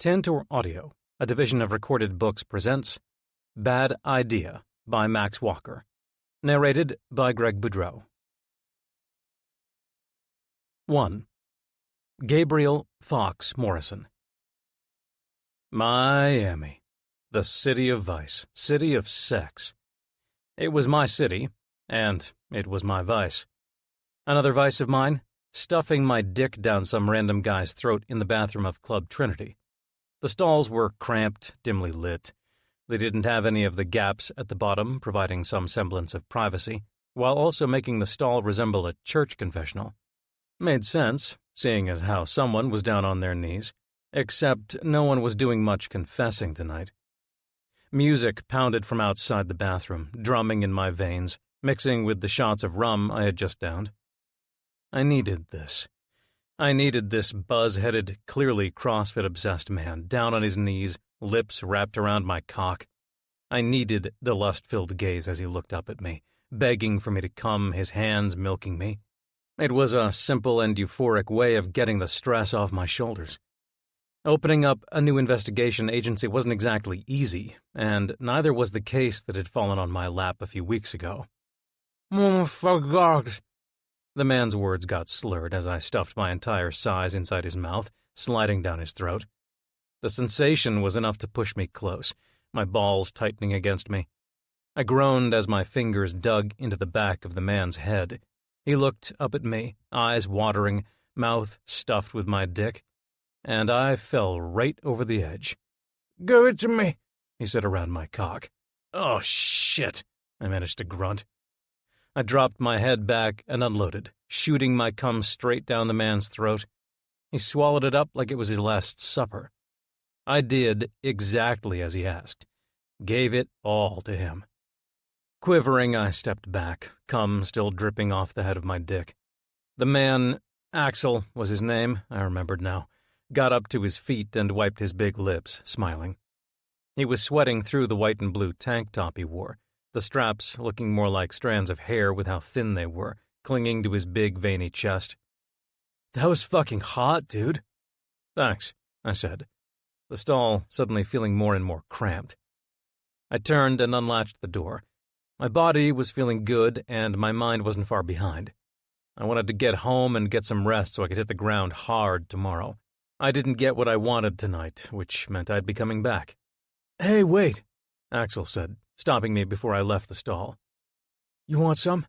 Tantor Audio, a division of Recorded Books, presents Bad Idea by Max Walker. Narrated by Greg Boudreau. 1. Gabriel Fox Morrison. Miami, the city of vice, city of sex. It was my city, and it was my vice. Another vice of mine? Stuffing my dick down some random guy's throat in the bathroom of Club Trinity. The stalls were cramped, dimly lit. They didn't have any of the gaps at the bottom, providing some semblance of privacy, while also making the stall resemble a church confessional. Made sense, seeing as how someone was down on their knees, except no one was doing much confessing tonight. Music pounded from outside the bathroom, drumming in my veins, mixing with the shots of rum I had just downed. I needed this. I needed this buzz-headed, clearly CrossFit-obsessed man down on his knees, lips wrapped around my cock. I needed the lust-filled gaze as he looked up at me, begging for me to come, his hands milking me. It was a simple and euphoric way of getting the stress off my shoulders. Opening up a new investigation agency wasn't exactly easy, and neither was the case that had fallen on my lap a few weeks ago. For God. The man's words got slurred as I stuffed my entire size inside his mouth, sliding down his throat. The sensation was enough to push me close, my balls tightening against me. I groaned as my fingers dug into the back of the man's head. He looked up at me, eyes watering, mouth stuffed with my dick, and I fell right over the edge. "Give it to me," he said around my cock. "Oh, shit," I managed to grunt. I dropped my head back and unloaded, shooting my cum straight down the man's throat. He swallowed it up like it was his last supper. I did exactly as he asked, gave it all to him. Quivering, I stepped back, cum still dripping off the head of my dick. The man, Axel was his name, I remembered now, got up to his feet and wiped his big lips, smiling. He was sweating through the white and blue tank top he wore, the straps looking more like strands of hair with how thin they were, clinging to his big, veiny chest. "That was fucking hot, dude." "Thanks," I said, the stall suddenly feeling more and more cramped. I turned and unlatched the door. My body was feeling good, and my mind wasn't far behind. I wanted to get home and get some rest so I could hit the ground hard tomorrow. I didn't get what I wanted tonight, which meant I'd be coming back. "Hey, wait," Axel said, stopping me before I left the stall. "You want some?"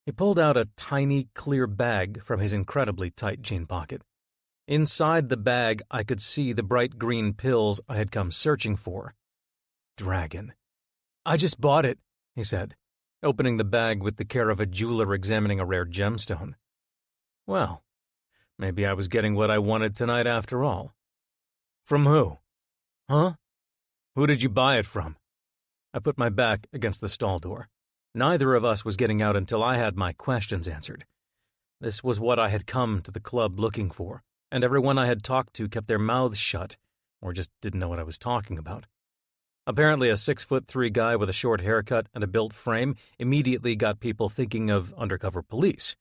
He pulled out a tiny, clear bag from his incredibly tight jean pocket. Inside the bag, I could see the bright green pills I had come searching for. Dragon. "I just bought it," he said, opening the bag with the care of a jeweler examining a rare gemstone. Well, maybe I was getting what I wanted tonight after all. "From who?" "Huh? Who did you buy it from?" I put my back against the stall door. Neither of us was getting out until I had my questions answered. This was what I had come to the club looking for, and everyone I had talked to kept their mouths shut, or just didn't know what I was talking about. Apparently a 6'3" guy with a short haircut and a built frame immediately got people thinking of undercover police.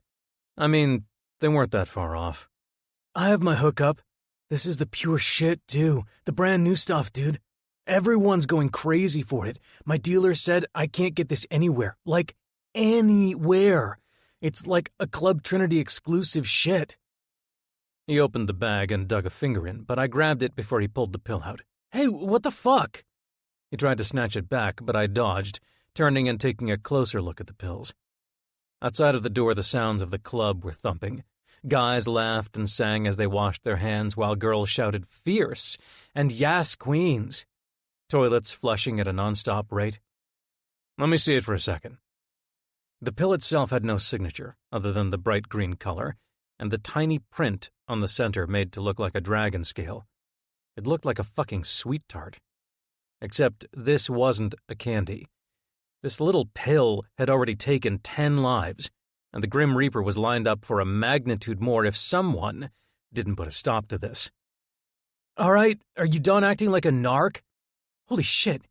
I mean, they weren't that far off. "I have my hookup. This is the pure shit, too. The brand new stuff, dude. Everyone's going crazy for it. My dealer said I can't get this anywhere. Like, anywhere. It's like a Club Trinity exclusive shit." He opened the bag and dug a finger in, but I grabbed it before he pulled the pill out. "Hey, what the fuck?" He tried to snatch it back, but I dodged, turning and taking a closer look at the pills. Outside of the door, the sounds of the club were thumping. Guys laughed and sang as they washed their hands, while girls shouted "fierce" and "yas, queens." Toilets flushing at a nonstop rate. "Let me see it for a second." The pill itself had no signature, other than the bright green color, and the tiny print on the center made to look like a dragon scale. It looked like a fucking sweet tart. Except this wasn't a candy. This little pill had already taken 10 lives, and the Grim Reaper was lined up for a magnitude more if someone didn't put a stop to this. "All right, are you done acting like a narc?" "Holy shit.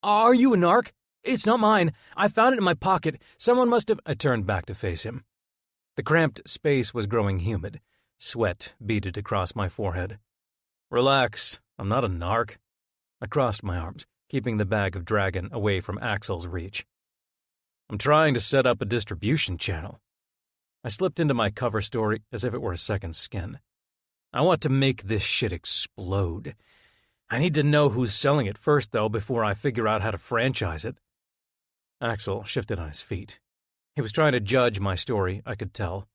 Are you a narc? It's not mine. I found it in my pocket. Someone must have—" I turned back to face him. The cramped space was growing humid. Sweat beaded across my forehead. Relax, I'm not a narc. I crossed my arms, keeping the bag of Dragon away from Axel's reach. I'm trying to set up a distribution channel. I slipped into my cover story as if it were a second skin. I want to make this shit explode. I need to know who's selling it first, though, before I figure out how to franchise it. Axel shifted on his feet. He was trying to judge my story, I could tell.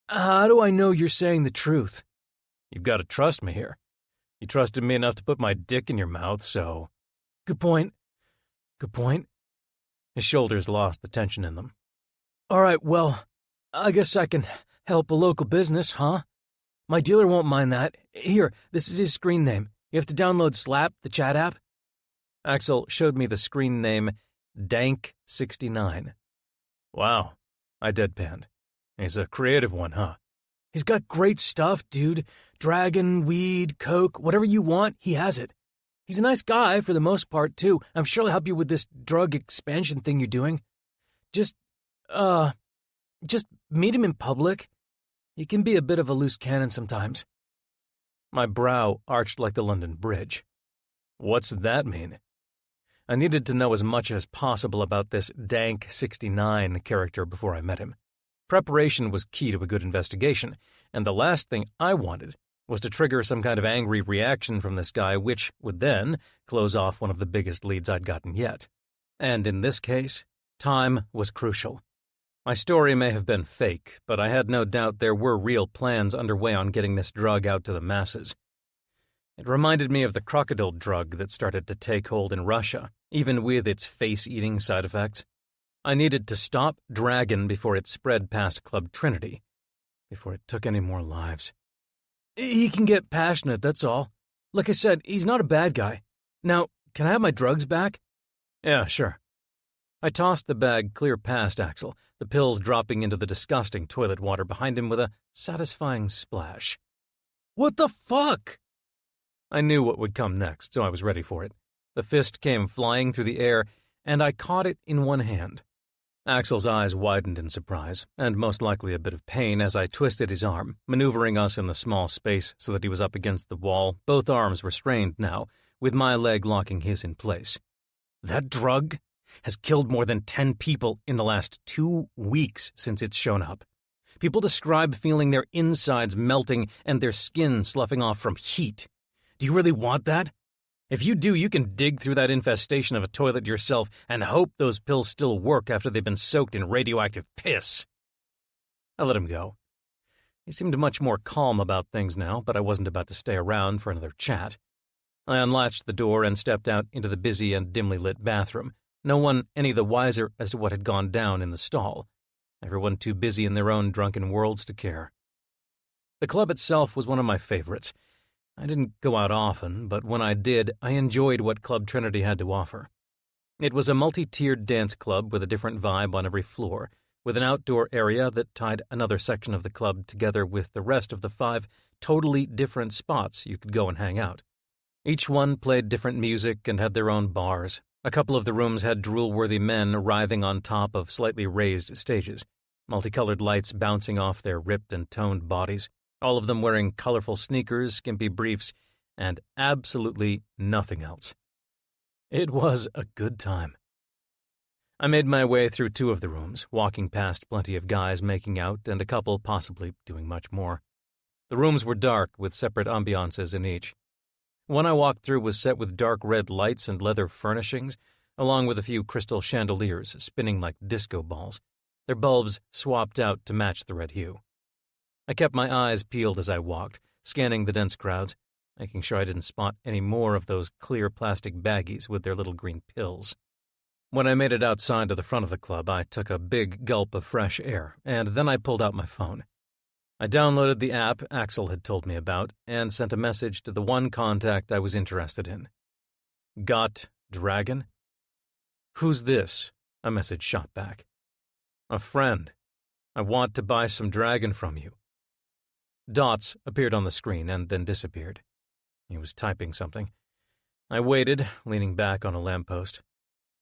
How do I know you're saying the truth? You've got to trust me here. You trusted me enough to put my dick in your mouth, so... Good point. Good point. His shoulders lost the tension in them. All right, well, I guess I can help a local business, huh? My dealer won't mind that. Here, this is his screen name. You have to download Slap, the chat app. Axel showed me the screen name Dank69. Wow, I deadpanned. He's a creative one, huh? He's got great stuff, dude. Dragon, weed, coke, whatever you want, he has it. He's a nice guy for the most part, too. I'm sure he'll help you with this drug expansion thing you're doing. Just meet him in public. He can be a bit of a loose cannon sometimes. My brow arched like the London Bridge. What's that mean? I needed to know as much as possible about this Dank69 character before I met him. Preparation was key to a good investigation, and the last thing I wanted was to trigger some kind of angry reaction from this guy, which would then close off one of the biggest leads I'd gotten yet. And in this case, time was crucial. My story may have been fake, but I had no doubt there were real plans underway on getting this drug out to the masses. It reminded me of the crocodile drug that started to take hold in Russia, even with its face-eating side effects. I needed to stop Dragon before it spread past Club Trinity, before it took any more lives. He can get passionate, that's all. Like I said, he's not a bad guy. Now, can I have my drugs back? Yeah, sure. I tossed the bag clear past Axel, the pills dropping into the disgusting toilet water behind him with a satisfying splash. What the fuck? I knew what would come next, so I was ready for it. The fist came flying through the air, and I caught it in one hand. Axel's eyes widened in surprise, and most likely a bit of pain as I twisted his arm, maneuvering us in the small space so that he was up against the wall, both arms restrained now, with my leg locking his in place. That drug has killed more than 10 people in the last 2 weeks since it's shown up. People describe feeling their insides melting and their skin sloughing off from heat. Do you really want that? If you do, you can dig through that infestation of a toilet yourself and hope those pills still work after they've been soaked in radioactive piss. I let him go. He seemed much more calm about things now, but I wasn't about to stay around for another chat. I unlatched the door and stepped out into the busy and dimly lit bathroom, no one any the wiser as to what had gone down in the stall, everyone too busy in their own drunken worlds to care. The club itself was one of my favorites. I didn't go out often, but when I did, I enjoyed what Club Trinity had to offer. It was a multi-tiered dance club with a different vibe on every floor, with an outdoor area that tied another section of the club together with the rest of the 5 totally different spots you could go and hang out. Each one played different music and had their own bars. A couple of the rooms had drool-worthy men writhing on top of slightly raised stages, multicolored lights bouncing off their ripped and toned bodies, all of them wearing colorful sneakers, skimpy briefs, and absolutely nothing else. It was a good time. I made my way through 2 of the rooms, walking past plenty of guys making out and a couple possibly doing much more. The rooms were dark, with separate ambiances in each. One I walked through was set with dark red lights and leather furnishings, along with a few crystal chandeliers spinning like disco balls, their bulbs swapped out to match the red hue. I kept my eyes peeled as I walked, scanning the dense crowds, making sure I didn't spot any more of those clear plastic baggies with their little green pills. When I made it outside to the front of the club, I took a big gulp of fresh air, and then I pulled out my phone. I downloaded the app Axel had told me about and sent a message to the one contact I was interested in. Got Dragon? Who's this? A message shot back. A friend. I want to buy some Dragon from you. Dots appeared on the screen and then disappeared. He was typing something. I waited, leaning back on a lamppost.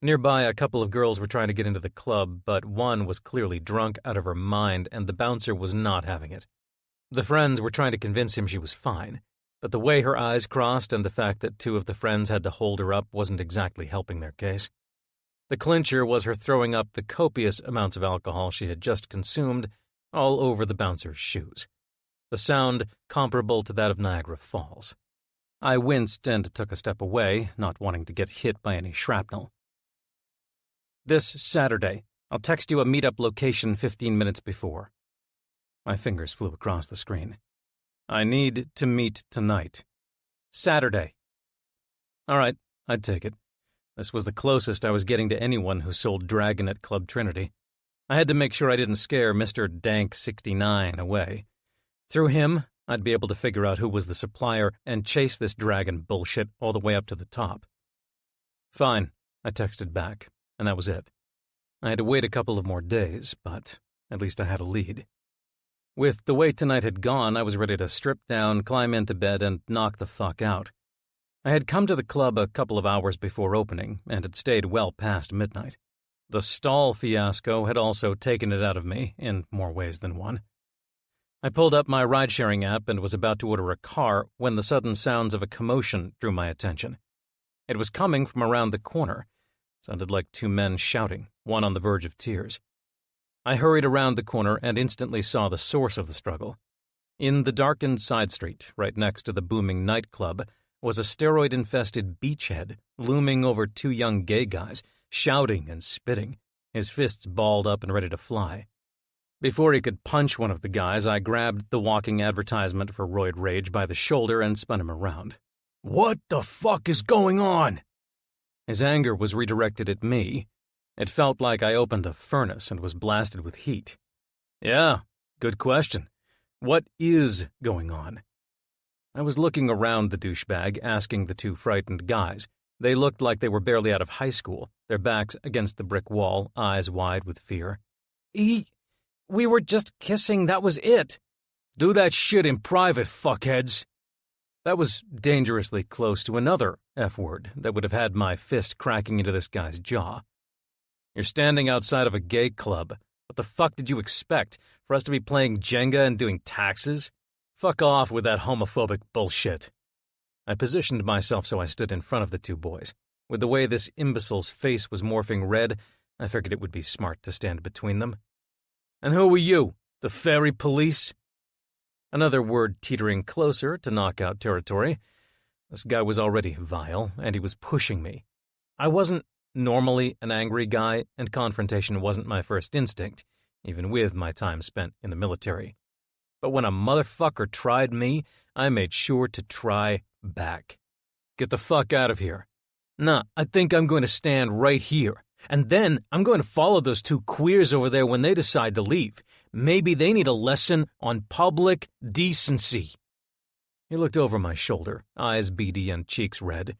Nearby, a couple of girls were trying to get into the club, but one was clearly drunk out of her mind, and the bouncer was not having it. The friends were trying to convince him she was fine, but the way her eyes crossed and the fact that two of the friends had to hold her up wasn't exactly helping their case. The clincher was her throwing up the copious amounts of alcohol she had just consumed all over the bouncer's shoes, the sound comparable to that of Niagara Falls. I winced and took a step away, not wanting to get hit by any shrapnel. "This Saturday. I'll text you a meet-up location 15 minutes before." My fingers flew across the screen. "I need to meet tonight. Saturday." All right, I'd take it. This was the closest I was getting to anyone who sold Dragon at Club Trinity. I had to make sure I didn't scare Mr. Dank 69 away. Through him, I'd be able to figure out who was the supplier and chase this Dragon bullshit all the way up to the top. "Fine," I texted back, and that was it. I had to wait a couple of more days, but at least I had a lead. With the way tonight had gone, I was ready to strip down, climb into bed, and knock the fuck out. I had come to the club a couple of hours before opening, and had stayed well past midnight. The stall fiasco had also taken it out of me, in more ways than one. I pulled up my ride-sharing app and was about to order a car when the sudden sounds of a commotion drew my attention. It was coming from around the corner. Sounded like two men shouting, one on the verge of tears. I hurried around the corner and instantly saw the source of the struggle. In the darkened side street, right next to the booming nightclub, was a steroid-infested beachhead looming over two young gay guys, shouting and spitting, his fists balled up and ready to fly. Before he could punch one of the guys, I grabbed the walking advertisement for Roid Rage by the shoulder and spun him around. "What the fuck is going on?" His anger was redirected at me. It felt like I opened a furnace and was blasted with heat. "Yeah, good question. What is going on?" I was looking around the douchebag, asking the two frightened guys. They looked like they were barely out of high school, their backs against the brick wall, eyes wide with fear. We were just kissing, that was it." "Do that shit in private, fuckheads." That was dangerously close to another F-word that would have had my fist cracking into this guy's jaw. "You're standing outside of a gay club. What the fuck did you expect? For us to be playing Jenga and doing taxes? Fuck off with that homophobic bullshit." I positioned myself so I stood in front of the two boys. With the way this imbecile's face was morphing red, I figured it would be smart to stand between them. "And who are you? The fairy police?" Another word teetering closer to knockout territory. This guy was already vile, and he was pushing me. I wasn't normally an angry guy, and confrontation wasn't my first instinct, even with my time spent in the military. But when a motherfucker tried me, I made sure to try back. "Get the fuck out of here." "Nah, I think I'm going to stand right here. And then I'm going to follow those two queers over there when they decide to leave. Maybe they need a lesson on public decency." He looked over my shoulder, eyes beady and cheeks red.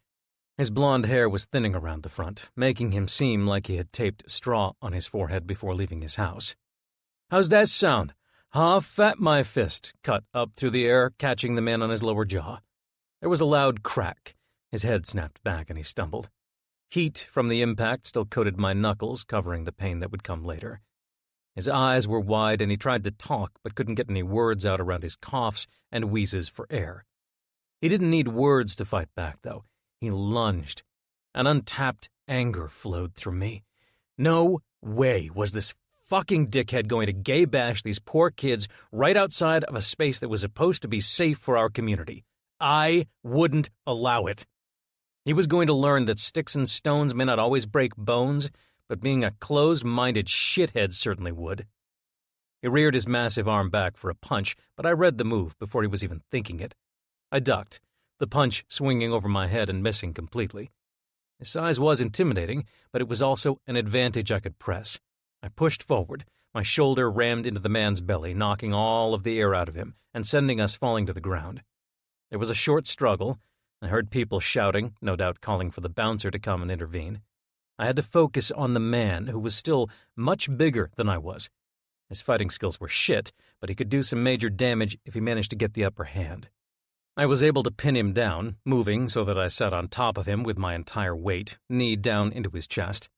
His blonde hair was thinning around the front, making him seem like he had taped straw on his forehead before leaving his house. "How's that sound? Huh, fat?" My fist cut up through the air, catching the man on his lower jaw. There was a loud crack. His head snapped back and he stumbled. Heat from the impact still coated my knuckles, covering the pain that would come later. His eyes were wide and he tried to talk but couldn't get any words out around his coughs and wheezes for air. He didn't need words to fight back, though. He lunged. An untapped anger flowed through me. No way was this fucking dickhead going to gay bash these poor kids right outside of a space that was supposed to be safe for our community. I wouldn't allow it. He was going to learn that sticks and stones may not always break bones, but being a closed-minded shithead certainly would. He reared his massive arm back for a punch, but I read the move before he was even thinking it. I ducked, the punch swinging over my head and missing completely. His size was intimidating, but it was also an advantage I could press. I pushed forward, my shoulder rammed into the man's belly, knocking all of the air out of him and sending us falling to the ground. There was a short struggle. I heard people shouting, no doubt calling for the bouncer to come and intervene. I had to focus on the man, who was still much bigger than I was. His fighting skills were shit, but he could do some major damage if he managed to get the upper hand. I was able to pin him down, moving so that I sat on top of him with my entire weight, knee down into his chest.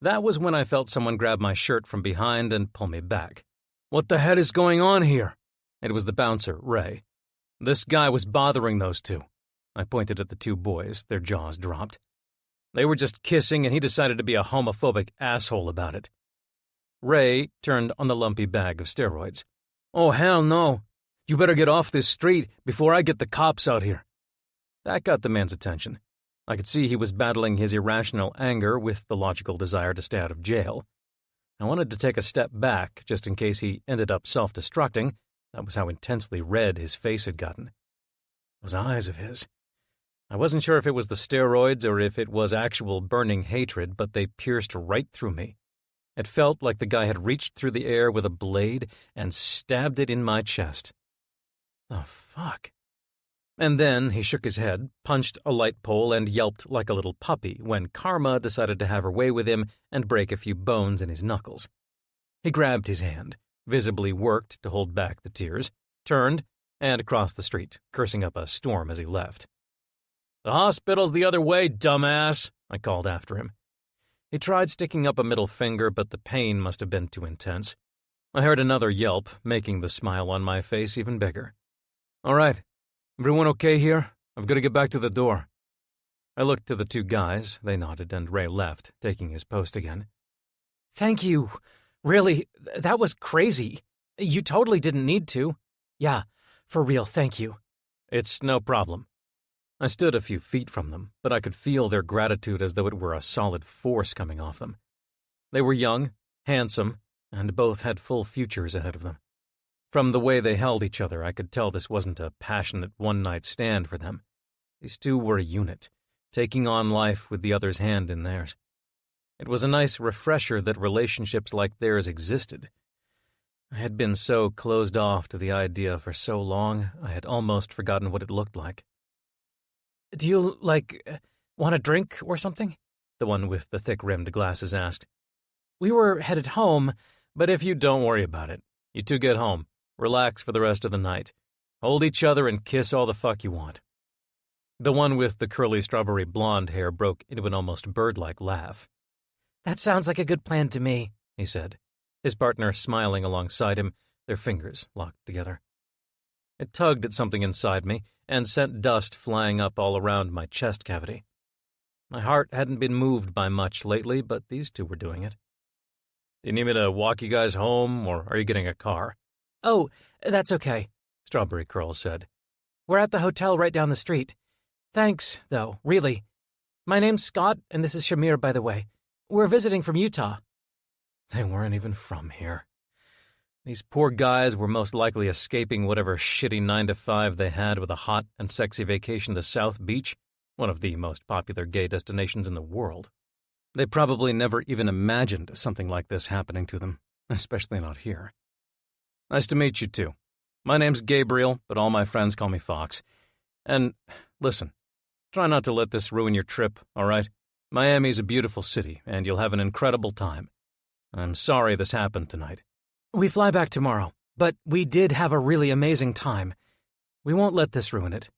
That was when I felt someone grab my shirt from behind and pull me back. "What the hell is going on here?" It was the bouncer, Ray. This guy was bothering those two. I pointed at the two boys, their jaws dropped. They were just kissing, and he decided to be a homophobic asshole about it. Ray turned on the lumpy bag of steroids. Oh, hell no. You better get off this street before I get the cops out here. That got the man's attention. I could see he was battling his irrational anger with the logical desire to stay out of jail. I wanted to take a step back, just in case he ended up self-destructing. That was how intensely red his face had gotten. Those eyes of his. I wasn't sure if it was the steroids or if it was actual burning hatred, but they pierced right through me. It felt like the guy had reached through the air with a blade and stabbed it in my chest. The fuck? And then he shook his head, punched a light pole, and yelped like a little puppy when Karma decided to have her way with him and break a few bones in his knuckles. He grabbed his hand, visibly worked to hold back the tears, turned, and crossed the street, cursing up a storm as he left. The hospital's the other way, dumbass, I called after him. He tried sticking up a middle finger, but the pain must have been too intense. I heard another yelp, making the smile on my face even bigger. All right. Everyone okay here? I've got to get back to the door. I looked to the two guys. They nodded, and Ray left, taking his post again. Thank you. Really, that was crazy. You totally didn't need to. Yeah, for real, thank you. It's no problem. I stood a few feet from them, but I could feel their gratitude as though it were a solid force coming off them. They were young, handsome, and both had full futures ahead of them. From the way they held each other, I could tell this wasn't a passionate one-night stand for them. These two were a unit, taking on life with the other's hand in theirs. It was a nice refresher that relationships like theirs existed. I had been so closed off to the idea for so long, I had almost forgotten what it looked like. Do you, want a drink or something? The one with the thick-rimmed glasses asked. We were headed home, but if you don't worry about it, you two get home. Relax for the rest of the night. Hold each other and kiss all the fuck you want. The one with the curly strawberry blonde hair broke into an almost bird-like laugh. That sounds like a good plan to me, he said, his partner smiling alongside him, their fingers locked together. It tugged at something inside me and sent dust flying up all around my chest cavity. My heart hadn't been moved by much lately, but these two were doing it. Do you need me to walk you guys home, or are you getting a car? Oh, that's okay, Strawberry Curls said. We're at the hotel right down the street. Thanks, though, really. My name's Scott, and this is Shamir, by the way. We're visiting from Utah. They weren't even from here. These poor guys were most likely escaping whatever shitty 9-to-5 they had with a hot and sexy vacation to South Beach, one of the most popular gay destinations in the world. They probably never even imagined something like this happening to them, especially not here. Nice to meet you, too. My name's Gabriel, but all my friends call me Fox. And, listen, try not to let this ruin your trip, all right? Miami's a beautiful city, and you'll have an incredible time. I'm sorry this happened tonight. We fly back tomorrow, but we did have a really amazing time. We won't let this ruin it.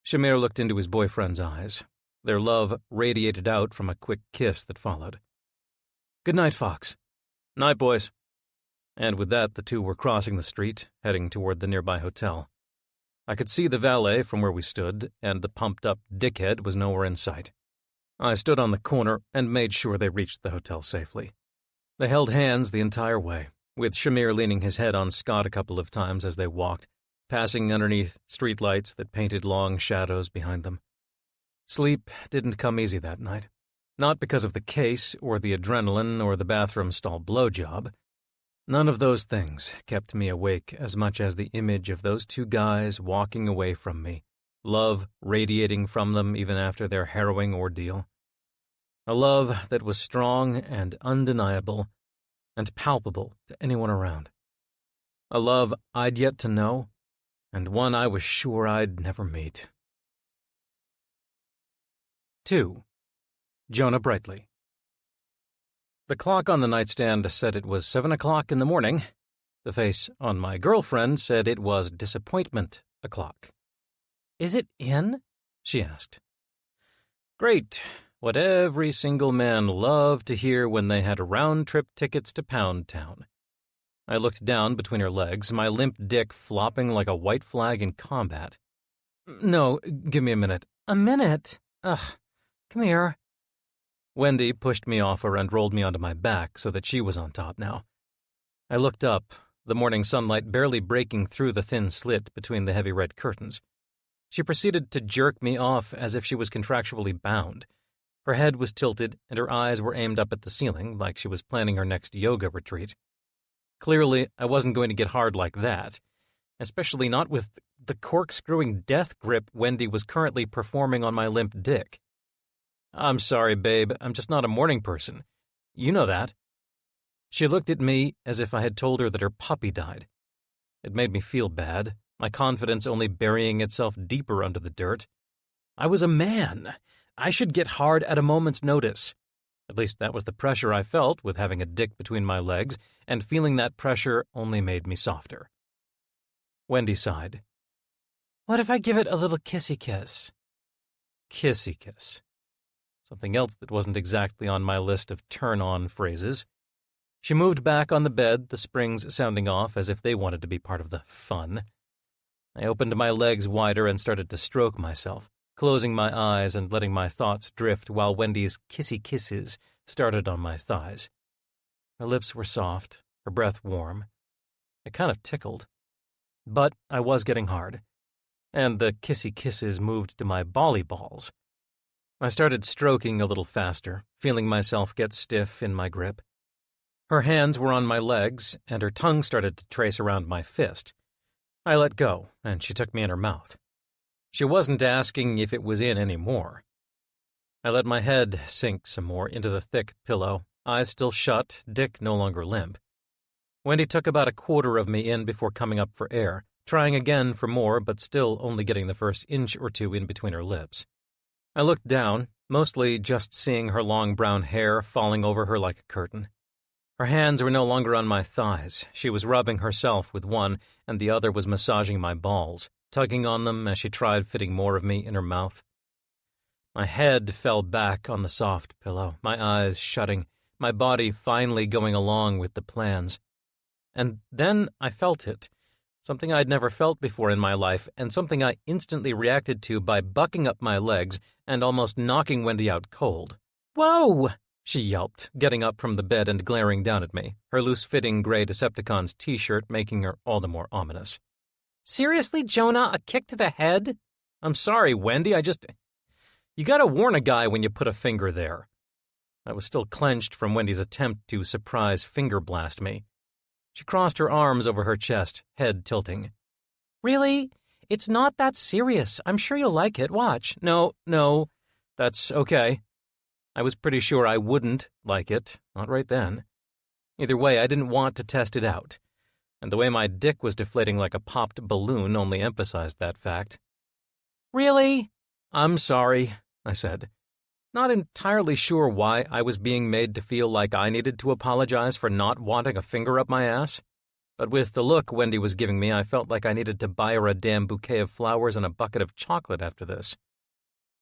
Shamir looked into his boyfriend's eyes. Their love radiated out from a quick kiss that followed. Good night, Fox. Night, boys. And with that, the two were crossing the street, heading toward the nearby hotel. I could see the valet from where we stood, and the pumped-up dickhead was nowhere in sight. I stood on the corner and made sure they reached the hotel safely. They held hands the entire way, with Shamir leaning his head on Scott a couple of times as they walked, passing underneath streetlights that painted long shadows behind them. Sleep didn't come easy that night. Not because of the case, or the adrenaline, or the bathroom stall blowjob. None of those things kept me awake as much as the image of those two guys walking away from me, love radiating from them even after their harrowing ordeal. A love that was strong and undeniable and palpable to anyone around. A love I'd yet to know, and one I was sure I'd never meet. 2. Jonah Brightly. The clock on the nightstand said it was 7 o'clock in the morning. The face on my girlfriend said it was disappointment o'clock. Is it in? She asked. Great. What every single man loved to hear when they had round-trip tickets to Pound Town. I looked down between her legs, my limp dick flopping like a white flag in combat. "No, give me a minute." "A minute? Ugh, come here." Wendy pushed me off her and rolled me onto my back so that she was on top now. I looked up, the morning sunlight barely breaking through the thin slit between the heavy red curtains. She proceeded to jerk me off as if she was contractually bound. Her head was tilted, and her eyes were aimed up at the ceiling like she was planning her next yoga retreat. Clearly, I wasn't going to get hard like that, especially not with the corkscrewing death grip Wendy was currently performing on my limp dick. "I'm sorry, babe, I'm just not a morning person. You know that." She looked at me as if I had told her that her puppy died. It made me feel bad, my confidence only burying itself deeper under the dirt. I was a man. I should get hard at a moment's notice. At least that was the pressure I felt with having a dick between my legs, and feeling that pressure only made me softer. Wendy sighed. "What if I give it a little kissy kiss?" Kissy kiss. Something else that wasn't exactly on my list of turn-on phrases. She moved back on the bed, the springs sounding off as if they wanted to be part of the fun. I opened my legs wider and started to stroke myself, closing my eyes and letting my thoughts drift while Wendy's kissy kisses started on my thighs. Her lips were soft, her breath warm. It kind of tickled. But I was getting hard, and the kissy kisses moved to my bally balls. I started stroking a little faster, feeling myself get stiff in my grip. Her hands were on my legs, and her tongue started to trace around my fist. I let go, and she took me in her mouth. She wasn't asking if it was in any more. I let my head sink some more into the thick pillow, eyes still shut, dick no longer limp. Wendy took about a quarter of me in before coming up for air, trying again for more but still only getting the first inch or two in between her lips. I looked down, mostly just seeing her long brown hair falling over her like a curtain. Her hands were no longer on my thighs. She was rubbing herself with one, and the other was massaging my balls, tugging on them as she tried fitting more of me in her mouth. My head fell back on the soft pillow, my eyes shutting, my body finally going along with the plans. And then I felt it. Something I'd never felt before in my life, and something I instantly reacted to by bucking up my legs and almost knocking Wendy out cold. "Whoa!" she yelped, getting up from the bed and glaring down at me, her loose-fitting gray Decepticons t-shirt making her all the more ominous. "Seriously, Jonah, a kick to the head? I'm sorry, Wendy, You gotta warn a guy when you put a finger there." I was still clenched from Wendy's attempt to surprise finger blast me. She crossed her arms over her chest, head tilting. "Really? It's not that serious. I'm sure you'll like it. Watch." No, that's okay. I was pretty sure I wouldn't like it, not right then. Either way, I didn't want to test it out, and the way my dick was deflating like a popped balloon only emphasized that fact. "Really?" "I'm sorry," I said, not entirely sure why I was being made to feel like I needed to apologize for not wanting a finger up my ass. But with the look Wendy was giving me, I felt like I needed to buy her a damn bouquet of flowers and a bucket of chocolate after this.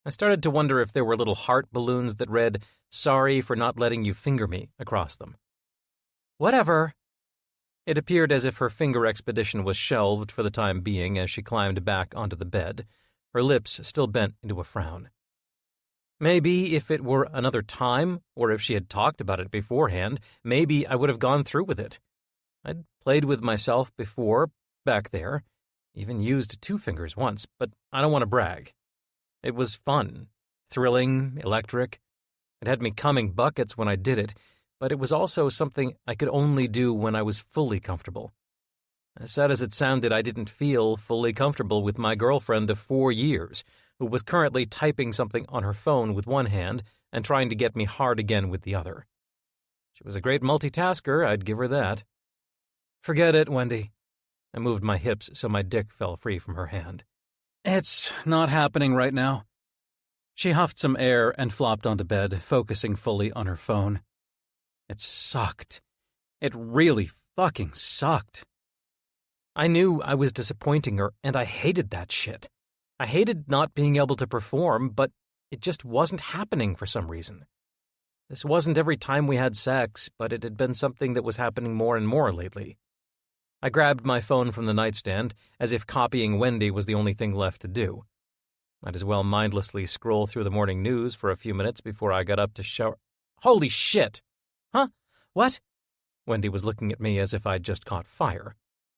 I started to wonder if there were little heart balloons that read, "Sorry for not letting you finger me," across them. "Whatever." It appeared as if her finger expedition was shelved for the time being as she climbed back onto the bed, her lips still bent into a frown. Maybe if it were another time, or if she had talked about it beforehand, maybe I would have gone through with it. I'd played with myself before, back there, even used 2 fingers once, but I don't want to brag. It was fun, thrilling, electric. It had me coming buckets when I did it, but it was also something I could only do when I was fully comfortable. As sad as it sounded, I didn't feel fully comfortable with my girlfriend of 4 years, who was currently typing something on her phone with one hand and trying to get me hard again with the other. She was a great multitasker, I'd give her that. "Forget it, Wendy." I moved my hips so my dick fell free from her hand. "It's not happening right now." She huffed some air and flopped onto bed, focusing fully on her phone. It sucked. It really fucking sucked. I knew I was disappointing her, and I hated that shit. I hated not being able to perform, but it just wasn't happening for some reason. This wasn't every time we had sex, but it had been something that was happening more and more lately. I grabbed my phone from the nightstand, as if copying Wendy was the only thing left to do. Might as well mindlessly scroll through the morning news for a few minutes before I got up to shower. Holy shit! Huh? What? Wendy was looking at me as if I'd just caught fire.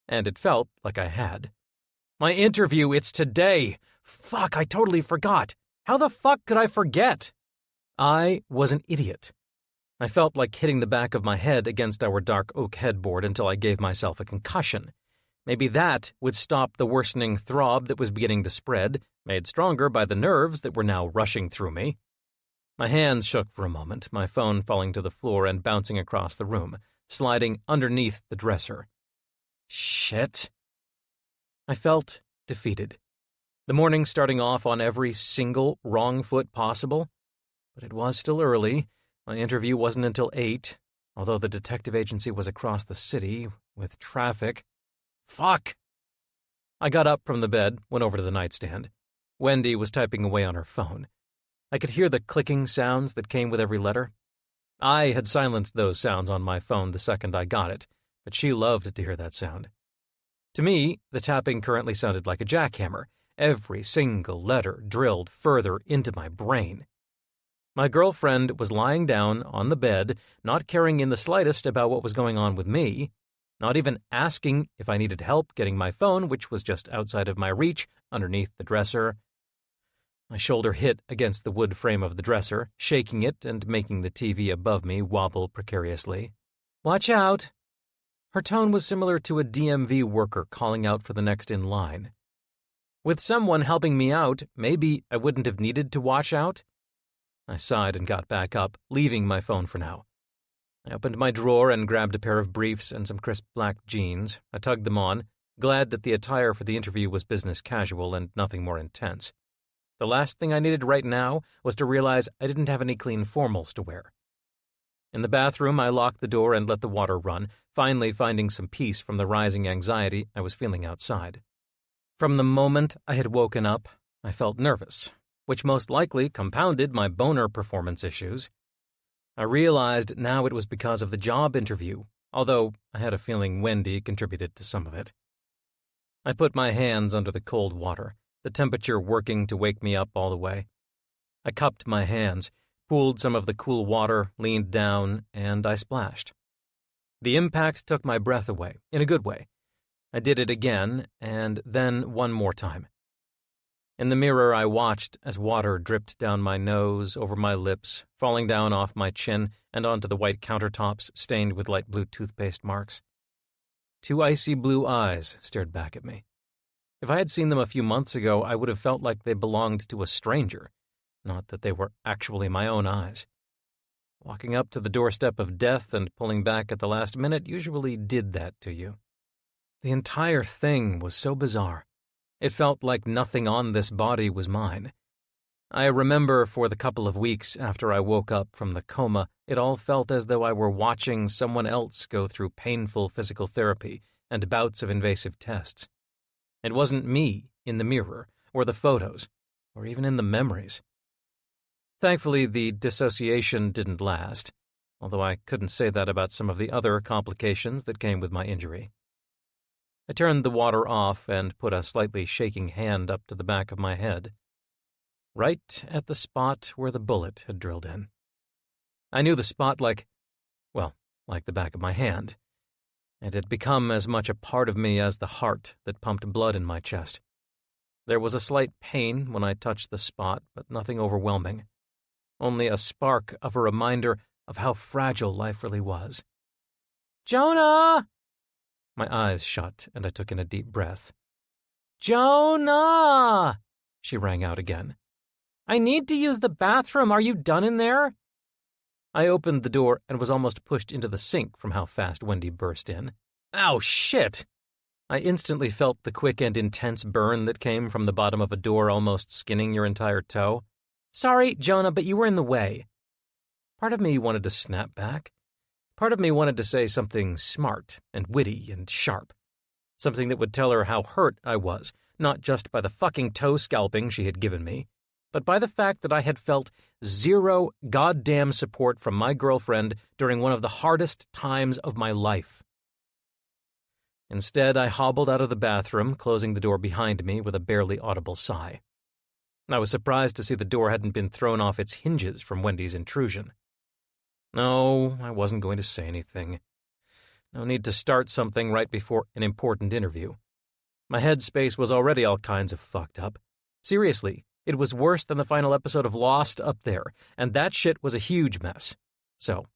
And it felt like I had. My interview, it's today! Fuck, I totally forgot! How the fuck could I forget? I was an idiot. I felt like hitting the back of my head against our dark oak headboard until I gave myself a concussion. Maybe that would stop the worsening throb that was beginning to spread, made stronger by the nerves that were now rushing through me. My hands shook for a moment, my phone falling to the floor and bouncing across the room, sliding underneath the dresser. Shit. I felt defeated. The morning starting off on every single wrong foot possible. But it was still early. My interview wasn't until 8, although the detective agency was across the city, with traffic. Fuck! I got up from the bed, went over to the nightstand. Wendy was typing away on her phone. I could hear the clicking sounds that came with every letter. I had silenced those sounds on my phone the second I got it, but she loved to hear that sound. To me, the tapping currently sounded like a jackhammer, every single letter drilled further into my brain. My girlfriend was lying down on the bed, not caring in the slightest about what was going on with me, not even asking if I needed help getting my phone, which was just outside of my reach, underneath the dresser. My shoulder hit against the wood frame of the dresser, shaking it and making the TV above me wobble precariously. Watch out! Her tone was similar to a DMV worker calling out for the next in line. With someone helping me out, maybe I wouldn't have needed to watch out. I sighed and got back up, leaving my phone for now. I opened my drawer and grabbed a pair of briefs and some crisp black jeans. I tugged them on, glad that the attire for the interview was business casual and nothing more intense. The last thing I needed right now was to realize I didn't have any clean formals to wear. In the bathroom, I locked the door and let the water run, finally finding some peace from the rising anxiety I was feeling outside. From the moment I had woken up, I felt nervous, which most likely compounded my boner performance issues. I realized now it was because of the job interview, although I had a feeling Wendy contributed to some of it. I put my hands under the cold water, the temperature working to wake me up all the way. I cupped my hands, pooled some of the cool water, leaned down, and I splashed. The impact took my breath away, in a good way. I did it again, and then one more time. In the mirror, I watched as water dripped down my nose, over my lips, falling down off my chin and onto the white countertops stained with light blue toothpaste marks. 2 icy blue eyes stared back at me. If I had seen them a few months ago, I would have felt like they belonged to a stranger, not that they were actually my own eyes. Walking up to the doorstep of death and pulling back at the last minute usually did that to you. The entire thing was so bizarre. It felt like nothing on this body was mine. I remember for the couple of weeks after I woke up from the coma, it all felt as though I were watching someone else go through painful physical therapy and bouts of invasive tests. It wasn't me in the mirror, or the photos, or even in the memories. Thankfully, the dissociation didn't last, although I couldn't say that about some of the other complications that came with my injury. I turned the water off and put a slightly shaking hand up to the back of my head, right at the spot where the bullet had drilled in. I knew the spot like the back of my hand. It had become as much a part of me as the heart that pumped blood in my chest. There was a slight pain when I touched the spot, but nothing overwhelming. Only a spark of a reminder of how fragile life really was. Jonah! My eyes shut, and I took in a deep breath. Jonah! She rang out again. I need to use the bathroom. Are you done in there? I opened the door and was almost pushed into the sink from how fast Wendy burst in. Ow, shit! I instantly felt the quick and intense burn that came from the bottom of a door almost skinning your entire toe. Sorry, Jonah, but you were in the way. Part of me wanted to snap back. Part of me wanted to say something smart and witty and sharp. Something that would tell her how hurt I was, not just by the fucking toe scalping she had given me, but by the fact that I had felt zero goddamn support from my girlfriend during one of the hardest times of my life. Instead, I hobbled out of the bathroom, closing the door behind me with a barely audible sigh. I was surprised to see the door hadn't been thrown off its hinges from Wendy's intrusion. No, I wasn't going to say anything. No need to start something right before an important interview. My headspace was already all kinds of fucked up. Seriously, it was worse than the final episode of Lost up there, and that shit was a huge mess. So,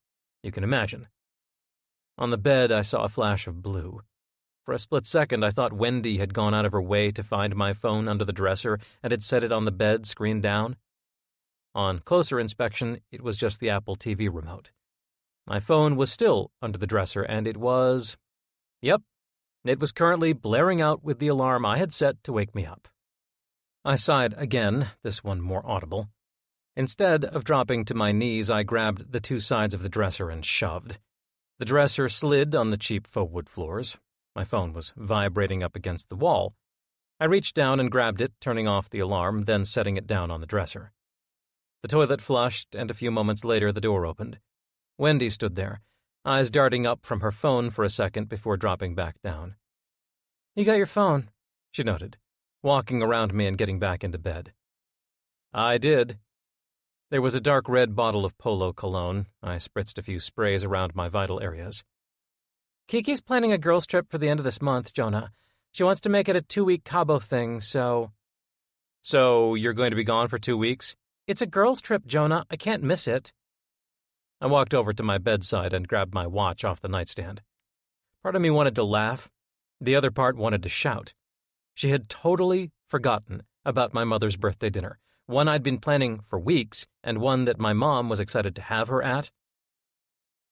you can imagine. On the bed, I saw a flash of blue. For a split second, I thought Wendy had gone out of her way to find my phone under the dresser and had set it on the bed, screen down. On closer inspection, it was just the Apple TV remote. My phone was still under the dresser, and it was... Yep, it was currently blaring out with the alarm I had set to wake me up. I sighed again, this one more audible. Instead of dropping to my knees, I grabbed the two sides of the dresser and shoved. The dresser slid on the cheap faux wood floors. My phone was vibrating up against the wall. I reached down and grabbed it, turning off the alarm, then setting it down on the dresser. The toilet flushed, and a few moments later the door opened. Wendy stood there, eyes darting up from her phone for a second before dropping back down. "You got your phone," she noted, walking around me and getting back into bed. I did. There was a dark red bottle of Polo cologne. I spritzed a few sprays around my vital areas. "Kiki's planning a girls' trip for the end of this month, Jonah. She wants to make it a 2-week Cabo thing, so..." "So you're going to be gone for 2 weeks?" "It's a girls' trip, Jonah. I can't miss it." I walked over to my bedside and grabbed my watch off the nightstand. Part of me wanted to laugh. The other part wanted to shout. She had totally forgotten about my mother's birthday dinner, one I'd been planning for weeks, and one that my mom was excited to have her at.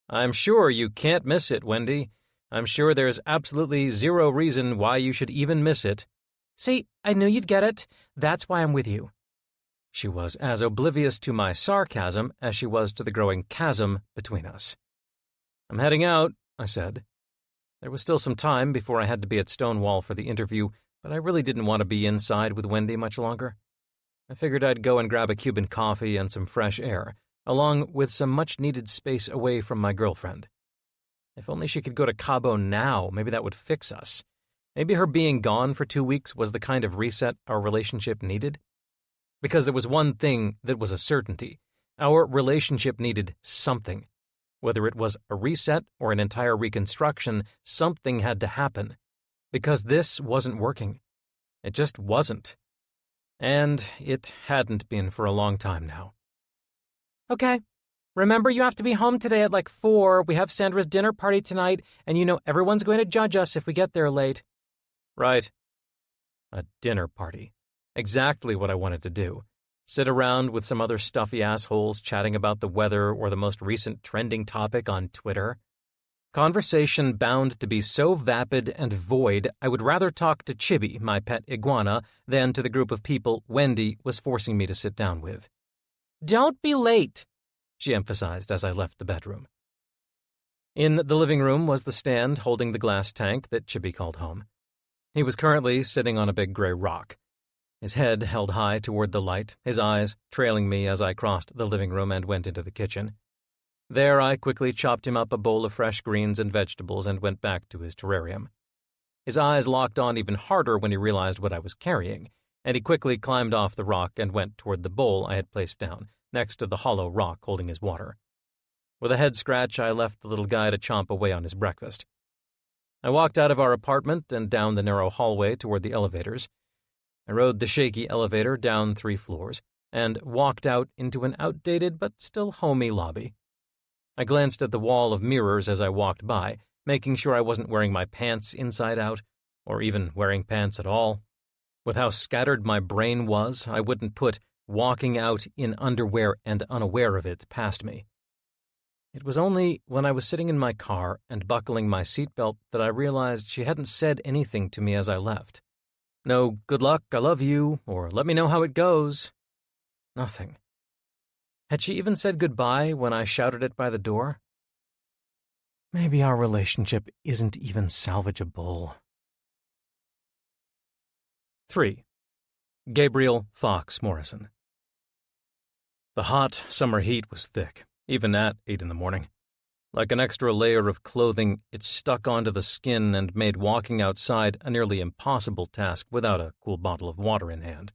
"I'm sure you can't miss it, Wendy. I'm sure there's absolutely zero reason why you should even miss it." "See, I knew you'd get it. That's why I'm with you." She was as oblivious to my sarcasm as she was to the growing chasm between us. "I'm heading out," I said. There was still some time before I had to be at Stonewall for the interview, but I really didn't want to be inside with Wendy much longer. I figured I'd go and grab a Cuban coffee and some fresh air, along with some much-needed space away from my girlfriend. If only she could go to Cabo now, maybe that would fix us. Maybe her being gone for 2 weeks was the kind of reset our relationship needed. Because there was one thing that was a certainty. Our relationship needed something. Whether it was a reset or an entire reconstruction, something had to happen. Because this wasn't working. It just wasn't. And it hadn't been for a long time now. "Okay. Remember, you have to be home today at like 4. We have Sandra's dinner party tonight, and you know everyone's going to judge us if we get there late." Right. A dinner party. Exactly what I wanted to do. Sit around with some other stuffy assholes chatting about the weather or the most recent trending topic on Twitter. Conversation bound to be so vapid and void, I would rather talk to Chibi, my pet iguana, than to the group of people Wendy was forcing me to sit down with. "Don't be late," she emphasized as I left the bedroom. In the living room was the stand holding the glass tank that Chibi called home. He was currently sitting on a big gray rock. His head held high toward the light, his eyes trailing me as I crossed the living room and went into the kitchen. There I quickly chopped him up a bowl of fresh greens and vegetables and went back to his terrarium. His eyes locked on even harder when he realized what I was carrying, and he quickly climbed off the rock and went toward the bowl I had placed down, next to the hollow rock holding his water. With a head scratch, I left the little guy to chomp away on his breakfast. I walked out of our apartment and down the narrow hallway toward the elevators. I rode the shaky elevator down 3 floors and walked out into an outdated but still homey lobby. I glanced at the wall of mirrors as I walked by, making sure I wasn't wearing my pants inside out, or even wearing pants at all. With how scattered my brain was, I wouldn't put walking out in underwear and unaware of it past me. It was only when I was sitting in my car and buckling my seatbelt that I realized she hadn't said anything to me as I left. No "good luck, I love you," or "let me know how it goes." Nothing. Had she even said goodbye when I shouted it by the door? Maybe our relationship isn't even salvageable. 3. Gabriel Fox Morrison. The hot summer heat was thick, even at 8 in the morning. Like an extra layer of clothing, it stuck onto the skin and made walking outside a nearly impossible task without a cool bottle of water in hand.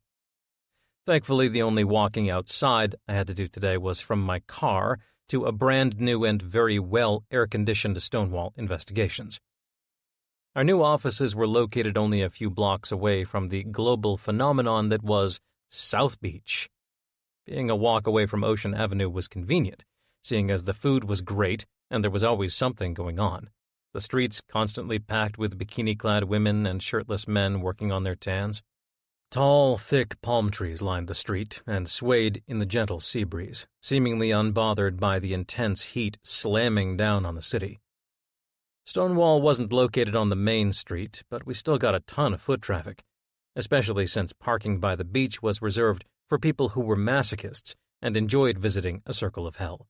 Thankfully, the only walking outside I had to do today was from my car to a brand new and very well air-conditioned Stonewall Investigations. Our new offices were located only a few blocks away from the global phenomenon that was South Beach. Being a walk away from Ocean Avenue was convenient, seeing as the food was great and there was always something going on. The streets constantly packed with bikini-clad women and shirtless men working on their tans. Tall, thick palm trees lined the street and swayed in the gentle sea breeze, seemingly unbothered by the intense heat slamming down on the city. Stonewall wasn't located on the main street, but we still got a ton of foot traffic, especially since parking by the beach was reserved for people who were masochists and enjoyed visiting a circle of hell.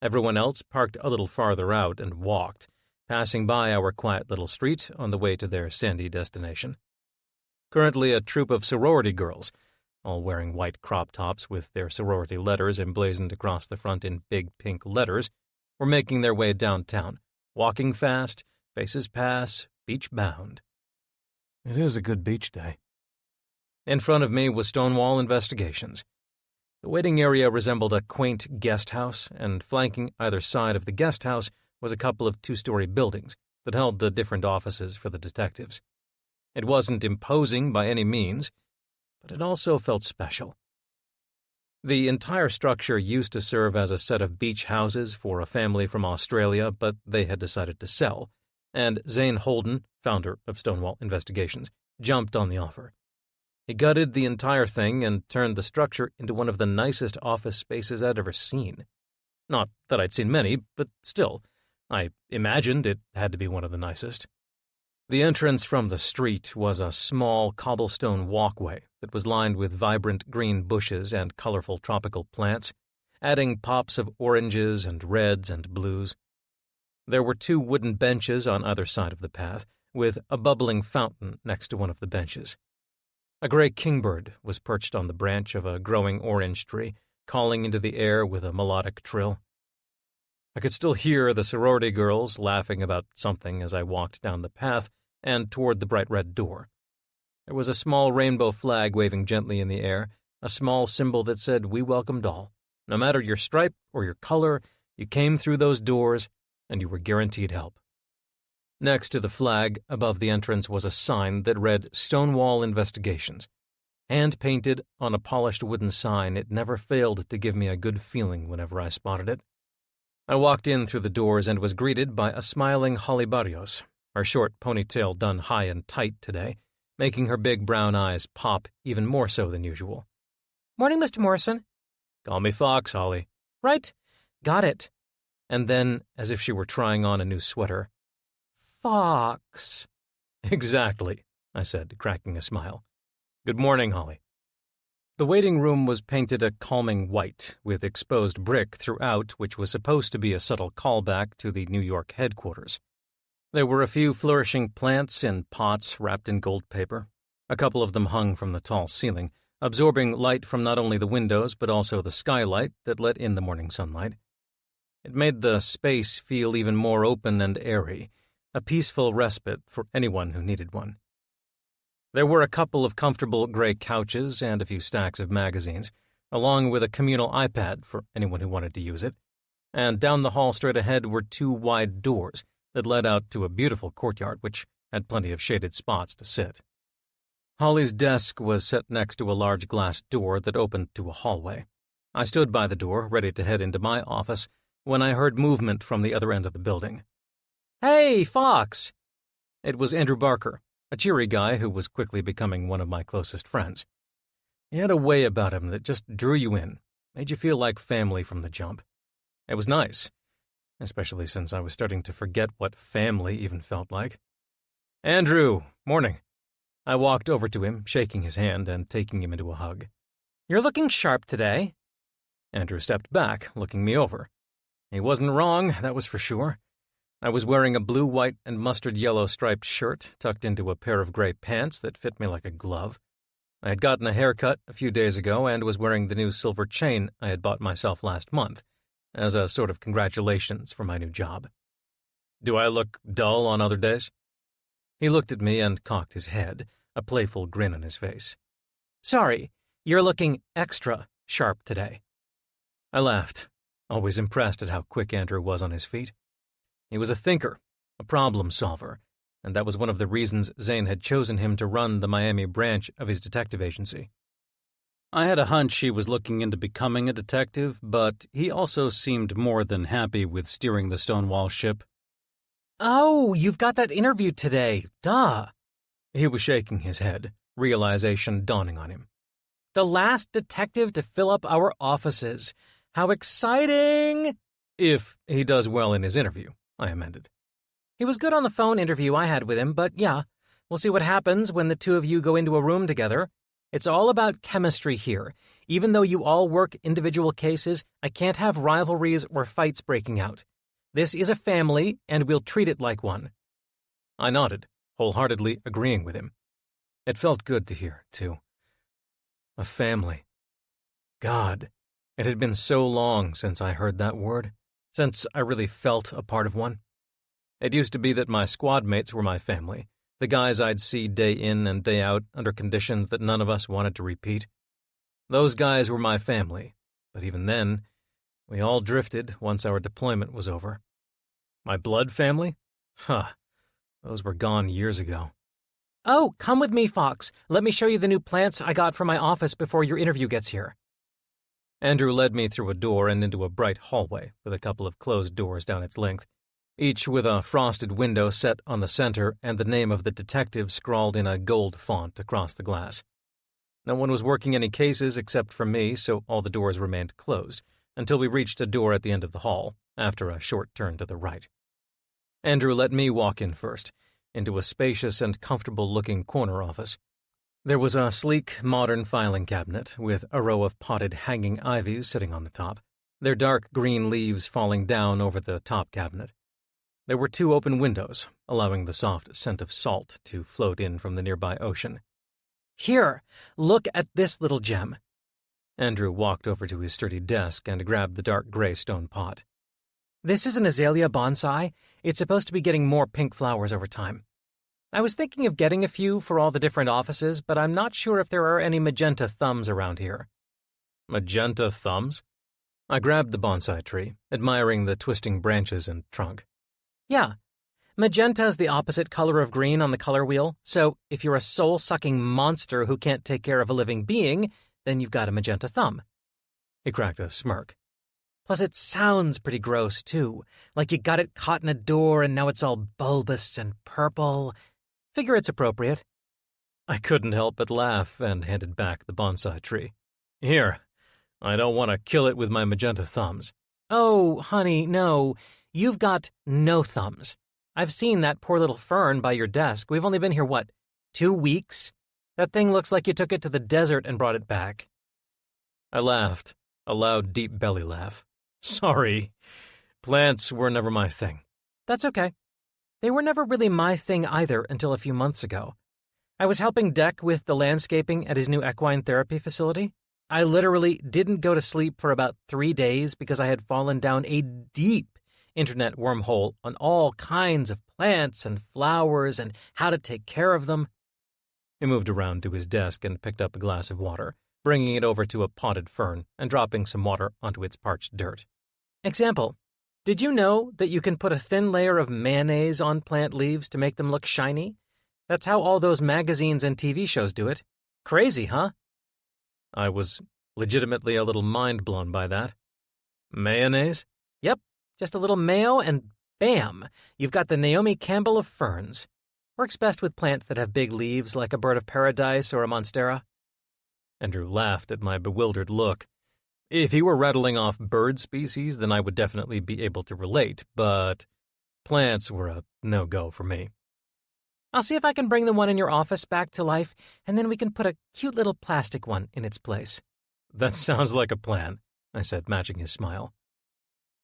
Everyone else parked a little farther out and walked, passing by our quiet little street on the way to their sandy destination. Currently, a troop of sorority girls, all wearing white crop tops with their sorority letters emblazoned across the front in big pink letters, were making their way downtown, walking fast, faces pass, beach-bound. It is a good beach day. In front of me was Stonewall Investigations. The waiting area resembled a quaint guest house, and flanking either side of the guest house was a couple of two-story buildings that held the different offices for the detectives. It wasn't imposing by any means, but it also felt special. The entire structure used to serve as a set of beach houses for a family from Australia, but they had decided to sell, and Zane Holden, founder of Stonewall Investigations, jumped on the offer. He gutted the entire thing and turned the structure into one of the nicest office spaces I'd ever seen. Not that I'd seen many, but still, I imagined it had to be one of the nicest. The entrance from the street was a small cobblestone walkway that was lined with vibrant green bushes and colorful tropical plants, adding pops of oranges and reds and blues. There were 2 wooden benches on either side of the path, with a bubbling fountain next to one of the benches. A gray kingbird was perched on the branch of a growing orange tree, calling into the air with a melodic trill. I could still hear the sorority girls laughing about something as I walked down the path and toward the bright red door. There was a small rainbow flag waving gently in the air, a small symbol that said, "We welcomed all. No matter your stripe or your color, you came through those doors, and you were guaranteed help." Next to the flag, above the entrance, was a sign that read Stonewall Investigations. Hand-painted on a polished wooden sign, it never failed to give me a good feeling whenever I spotted it. I walked in through the doors and was greeted by a smiling Holly Barrios, her short ponytail done high and tight today, making her big brown eyes pop even more so than usual. "Morning, Mr. Morrison." "Call me Fox, Holly." "Right. Got it." And then, as if she were trying on a new sweater, "Fox." "Exactly," I said, cracking a smile. "Good morning, Holly." The waiting room was painted a calming white, with exposed brick throughout, which was supposed to be a subtle callback to the New York headquarters. There were a few flourishing plants in pots wrapped in gold paper. A couple of them hung from the tall ceiling, absorbing light from not only the windows but also the skylight that let in the morning sunlight. It made the space feel even more open and airy, a peaceful respite for anyone who needed one. There were a couple of comfortable gray couches and a few stacks of magazines, along with a communal iPad for anyone who wanted to use it, and down the hall straight ahead were 2 wide doors that led out to a beautiful courtyard which had plenty of shaded spots to sit. Holly's desk was set next to a large glass door that opened to a hallway. I stood by the door, ready to head into my office, when I heard movement from the other end of the building. "Hey, Fox!" It was Andrew Barker, a cheery guy who was quickly becoming one of my closest friends. He had a way about him that just drew you in, made you feel like family from the jump. It was nice, especially since I was starting to forget what family even felt like. "Andrew, morning." I walked over to him, shaking his hand and taking him into a hug. "You're looking sharp today." Andrew stepped back, looking me over. He wasn't wrong, that was for sure. I was wearing a blue, white, and mustard-yellow striped shirt tucked into a pair of gray pants that fit me like a glove. I had gotten a haircut a few days ago and was wearing the new silver chain I had bought myself last month, as a sort of congratulations for my new job. Do I look dull on other days? He looked at me and cocked his head, a playful grin on his face. Sorry, you're looking extra sharp today. I laughed, always impressed at how quick Andrew was on his feet. He was a thinker, a problem solver, and that was one of the reasons Zane had chosen him to run the Miami branch of his detective agency. I had a hunch he was looking into becoming a detective, but he also seemed more than happy with steering the Stonewall ship. Oh, you've got that interview today. Duh. He was shaking his head, realization dawning on him. The last detective to fill up our offices. How exciting! If he does well in his interview, I amended. He was good on the phone interview I had with him, but yeah, we'll see what happens when the two of you go into a room together. It's all about chemistry here. Even though you all work individual cases, I can't have rivalries or fights breaking out. This is a family, and we'll treat it like one. I nodded, wholeheartedly agreeing with him. It felt good to hear, too. A family. God, it had been so long since I heard that word, since I really felt a part of one. It used to be that my squad mates were my family, the guys I'd see day in and day out under conditions that none of us wanted to repeat. Those guys were my family, but even then, we all drifted once our deployment was over. My blood family? Those were gone years ago. Oh, come with me, Fox. Let me show you the new plants I got for my office before your interview gets here. Andrew led me through a door and into a bright hallway with a couple of closed doors down its length, each with a frosted window set on the center and the name of the detective scrawled in a gold font across the glass. No one was working any cases except for me, so all the doors remained closed until we reached a door at the end of the hall, after a short turn to the right. Andrew let me walk in first, into a spacious and comfortable-looking corner office. There was a sleek, modern filing cabinet with a row of potted hanging ivies sitting on the top, their dark green leaves falling down over the top cabinet. There were 2 open windows, allowing the soft scent of salt to float in from the nearby ocean. Here, look at this little gem. Andrew walked over to his sturdy desk and grabbed the dark gray stone pot. This is an azalea bonsai. It's supposed to be getting more pink flowers over time. I was thinking of getting a few for all the different offices, but I'm not sure if there are any magenta thumbs around here. Magenta thumbs? I grabbed the bonsai tree, admiring the twisting branches and trunk. Yeah. Magenta's the opposite color of green on the color wheel, so if you're a soul-sucking monster who can't take care of a living being, then you've got a magenta thumb. He cracked a smirk. Plus it sounds pretty gross, too, like you got it caught in a door and now it's all bulbous and purple. Figure it's appropriate. I couldn't help but laugh and handed back the bonsai tree. Here, I don't want to kill it with my magenta thumbs. Oh, honey, no. You've got no thumbs. I've seen that poor little fern by your desk. We've only been here, 2 weeks? That thing looks like you took it to the desert and brought it back. I laughed, a loud, deep belly laugh. Sorry. Plants were never my thing. That's okay. They were never really my thing either until a few months ago. I was helping Deck with the landscaping at his new equine therapy facility. I literally didn't go to sleep for about 3 days because I had fallen down a deep internet wormhole on all kinds of plants and flowers and how to take care of them. He moved around to his desk and picked up a glass of water, bringing it over to a potted fern and dropping some water onto its parched dirt. Example, did you know that you can put a thin layer of mayonnaise on plant leaves to make them look shiny? That's how all those magazines and TV shows do it. Crazy, huh? I was legitimately a little mind-blown by that. Mayonnaise? Yep, just a little mayo and bam, you've got the Naomi Campbell of ferns. Works best with plants that have big leaves like a bird of paradise or a monstera. Andrew laughed at my bewildered look. If he were rattling off bird species, then I would definitely be able to relate, but plants were a no-go for me. I'll see if I can bring the one in your office back to life, and then we can put a cute little plastic one in its place. That sounds like a plan, I said, matching his smile.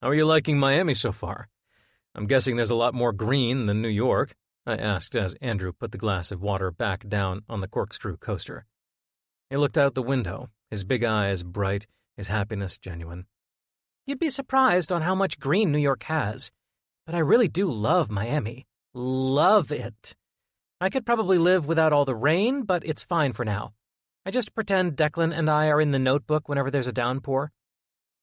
How are you liking Miami so far? I'm guessing there's a lot more green than New York, I asked as Andrew put the glass of water back down on the corkscrew coaster. He looked out the window, his big eyes bright, his happiness genuine. You'd be surprised on how much green New York has. But I really do love Miami. Love it. I could probably live without all the rain, but it's fine for now. I just pretend Declan and I are in the Notebook whenever there's a downpour.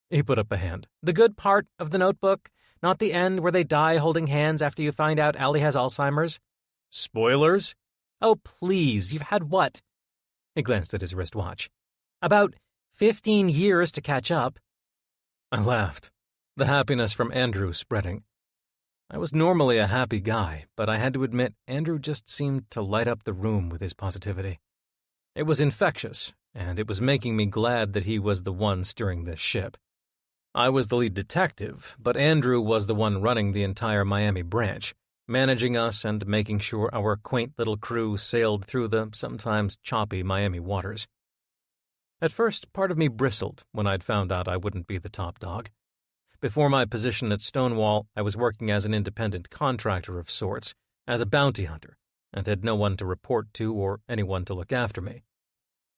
He put up a hand. The good part of the Notebook, not the end where they die holding hands after you find out Allie has Alzheimer's. Spoilers? Oh, please, you've had what? He glanced at his wristwatch. About 15 years to catch up. I laughed, the happiness from Andrew spreading. I was normally a happy guy, but I had to admit Andrew just seemed to light up the room with his positivity. It was infectious, and it was making me glad that he was the one steering this ship. I was the lead detective, but Andrew was the one running the entire Miami branch, managing us and making sure our quaint little crew sailed through the sometimes choppy Miami waters. At first, part of me bristled when I'd found out I wouldn't be the top dog. Before my position at Stonewall, I was working as an independent contractor of sorts, as a bounty hunter, and had no one to report to or anyone to look after me.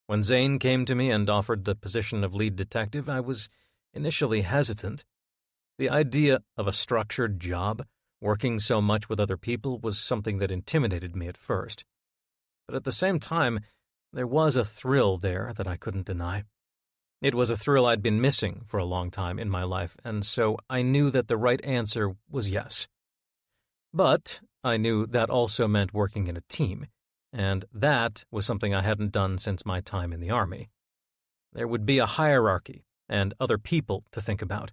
When Zane came to me and offered the position of lead detective, I was initially hesitant. The idea of a structured job, working so much with other people, was something that intimidated me at first. But at the same time, there was a thrill there that I couldn't deny. It was a thrill I'd been missing for a long time in my life, and so I knew that the right answer was yes. But I knew that also meant working in a team, and that was something I hadn't done since my time in the Army. There would be a hierarchy and other people to think about,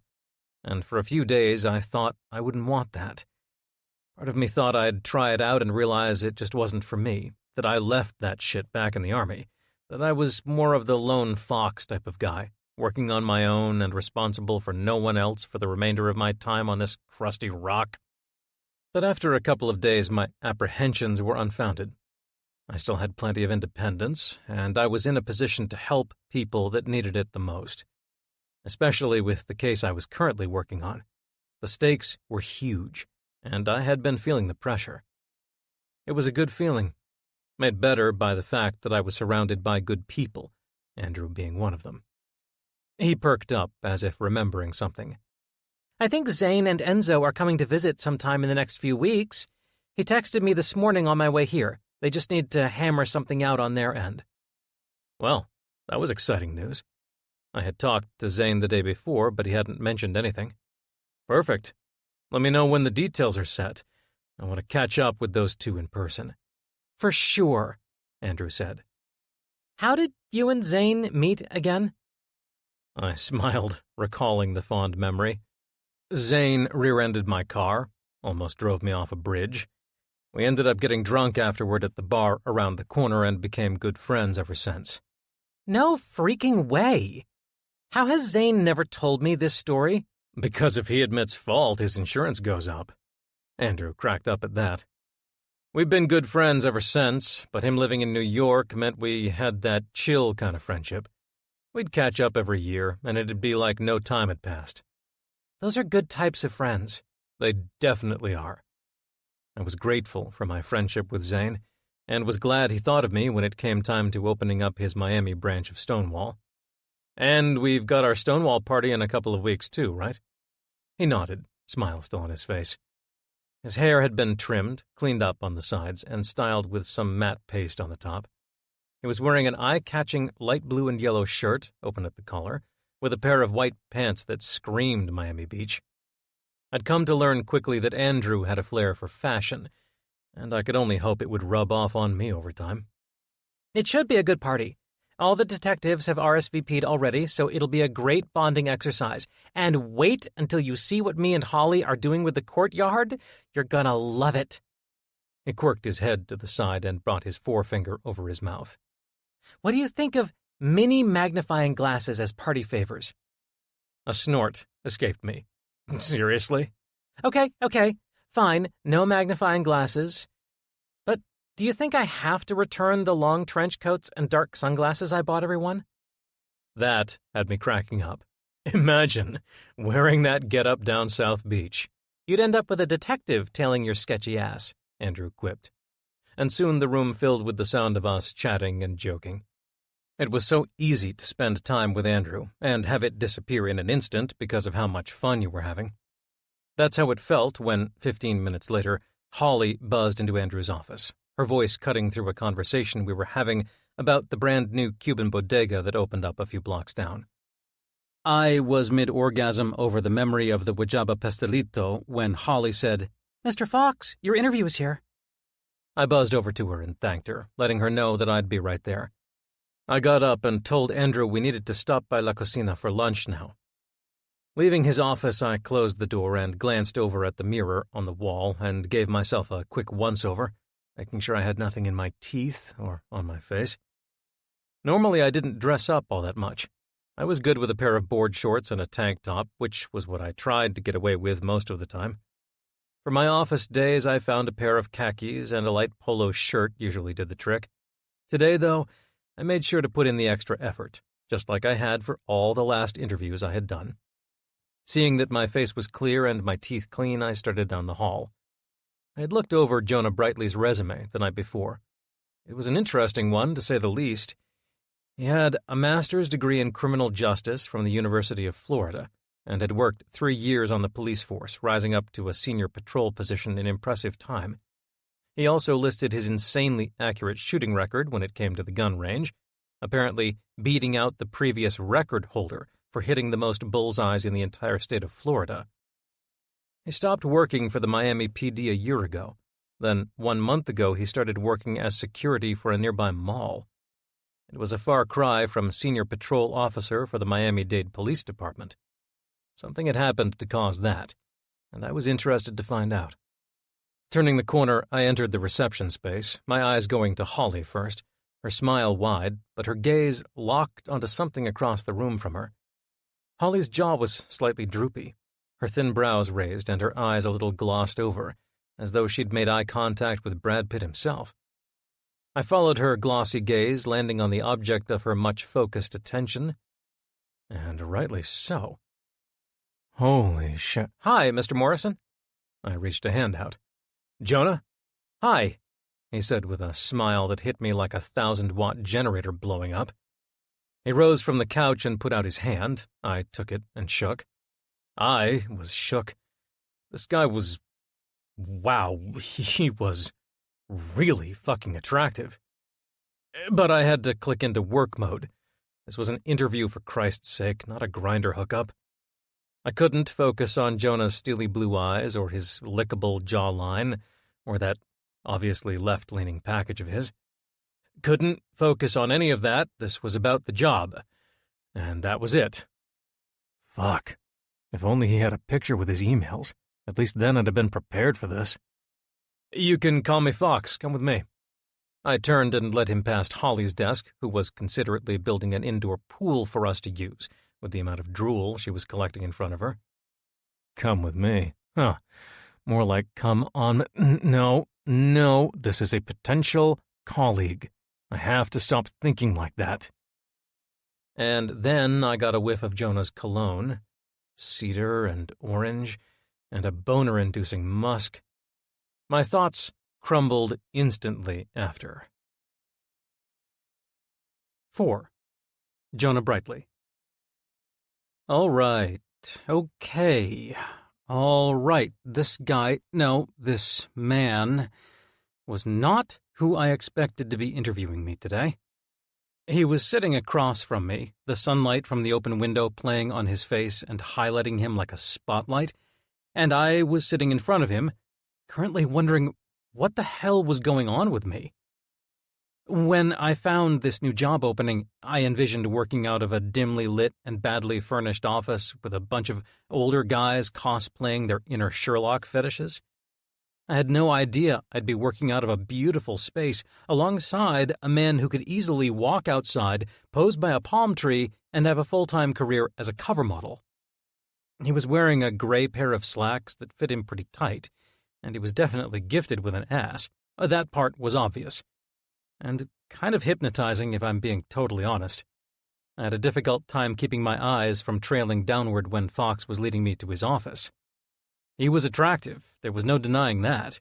and for a few days I thought I wouldn't want that. Part of me thought I'd try it out and realize it just wasn't for me, that I left that shit back in the Army, that I was more of the lone fox type of guy, working on my own and responsible for no one else for the remainder of my time on this crusty rock. But after a couple of days, my apprehensions were unfounded. I still had plenty of independence, and I was in a position to help people that needed it the most, especially with the case I was currently working on. The stakes were huge, and I had been feeling the pressure. It was a good feeling, made better by the fact that I was surrounded by good people, Andrew being one of them. He perked up as if remembering something. I think Zane and Enzo are coming to visit sometime in the next few weeks. He texted me this morning on my way here. They just need to hammer something out on their end. Well, that was exciting news. I had talked to Zane the day before, but he hadn't mentioned anything. Perfect. Let me know when the details are set. I want to catch up with those two in person. For sure, Andrew said. How did you and Zane meet again? I smiled, recalling the fond memory. Zane rear-ended my car, almost drove me off a bridge. We ended up getting drunk afterward at the bar around the corner and became good friends ever since. No freaking way! How has Zane never told me this story? Because if he admits fault, his insurance goes up. Andrew cracked up at that. We've been good friends ever since, but him living in New York meant we had that chill kind of friendship. We'd catch up every year, and it'd be like no time had passed. Those are good types of friends. They definitely are. I was grateful for my friendship with Zane, and was glad he thought of me when it came time to opening up his Miami branch of Stonewall. And we've got our Stonewall party in a couple of weeks too, right? He nodded, smile still on his face. His hair had been trimmed, cleaned up on the sides, and styled with some matte paste on the top. He was wearing an eye-catching light blue and yellow shirt, open at the collar, with a pair of white pants that screamed Miami Beach. I'd come to learn quickly that Andrew had a flair for fashion, and I could only hope it would rub off on me over time. It should be a good party. All the detectives have RSVP'd already, so it'll be a great bonding exercise. And wait until you see what me and Holly are doing with the courtyard. You're gonna love it. He quirked his head to the side and brought his forefinger over his mouth. What do you think of mini magnifying glasses as party favors? A snort escaped me. Seriously? Okay, fine, no magnifying glasses. But do you think I have to return the long trench coats and dark sunglasses I bought everyone? That had me cracking up. Imagine wearing that getup down South Beach. You'd end up with a detective tailing your sketchy ass, Andrew quipped. And soon the room filled with the sound of us chatting and joking. It was so easy to spend time with Andrew and have it disappear in an instant because of how much fun you were having. That's how it felt when, 15 minutes later, Holly buzzed into Andrew's office, her voice cutting through a conversation we were having about the brand-new Cuban bodega that opened up a few blocks down. I was mid-orgasm over the memory of the Guajaba pastelito when Holly said, "Mr. Fox, your interview is here." I buzzed over to her and thanked her, letting her know that I'd be right there. I got up and told Andrew we needed to stop by La Cocina for lunch now. Leaving his office, I closed the door and glanced over at the mirror on the wall and gave myself a quick once-over, making sure I had nothing in my teeth or on my face. Normally, I didn't dress up all that much. I was good with a pair of board shorts and a tank top, which was what I tried to get away with most of the time. For my office days, I found a pair of khakis and a light polo shirt usually did the trick. Today, though, I made sure to put in the extra effort, just like I had for all the last interviews I had done. Seeing that my face was clear and my teeth clean, I started down the hall. I had looked over Jonah Brightly's resume the night before. It was an interesting one, to say the least. He had a master's degree in criminal justice from the University of Florida and had worked 3 years on the police force, rising up to a senior patrol position in impressive time. He also listed his insanely accurate shooting record when it came to the gun range, apparently beating out the previous record holder for hitting the most bullseyes in the entire state of Florida. He stopped working for the Miami PD a year ago. Then 1 month ago, he started working as security for a nearby mall. It was a far cry from senior patrol officer for the Miami-Dade Police Department. Something had happened to cause that, and I was interested to find out. Turning the corner, I entered the reception space, my eyes going to Holly first, her smile wide, but her gaze locked onto something across the room from her. Holly's jaw was slightly droopy, her thin brows raised and her eyes a little glossed over, as though she'd made eye contact with Brad Pitt himself. I followed her glossy gaze, landing on the object of her much-focused attention, and rightly so. Holy shit. "Hi, Mr. Morrison." I reached a hand out. "Jonah?" "Hi," he said with a smile that hit me like a 1,000-watt generator blowing up. He rose from the couch and put out his hand. I took it and shook. I was shook. This guy was... wow, he was really fucking attractive. But I had to click into work mode. This was an interview, for Christ's sake, not a grinder hookup. I couldn't focus on Jonah's steely blue eyes or his lickable jawline or that obviously left-leaning package of his. Couldn't focus on any of that. This was about the job. And that was it. Fuck. If only he had a picture with his emails. At least then I'd have been prepared for this. "You can call me Fox. Come with me." I turned and led him past Holly's desk, who was considerately building an indoor pool for us to use, with the amount of drool she was collecting in front of her. Come with me. Huh. More like come on. No, this is a potential colleague. I have to stop thinking like that. And then I got a whiff of Jonah's cologne, cedar and orange, and a boner-inducing musk. My thoughts crumbled instantly after. 4. Jonah Brightly. All right, okay. All right, this man, was not who I expected to be interviewing me today. He was sitting across from me, the sunlight from the open window playing on his face and highlighting him like a spotlight, and I was sitting in front of him, currently wondering what the hell was going on with me. When I found this new job opening, I envisioned working out of a dimly lit and badly furnished office with a bunch of older guys cosplaying their inner Sherlock fetishes. I had no idea I'd be working out of a beautiful space alongside a man who could easily walk outside, pose by a palm tree, and have a full-time career as a cover model. He was wearing a gray pair of slacks that fit him pretty tight, and he was definitely gifted with an ass. That part was obvious. And kind of hypnotizing if I'm being totally honest. I had a difficult time keeping my eyes from trailing downward when Fox was leading me to his office. He was attractive, there was no denying that,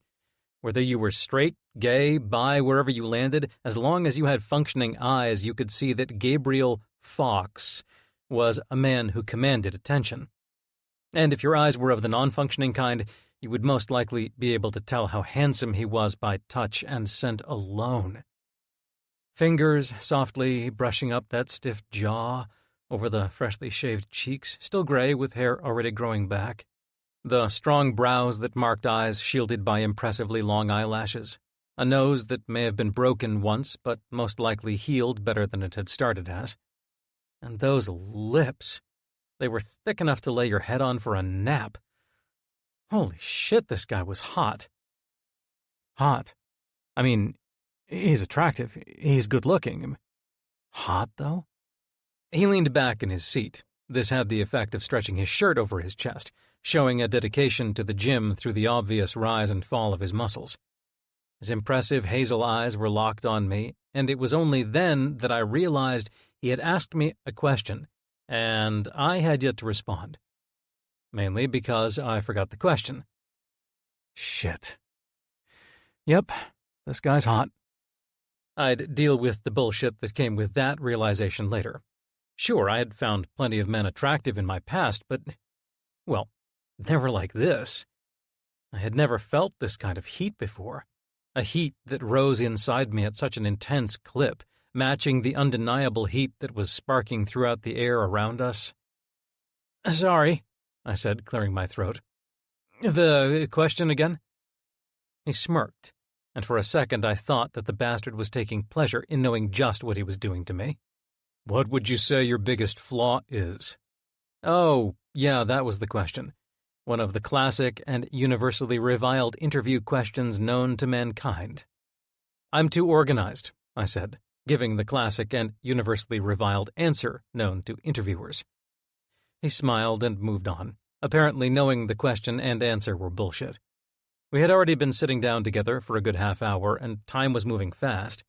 Whether you were straight, gay, bi, wherever you landed, as long as you had functioning eyes, you could see that Gabriel Fox was a man who commanded attention. And if your eyes were of the non-functioning kind, you would most likely be able to tell how handsome he was by touch and scent alone. Fingers softly brushing up that stiff jaw over the freshly shaved cheeks, still gray with hair already growing back. The strong brows that marked eyes shielded by impressively long eyelashes. A nose that may have been broken once, but most likely healed better than it had started as. And those lips. They were thick enough to lay your head on for a nap. Holy shit, this guy was hot. Hot. I mean, he's attractive. He's good-looking. Hot, though? He leaned back in his seat. This had the effect of stretching his shirt over his chest, showing a dedication to the gym through the obvious rise and fall of his muscles. His impressive hazel eyes were locked on me, and it was only then that I realized he had asked me a question, and I had yet to respond. Mainly because I forgot the question. Shit. Yep, this guy's hot. I'd deal with the bullshit that came with that realization later. Sure, I had found plenty of men attractive in my past, but, well, never like this. I had never felt this kind of heat before. A heat that rose inside me at such an intense clip, matching the undeniable heat that was sparking throughout the air around us. Sorry, I said, clearing my throat. The question again? He smirked, and for a second I thought that the bastard was taking pleasure in knowing just what he was doing to me. What would you say your biggest flaw is? Oh, yeah, that was the question. One of the classic and universally reviled interview questions known to mankind. I'm too organized, I said, giving the classic and universally reviled answer known to interviewers. He smiled and moved on, apparently knowing the question and answer were bullshit. We had already been sitting down together for a good half hour, and time was moving fast.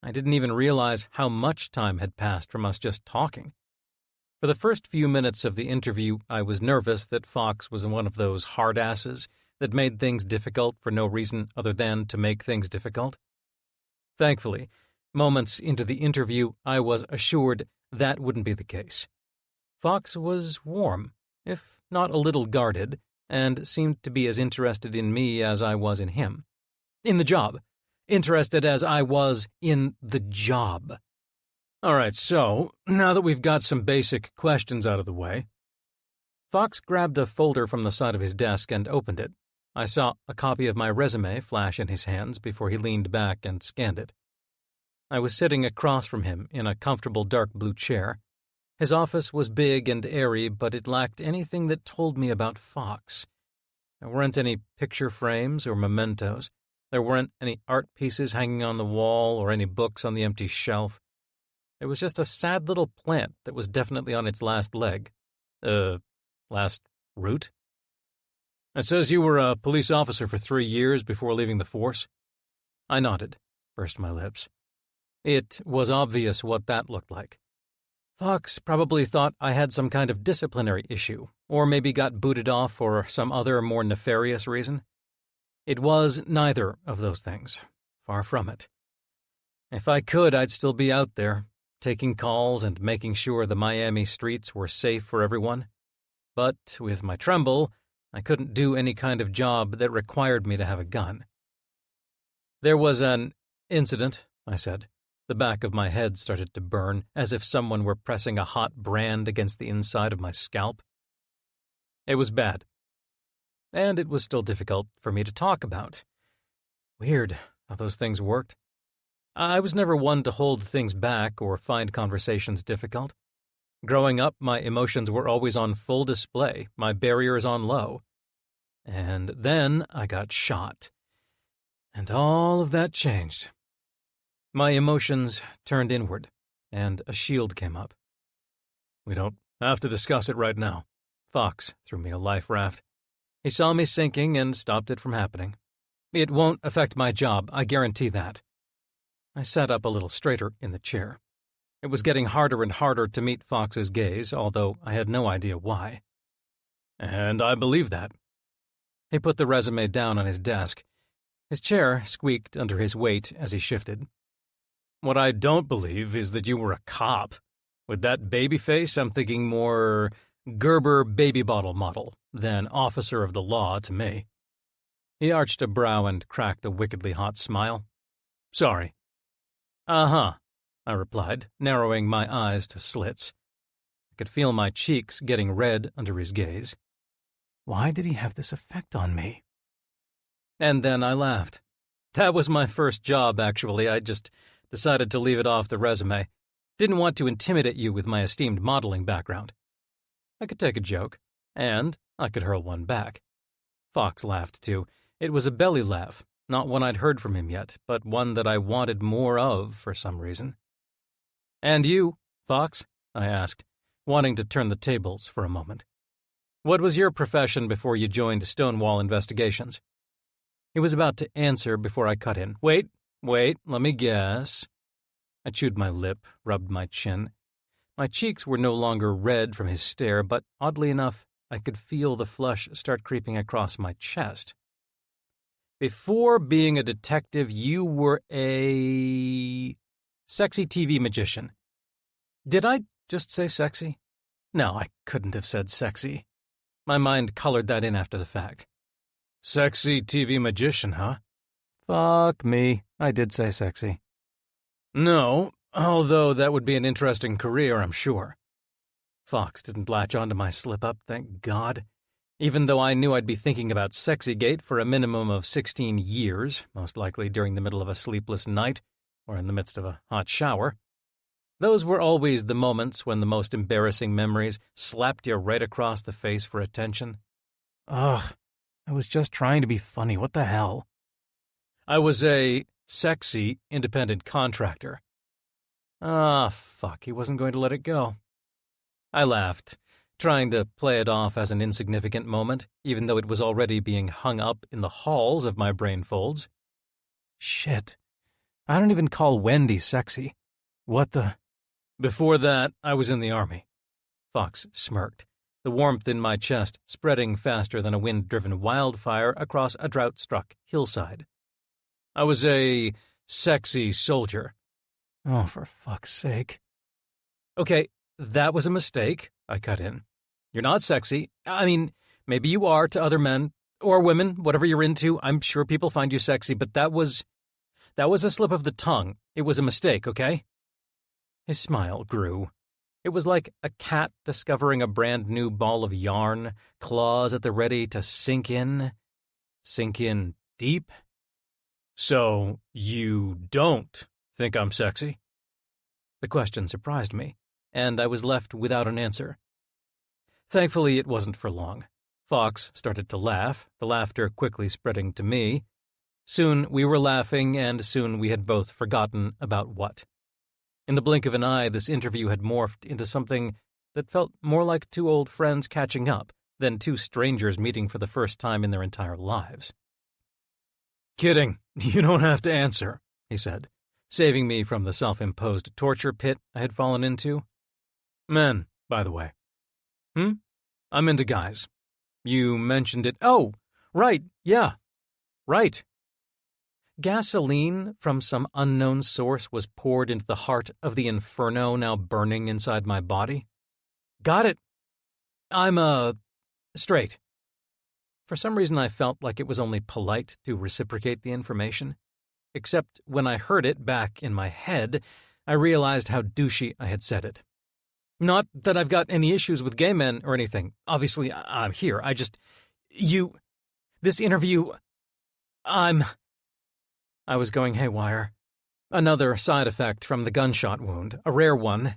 I didn't even realize how much time had passed from us just talking. For the first few minutes of the interview, I was nervous that Fox was one of those hard-asses that made things difficult for no reason other than to make things difficult. Thankfully, moments into the interview, I was assured that wouldn't be the case. Fox was warm, if not a little guarded, and seemed to be as interested in me as I was in him. In the job. Interested as I was in the job. All right, so, now that we've got some basic questions out of the way. Fox grabbed a folder from the side of his desk and opened it. I saw a copy of my resume flash in his hands before he leaned back and scanned it. I was sitting across from him in a comfortable dark blue chair. His office was big and airy, but it lacked anything that told me about Fox. There weren't any picture frames or mementos. There weren't any art pieces hanging on the wall or any books on the empty shelf. There was just a sad little plant that was definitely on its last leg. Last root? It says you were a police officer for 3 years before leaving the force. I nodded, pursed my lips. It was obvious what that looked like. Fox probably thought I had some kind of disciplinary issue, or maybe got booted off for some other more nefarious reason. It was neither of those things. Far from it. If I could, I'd still be out there, taking calls and making sure the Miami streets were safe for everyone. But with my tremble, I couldn't do any kind of job that required me to have a gun. There was an incident, I said. The back of my head started to burn, as if someone were pressing a hot brand against the inside of my scalp. It was bad. And it was still difficult for me to talk about. Weird how those things worked. I was never one to hold things back or find conversations difficult. Growing up, my emotions were always on full display, my barriers on low. And then I got shot. And all of that changed. My emotions turned inward, and a shield came up. We don't have to discuss it right now. Fox threw me a life raft. He saw me sinking and stopped it from happening. It won't affect my job, I guarantee that. I sat up a little straighter in the chair. It was getting harder and harder to meet Fox's gaze, although I had no idea why. And I believe that. He put the resume down on his desk. His chair squeaked under his weight as he shifted. What I don't believe is that you were a cop. With that baby face, I'm thinking more Gerber baby bottle model than officer of the law to me. He arched a brow and cracked a wickedly hot smile. Sorry. Uh-huh, I replied, narrowing my eyes to slits. I could feel my cheeks getting red under his gaze. Why did he have this effect on me? And then I laughed. That was my first job, actually. I just decided to leave it off the resume. Didn't want to intimidate you with my esteemed modeling background. I could take a joke, and I could hurl one back. Fox laughed, too. It was a belly laugh, not one I'd heard from him yet, but one that I wanted more of for some reason. And you, Fox? I asked, wanting to turn the tables for a moment. What was your profession before you joined Stonewall Investigations? He was about to answer before I cut in. Wait, let me guess. I chewed my lip, rubbed my chin. My cheeks were no longer red from his stare, but oddly enough, I could feel the flush start creeping across my chest. Before being a detective, you were a sexy TV magician. Did I just say sexy? No, I couldn't have said sexy. My mind colored that in after the fact. Sexy TV magician, huh? Fuck me, I did say sexy. No, although that would be an interesting career, I'm sure. Fox didn't latch onto my slip-up, thank God. Even though I knew I'd be thinking about Sexygate for a minimum of 16 years, most likely during the middle of a sleepless night or in the midst of a hot shower. Those were always the moments when the most embarrassing memories slapped you right across the face for attention. Ugh, I was just trying to be funny, what the hell? I was a sexy independent contractor. Fuck, he wasn't going to let it go. I laughed, trying to play it off as an insignificant moment, even though it was already being hung up in the halls of my brain folds. Shit. I don't even call Wendy sexy. What the... Before that, I was in the Army. Fox smirked, the warmth in my chest spreading faster than a wind-driven wildfire across a drought-struck hillside. I was a sexy soldier. Oh, for fuck's sake. Okay, that was a mistake, I cut in. You're not sexy. I mean, maybe you are to other men, or women, whatever you're into. I'm sure people find you sexy, but that was a slip of the tongue. It was a mistake, okay? His smile grew. It was like a cat discovering a brand new ball of yarn, claws at the ready to sink in deep. So, you don't think I'm sexy? The question surprised me, and I was left without an answer. Thankfully, it wasn't for long. Fox started to laugh, the laughter quickly spreading to me. Soon we were laughing, and soon we had both forgotten about what. In the blink of an eye, this interview had morphed into something that felt more like two old friends catching up than two strangers meeting for the first time in their entire lives. Kidding, you don't have to answer, he said, saving me from the self-imposed torture pit I had fallen into. Men, by the way. I'm into guys. You mentioned it. Oh, right, yeah, right. Gasoline from some unknown source was poured into the heart of the inferno now burning inside my body. Got it. I'm, straight. For some reason I felt like it was only polite to reciprocate the information. Except when I heard it back in my head, I realized how douchey I had said it. Not that I've got any issues with gay men or anything. Obviously, I'm here. This interview, I was going haywire. Another side effect from the gunshot wound, a rare one.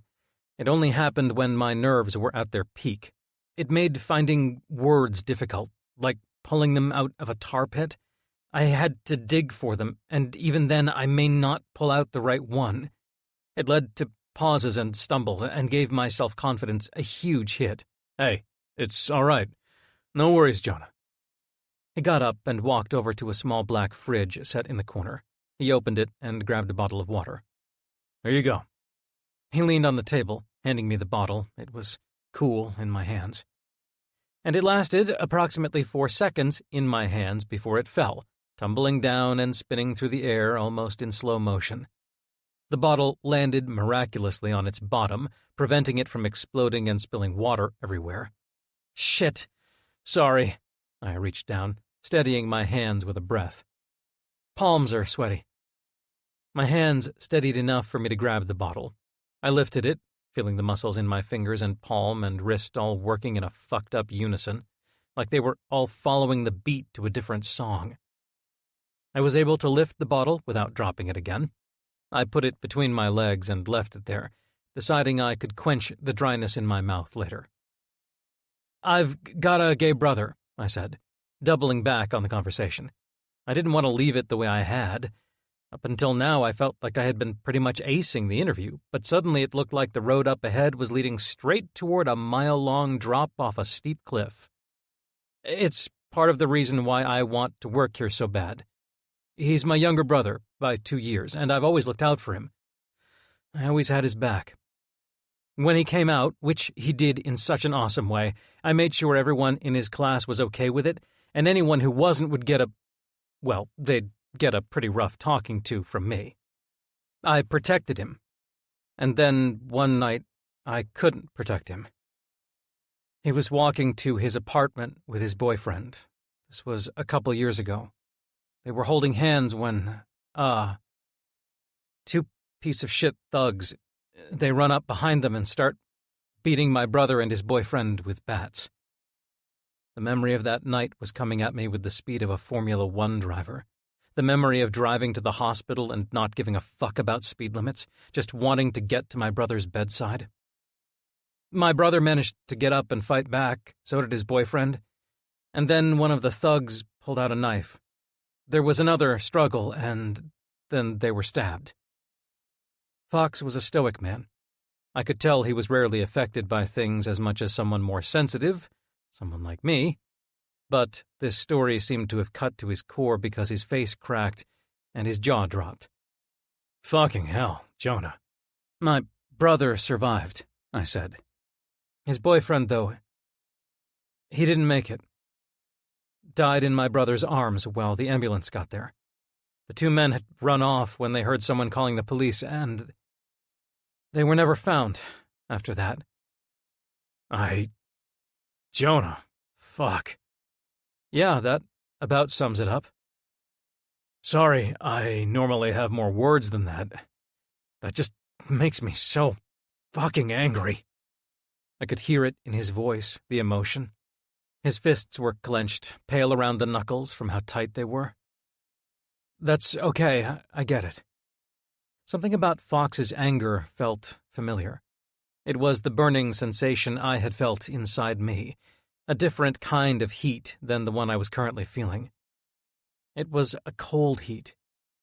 It only happened when my nerves were at their peak. It made finding words difficult, like pulling them out of a tar pit. I had to dig for them, and even then I may not pull out the right one. It led to pauses and stumbles, and gave my self-confidence a huge hit. Hey, it's all right. No worries, Jonah. He got up and walked over to a small black fridge set in the corner. He opened it and grabbed a bottle of water. Here you go. He leaned on the table, handing me the bottle. It was cool in my hands. And it lasted approximately 4 seconds in my hands before it fell, tumbling down and spinning through the air almost in slow motion. The bottle landed miraculously on its bottom, preventing it from exploding and spilling water everywhere. Shit! Sorry. I reached down, steadying my hands with a breath. Palms are sweaty. My hands steadied enough for me to grab the bottle. I lifted it, feeling the muscles in my fingers and palm and wrist all working in a fucked-up unison, like they were all following the beat to a different song. I was able to lift the bottle without dropping it again. I put it between my legs and left it there, deciding I could quench the dryness in my mouth later. I've got a gay brother, I said, doubling back on the conversation. I didn't want to leave it the way I had. Up until now, I felt like I had been pretty much acing the interview, but suddenly it looked like the road up ahead was leading straight toward a mile-long drop off a steep cliff. It's part of the reason why I want to work here so bad. He's my younger brother by 2 years, and I've always looked out for him. I always had his back. When he came out, which he did in such an awesome way, I made sure everyone in his class was okay with it, and anyone who wasn't would they'd get a pretty rough talking to from me. I protected him. And then one night, I couldn't protect him. He was walking to his apartment with his boyfriend. This was a couple years ago. They were holding hands when, two piece of shit thugs, they run up behind them and start beating my brother and his boyfriend with bats. The memory of that night was coming at me with the speed of a Formula One driver. The memory of driving to the hospital and not giving a fuck about speed limits, just wanting to get to my brother's bedside. My brother managed to get up and fight back, so did his boyfriend, and then one of the thugs pulled out a knife. There was another struggle, and then they were stabbed. Fox was a stoic man. I could tell he was rarely affected by things as much as someone more sensitive, someone like me, but this story seemed to have cut to his core because his face cracked and his jaw dropped. Fucking hell, Jonah. My brother survived, I said. His boyfriend, though, he didn't make it. Died in my brother's arms while the ambulance got there. The two men had run off when they heard someone calling the police, and they were never found after that. Jonah, fuck. Yeah, that about sums it up. Sorry, I normally have more words than that. That just makes me so fucking angry. I could hear it in his voice, the emotion. His fists were clenched, pale around the knuckles from how tight they were. That's okay, I get it. Something about Fox's anger felt familiar. It was the burning sensation I had felt inside me, a different kind of heat than the one I was currently feeling. It was a cold heat,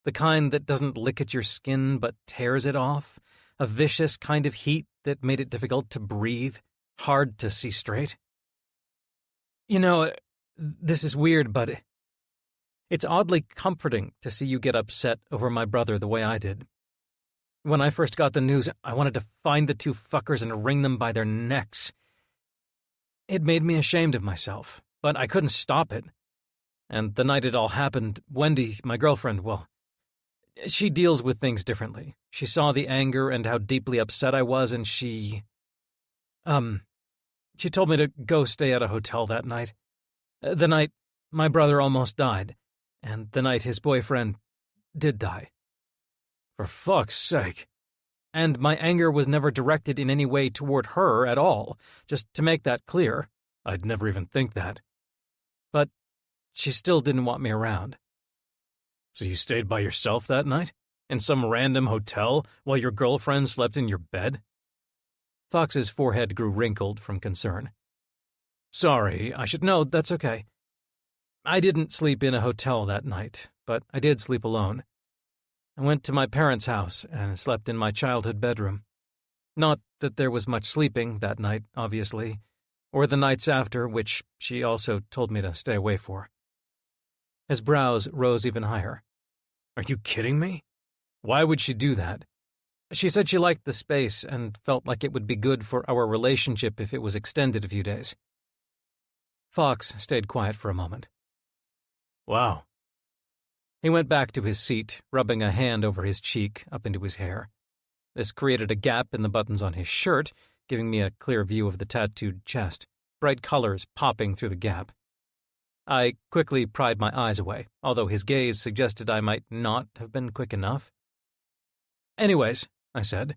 the kind that doesn't lick at your skin but tears it off, a vicious kind of heat that made it difficult to breathe, hard to see straight. You know, this is weird, but it's oddly comforting to see you get upset over my brother the way I did. When I first got the news, I wanted to find the two fuckers and wring them by their necks. It made me ashamed of myself, but I couldn't stop it. And the night it all happened, Wendy, my girlfriend, she deals with things differently. She saw the anger and how deeply upset I was, and she told me to go stay at a hotel that night. The night my brother almost died, and the night his boyfriend did die. For fuck's sake. And my anger was never directed in any way toward her at all, just to make that clear. I'd never even think that. But she still didn't want me around. So you stayed by yourself that night? In some random hotel while your girlfriend slept in your bed? Fox's forehead grew wrinkled from concern. Sorry, I should know, that's okay. I didn't sleep in a hotel that night, but I did sleep alone. I went to my parents' house and slept in my childhood bedroom. Not that there was much sleeping that night, obviously, or the nights after, which she also told me to stay away for. His brows rose even higher. Are you kidding me? Why would she do that? She said she liked the space and felt like it would be good for our relationship if it was extended a few days. Fox stayed quiet for a moment. Wow. He went back to his seat, rubbing a hand over his cheek up into his hair. This created a gap in the buttons on his shirt, giving me a clear view of the tattooed chest, bright colors popping through the gap. I quickly pried my eyes away, although his gaze suggested I might not have been quick enough. "Anyways," I said,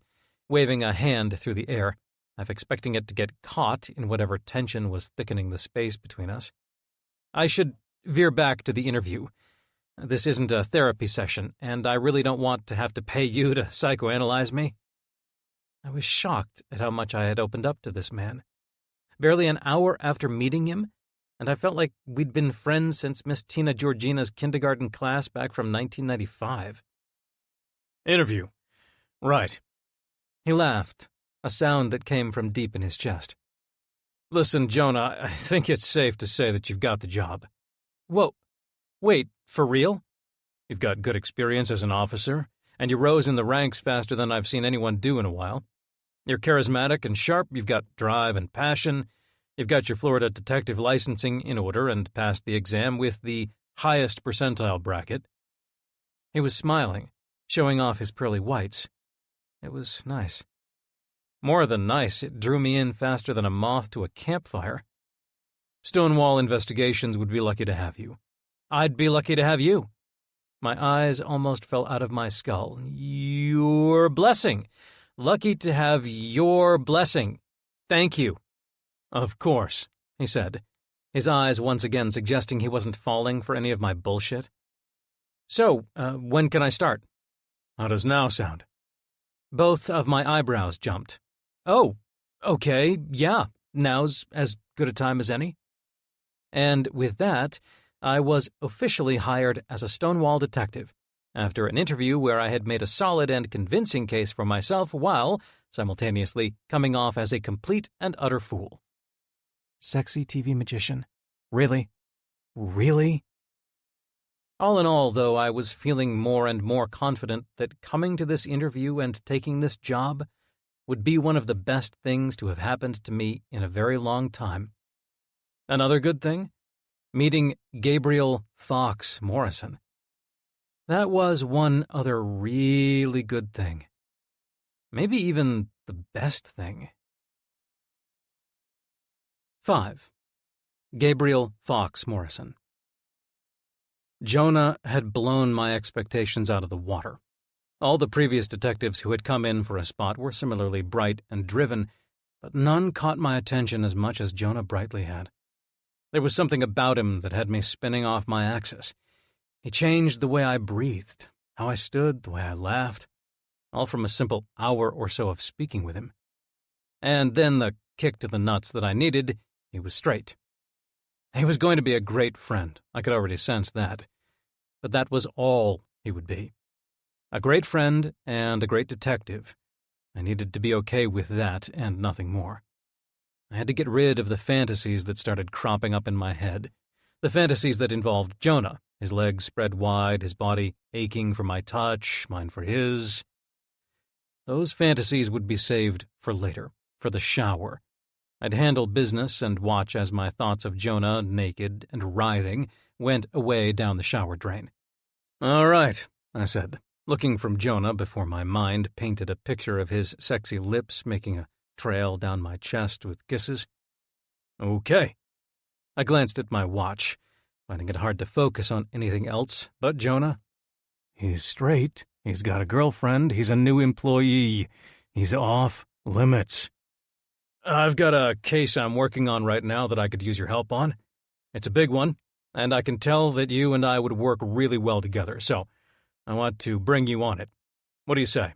waving a hand through the air, half expecting it to get caught in whatever tension was thickening the space between us. "I should veer back to the interview. This isn't a therapy session, and I really don't want to have to pay you to psychoanalyze me." I was shocked at how much I had opened up to this man. Barely an hour after meeting him, and I felt like we'd been friends since Miss Tina Georgina's kindergarten class back from 1995. "Interview. Right." He laughed, a sound that came from deep in his chest. "Listen, Jonah, I think it's safe to say that you've got the job." "Whoa. Wait, for real?" "You've got good experience as an officer, and you rose in the ranks faster than I've seen anyone do in a while. You're charismatic and sharp, you've got drive and passion, you've got your Florida detective licensing in order and passed the exam with the highest percentile bracket." He was smiling, showing off his pearly whites. It was nice. More than nice, it drew me in faster than a moth to a campfire. "Stonewall Investigations would be lucky to have you." "I'd be lucky to have you." My eyes almost fell out of my skull. "Your blessing. Lucky to have your blessing. Thank you." "Of course," he said, his eyes once again suggesting he wasn't falling for any of my bullshit. "So, when can I start?" "How does now sound?" Both of my eyebrows jumped. "Oh, okay, yeah, now's as good a time as any." And with that, I was officially hired as a Stonewall detective, after an interview where I had made a solid and convincing case for myself while simultaneously coming off as a complete and utter fool. Sexy TV magician. Really? Really? All in all, though, I was feeling more and more confident that coming to this interview and taking this job would be one of the best things to have happened to me in a very long time. Another good thing? Meeting Gabriel Fox Morrison. That was one other really good thing. Maybe even the best thing. 5. Gabriel Fox Morrison. Jonah had blown my expectations out of the water. All the previous detectives who had come in for a spot were similarly bright and driven, but none caught my attention as much as Jonah Brightly had. There was something about him that had me spinning off my axis. He changed the way I breathed, how I stood, the way I laughed, all from a simple hour or so of speaking with him. And then the kick to the nuts that I needed, he was straight. He was going to be a great friend, I could already sense that. But that was all he would be. A great friend and a great detective. I needed to be okay with that and nothing more. I had to get rid of the fantasies that started cropping up in my head. The fantasies that involved Jonah, his legs spread wide, his body aching for my touch, mine for his. Those fantasies would be saved for later, for the shower. I'd handle business and watch as my thoughts of Jonah, naked and writhing, went away down the shower drain. "All right," I said, looking from Jonah before my mind painted a picture of his sexy lips making a trail down my chest with kisses. "Okay." I glanced at my watch, finding it hard to focus on anything else but Jonah. "He's straight. He's got a girlfriend. He's a new employee. He's off limits. I've got a case I'm working on right now that I could use your help on. It's a big one, and I can tell that you and I would work really well together, so I want to bring you on it. What do you say?"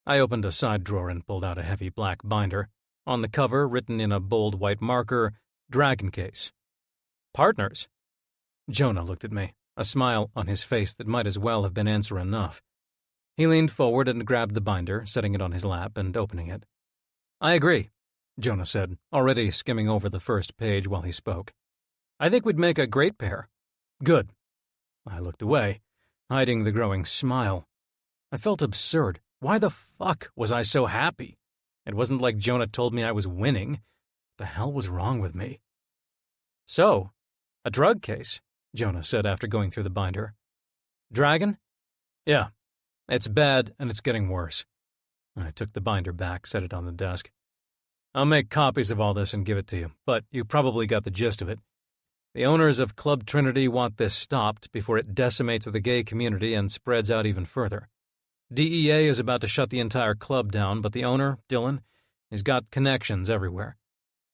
I opened a side drawer and pulled out a heavy black binder. On the cover, written in a bold white marker, "Dragon Case." "Partners?" Jonah looked at me, a smile on his face that might as well have been answer enough. He leaned forward and grabbed the binder, setting it on his lap and opening it. "I agree," Jonah said, already skimming over the first page while he spoke. "I think we'd make a great pair." "Good." I looked away, hiding the growing smile. I felt absurd. Why the fuck was I so happy? It wasn't like Jonah told me I was winning. What the hell was wrong with me? "So, a drug case," Jonah said after going through the binder. Dragon? Yeah. It's bad, and it's getting worse. I took the binder back, set it on the desk. I'll make copies of all this and give it to you, but you probably got the gist of it. The owners of Club Trinity want this stopped before it decimates the gay community and spreads out even further. DEA is about to shut the entire club down, but the owner, Dylan, he's got connections everywhere.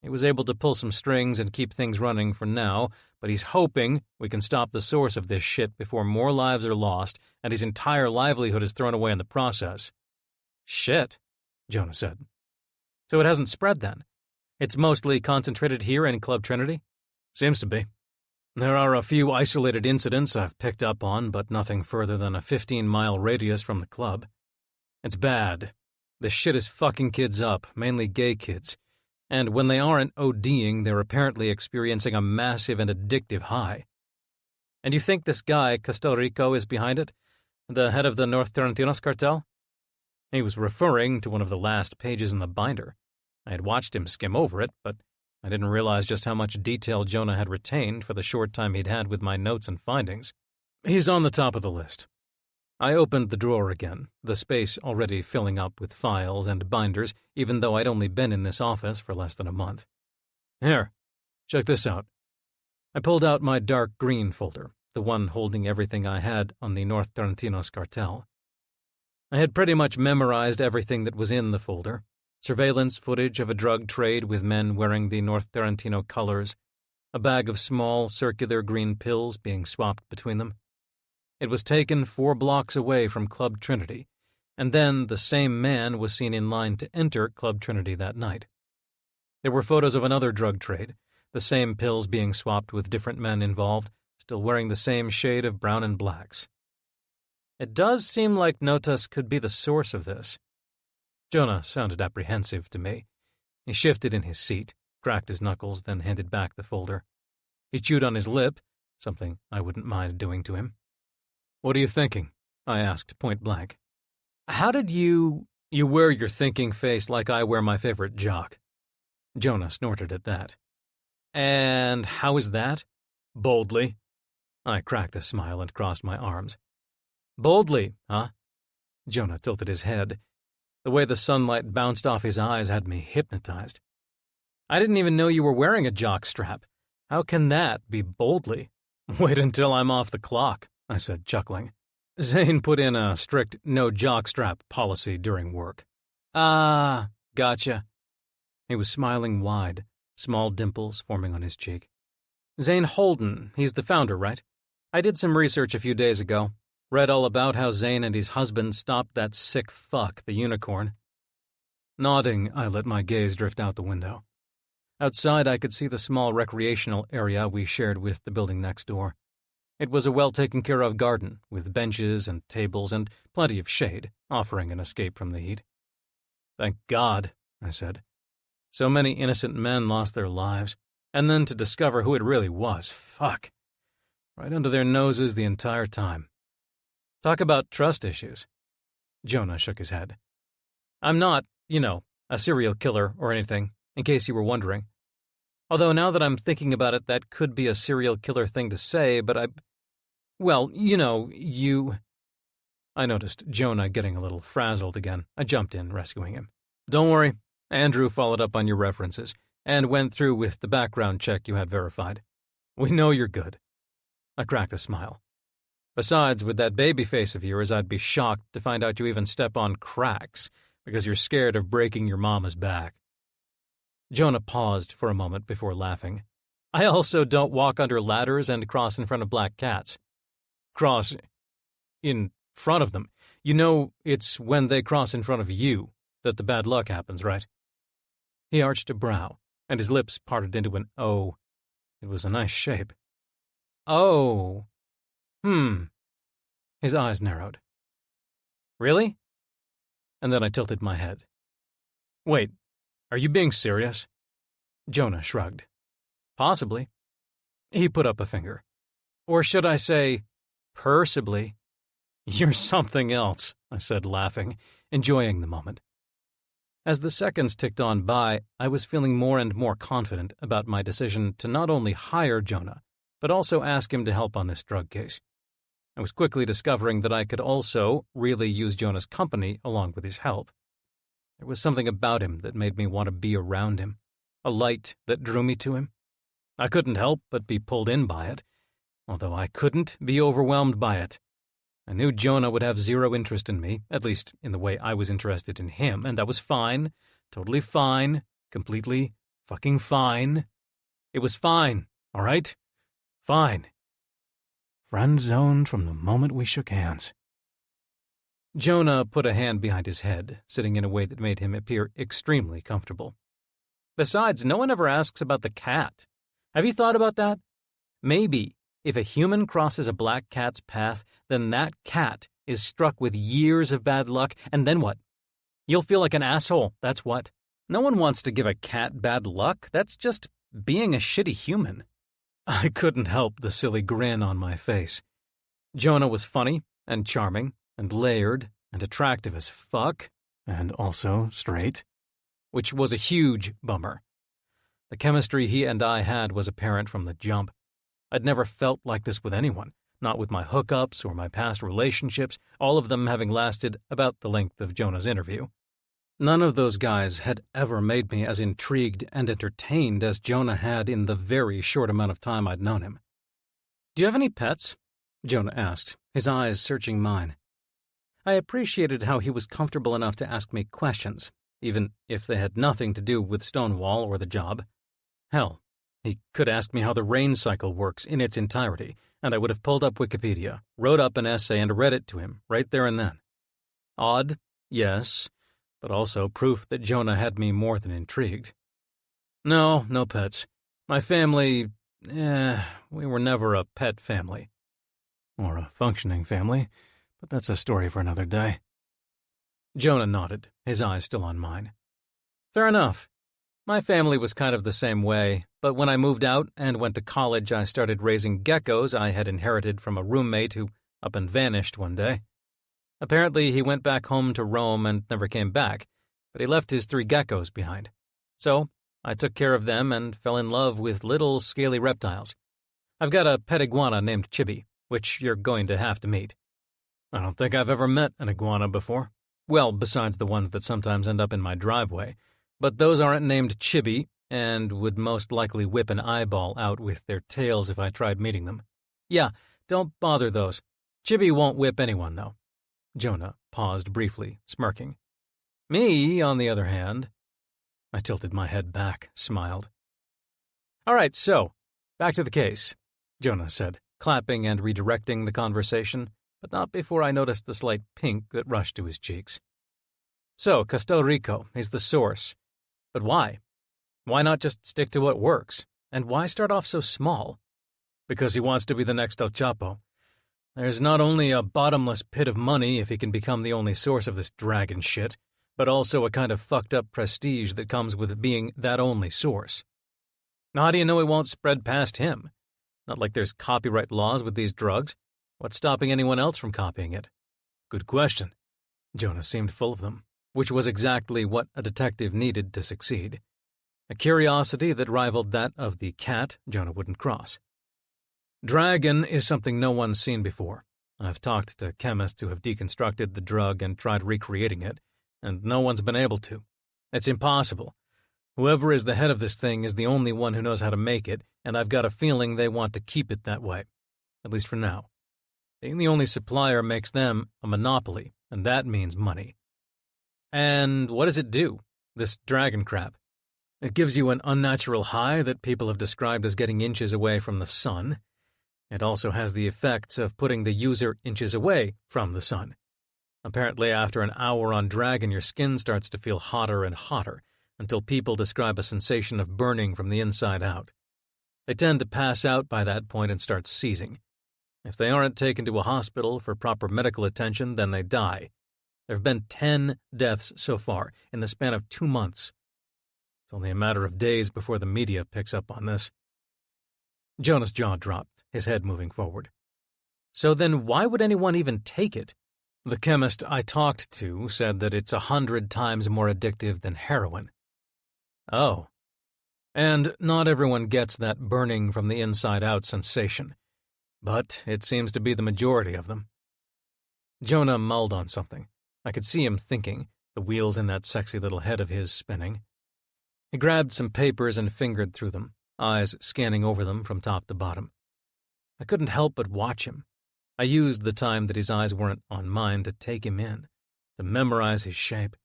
He was able to pull some strings and keep things running for now, but he's hoping we can stop the source of this shit before more lives are lost and his entire livelihood is thrown away in the process. Shit, Jonah said. So it hasn't spread then? It's mostly concentrated here in Club Trinity? Seems to be. There are a few isolated incidents I've picked up on, but nothing further than a 15-mile radius from the club. It's bad. This shit is fucking kids up, mainly gay kids. And when they aren't ODing, they're apparently experiencing a massive and addictive high. And you think this guy, Castelrico, is behind it? The head of the North Tarantinos cartel? He was referring to one of the last pages in the binder. I had watched him skim over it, but I didn't realize just how much detail Jonah had retained for the short time he'd had with my notes and findings. He's on the top of the list. I opened the drawer again, the space already filling up with files and binders, even though I'd only been in this office for less than a month. Here, check this out. I pulled out my dark green folder, the one holding everything I had on the North Tarantinos cartel. I had pretty much memorized everything that was in the folder. Surveillance footage of a drug trade with men wearing the North Tarantino colors, a bag of small, circular green pills being swapped between them. It was taken 4 blocks away from Club Trinity, and then the same man was seen in line to enter Club Trinity that night. There were photos of another drug trade, the same pills being swapped with different men involved, still wearing the same shade of brown and blacks. It does seem like Notas could be the source of this. Jonah sounded apprehensive to me. He shifted in his seat, cracked his knuckles, then handed back the folder. He chewed on his lip, something I wouldn't mind doing to him. What are you thinking? I asked point blank. How did you wear your thinking face like I wear my favorite jock? Jonah snorted at that. And how is that? Boldly. I cracked a smile and crossed my arms. Boldly, huh? Jonah tilted his head. The way the sunlight bounced off his eyes had me hypnotized. I didn't even know you were wearing a jock strap. How can that be boldly? Wait until I'm off the clock, I said, chuckling. Zane put in a strict no jockstrap policy during work. Ah, gotcha. He was smiling wide, small dimples forming on his cheek. Zane Holden, he's the founder, right? I did some research a few days ago. Read all about how Zane and his husband stopped that sick fuck, the unicorn. Nodding, I let my gaze drift out the window. Outside, I could see the small recreational area we shared with the building next door. It was a well-taken-care-of garden, with benches and tables and plenty of shade, offering an escape from the heat. Thank God, I said. So many innocent men lost their lives, and then to discover who it really was, fuck. Right under their noses the entire time. Talk about trust issues. Jonah shook his head. I'm not, a serial killer or anything, in case you were wondering. Although now that I'm thinking about it, that could be a serial killer thing to say, but I noticed Jonah getting a little frazzled again. I jumped in, rescuing him. Don't worry, Andrew followed up on your references, and went through with the background check you had verified. We know you're good. I cracked a smile. Besides, with that baby face of yours, I'd be shocked to find out you even step on cracks because you're scared of breaking your mama's back. Jonah paused for a moment before laughing. I also don't walk under ladders and cross in front of black cats. Cross in front of them. It's when they cross in front of you that the bad luck happens, right? He arched a brow, and his lips parted into an O. It was a nice shape. Oh. His eyes narrowed. Really? And then I tilted my head. Wait, are you being serious? Jonah shrugged. Possibly. He put up a finger. Or should I say, Persibly. You're something else, I said, laughing, enjoying the moment. As the seconds ticked on by, I was feeling more and more confident about my decision to not only hire Jonah, but also ask him to help on this drug case. I was quickly discovering that I could also really use Jonah's company along with his help. There was something about him that made me want to be around him, a light that drew me to him. I couldn't help but be pulled in by it, although I couldn't be overwhelmed by it. I knew Jonah would have zero interest in me, at least in the way I was interested in him, and that was fine, totally fine, completely fucking fine. It was fine, all right? Fine. Friend-zoned from the moment we shook hands. Jonah put a hand behind his head, sitting in a way that made him appear extremely comfortable. Besides, no one ever asks about the cat. Have you thought about that? Maybe, if a human crosses a black cat's path, then that cat is struck with years of bad luck, and then what? You'll feel like an asshole, that's what. No one wants to give a cat bad luck. That's just being a shitty human. I couldn't help the silly grin on my face. Jonah was funny and charming and layered and attractive as fuck, and also straight, which was a huge bummer. The chemistry he and I had was apparent from the jump. I'd never felt like this with anyone, not with my hookups or my past relationships, all of them having lasted about the length of Jonah's interview. None of those guys had ever made me as intrigued and entertained as Jonah had in the very short amount of time I'd known him. "Do you have any pets?" Jonah asked, his eyes searching mine. I appreciated how he was comfortable enough to ask me questions, even if they had nothing to do with Stonewall or the job. Hell, he could ask me how the rain cycle works in its entirety, and I would have pulled up Wikipedia, wrote up an essay, and read it to him right there and then. Odd, yes, but also proof that Jonah had me more than intrigued. No pets. My family, we were never a pet family. Or a functioning family, but that's a story for another day. Jonah nodded, his eyes still on mine. Fair enough. My family was kind of the same way, but when I moved out and went to college, I started raising geckos I had inherited from a roommate who up and vanished one day. Apparently, he went back home to Rome and never came back, but he left his 3 geckos behind. So, I took care of them and fell in love with little scaly reptiles. I've got a pet iguana named Chibi, which you're going to have to meet. I don't think I've ever met an iguana before. Well, besides the ones that sometimes end up in my driveway. But those aren't named Chibi, and would most likely whip an eyeball out with their tails if I tried meeting them. Yeah, don't bother those. Chibi won't whip anyone, though. Jonah paused briefly, smirking. Me, on the other hand... I tilted my head back, smiled. All right, so, back to the case, Jonah said, clapping and redirecting the conversation, but not before I noticed the slight pink that rushed to his cheeks. So, Castel Rico is the source. But why? Why not just stick to what works? And why start off so small? Because he wants to be the next El Chapo. There's not only a bottomless pit of money if he can become the only source of this dragon shit, but also a kind of fucked up prestige that comes with being that only source. Now, how do you know it won't spread past him? Not like there's copyright laws with these drugs. What's stopping anyone else from copying it? Good question. Jonah seemed full of them, which was exactly what a detective needed to succeed. A curiosity that rivaled that of the cat Jonah wouldn't cross. Dragon is something no one's seen before. I've talked to chemists who have deconstructed the drug and tried recreating it, and no one's been able to. It's impossible. Whoever is the head of this thing is the only one who knows how to make it, and I've got a feeling they want to keep it that way, at least for now. Being the only supplier makes them a monopoly, and that means money. And what does it do, this dragon crap? It gives you an unnatural high that people have described as getting inches away from the sun. It also has the effects of putting the user inches away from the sun. Apparently, after an hour on Dragon, your skin starts to feel hotter and hotter, until people describe a sensation of burning from the inside out. They tend to pass out by that point and start seizing. If they aren't taken to a hospital for proper medical attention, then they die. There have been 10 deaths so far, in the span of 2 months. It's only a matter of days before the media picks up on this. Jonah's jaw dropped, his head moving forward. So then why would anyone even take it? The chemist I talked to said that it's 100 times more addictive than heroin. Oh. And not everyone gets that burning from the inside out sensation. but it seems to be the majority of them. Jonah mulled on something. I could see him thinking, the wheels in that sexy little head of his spinning. He grabbed some papers and fingered through them, eyes scanning over them from top to bottom. I couldn't help but watch him. I used the time that his eyes weren't on mine to take him in, to memorize his shape.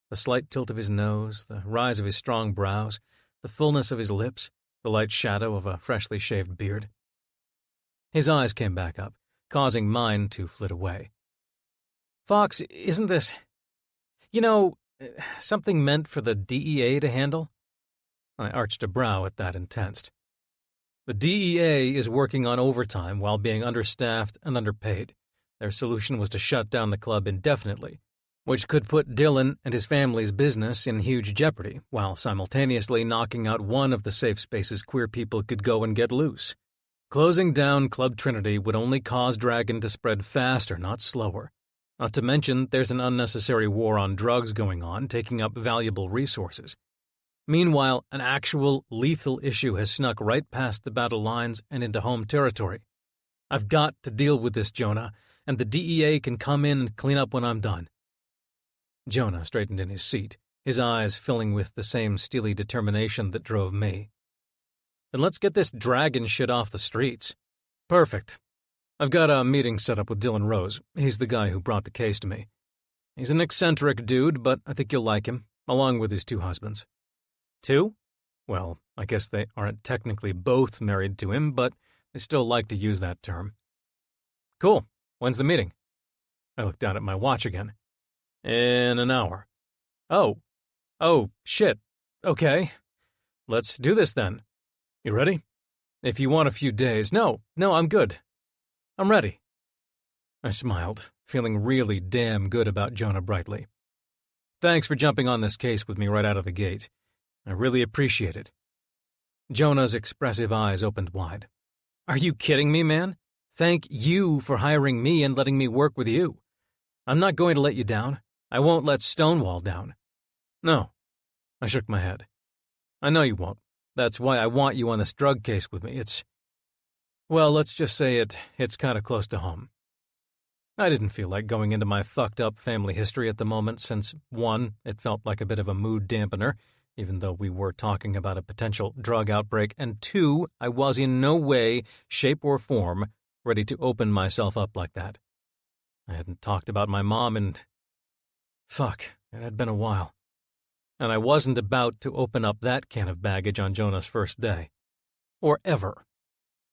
The slight tilt of his nose, the rise of his strong brows, the fullness of his lips, the light shadow of a freshly shaved beard. His eyes came back up, causing mine to flit away. Fox, isn't this, something meant for the DEA to handle? I arched a brow at that intense. The DEA is working on overtime while being understaffed and underpaid. Their solution was to shut down the club indefinitely, which could put Dylan and his family's business in huge jeopardy, while simultaneously knocking out one of the safe spaces queer people could go and get loose. Closing down Club Trinity would only cause Dragon to spread faster, not slower. Not to mention, there's an unnecessary war on drugs going on, taking up valuable resources. Meanwhile, an actual lethal issue has snuck right past the battle lines and into home territory. I've got to deal with this, Jonah, and the DEA can come in and clean up when I'm done. Jonah straightened in his seat, his eyes filling with the same steely determination that drove me. Then let's get this Dragon shit off the streets. Perfect. I've got a meeting set up with Dylan Rose. He's the guy who brought the case to me. He's an eccentric dude, but I think you'll like him, along with his 2 husbands. 2? Well, I guess they aren't technically both married to him, but they still like to use that term. Cool. When's the meeting? I looked down at my watch again. In an hour. Oh, shit. Okay. Let's do this then. You ready? If you want a few days. No, I'm good. I'm ready. I smiled, feeling really damn good about Jonah Brightly. Thanks for jumping on this case with me right out of the gate. I really appreciate it. Jonah's expressive eyes opened wide. Are you kidding me, man? Thank you for hiring me and letting me work with you. I'm not going to let you down. I won't let Stonewall down. No. I shook my head. I know you won't. That's why I want you on this drug case with me. Well, let's just say it's kind of close to home. I didn't feel like going into my fucked-up family history at the moment since, 1, it felt like a bit of a mood dampener, even though we were talking about a potential drug outbreak, and 2, I was in no way, shape, or form ready to open myself up like that. I hadn't talked about my mom in... Fuck, it had been a while. And I wasn't about to open up that can of baggage on Jonah's first day. Or ever.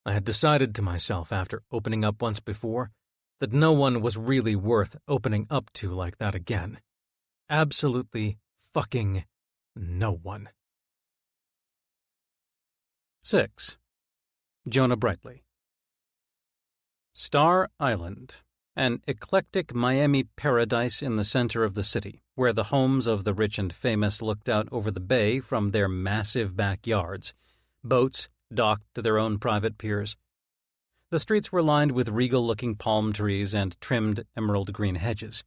I had decided to myself after opening up once before that no one was really worth opening up to like that again. Absolutely fucking no one. 6. Jonah Brightly. Star Island, an eclectic Miami paradise in the center of the city, where the homes of the rich and famous looked out over the bay from their massive backyards, boats docked to their own private piers. The streets were lined with regal-looking palm trees and trimmed emerald-green hedges.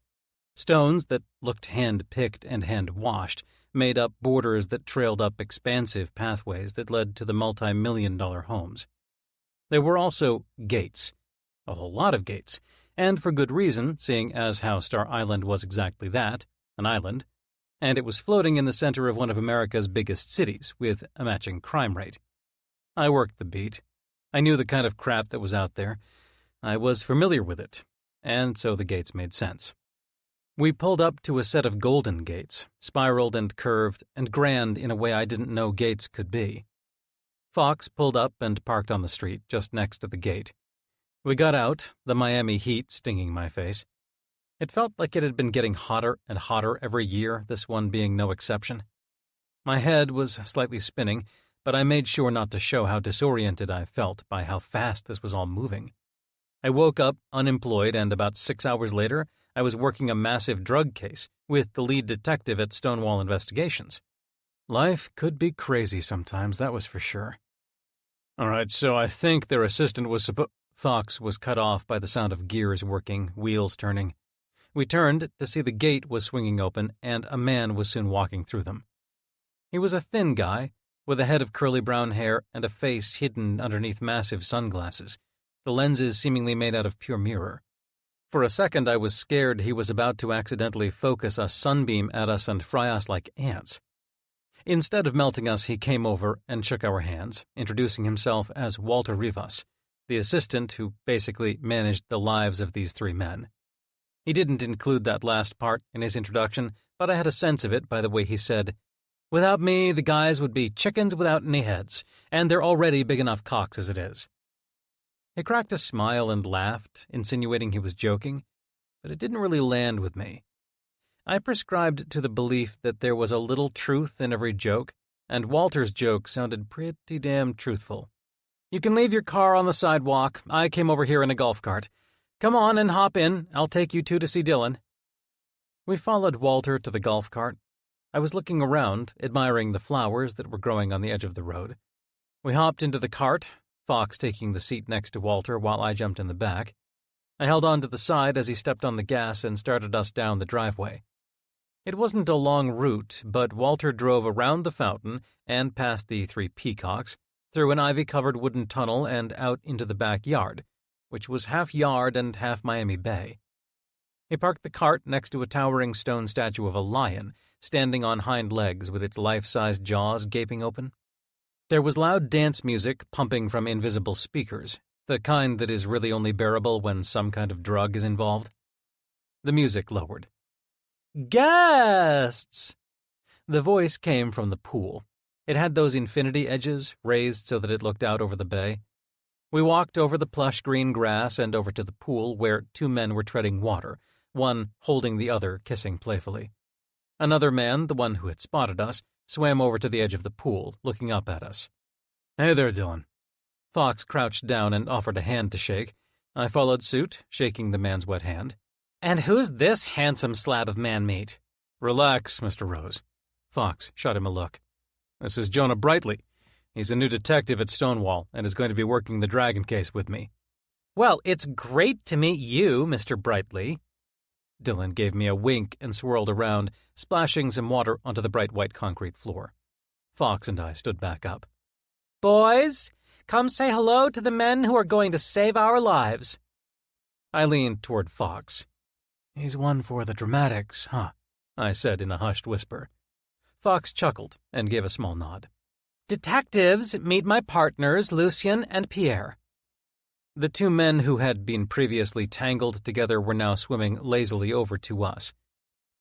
Stones that looked hand-picked and hand-washed made up borders that trailed up expansive pathways that led to the multi-million-dollar homes. There were also gates, a whole lot of gates, and for good reason, seeing as how Star Island was exactly that, an island, and it was floating in the center of one of America's biggest cities with a matching crime rate. I worked the beat. I knew the kind of crap that was out there. I was familiar with it, and so the gates made sense. We pulled up to a set of golden gates, spiraled and curved and grand in a way I didn't know gates could be. Fox pulled up and parked on the street just next to the gate. We got out, the Miami heat stinging my face. It felt like it had been getting hotter and hotter every year, this one being no exception. My head was slightly spinning, but I made sure not to show how disoriented I felt by how fast this was all moving. I woke up unemployed, and about 6 hours later, I was working a massive drug case with the lead detective at Stonewall Investigations. Life could be crazy sometimes, that was for sure. All right, so I think their assistant was Fox was cut off by the sound of gears working, wheels turning. We turned to see the gate was swinging open, and a man was soon walking through them. He was a thin guy, with a head of curly brown hair and a face hidden underneath massive sunglasses, the lenses seemingly made out of pure mirror. For a second I was scared he was about to accidentally focus a sunbeam at us and fry us like ants. Instead of melting us, he came over and shook our hands, introducing himself as Walter Rivas, the assistant who basically managed the lives of these three men. He didn't include that last part in his introduction, but I had a sense of it by the way he said, "Without me, the guys would be chickens without any heads, and they're already big enough cocks as it is." He cracked a smile and laughed, insinuating he was joking, but it didn't really land with me. I prescribed to the belief that there was a little truth in every joke, and Walter's joke sounded pretty damn truthful. "You can leave your car on the sidewalk. I came over here in a golf cart. Come on and hop in. I'll take you two to see Dylan." We followed Walter to the golf cart. I was looking around, admiring the flowers that were growing on the edge of the road. We hopped into the cart, Fox taking the seat next to Walter while I jumped in the back. I held on to the side as he stepped on the gas and started us down the driveway. It wasn't a long route, but Walter drove around the fountain and past the three peacocks, through an ivy-covered wooden tunnel and out into the backyard, which was half yard and half Miami Bay. He parked the cart next to a towering stone statue of a lion, standing on hind legs with its life-sized jaws gaping open. There was loud dance music pumping from invisible speakers, the kind that is really only bearable when some kind of drug is involved. The music lowered. "Guests!" The voice came from the pool. It had those infinity edges, raised so that it looked out over the bay. We walked over the plush green grass and over to the pool where two men were treading water, one holding the other, kissing playfully. Another man, the one who had spotted us, swam over to the edge of the pool, looking up at us. "Hey there, Dylan." Fox crouched down and offered a hand to shake. I followed suit, shaking the man's wet hand. "And who's this handsome slab of man-meat?" "Relax, Mr. Rose." Fox shot him a look. "This is Jonah Brightly. He's a new detective at Stonewall and is going to be working the Dragon case with me." "Well, it's great to meet you, Mr. Brightly." Dylan gave me a wink and swirled around, splashing some water onto the bright white concrete floor. Fox and I stood back up. "Boys, come say hello to the men who are going to save our lives." I leaned toward Fox. "He's one for the dramatics, huh?" I said in a hushed whisper. Fox chuckled and gave a small nod. "Detectives, meet my partners, Lucien and Pierre." The two men who had been previously tangled together were now swimming lazily over to us.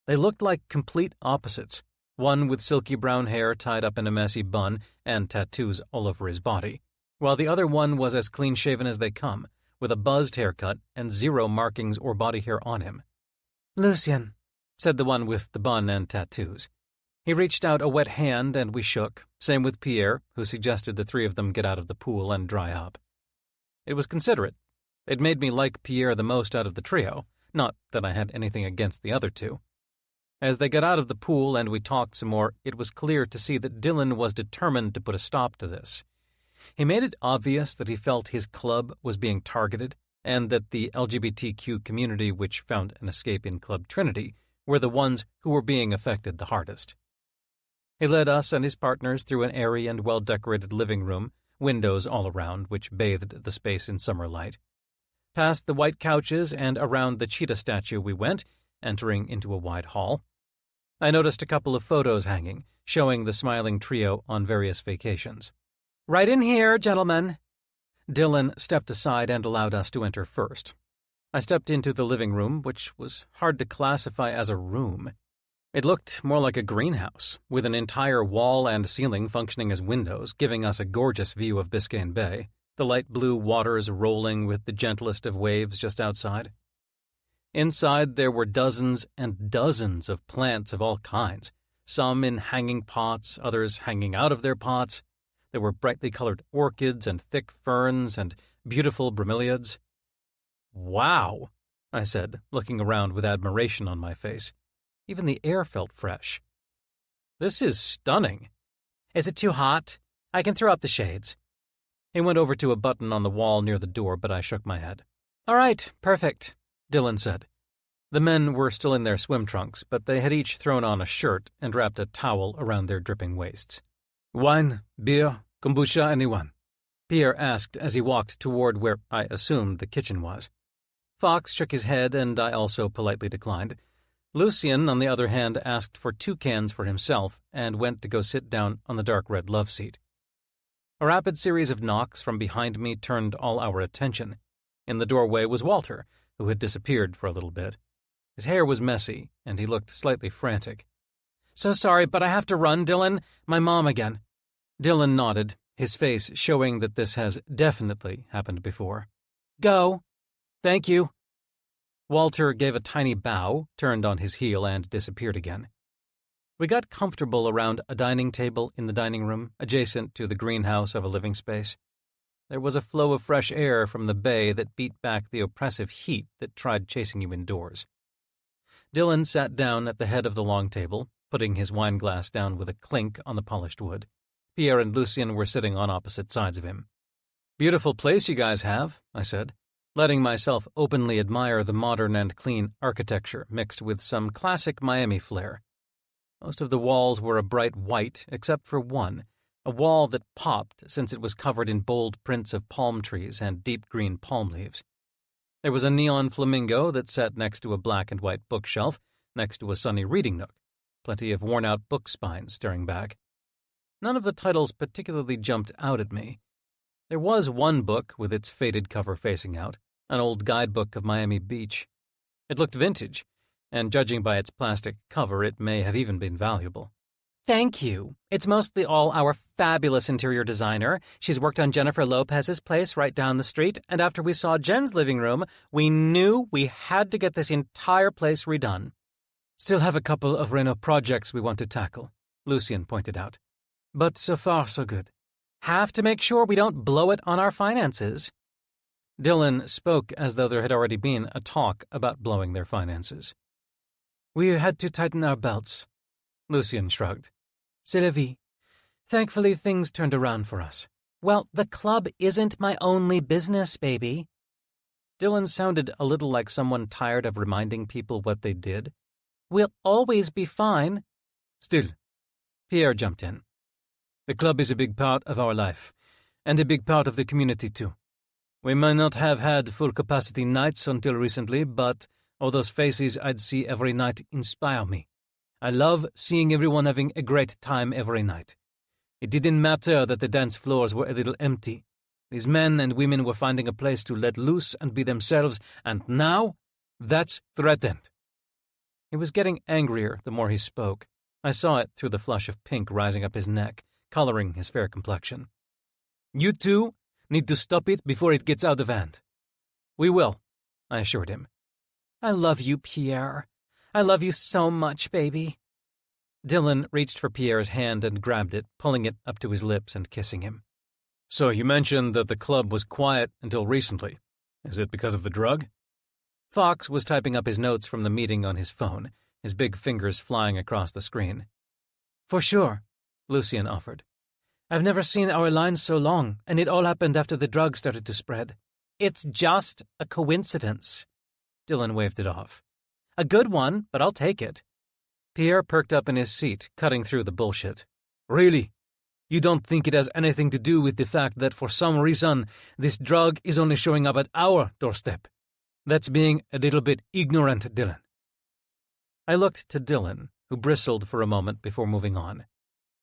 They looked like complete opposites, one with silky brown hair tied up in a messy bun and tattoos all over his body, while the other one was as clean-shaven as they come, with a buzzed haircut and zero markings or body hair on him. "Lucien," said the one with the bun and tattoos. He reached out a wet hand and we shook, same with Pierre, who suggested the three of them get out of the pool and dry up. It was considerate. It made me like Pierre the most out of the trio, not that I had anything against the other two. As they got out of the pool and we talked some more, it was clear to see that Dylan was determined to put a stop to this. He made it obvious that he felt his club was being targeted and that the LGBTQ community, which found an escape in Club Trinity, were the ones who were being affected the hardest. He led us and his partners through an airy and well-decorated living room, windows all around, which bathed the space in summer light. Past the white couches and around the cheetah statue we went, entering into a wide hall. I noticed a couple of photos hanging, showing the smiling trio on various vacations. "Right in here, gentlemen." Dylan stepped aside and allowed us to enter first. I stepped into the living room, which was hard to classify as a room. It looked more like a greenhouse, with an entire wall and ceiling functioning as windows, giving us a gorgeous view of Biscayne Bay, the light blue waters rolling with the gentlest of waves just outside. Inside there were dozens and dozens of plants of all kinds, some in hanging pots, others hanging out of their pots. There were brightly colored orchids and thick ferns and beautiful bromeliads. "Wow," I said, looking around with admiration on my face. Even the air felt fresh. "This is stunning." "Is it too hot? I can throw up the shades." He went over to a button on the wall near the door, but I shook my head. "All right, perfect," Dylan said. The men were still in their swim trunks, but they had each thrown on a shirt and wrapped a towel around their dripping waists. "Wine, beer, kombucha, anyone?" Pierre asked as he walked toward where I assumed the kitchen was. Fox shook his head, and I also politely declined. Lucien, on the other hand, asked for 2 cans for himself and went to go sit down on the dark red love seat. A rapid series of knocks from behind me turned all our attention. In the doorway was Walter, who had disappeared for a little bit. His hair was messy, and he looked slightly frantic. "So sorry, but I have to run, Dylan. My mom again." Dylan nodded, his face showing that this has definitely happened before. "Go." "Thank you." Walter gave a tiny bow, turned on his heel, and disappeared again. We got comfortable around a dining table in the dining room, adjacent to the greenhouse of a living space. There was a flow of fresh air from the bay that beat back the oppressive heat that tried chasing you indoors. Dylan sat down at the head of the long table, putting his wine glass down with a clink on the polished wood. Pierre and Lucien were sitting on opposite sides of him. "Beautiful place you guys have," I said, letting myself openly admire the modern and clean architecture mixed with some classic Miami flair. Most of the walls were a bright white, except for one, a wall that popped since it was covered in bold prints of palm trees and deep green palm leaves. There was a neon flamingo that sat next to a black and white bookshelf, next to a sunny reading nook, plenty of worn-out book spines staring back. None of the titles particularly jumped out at me. There was one book with its faded cover facing out, an old guidebook of Miami Beach. It looked vintage, and judging by its plastic cover, it may have even been valuable. "Thank you. It's mostly all our fabulous interior designer. She's worked on Jennifer Lopez's place right down the street, and after we saw Jen's living room, we knew we had to get this entire place redone." "Still have a couple of reno projects we want to tackle," Lucien pointed out. "But so far, so good." "Have to make sure we don't blow it on our finances." Dylan spoke as though there had already been a talk about blowing their finances. "We had to tighten our belts." Lucien shrugged. "C'est la vie. Thankfully, things turned around for us." "Well, the club isn't my only business, baby." Dylan sounded a little like someone tired of reminding people what they did. "We'll always be fine." "Still," Pierre jumped in. "The club is a big part of our life, and a big part of the community, too. We might not have had full-capacity nights until recently, but all those faces I'd see every night inspire me. I love seeing everyone having a great time every night. It didn't matter that the dance floors were a little empty. These men and women were finding a place to let loose and be themselves, and now that's threatened." He was getting angrier the more he spoke. I saw it through the flush of pink rising up his neck, coloring his fair complexion. "You two need to stop it before it gets out of hand." "We will," I assured him. "I love you, Pierre. I love you so much, baby." Dylan reached for Pierre's hand and grabbed it, pulling it up to his lips and kissing him. "So you mentioned that the club was quiet until recently. Is it because of the drug?" Fox was typing up his notes from the meeting on his phone, his big fingers flying across the screen. "For sure," Lucien offered. "I've never seen our lines so long, and it all happened after the drug started to spread." "It's just a coincidence." Dylan waved it off. "A good one, but I'll take it." Pierre perked up in his seat, cutting through the bullshit. "Really? You don't think it has anything to do with the fact that for some reason this drug is only showing up at our doorstep? That's being a little bit ignorant, Dylan." I looked to Dylan, who bristled for a moment before moving on.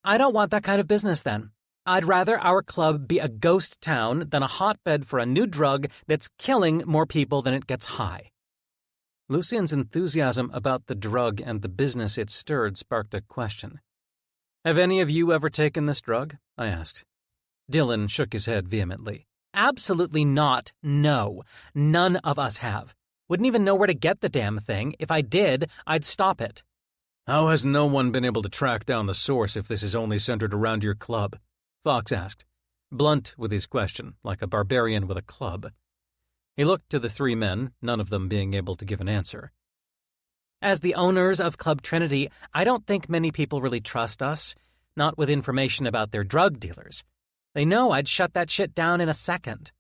"I don't want that kind of business, then. I'd rather our club be a ghost town than a hotbed for a new drug that's killing more people than it gets high." Lucien's enthusiasm about the drug and the business it stirred sparked a question. "Have any of you ever taken this drug?" I asked. Dylan shook his head vehemently. "Absolutely not. No. None of us have. Wouldn't even know where to get the damn thing. If I did, I'd stop it." "How has no one been able to track down the source if this is only centered around your club?" Fox asked, blunt with his question, like a barbarian with a club. He looked to the 3 men, none of them being able to give an answer. "As the owners of Club Trinity, I don't think many people really trust us, not with information about their drug dealers. They know I'd shut that shit down in a second."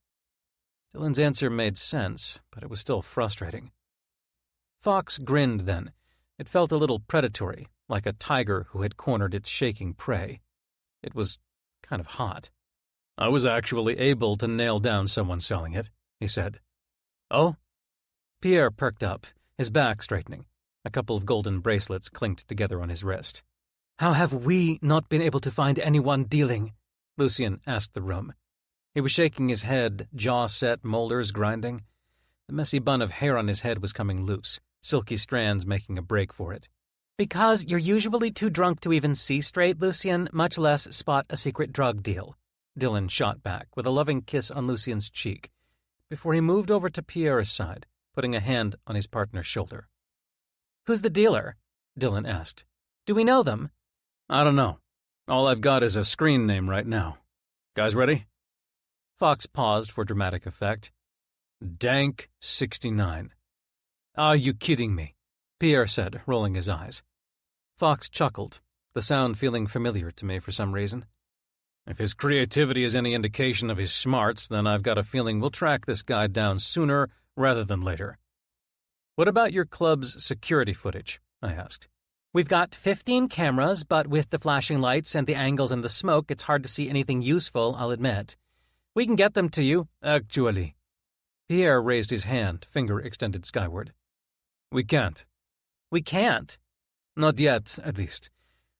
Dylan's answer made sense, but it was still frustrating. Fox grinned then. It felt a little predatory, like a tiger who had cornered its shaking prey. It was kind of hot. I was actually able to nail down someone selling it, he said. Oh? Pierre perked up, his back straightening. A couple of golden bracelets clinked together on his wrist. How have we not been able to find anyone dealing? Lucien asked the room. He was shaking his head, jaw set, molars grinding. The messy bun of hair on his head was coming loose, silky strands making a break for it. Because you're usually too drunk to even see straight, Lucien, much less spot a secret drug deal. Dylan shot back with a loving kiss on Lucien's cheek before he moved over to Pierre's side, putting a hand on his partner's shoulder. Who's the dealer? Dylan asked. Do we know them? I don't know. All I've got is a screen name right now. Guys ready? Fox paused for dramatic effect. Dank 69. Are you kidding me? Pierre said, rolling his eyes. Fox chuckled, the sound feeling familiar to me for some reason. If his creativity is any indication of his smarts, then I've got a feeling we'll track this guy down sooner rather than later. What about your club's security footage? I asked. We've got 15 cameras, but with the flashing lights and the angles and the smoke, it's hard to see anything useful, I'll admit. We can get them to you. Actually. Pierre raised his hand, finger extended skyward. We can't. We can't? Not yet, at least.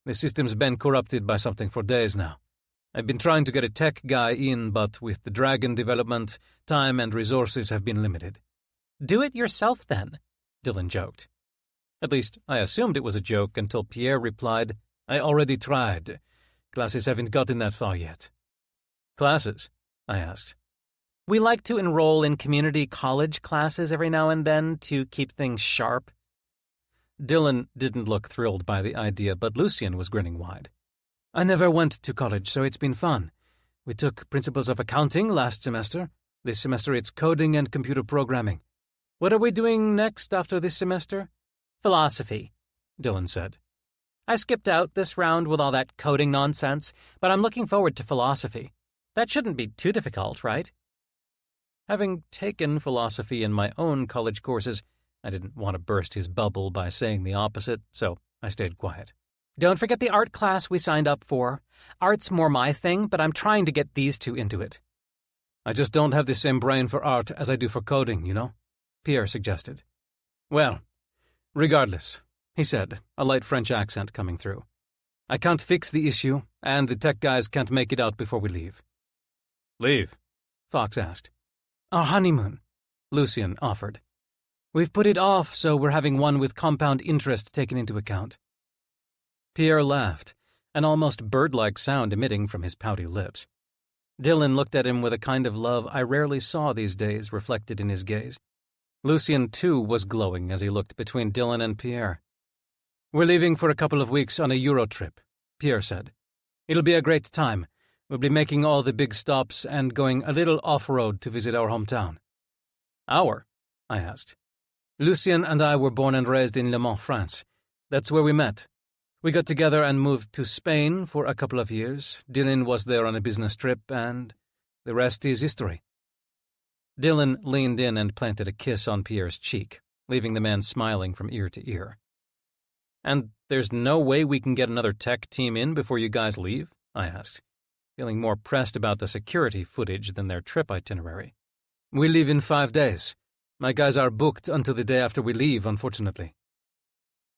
The system's been corrupted by something for days now. I've been trying to get a tech guy in, but with the Dragon development, time and resources have been limited. Do it yourself, then, Dylan joked. At least, I assumed it was a joke until Pierre replied, I already tried. Classes haven't gotten that far yet. Classes? I asked. We like to enroll in community college classes every now and then to keep things sharp. Dylan didn't look thrilled by the idea, but Lucien was grinning wide. I never went to college, so it's been fun. We took Principles of Accounting last semester. This semester it's coding and computer programming. What are we doing next after this semester? Philosophy, Dylan said. I skipped out this round with all that coding nonsense, but I'm looking forward to philosophy. That shouldn't be too difficult, right? Having taken philosophy in my own college courses, I didn't want to burst his bubble by saying the opposite, so I stayed quiet. Don't forget the art class we signed up for. Art's more my thing, but I'm trying to get these two into it. I just don't have the same brain for art as I do for coding, you know? Pierre suggested. Well, regardless, he said, a light French accent coming through. I can't fix the issue, and the tech guys can't make it out before we leave. Leave? Fox asked. Our honeymoon, Lucien offered. We've put it off, so we're having one with compound interest taken into account. Pierre laughed, an almost bird-like sound emitting from his pouty lips. Dylan looked at him with a kind of love I rarely saw these days reflected in his gaze. Lucien, too, was glowing as he looked between Dylan and Pierre. We're leaving for a couple of weeks on a Euro trip, Pierre said. It'll be a great time. We'll be making all the big stops and going a little off-road to visit our hometown. Our? I asked. Lucien and I were born and raised in Le Mans, France. That's where we met. We got together and moved to Spain for a couple of years. Dylan was there on a business trip, and the rest is history. Dylan leaned in and planted a kiss on Pierre's cheek, leaving the man smiling from ear to ear. And there's no way we can get another tech team in before you guys leave? I asked, feeling more pressed about the security footage than their trip itinerary. We leave in 5 days. My guys are booked until the day after we leave, unfortunately.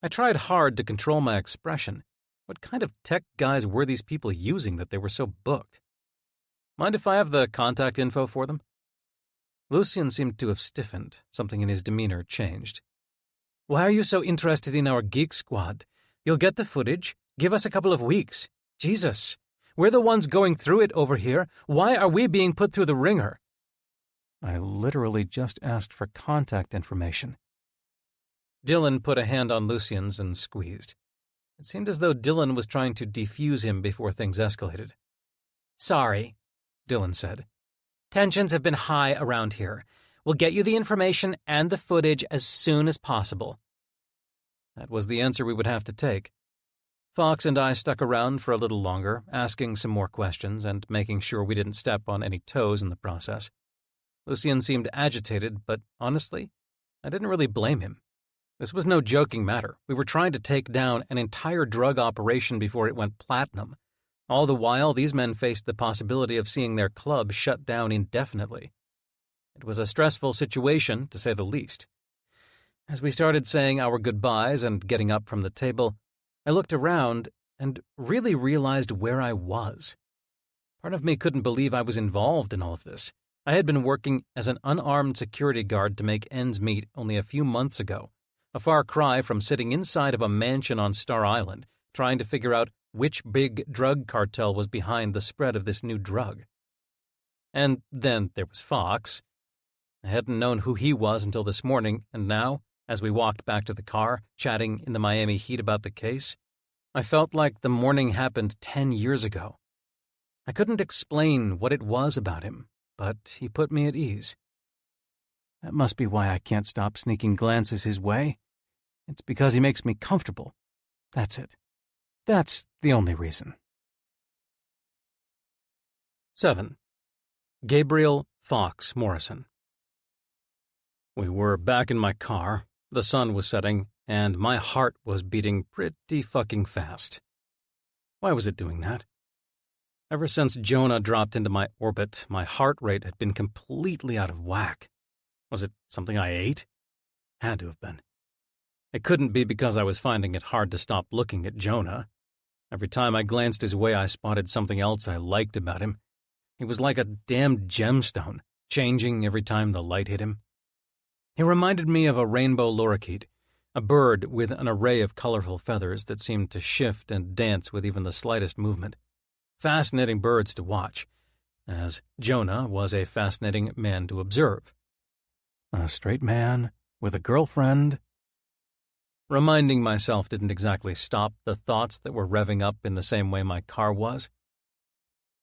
I tried hard to control my expression. What kind of tech guys were these people using that they were so booked? Mind if I have the contact info for them? Lucien seemed to have stiffened. Something in his demeanor changed. Why are you so interested in our geek squad? You'll get the footage. Give us a couple of weeks. Jesus, we're the ones going through it over here. Why are we being put through the ringer? I literally just asked for contact information. Dylan put a hand on Lucien's and squeezed. It seemed as though Dylan was trying to defuse him before things escalated. Sorry, Dylan said. Tensions have been high around here. We'll get you the information and the footage as soon as possible. That was the answer we would have to take. Fox and I stuck around for a little longer, asking some more questions and making sure we didn't step on any toes in the process. Lucien seemed agitated, but honestly, I didn't really blame him. This was no joking matter. We were trying to take down an entire drug operation before it went platinum. All the while, these men faced the possibility of seeing their club shut down indefinitely. It was a stressful situation, to say the least. As we started saying our goodbyes and getting up from the table, I looked around and really realized where I was. Part of me couldn't believe I was involved in all of this. I had been working as an unarmed security guard to make ends meet only a few months ago, a far cry from sitting inside of a mansion on Star Island, trying to figure out which big drug cartel was behind the spread of this new drug. And then there was Fox. I hadn't known who he was until this morning, and now, as we walked back to the car, chatting in the Miami heat about the case, I felt like the morning happened 10 years ago. I couldn't explain what it was about him, but he put me at ease. That must be why I can't stop sneaking glances his way. It's because he makes me comfortable. That's it. That's the only reason. 7. Gabriel Fox Morrison. We were back in my car, the sun was setting, and my heart was beating pretty fucking fast. Why was it doing that? Ever since Jonah dropped into my orbit, my heart rate had been completely out of whack. Was it something I ate? Had to have been. It couldn't be because I was finding it hard to stop looking at Jonah. Every time I glanced his way, I spotted something else I liked about him. He was like a damned gemstone, changing every time the light hit him. He reminded me of a rainbow lorikeet, a bird with an array of colorful feathers that seemed to shift and dance with even the slightest movement. Fascinating birds to watch, as Jonah was a fascinating man to observe. A straight man with a girlfriend. Reminding myself didn't exactly stop the thoughts that were revving up in the same way my car was.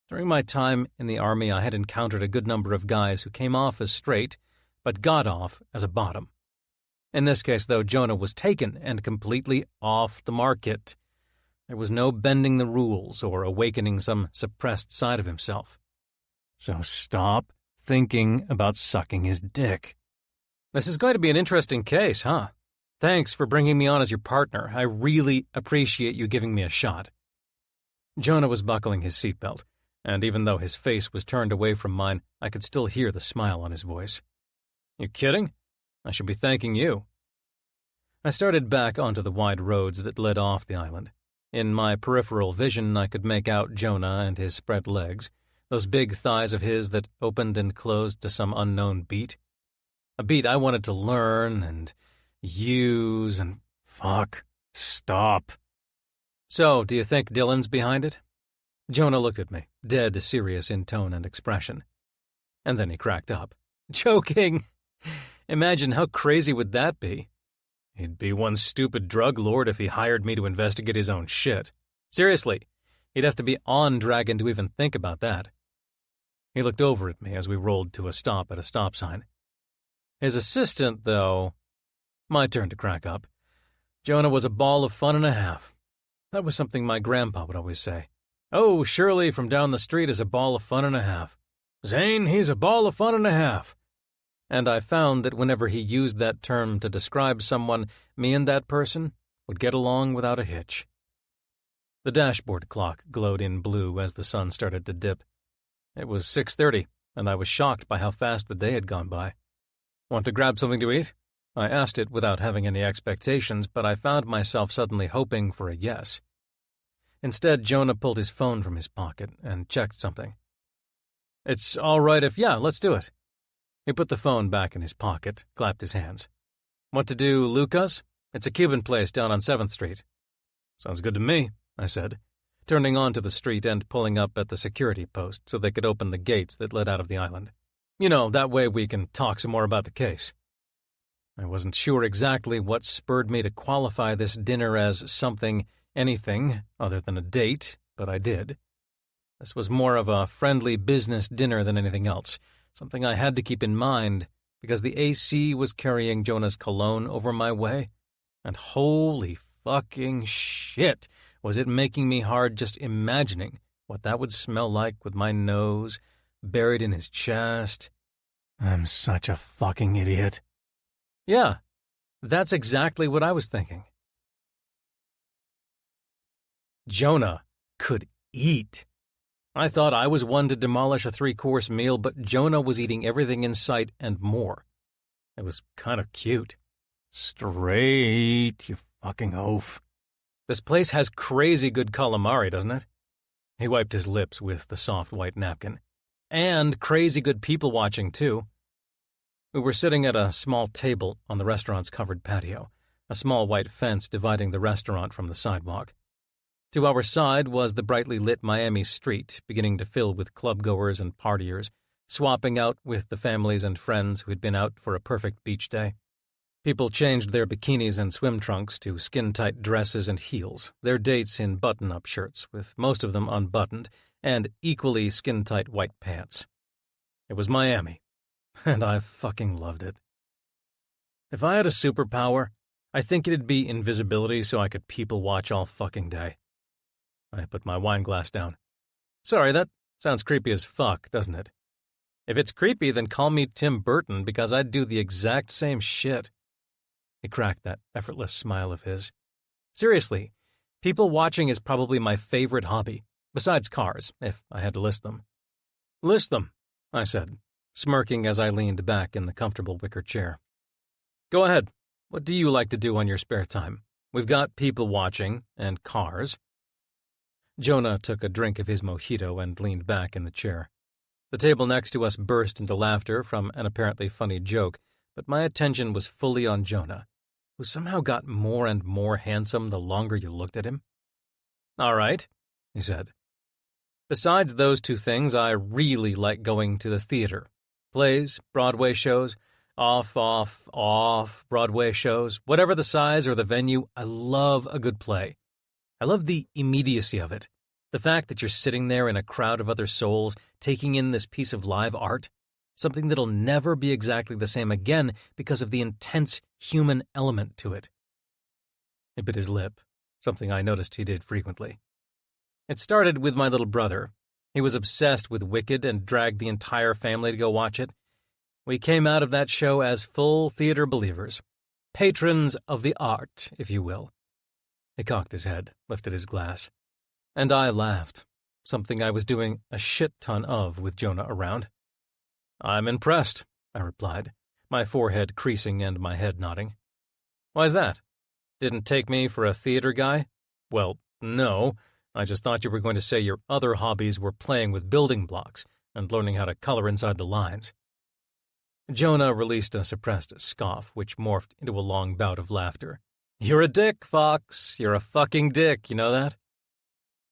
During my time in the Army, I had encountered a good number of guys who came off as straight, but got off as a bottom. In this case, though, Jonah was taken and completely off the market. There was no bending the rules or awakening some suppressed side of himself. So stop thinking about sucking his dick. This is going to be an interesting case, huh? Thanks for bringing me on as your partner. I really appreciate you giving me a shot. Jonah was buckling his seatbelt, and even though his face was turned away from mine, I could still hear the smile on his voice. You kidding? I should be thanking you. I started back onto the wide roads that led off the island. In my peripheral vision, I could make out Jonah and his spread legs, those big thighs of his that opened and closed to some unknown beat. A beat I wanted to learn and use and fuck. Stop. So, do you think Dylan's behind it? Jonah looked at me, dead serious in tone and expression. And then he cracked up. Joking! Imagine how crazy would that be? He'd be one stupid drug lord if he hired me to investigate his own shit. Seriously, he'd have to be on Dragon to even think about that. He looked over at me as we rolled to a stop at a stop sign. His assistant, though... My turn to crack up. Jonah was a ball of fun and a half. That was something my grandpa would always say. Oh, Shirley from down the street is a ball of fun and a half. Zane, he's a ball of fun and a half. And I found that whenever he used that term to describe someone, me and that person would get along without a hitch. The dashboard clock glowed in blue as the sun started to dip. It was 6:30, and I was shocked by how fast the day had gone by. Want to grab something to eat? I asked it without having any expectations, but I found myself suddenly hoping for a yes. Instead, Jonah pulled his phone from his pocket and checked something. It's all right let's do it. He put the phone back in his pocket, clapped his hands. What to do, Lucas? It's a Cuban place down on 7th Street. Sounds good to me, I said, turning onto the street and pulling up at the security post so they could open the gates that led out of the island. You know, that way we can talk some more about the case. I wasn't sure exactly what spurred me to qualify this dinner as anything other than a date, but I did. This was more of a friendly business dinner than anything else, something I had to keep in mind because the AC was carrying Jonah's cologne over my way, and holy fucking shit, was it making me hard just imagining what that would smell like with my nose buried in his chest. I'm such a fucking idiot. Yeah, that's exactly what I was thinking. Jonah could eat. I thought I was one to demolish a 3-course meal, but Jonah was eating everything in sight and more. It was kind of cute. Straight, you fucking oaf. This place has crazy good calamari, doesn't it? He wiped his lips with the soft white napkin. And crazy good people watching, too. We were sitting at a small table on the restaurant's covered patio, a small white fence dividing the restaurant from the sidewalk. To our side was the brightly lit Miami street, beginning to fill with club-goers and partiers, swapping out with the families and friends who had been out for a perfect beach day. People changed their bikinis and swim trunks to skin-tight dresses and heels, their dates in button-up shirts, with most of them unbuttoned, and equally skin-tight white pants. It was Miami, and I fucking loved it. If I had a superpower, I think it'd be invisibility so I could people watch all fucking day. I put my wine glass down. Sorry, that sounds creepy as fuck, doesn't it? If it's creepy, then call me Tim Burton, because I'd do the exact same shit. He cracked that effortless smile of his. Seriously, people watching is probably my favorite hobby, besides cars, if I had to list them. List them, I said, smirking as I leaned back in the comfortable wicker chair. Go ahead. What do you like to do on your spare time? We've got people watching, and cars. Jonah took a drink of his mojito and leaned back in the chair. The table next to us burst into laughter from an apparently funny joke, but my attention was fully on Jonah, who somehow got more and more handsome the longer you looked at him. All right, he said. Besides those two things, I really like going to the theater. Plays, Broadway shows, off Broadway shows, whatever the size or the venue, I love a good play. I love the immediacy of it, the fact that you're sitting there in a crowd of other souls, taking in this piece of live art, something that'll never be exactly the same again because of the intense human element to it. He bit his lip, something I noticed he did frequently. It started with my little brother. He was obsessed with Wicked and dragged the entire family to go watch it. We came out of that show as full theater believers, patrons of the art, if you will. He cocked his head, lifted his glass. And I laughed, something I was doing a shit ton of with Jonah around. I'm impressed, I replied, my forehead creasing and my head nodding. Why's that? Didn't take me for a theater guy? Well, no. I just thought you were going to say your other hobbies were playing with building blocks and learning how to color inside the lines. Jonah released a suppressed scoff, which morphed into a long bout of laughter. You're a dick, Fox. You're a fucking dick, you know that?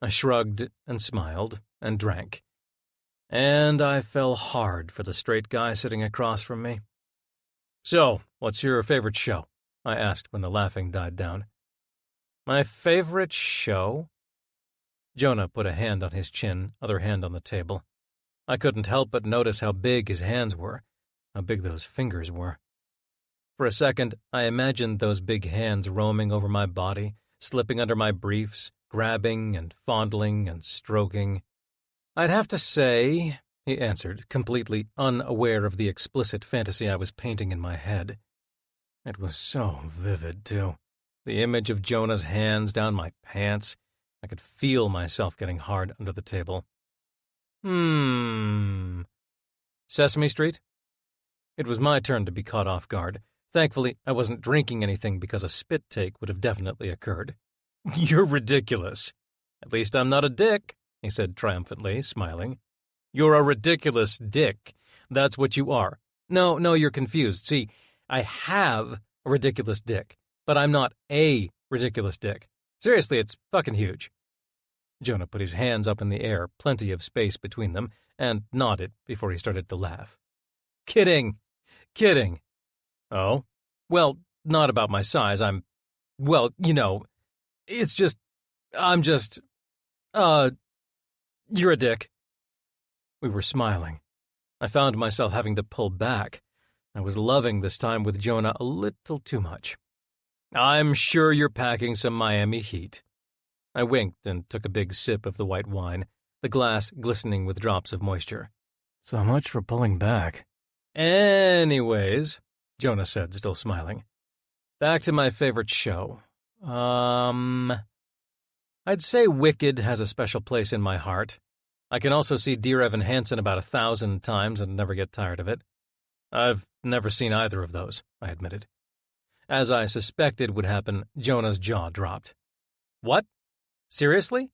I shrugged and smiled and drank. And I fell hard for the straight guy sitting across from me. So, what's your favorite show? I asked when the laughing died down. My favorite show? Jonah put a hand on his chin, other hand on the table. I couldn't help but notice how big his hands were, how big those fingers were. For a second, I imagined those big hands roaming over my body, slipping under my briefs, grabbing and fondling and stroking. I'd have to say, he answered, completely unaware of the explicit fantasy I was painting in my head. It was so vivid, too. The image of Jonah's hands down my pants. I could feel myself getting hard under the table. Sesame Street? It was my turn to be caught off guard. Thankfully, I wasn't drinking anything because a spit take would have definitely occurred. You're ridiculous. At least I'm not a dick, he said triumphantly, smiling. You're a ridiculous dick. That's what you are. No, you're confused. See, I have a ridiculous dick, but I'm not a ridiculous dick. Seriously, it's fucking huge. Jonah put his hands up in the air, plenty of space between them, and nodded before he started to laugh. Kidding. Oh? Well, not about my size. It's just, you're a dick. We were smiling. I found myself having to pull back. I was loving this time with Jonah a little too much. I'm sure you're packing some Miami heat. I winked and took a big sip of the white wine, the glass glistening with drops of moisture. So much for pulling back. Anyways, Jonah said, still smiling. Back to my favorite show. I I'd say Wicked has a special place in my heart. I can also see Dear Evan Hansen about 1,000 times and never get tired of it. I've never seen either of those, I admitted. As I suspected would happen, Jonah's jaw dropped. What? Seriously?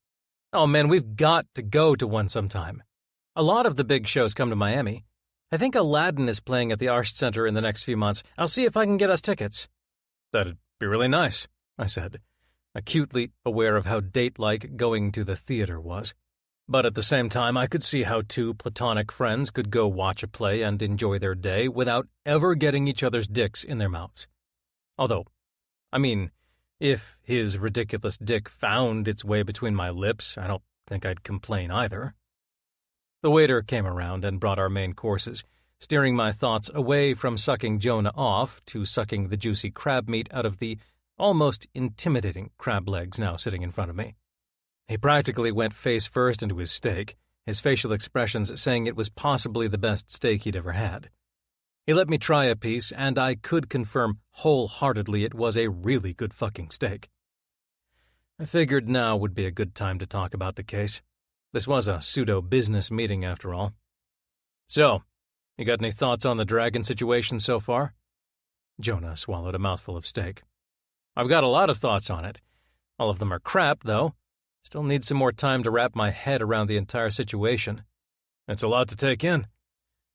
Oh man, we've got to go to one sometime. A lot of the big shows come to Miami. I think Aladdin is playing at the Arts Center in the next few months. I'll see if I can get us tickets. That'd be really nice, I said, acutely aware of how date-like going to the theater was. But at the same time, I could see how two platonic friends could go watch a play and enjoy their day without ever getting each other's dicks in their mouths. Although, I mean, if his ridiculous dick found its way between my lips, I don't think I'd complain either. The waiter came around and brought our main courses, steering my thoughts away from sucking Jonah off to sucking the juicy crab meat out of the almost intimidating crab legs now sitting in front of me. He practically went face first into his steak, his facial expressions saying it was possibly the best steak he'd ever had. He let me try a piece, and I could confirm wholeheartedly it was a really good fucking steak. I figured now would be a good time to talk about the case. This was a pseudo-business meeting, after all. So, you got any thoughts on the dragon situation so far? Jonah swallowed a mouthful of steak. I've got a lot of thoughts on it. All of them are crap, though. Still need some more time to wrap my head around the entire situation. It's a lot to take in.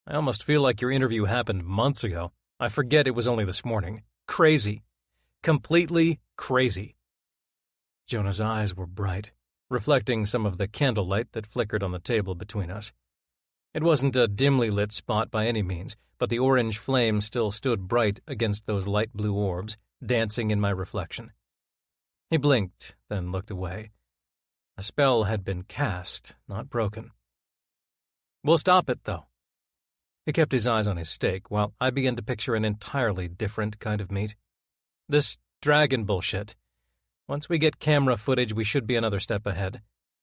I almost feel like your interview happened months ago. I forget it was only this morning. Crazy. Completely crazy. Jonah's eyes were bright, reflecting some of the candlelight that flickered on the table between us. It wasn't a dimly lit spot by any means, but the orange flame still stood bright against those light blue orbs, dancing in my reflection. He blinked, then looked away. A spell had been cast, not broken. We'll stop it, though. He kept his eyes on his steak, while I began to picture an entirely different kind of meat. This dragon bullshit. Once we get camera footage, we should be another step ahead.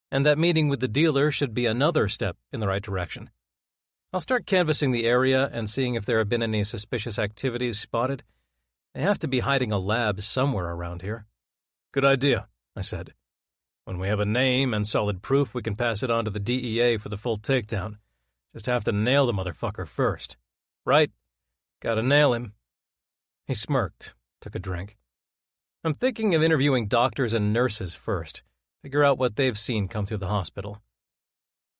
And that meeting with the dealer should be another step in the right direction. I'll start canvassing the area and seeing if there have been any suspicious activities spotted. They have to be hiding a lab somewhere around here. Good idea, I said. When we have a name and solid proof, we can pass it on to the DEA for the full takedown. Just have to nail the motherfucker first. Right? Gotta nail him. He smirked, took a drink. I'm thinking of interviewing doctors and nurses first, figure out what they've seen come through the hospital.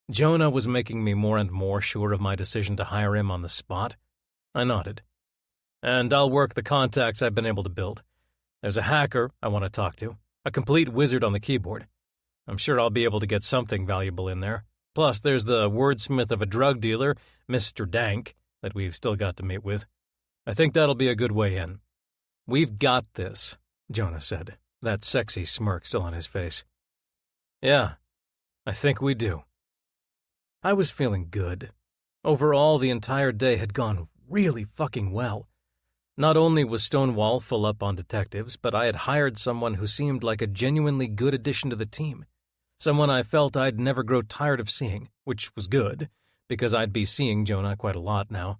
Jonah was making me more and more sure of my decision to hire him on the spot. I nodded. And I'll work the contacts I've been able to build. There's a hacker I want to talk to, a complete wizard on the keyboard. I'm sure I'll be able to get something valuable in there. Plus, there's the wordsmith of a drug dealer, Mr. Dank, that we've still got to meet with. I think that'll be a good way in. We've got this, Jonah said, that sexy smirk still on his face. Yeah, I think we do. I was feeling good. Overall, the entire day had gone really fucking well. Not only was Stonewall full up on detectives, but I had hired someone who seemed like a genuinely good addition to the team. Someone I felt I'd never grow tired of seeing, which was good, because I'd be seeing Jonah quite a lot now.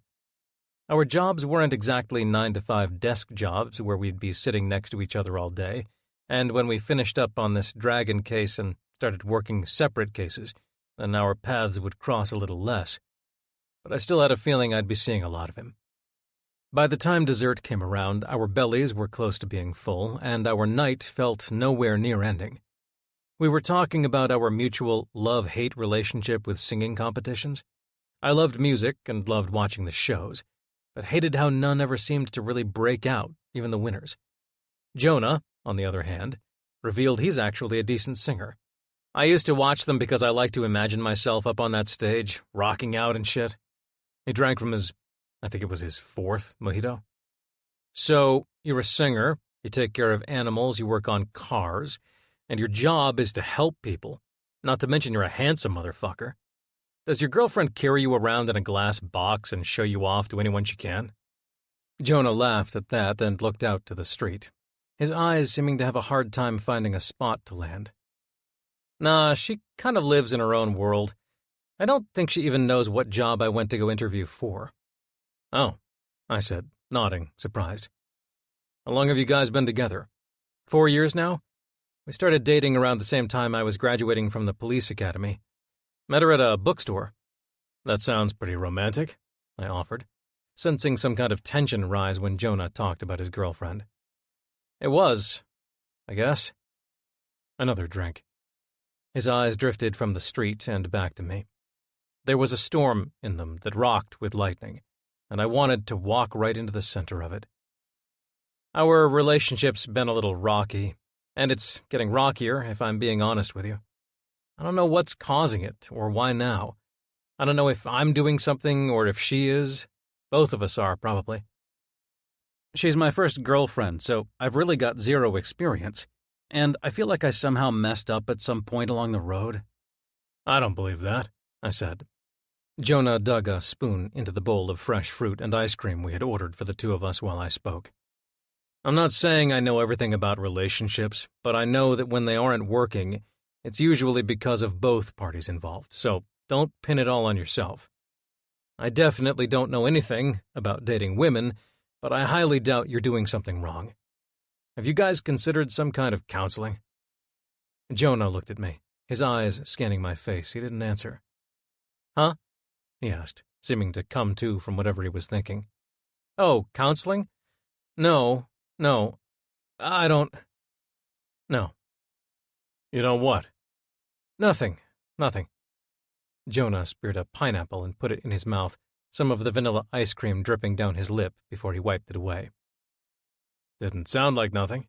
Our jobs weren't exactly 9-to-5 desk jobs where we'd be sitting next to each other all day, and when we finished up on this dragon case and started working separate cases, then our paths would cross a little less. But I still had a feeling I'd be seeing a lot of him. By the time dessert came around, our bellies were close to being full, and our night felt nowhere near ending. We were talking about our mutual love-hate relationship with singing competitions. I loved music and loved watching the shows, but hated how none ever seemed to really break out, even the winners. Jonah, on the other hand, revealed he's actually a decent singer. I used to watch them because I like to imagine myself up on that stage, rocking out and shit. He drank from I think it was his 4th mojito. So, you're a singer, you take care of animals, you work on cars, and your job is to help people, not to mention you're a handsome motherfucker. Does your girlfriend carry you around in a glass box and show you off to anyone she can? Jonah laughed at that and looked out to the street, his eyes seeming to have a hard time finding a spot to land. Nah, she kind of lives in her own world. I don't think she even knows what job I went to go interview for. Oh, I said, nodding, surprised. How long have you guys been together? 4 years now? We started dating around the same time I was graduating from the police academy. Met her at a bookstore. That sounds pretty romantic, I offered, sensing some kind of tension rise when Jonah talked about his girlfriend. It was, I guess. Another drink. His eyes drifted from the street and back to me. There was a storm in them that rocked with lightning, and I wanted to walk right into the center of it. Our relationship's been a little rocky, and it's getting rockier if I'm being honest with you. I don't know what's causing it or why now. I don't know if I'm doing something or if she is. Both of us are, probably. She's my first girlfriend, so I've really got zero experience, and I feel like I somehow messed up at some point along the road. I don't believe that, I said. Jonah dug a spoon into the bowl of fresh fruit and ice cream we had ordered for the two of us while I spoke. I'm not saying I know everything about relationships, but I know that when they aren't working, it's usually because of both parties involved, so don't pin it all on yourself. I definitely don't know anything about dating women, but I highly doubt you're doing something wrong. Have you guys considered some kind of counseling? Jonah looked at me, his eyes scanning my face. He didn't answer. Huh? He asked, seeming to come to from whatever he was thinking. Oh, counseling? No, I don't. No. You don't what? Nothing. Jonah speared a pineapple and put it in his mouth, some of the vanilla ice cream dripping down his lip before he wiped it away. Didn't sound like nothing.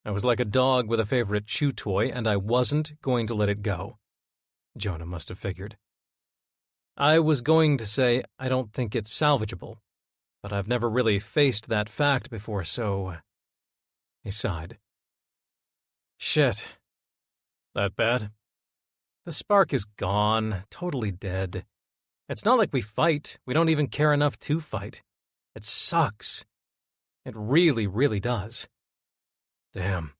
I was like a dog with a favorite chew toy, and I wasn't going to let it go. Jonah must have figured. I was going to say I don't think it's salvageable, but I've never really faced that fact before, so... He sighed. Shit. That bad? The spark is gone, totally dead. It's not like we fight. We don't even care enough to fight. It sucks. It really, really does. Damn.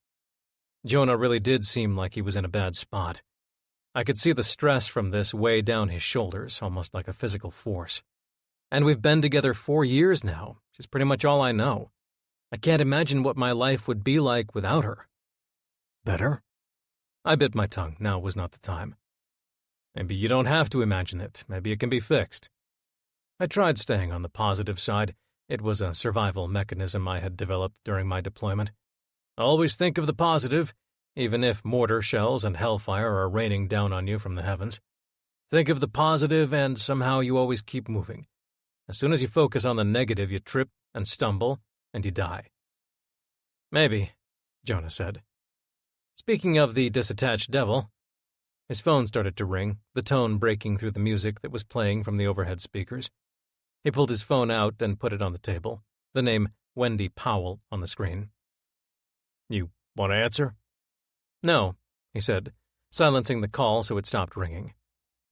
Jonah really did seem like he was in a bad spot. I could see the stress from this weigh down his shoulders, almost like a physical force. And we've been together 4 years now, which is pretty much all I know. I can't imagine what my life would be like without her. Better? I bit my tongue. Now was not the time. Maybe you don't have to imagine it. Maybe it can be fixed. I tried staying on the positive side. It was a survival mechanism I had developed during my deployment. Always think of the positive, even if mortar shells and hellfire are raining down on you from the heavens. Think of the positive, and somehow you always keep moving. As soon as you focus on the negative, you trip and stumble, and you die. Maybe, Jonah said. Speaking of the disattached devil, his phone started to ring, the tone breaking through the music that was playing from the overhead speakers. He pulled his phone out and put it on the table, the name Wendy Powell on the screen. You want to answer? No, he said, silencing the call so it stopped ringing.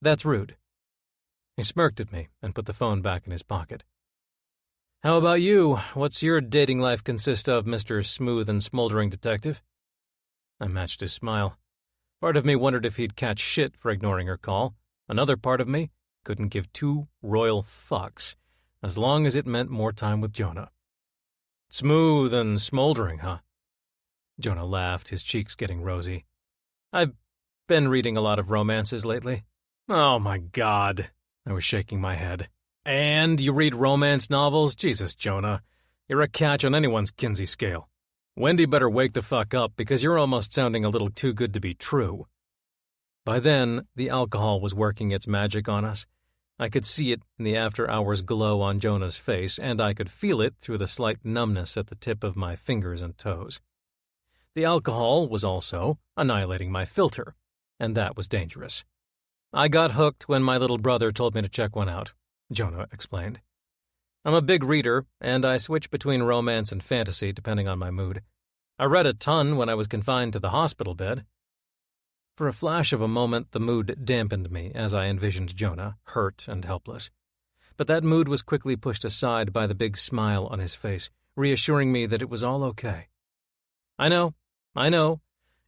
That's rude. He smirked at me and put the phone back in his pocket. How about you? What's your dating life consist of, Mr. Smooth and Smoldering Detective? I matched his smile. Part of me wondered if he'd catch shit for ignoring her call. Another part of me couldn't give two royal fucks, as long as it meant more time with Jonah. Smooth and smoldering, huh? Jonah laughed, his cheeks getting rosy. I've been reading a lot of romances lately. Oh my God. I was shaking my head. And you read romance novels? Jesus, Jonah. You're a catch on anyone's Kinsey scale. Wendy better wake the fuck up because you're almost sounding a little too good to be true. By then, the alcohol was working its magic on us. I could see it in the after-hours glow on Jonah's face, and I could feel it through the slight numbness at the tip of my fingers and toes. The alcohol was also annihilating my filter, and that was dangerous. I got hooked when my little brother told me to check one out, Jonah explained. I'm a big reader, and I switch between romance and fantasy depending on my mood. I read a ton when I was confined to the hospital bed. For a flash of a moment, the mood dampened me as I envisioned Jonah, hurt and helpless. But that mood was quickly pushed aside by the big smile on his face, reassuring me that it was all okay. I know.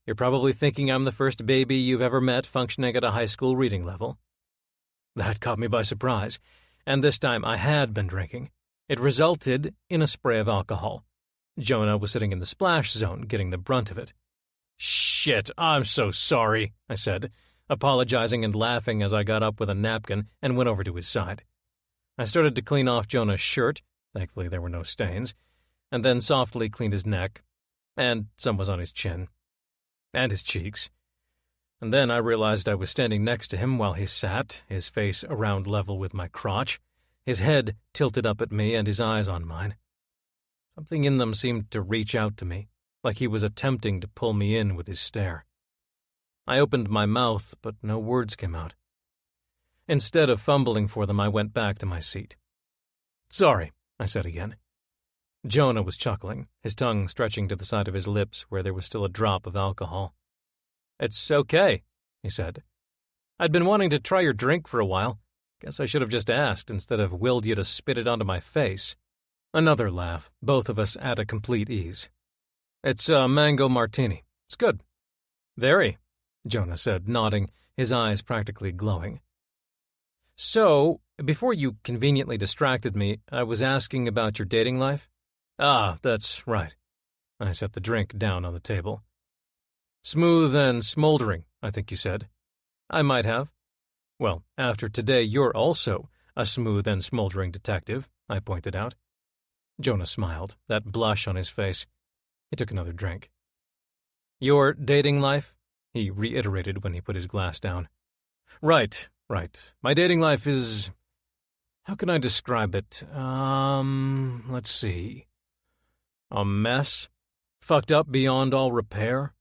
You're probably thinking I'm the first baby you've ever met functioning at a high school reading level. That caught me by surprise, and this time I had been drinking. It resulted in a spray of alcohol. Jonah was sitting in the splash zone, getting the brunt of it. "Shit, I'm so sorry," I said, apologizing and laughing as I got up with a napkin and went over to his side. I started to clean off Jonah's shirt, thankfully there were no stains, and then softly cleaned his neck, and some was on his chin, and his cheeks. And then I realized I was standing next to him while he sat, his face around level with my crotch, his head tilted up at me and his eyes on mine. Something in them seemed to reach out to me, like he was attempting to pull me in with his stare. I opened my mouth, but no words came out. Instead of fumbling for them, I went back to my seat. "Sorry," I said again. Jonah was chuckling, his tongue stretching to the side of his lips where there was still a drop of alcohol. "It's okay," he said. "I'd been wanting to try your drink for a while. Guess I should have just asked instead of willed you to spit it onto my face." Another laugh, both of us at a complete ease. "It's a mango martini. It's good." "Very," Jonah said, nodding, his eyes practically glowing. "So, before you conveniently distracted me, I was asking about your dating life?" "Ah, that's right." I set the drink down on the table. "Smooth and smoldering, I think you said." "I might have." "Well, after today, you're also a smooth and smoldering detective," I pointed out. Jonah smiled, that blush on his face. He took another drink. "Your dating life?" he reiterated when he put his glass down. Right. My dating life is... how can I describe it? Let's see. A mess? Fucked up beyond all repair?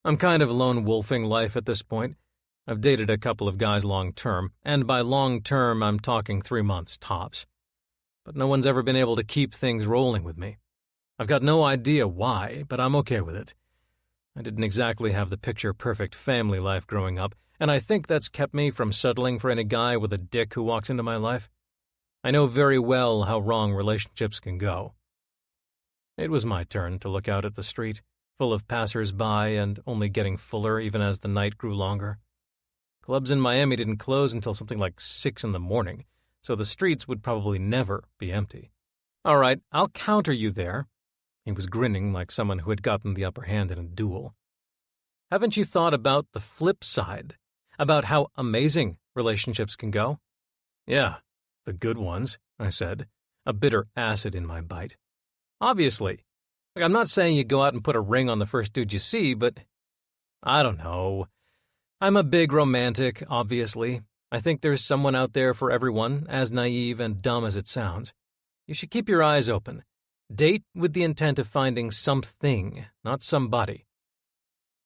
I'm kind of lone wolfing life at this point. I've dated a couple of guys long-term, and by long-term I'm talking 3 months tops. But no one's ever been able to keep things rolling with me. I've got no idea why, but I'm okay with it. I didn't exactly have the picture-perfect family life growing up, and I think that's kept me from settling for any guy with a dick who walks into my life. I know very well how wrong relationships can go. It was my turn to look out at the street, full of passers-by and only getting fuller even as the night grew longer. Clubs in Miami didn't close until something like 6 in the morning, so the streets would probably never be empty. "All right, I'll counter you there." He was grinning like someone who had gotten the upper hand in a duel. "Haven't you thought about the flip side? About how amazing relationships can go?" "Yeah, the good ones," I said, a bitter acid in my bite. "Obviously. Like, I'm not saying you go out and put a ring on the first dude you see, but I don't know. I'm a big romantic, obviously. I think there's someone out there for everyone, as naive and dumb as it sounds. You should keep your eyes open. Date with the intent of finding something, not somebody."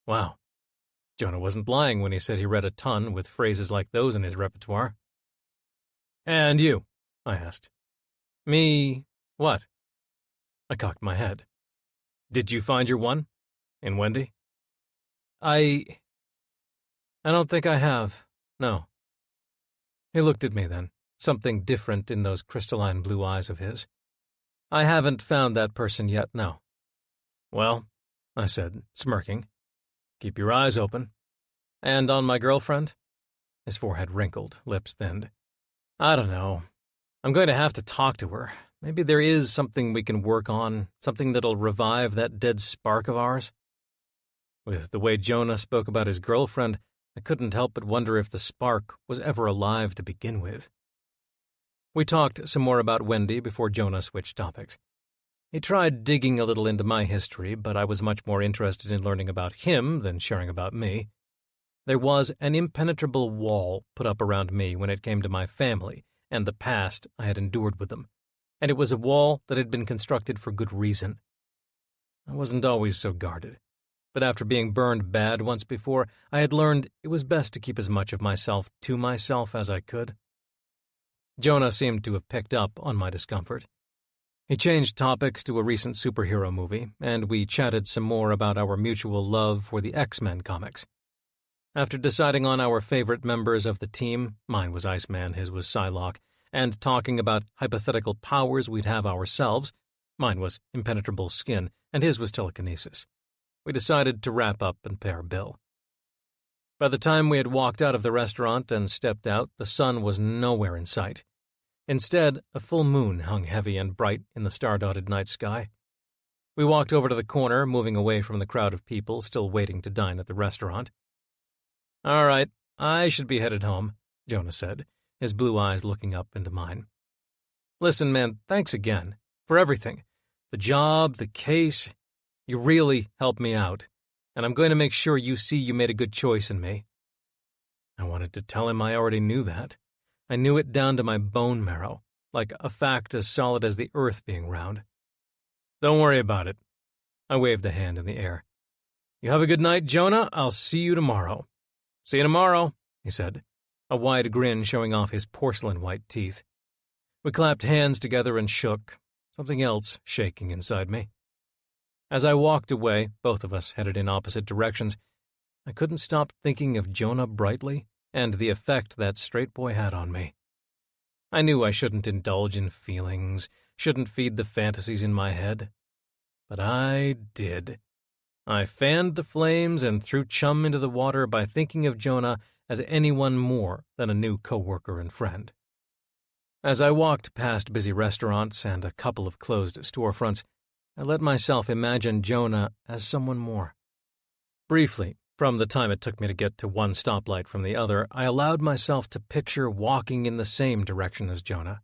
Wow. Jonah wasn't lying when he said he read a ton with phrases like those in his repertoire. "And you?" I asked. "Me, what?" I cocked my head. "Did you find your one? In Wendy?" I don't think I have, no." He looked at me then, something different in those crystalline blue eyes of his. "I haven't found that person yet, no." "Well," I said, smirking, "keep your eyes open." "And on my girlfriend?" His forehead wrinkled, lips thinned. "I don't know. I'm going to have to talk to her. Maybe there is something we can work on, something that'll revive that dead spark of ours." With the way Jonah spoke about his girlfriend, I couldn't help but wonder if the spark was ever alive to begin with. We talked some more about Wendy before Jonah switched topics. He tried digging a little into my history, but I was much more interested in learning about him than sharing about me. There was an impenetrable wall put up around me when it came to my family and the past I had endured with them, and it was a wall that had been constructed for good reason. I wasn't always so guarded, but after being burned bad once before, I had learned it was best to keep as much of myself to myself as I could. Jonah seemed to have picked up on my discomfort. He changed topics to a recent superhero movie, and we chatted some more about our mutual love for the X-Men comics. After deciding on our favorite members of the team, mine was Iceman, his was Psylocke, and talking about hypothetical powers we'd have ourselves, mine was impenetrable skin, and his was telekinesis, we decided to wrap up and pay our bill. By the time we had walked out of the restaurant and stepped out, the sun was nowhere in sight. Instead, a full moon hung heavy and bright in the star-dotted night sky. We walked over to the corner, moving away from the crowd of people still waiting to dine at the restaurant. "All right, I should be headed home," Jonah said, his blue eyes looking up into mine. "Listen, man, thanks again. For everything. The job, the case. You really helped me out, and I'm going to make sure you see you made a good choice in me." I wanted to tell him I already knew that. I knew it down to my bone marrow, like a fact as solid as the earth being round. "Don't worry about it." I waved a hand in the air. "You have a good night, Jonah. I'll see you tomorrow." "See you tomorrow," he said, a wide grin showing off his porcelain-white teeth. We clapped hands together and shook, something else shaking inside me. As I walked away, both of us headed in opposite directions, I couldn't stop thinking of Jonah Brightly and the effect that straight boy had on me. I knew I shouldn't indulge in feelings, shouldn't feed the fantasies in my head. But I did. I fanned the flames and threw chum into the water by thinking of Jonah as anyone more than a new coworker and friend. As I walked past busy restaurants and a couple of closed storefronts, I let myself imagine Jonah as someone more. Briefly, from the time it took me to get to one stoplight from the other, I allowed myself to picture walking in the same direction as Jonah,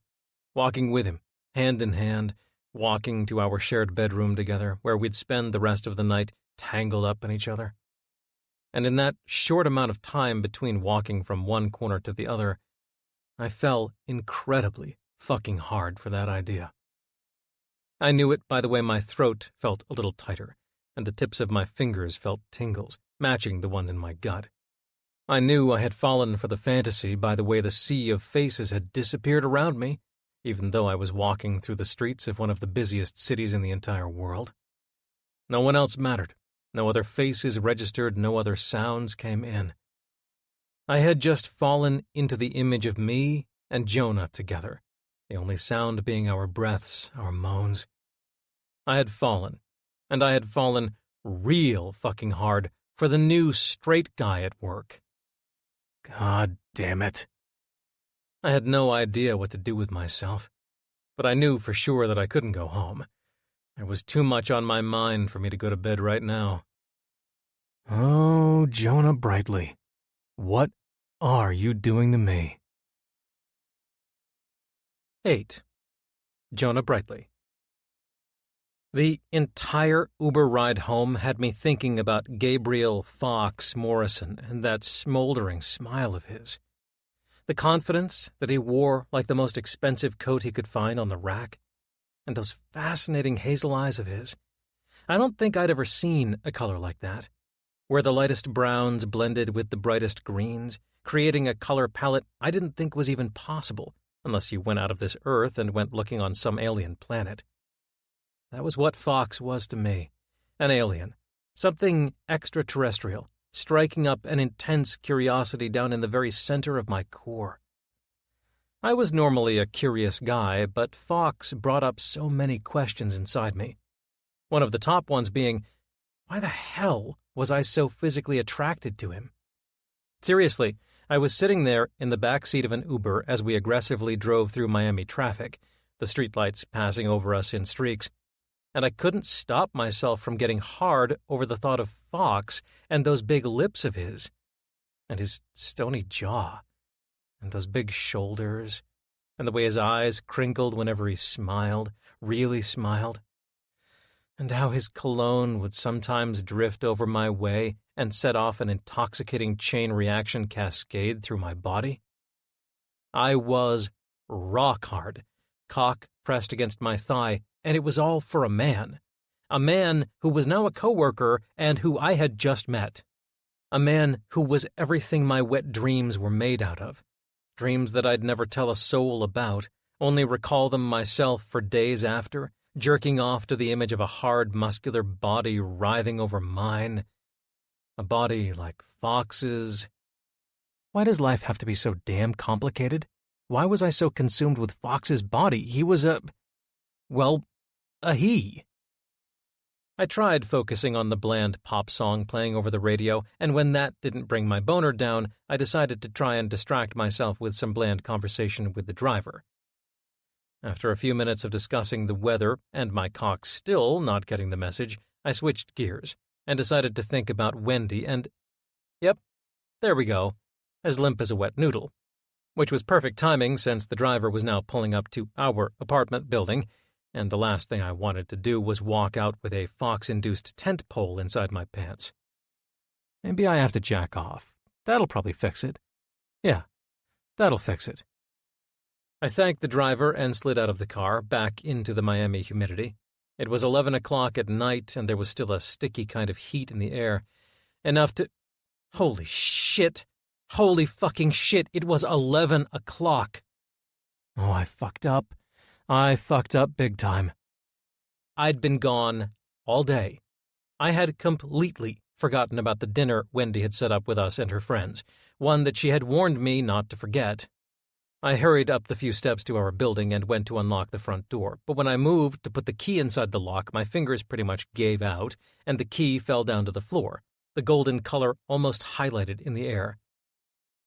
walking with him, hand in hand, walking to our shared bedroom together, where we'd spend the rest of the night tangled up in each other. And in that short amount of time between walking from one corner to the other, I fell incredibly fucking hard for that idea. I knew it by the way my throat felt a little tighter, and the tips of my fingers felt tingles, matching the ones in my gut. I knew I had fallen for the fantasy by the way the sea of faces had disappeared around me, even though I was walking through the streets of one of the busiest cities in the entire world. No one else mattered. No other faces registered, no other sounds came in. I had just fallen into the image of me and Jonah together, the only sound being our breaths, our moans. I had fallen, and I had fallen real fucking hard for the new straight guy at work. God damn it. I had no idea what to do with myself, but I knew for sure that I couldn't go home. There was too much on my mind for me to go to bed right now. Oh, Jonah Brightly, what are you doing to me? 8. Jonah Brightly. The entire Uber ride home had me thinking about Gabriel Fox Morrison and that smoldering smile of his. The confidence that he wore like the most expensive coat he could find on the rack, and those fascinating hazel eyes of his. I don't think I'd ever seen a color like that, where the lightest browns blended with the brightest greens, creating a color palette I didn't think was even possible unless you went out of this earth and went looking on some alien planet. That was what Fox was to me, an alien, something extraterrestrial, striking up an intense curiosity down in the very center of my core. I was normally a curious guy, but Fox brought up so many questions inside me. One of the top ones being, why the hell was I so physically attracted to him? Seriously, I was sitting there in the back seat of an Uber as we aggressively drove through Miami traffic, the streetlights passing over us in streaks, and I couldn't stop myself from getting hard over the thought of Fox and those big lips of his, and his stony jaw, and those big shoulders, and the way his eyes crinkled whenever he smiled, really smiled, and how his cologne would sometimes drift over my way and set off an intoxicating chain reaction cascade through my body. I was rock hard, cock pressed against my thigh, and it was all for a man who was now a coworker and who I had just met. A man who was everything my wet dreams were made out of, dreams that I'd never tell a soul about, only recall them myself for days after, jerking off to the image of a hard, muscular body writhing over mine. A body like Fox's. Why does life have to be so damn complicated? Why was I so consumed with Fox's body? He was a he. I tried focusing on the bland pop song playing over the radio, and when that didn't bring my boner down, I decided to try and distract myself with some bland conversation with the driver. After a few minutes of discussing the weather and my cock still not getting the message, I switched gears and decided to think about Wendy and, yep, there we go, as limp as a wet noodle, which was perfect timing since the driver was now pulling up to our apartment building, and the last thing I wanted to do was walk out with a Fox-induced tent pole inside my pants. Maybe I have to jack off. That'll probably fix it. Yeah, that'll fix it. I thanked the driver and slid out of the car, back into the Miami humidity. It was 11 o'clock at night, and there was still a sticky kind of heat in the air. Enough to... Holy shit! Holy fucking shit, it was 11 o'clock! Oh, I fucked up. I fucked up big time. I'd been gone all day. I had completely forgotten about the dinner Wendy had set up with us and her friends, one that she had warned me not to forget. I hurried up the few steps to our building and went to unlock the front door, but when I moved to put the key inside the lock, my fingers pretty much gave out, and the key fell down to the floor, the golden color almost highlighted in the air.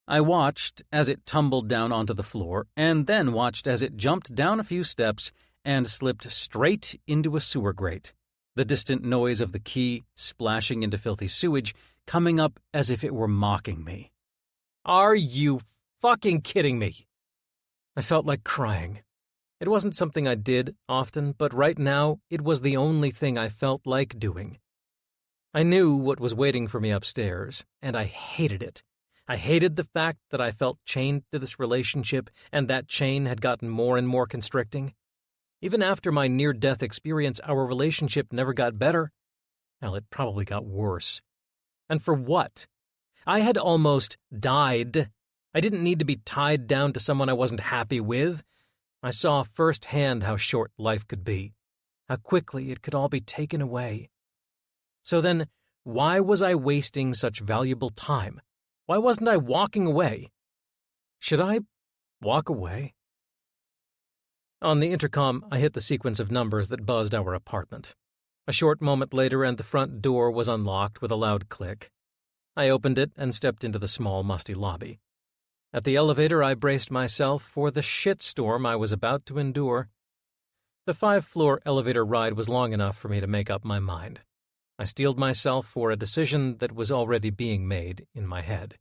I watched as it tumbled down onto the floor, and then watched as it jumped down a few steps and slipped straight into a sewer grate, the distant noise of the key splashing into filthy sewage coming up as if it were mocking me. Are you fucking kidding me? I felt like crying. It wasn't something I did often, but right now it was the only thing I felt like doing. I knew what was waiting for me upstairs, and I hated it. I hated the fact that I felt chained to this relationship, and that chain had gotten more and more constricting. Even after my near-death experience, our relationship never got better. Hell, it probably got worse. And for what? I had almost died. I didn't need to be tied down to someone I wasn't happy with. I saw firsthand how short life could be, how quickly it could all be taken away. So then, why was I wasting such valuable time? Why wasn't I walking away? Should I walk away? On the intercom, I hit the sequence of numbers that buzzed our apartment. A short moment later, and the front door was unlocked with a loud click. I opened it and stepped into the small, musty lobby. At the elevator, I braced myself for the shitstorm I was about to endure. The 5-floor elevator ride was long enough for me to make up my mind. I steeled myself for a decision that was already being made in my head.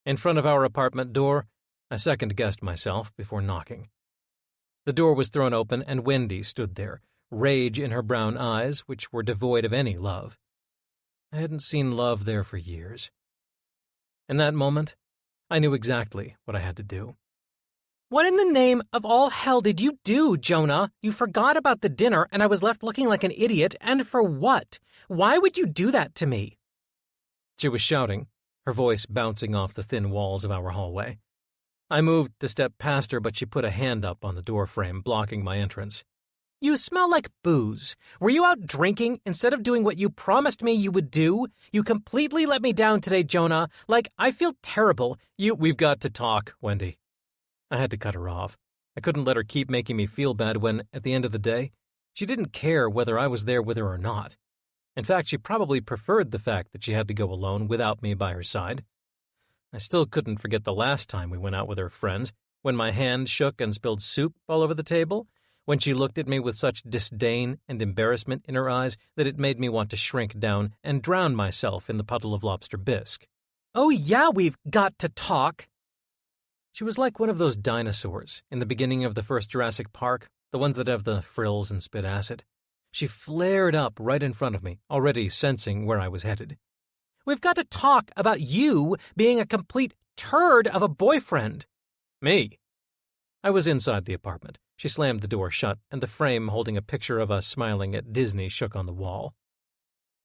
In front of our apartment door, I second-guessed myself before knocking. The door was thrown open, and Wendy stood there, rage in her brown eyes, which were devoid of any love. I hadn't seen love there for years. In that moment, I knew exactly what I had to do. What in the name of all hell did you do, Jonah? You forgot about the dinner, and I was left looking like an idiot, and for what? Why would you do that to me? She was shouting, her voice bouncing off the thin walls of our hallway. I moved to step past her, but she put a hand up on the doorframe, blocking my entrance. You smell like booze. Were you out drinking instead of doing what you promised me you would do? You completely let me down today, Jonah. Like, I feel terrible. We've got to talk, Wendy. I had to cut her off. I couldn't let her keep making me feel bad when, at the end of the day, she didn't care whether I was there with her or not. In fact, she probably preferred the fact that she had to go alone without me by her side. I still couldn't forget the last time we went out with her friends, when my hand shook and spilled soup all over the table, when she looked at me with such disdain and embarrassment in her eyes that it made me want to shrink down and drown myself in the puddle of lobster bisque. Oh yeah, we've got to talk. She was like one of those dinosaurs in the beginning of the first Jurassic Park, the ones that have the frills and spit acid. She flared up right in front of me, already sensing where I was headed. We've got to talk about you being a complete turd of a boyfriend. Me? I was inside the apartment. She slammed the door shut, and the frame holding a picture of us smiling at Disney shook on the wall.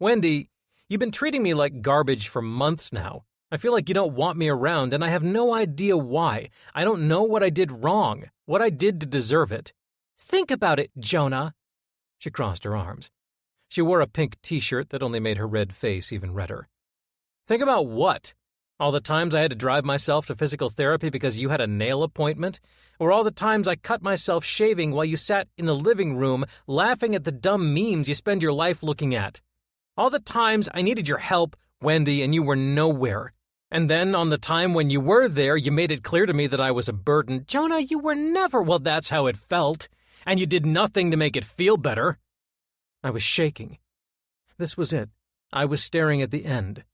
Wendy, you've been treating me like garbage for months now. I feel like you don't want me around, and I have no idea why. I don't know what I did wrong, what I did to deserve it. Think about it, Jonah. She crossed her arms. She wore a pink t-shirt that only made her red face even redder. Think about what? All the times I had to drive myself to physical therapy because you had a nail appointment? Or all the times I cut myself shaving while you sat in the living room laughing at the dumb memes you spend your life looking at? All the times I needed your help, Wendy, and you were nowhere. And then on the time when you were there, you made it clear to me that I was a burden. Jonah, you were never— Well, that's how it felt, and you did nothing to make it feel better. I was shaking. This was it. I was staring at the end,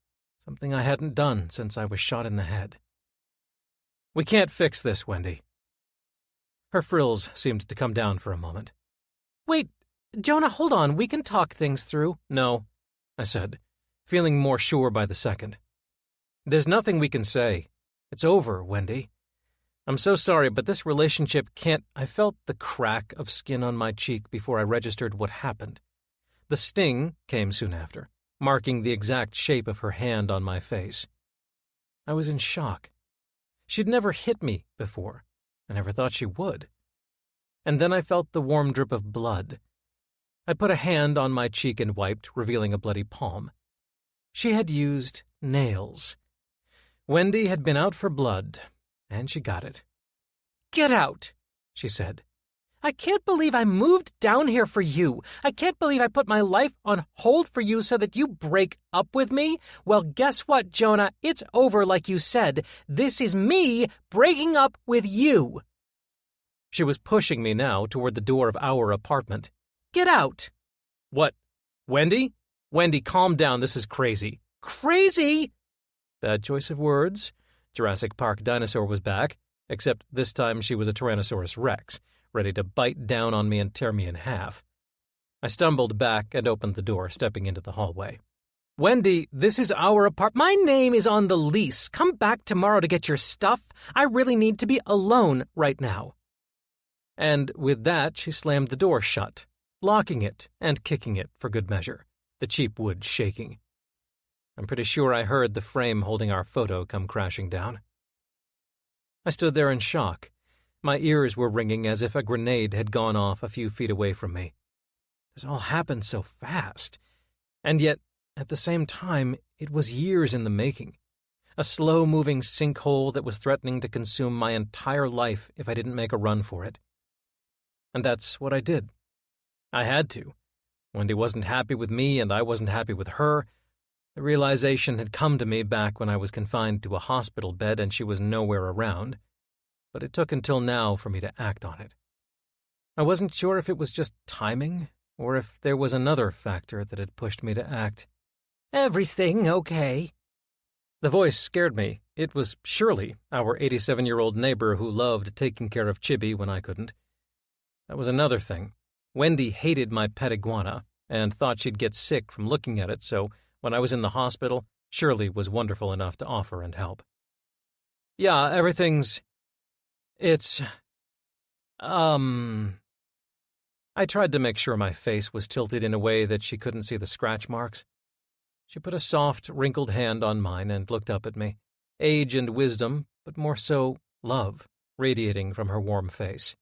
something I hadn't done since I was shot in the head. We can't fix this, Wendy. Her frills seemed to come down for a moment. Wait, Jonah, hold on. We can talk things through. No, I said, feeling more sure by the second. There's nothing we can say. It's over, Wendy. I'm so sorry, but this relationship can't— I felt the crack of skin on my cheek before I registered what happened. The sting came soon after, marking the exact shape of her hand on my face. I was in shock. She'd never hit me before. I never thought she would. And then I felt the warm drip of blood. I put a hand on my cheek and wiped, revealing a bloody palm. She had used nails. Wendy had been out for blood, and she got it. Get out, she said. I can't believe I moved down here for you. I can't believe I put my life on hold for you so that you break up with me. Well, guess what, Jonah? It's over like you said. This is me breaking up with you. She was pushing me now toward the door of our apartment. Get out. What? Wendy? Wendy, calm down. This is crazy. Crazy? Bad choice of words. Jurassic Park dinosaur was back, except this time she was a Tyrannosaurus Rex, ready to bite down on me and tear me in half. I stumbled back and opened the door, stepping into the hallway. Wendy, this is our apartment. My name is on the lease. Come back tomorrow to get your stuff. I really need to be alone right now. And with that, she slammed the door shut, locking it and kicking it for good measure, the cheap wood shaking. I'm pretty sure I heard the frame holding our photo come crashing down. I stood there in shock. My ears were ringing as if a grenade had gone off a few feet away from me. This all happened so fast. And yet, at the same time, it was years in the making. A slow-moving sinkhole that was threatening to consume my entire life if I didn't make a run for it. And that's what I did. I had to. Wendy wasn't happy with me, and I wasn't happy with her. The realization had come to me back when I was confined to a hospital bed and she was nowhere around, but it took until now for me to act on it. I wasn't sure if it was just timing, or if there was another factor that had pushed me to act. Everything okay? The voice scared me. It was Shirley, our 87-year-old neighbor who loved taking care of Chibi when I couldn't. That was another thing. Wendy hated my pet iguana and thought she'd get sick from looking at it, so when I was in the hospital, Shirley was wonderful enough to offer and help. Yeah, everything's— I tried to make sure my face was tilted in a way that she couldn't see the scratch marks. She put a soft, wrinkled hand on mine and looked up at me, age and wisdom, but more so love, radiating from her warm face.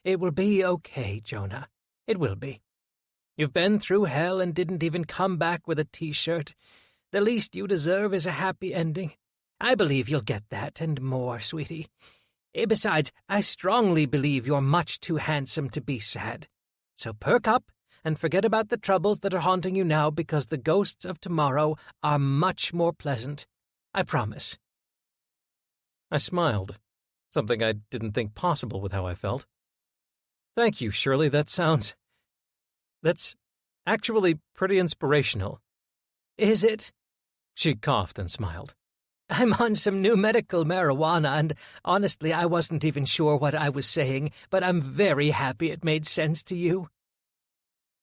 It will be okay, Jonah. It will be. You've been through hell and didn't even come back with a T-shirt. The least you deserve is a happy ending. I believe you'll get that and more, sweetie. Besides, I strongly believe you're much too handsome to be sad. So perk up and forget about the troubles that are haunting you now because the ghosts of tomorrow are much more pleasant. I promise. I smiled, something I didn't think possible with how I felt. Thank you, Shirley. That's actually pretty inspirational. Is it? She coughed and smiled. I'm on some new medical marijuana, and honestly, I wasn't even sure what I was saying, but I'm very happy it made sense to you.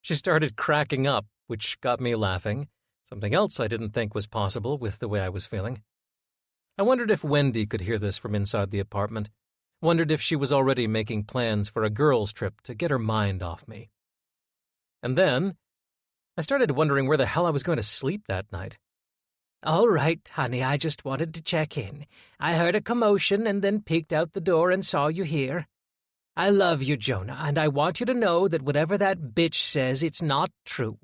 She started cracking up, which got me laughing, something else I didn't think was possible with the way I was feeling. I wondered if Wendy could hear this from inside the apartment, wondered if she was already making plans for a girls' trip to get her mind off me. And then, I started wondering where the hell I was going to sleep that night. All right, honey, I just wanted to check in. I heard a commotion and then peeked out the door and saw you here. I love you, Jonah, and I want you to know that whatever that bitch says, it's not true.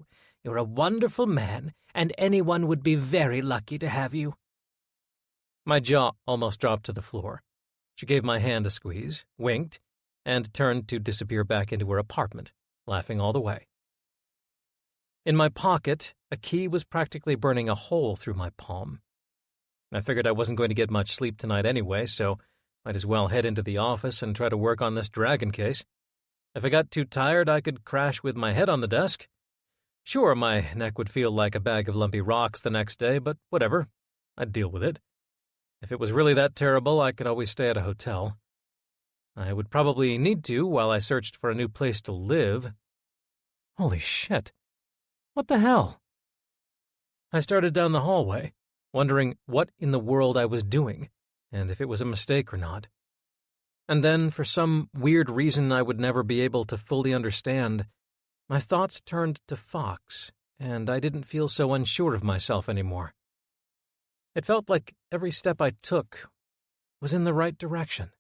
You're a wonderful man, and anyone would be very lucky to have you. My jaw almost dropped to the floor. She gave my hand a squeeze, winked, and turned to disappear back into her apartment, laughing all the way. In my pocket, a key was practically burning a hole through my palm. I figured I wasn't going to get much sleep tonight anyway, so might as well head into the office and try to work on this dragon case. If I got too tired, I could crash with my head on the desk. Sure, my neck would feel like a bag of lumpy rocks the next day, but whatever. I'd deal with it. If it was really that terrible, I could always stay at a hotel. I would probably need to while I searched for a new place to live. Holy shit. What the hell? I started down the hallway, wondering what in the world I was doing, and if it was a mistake or not. And then, for some weird reason I would never be able to fully understand, my thoughts turned to Fox, and I didn't feel so unsure of myself anymore. It felt like every step I took was in the right direction.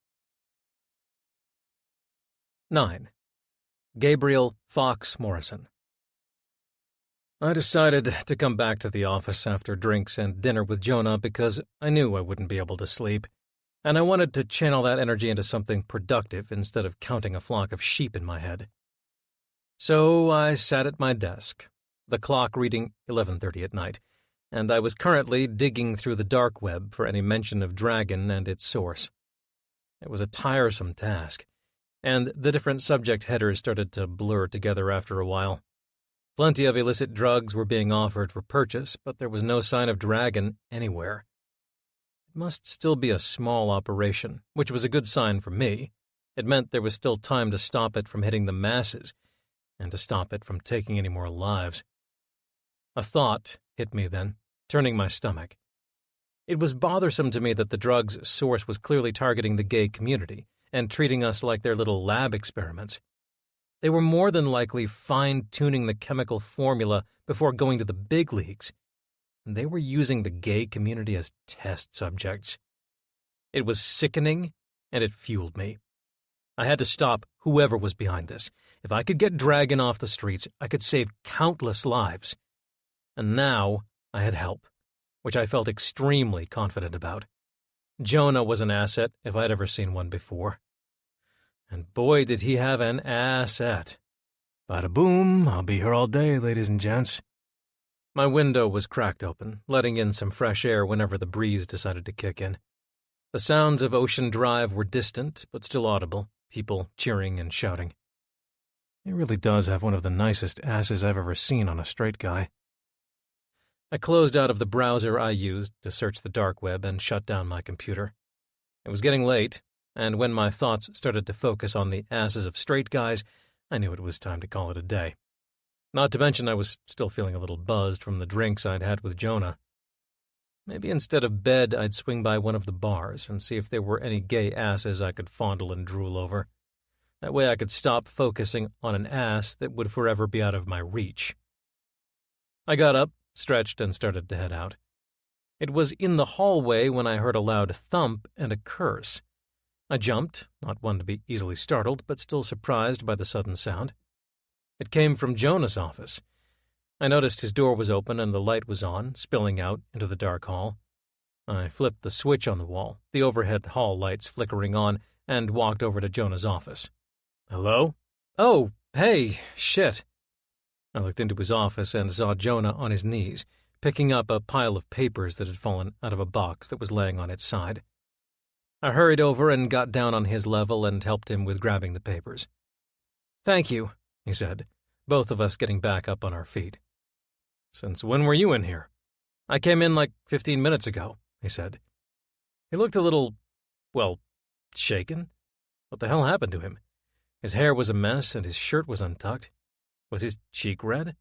9. Gabriel Fox Morrison. I decided to come back to the office after drinks and dinner with Jonah because I knew I wouldn't be able to sleep, and I wanted to channel that energy into something productive instead of counting a flock of sheep in my head. So I sat at my desk, the clock reading 11:30 at night, and I was currently digging through the dark web for any mention of Dragon and its source. It was a tiresome task, and the different subject headers started to blur together after a while. Plenty of illicit drugs were being offered for purchase, but there was no sign of Dragon anywhere. It must still be a small operation, which was a good sign for me. It meant there was still time to stop it from hitting the masses, and to stop it from taking any more lives. A thought hit me then, turning my stomach. It was bothersome to me that the drug's source was clearly targeting the gay community and treating us like their little lab experiments. They were more than likely fine-tuning the chemical formula before going to the big leagues, and they were using the gay community as test subjects. It was sickening, and it fueled me. I had to stop whoever was behind this. If I could get Dragon off the streets, I could save countless lives. And now I had help, which I felt extremely confident about. Jonah was an asset if I'd ever seen one before. And boy, did he have an asset. Bada boom, I'll be here all day, ladies and gents. My window was cracked open, letting in some fresh air whenever the breeze decided to kick in. The sounds of Ocean Drive were distant, but still audible, people cheering and shouting. He really does have one of the nicest asses I've ever seen on a straight guy. I closed out of the browser I used to search the dark web and shut down my computer. It was getting late, and when my thoughts started to focus on the asses of straight guys, I knew it was time to call it a day. Not to mention I was still feeling a little buzzed from the drinks I'd had with Jonah. Maybe instead of bed, I'd swing by one of the bars and see if there were any gay asses I could fondle and drool over. That way I could stop focusing on an ass that would forever be out of my reach. I got up, stretched, and started to head out. It was in the hallway when I heard a loud thump and a curse. I jumped, not one to be easily startled, but still surprised by the sudden sound. It came from Jonah's office. I noticed his door was open and the light was on, spilling out into the dark hall. I flipped the switch on the wall, the overhead hall lights flickering on, and walked over to Jonah's office. Hello? Oh, hey, shit. I looked into his office and saw Jonah on his knees, picking up a pile of papers that had fallen out of a box that was laying on its side. I hurried over and got down on his level and helped him with grabbing the papers. Thank you, he said, both of us getting back up on our feet. Since when were you in here? I came in like 15 minutes ago, he said. He looked a little, shaken. What the hell happened to him? His hair was a mess and his shirt was untucked. Was his cheek red?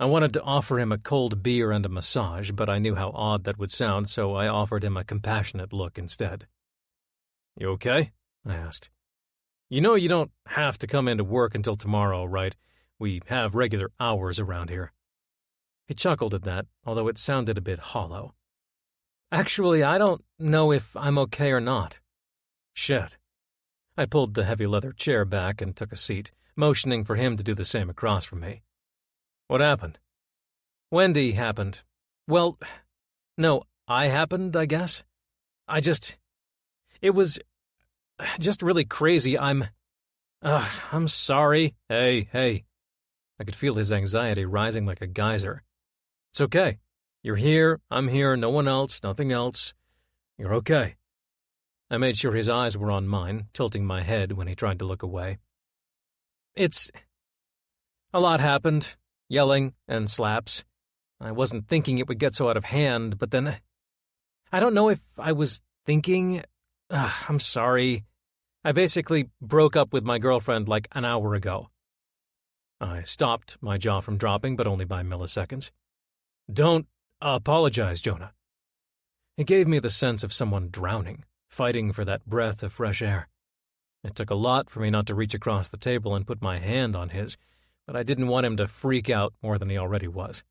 I wanted to offer him a cold beer and a massage, but I knew how odd that would sound, so I offered him a compassionate look instead. You okay? I asked. You know you don't have to come into work until tomorrow, right? We have regular hours around here. He chuckled at that, although it sounded a bit hollow. Actually, I don't know if I'm okay or not. Shit. I pulled the heavy leather chair back and took a seat, motioning for him to do the same across from me. What happened? Wendy happened. Well, no, I happened, I guess. It was just really crazy. I'm sorry. Hey. I could feel his anxiety rising like a geyser. It's okay. You're here, I'm here, no one else, nothing else. You're okay. I made sure his eyes were on mine, tilting my head when he tried to look away. A lot happened, yelling and slaps. I wasn't thinking it would get so out of hand, but then I don't know if I was thinking. I'm sorry. I basically broke up with my girlfriend like an hour ago. I stopped my jaw from dropping, but only by milliseconds. Don't apologize, Jonah. It gave me the sense of someone drowning, fighting for that breath of fresh air. It took a lot for me not to reach across the table and put my hand on his, but I didn't want him to freak out more than he already was.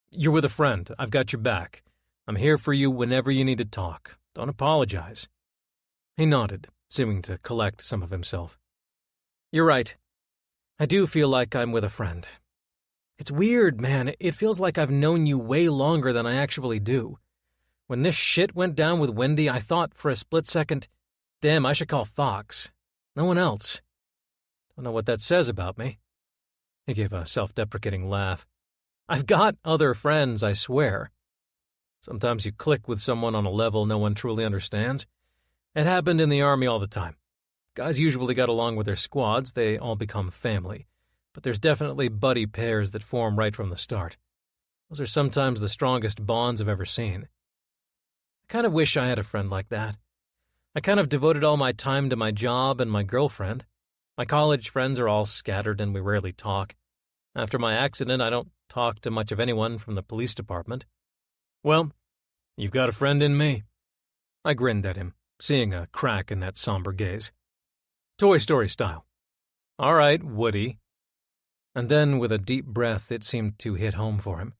You're with a friend. I've got your back. I'm here for you whenever you need to talk. Don't apologize. He nodded, seeming to collect some of himself. You're right. I do feel like I'm with a friend. It's weird, man. It feels like I've known you way longer than I actually do. When this shit went down with Wendy, I thought for a split second, damn, I should call Fox. No one else. Don't know what that says about me. He gave a self-deprecating laugh. I've got other friends, I swear. Sometimes you click with someone on a level no one truly understands. It happened in the Army all the time. Guys usually got along with their squads, they all become family. But there's definitely buddy pairs that form right from the start. Those are sometimes the strongest bonds I've ever seen. I kind of wish I had a friend like that. I kind of devoted all my time to my job and my girlfriend. My college friends are all scattered and we rarely talk. After my accident, I don't talk to much of anyone from the police department. Well, you've got a friend in me. I grinned at him, seeing a crack in that somber gaze. Toy Story style. All right, Woody. And then, with a deep breath, it seemed to hit home for him.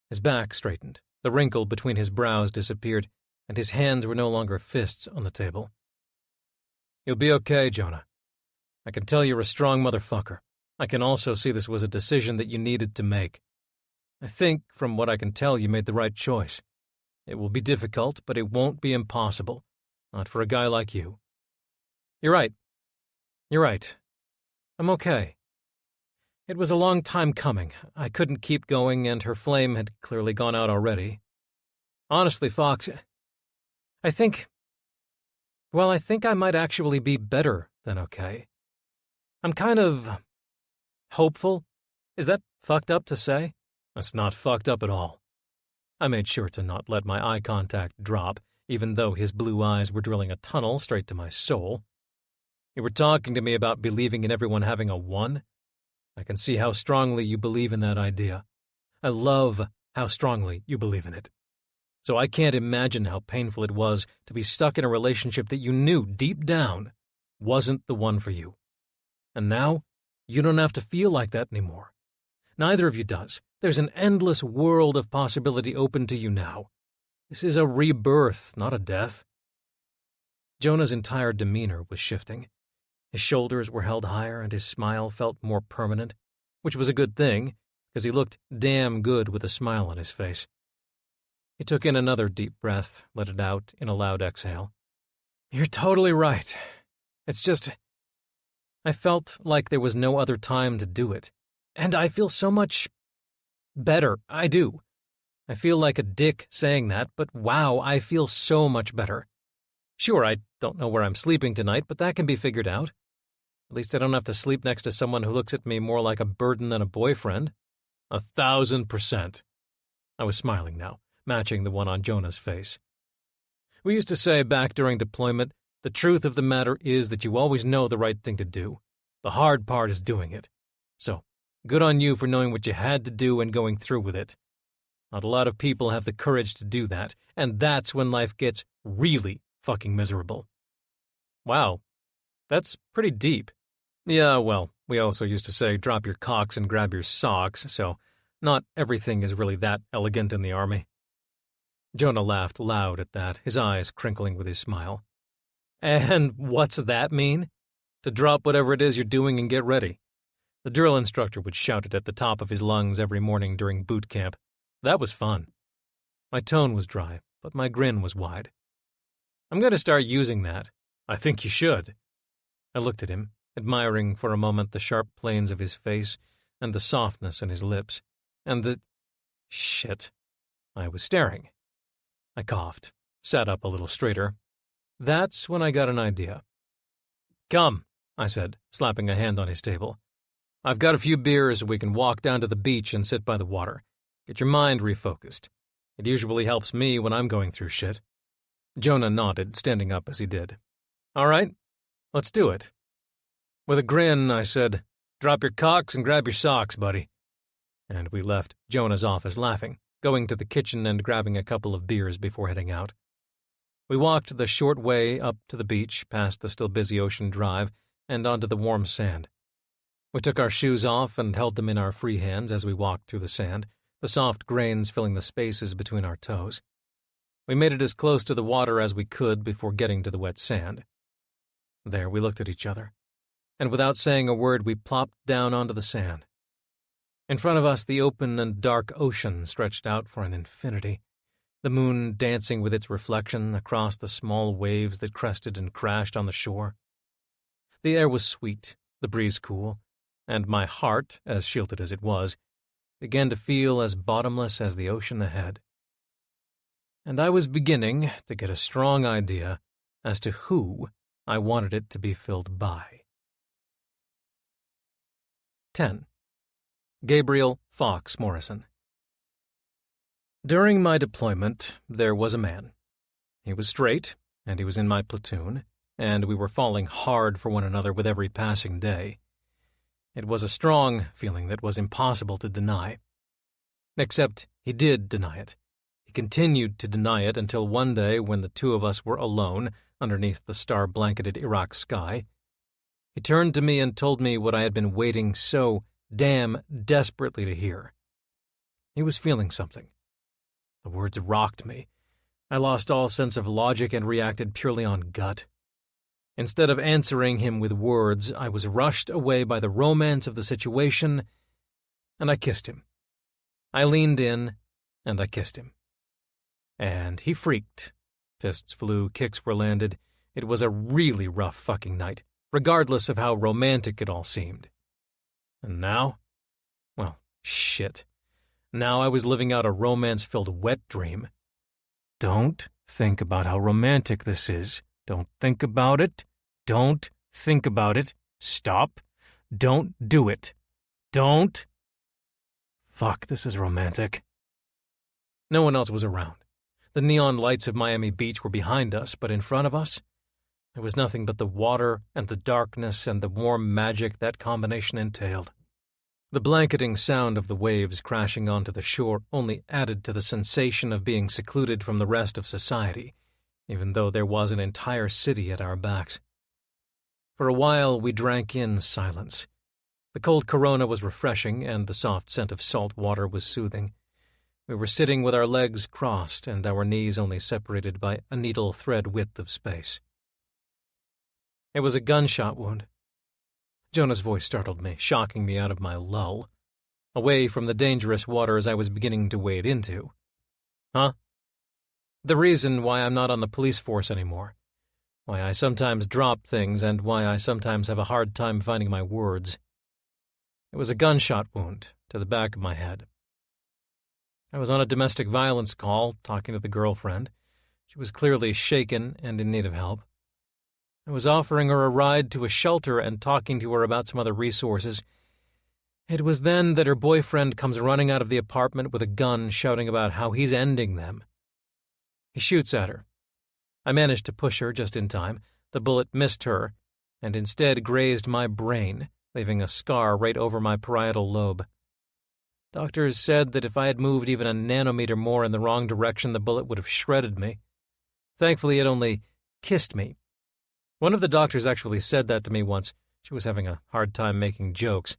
His back straightened, the wrinkle between his brows disappeared, and his hands were no longer fists on the table. You'll be okay, Jonah. I can tell you're a strong motherfucker. I can also see this was a decision that you needed to make. I think, from what I can tell, you made the right choice. It will be difficult, but it won't be impossible. Not for a guy like you. You're right. You're right. I'm okay. It was a long time coming. I couldn't keep going, and her flame had clearly gone out already. Honestly, Fox, I think I might actually be better than okay. I'm kind of hopeful. Is that fucked up to say? That's not fucked up at all. I made sure to not let my eye contact drop, even though his blue eyes were drilling a tunnel straight to my soul. You were talking to me about believing in everyone having a one? I can see how strongly you believe in that idea. I love how strongly you believe in it. So I can't imagine how painful it was to be stuck in a relationship that you knew deep down wasn't the one for you. And now, you don't have to feel like that anymore. Neither of you does. There's an endless world of possibility open to you now. This is a rebirth, not a death. Jonah's entire demeanor was shifting. His shoulders were held higher and his smile felt more permanent, which was a good thing, because he looked damn good with a smile on his face. He took in another deep breath, let it out in a loud exhale. You're totally right. It's just, I felt like there was no other time to do it. And I feel so much better. I do. I feel like a dick saying that, but wow, I feel so much better. Sure, I don't know where I'm sleeping tonight, but that can be figured out. At least I don't have to sleep next to someone who looks at me more like a burden than a boyfriend. 1,000%. I was smiling now, matching the one on Jonah's face. We used to say back during deployment, the truth of the matter is that you always know the right thing to do. The hard part is doing it. So, good on you for knowing what you had to do and going through with it. Not a lot of people have the courage to do that, and that's when life gets really fucking miserable. Wow, that's pretty deep. Yeah, well, we also used to say drop your cocks and grab your socks, so not everything is really that elegant in the Army. Jonah laughed loud at that, his eyes crinkling with his smile. And what's that mean? To drop whatever it is you're doing and get ready. The drill instructor would shout it at the top of his lungs every morning during boot camp. That was fun. My tone was dry, but my grin was wide. I'm going to start using that. I think you should. I looked at him, admiring for a moment the sharp planes of his face and the softness in his lips, and the... Shit. I was staring. I coughed, sat up a little straighter. That's when I got an idea. "Come," I said, slapping a hand on his table. "I've got a few beers so we can walk down to the beach and sit by the water. Get your mind refocused. It usually helps me when I'm going through shit." Jonah nodded, standing up as he did. "All right, let's do it." With a grin, I said, "Drop your cocks and grab your socks, buddy." And we left Jonah's office laughing, going to the kitchen and grabbing a couple of beers before heading out. We walked the short way up to the beach, past the still busy Ocean Drive, and onto the warm sand. We took our shoes off and held them in our free hands as we walked through the sand, the soft grains filling the spaces between our toes. We made it as close to the water as we could before getting to the wet sand. There we looked at each other, and without saying a word we plopped down onto the sand. In front of us the open and dark ocean stretched out for an infinity, the moon dancing with its reflection across the small waves that crested and crashed on the shore. The air was sweet, the breeze cool, and my heart, as shielded as it was, began to feel as bottomless as the ocean ahead. And I was beginning to get a strong idea as to who I wanted it to be filled by. 10. Gabriel Fox Morrison. During my deployment, there was a man. He was straight, and he was in my platoon, and we were falling hard for one another with every passing day. It was a strong feeling that was impossible to deny. Except he did deny it. He continued to deny it until one day when the two of us were alone underneath the star-blanketed Iraq sky. He turned to me and told me what I had been waiting so damn desperately to hear. He was feeling something. The words rocked me. I lost all sense of logic and reacted purely on gut. Instead of answering him with words, I was rushed away by the romance of the situation, and I kissed him. I leaned in, and I kissed him. And he freaked. Fists flew, kicks were landed. It was a really rough fucking night, regardless of how romantic it all seemed. And now? Well, shit. Now I was living out a romance-filled wet dream. Don't think about how romantic this is. Don't think about it. Don't think about it. Stop. Don't do it. Don't. Fuck, this is romantic. No one else was around. The neon lights of Miami Beach were behind us, but in front of us, there was nothing but the water and the darkness and the warm magic that combination entailed. The blanketing sound of the waves crashing onto the shore only added to the sensation of being secluded from the rest of society, even though there was an entire city at our backs. For a while, we drank in silence. The cold Corona was refreshing, and the soft scent of salt water was soothing. We were sitting with our legs crossed and our knees only separated by a needle thread width of space. It was a gunshot wound. Jonah's voice startled me, shocking me out of my lull, away from the dangerous waters I was beginning to wade into. Huh? The reason why I'm not on the police force anymore, why I sometimes drop things, and why I sometimes have a hard time finding my words. It was a gunshot wound to the back of my head. I was on a domestic violence call, talking to the girlfriend. She was clearly shaken and in need of help. I was offering her a ride to a shelter and talking to her about some other resources. It was then that her boyfriend comes running out of the apartment with a gun, shouting about how he's ending them. He shoots at her. I managed to push her just in time. The bullet missed her, and instead grazed my brain, leaving a scar right over my parietal lobe. Doctors said that if I had moved even a nanometer more in the wrong direction, the bullet would have shredded me. Thankfully, it only kissed me. One of the doctors actually said that to me once. She was having a hard time making jokes.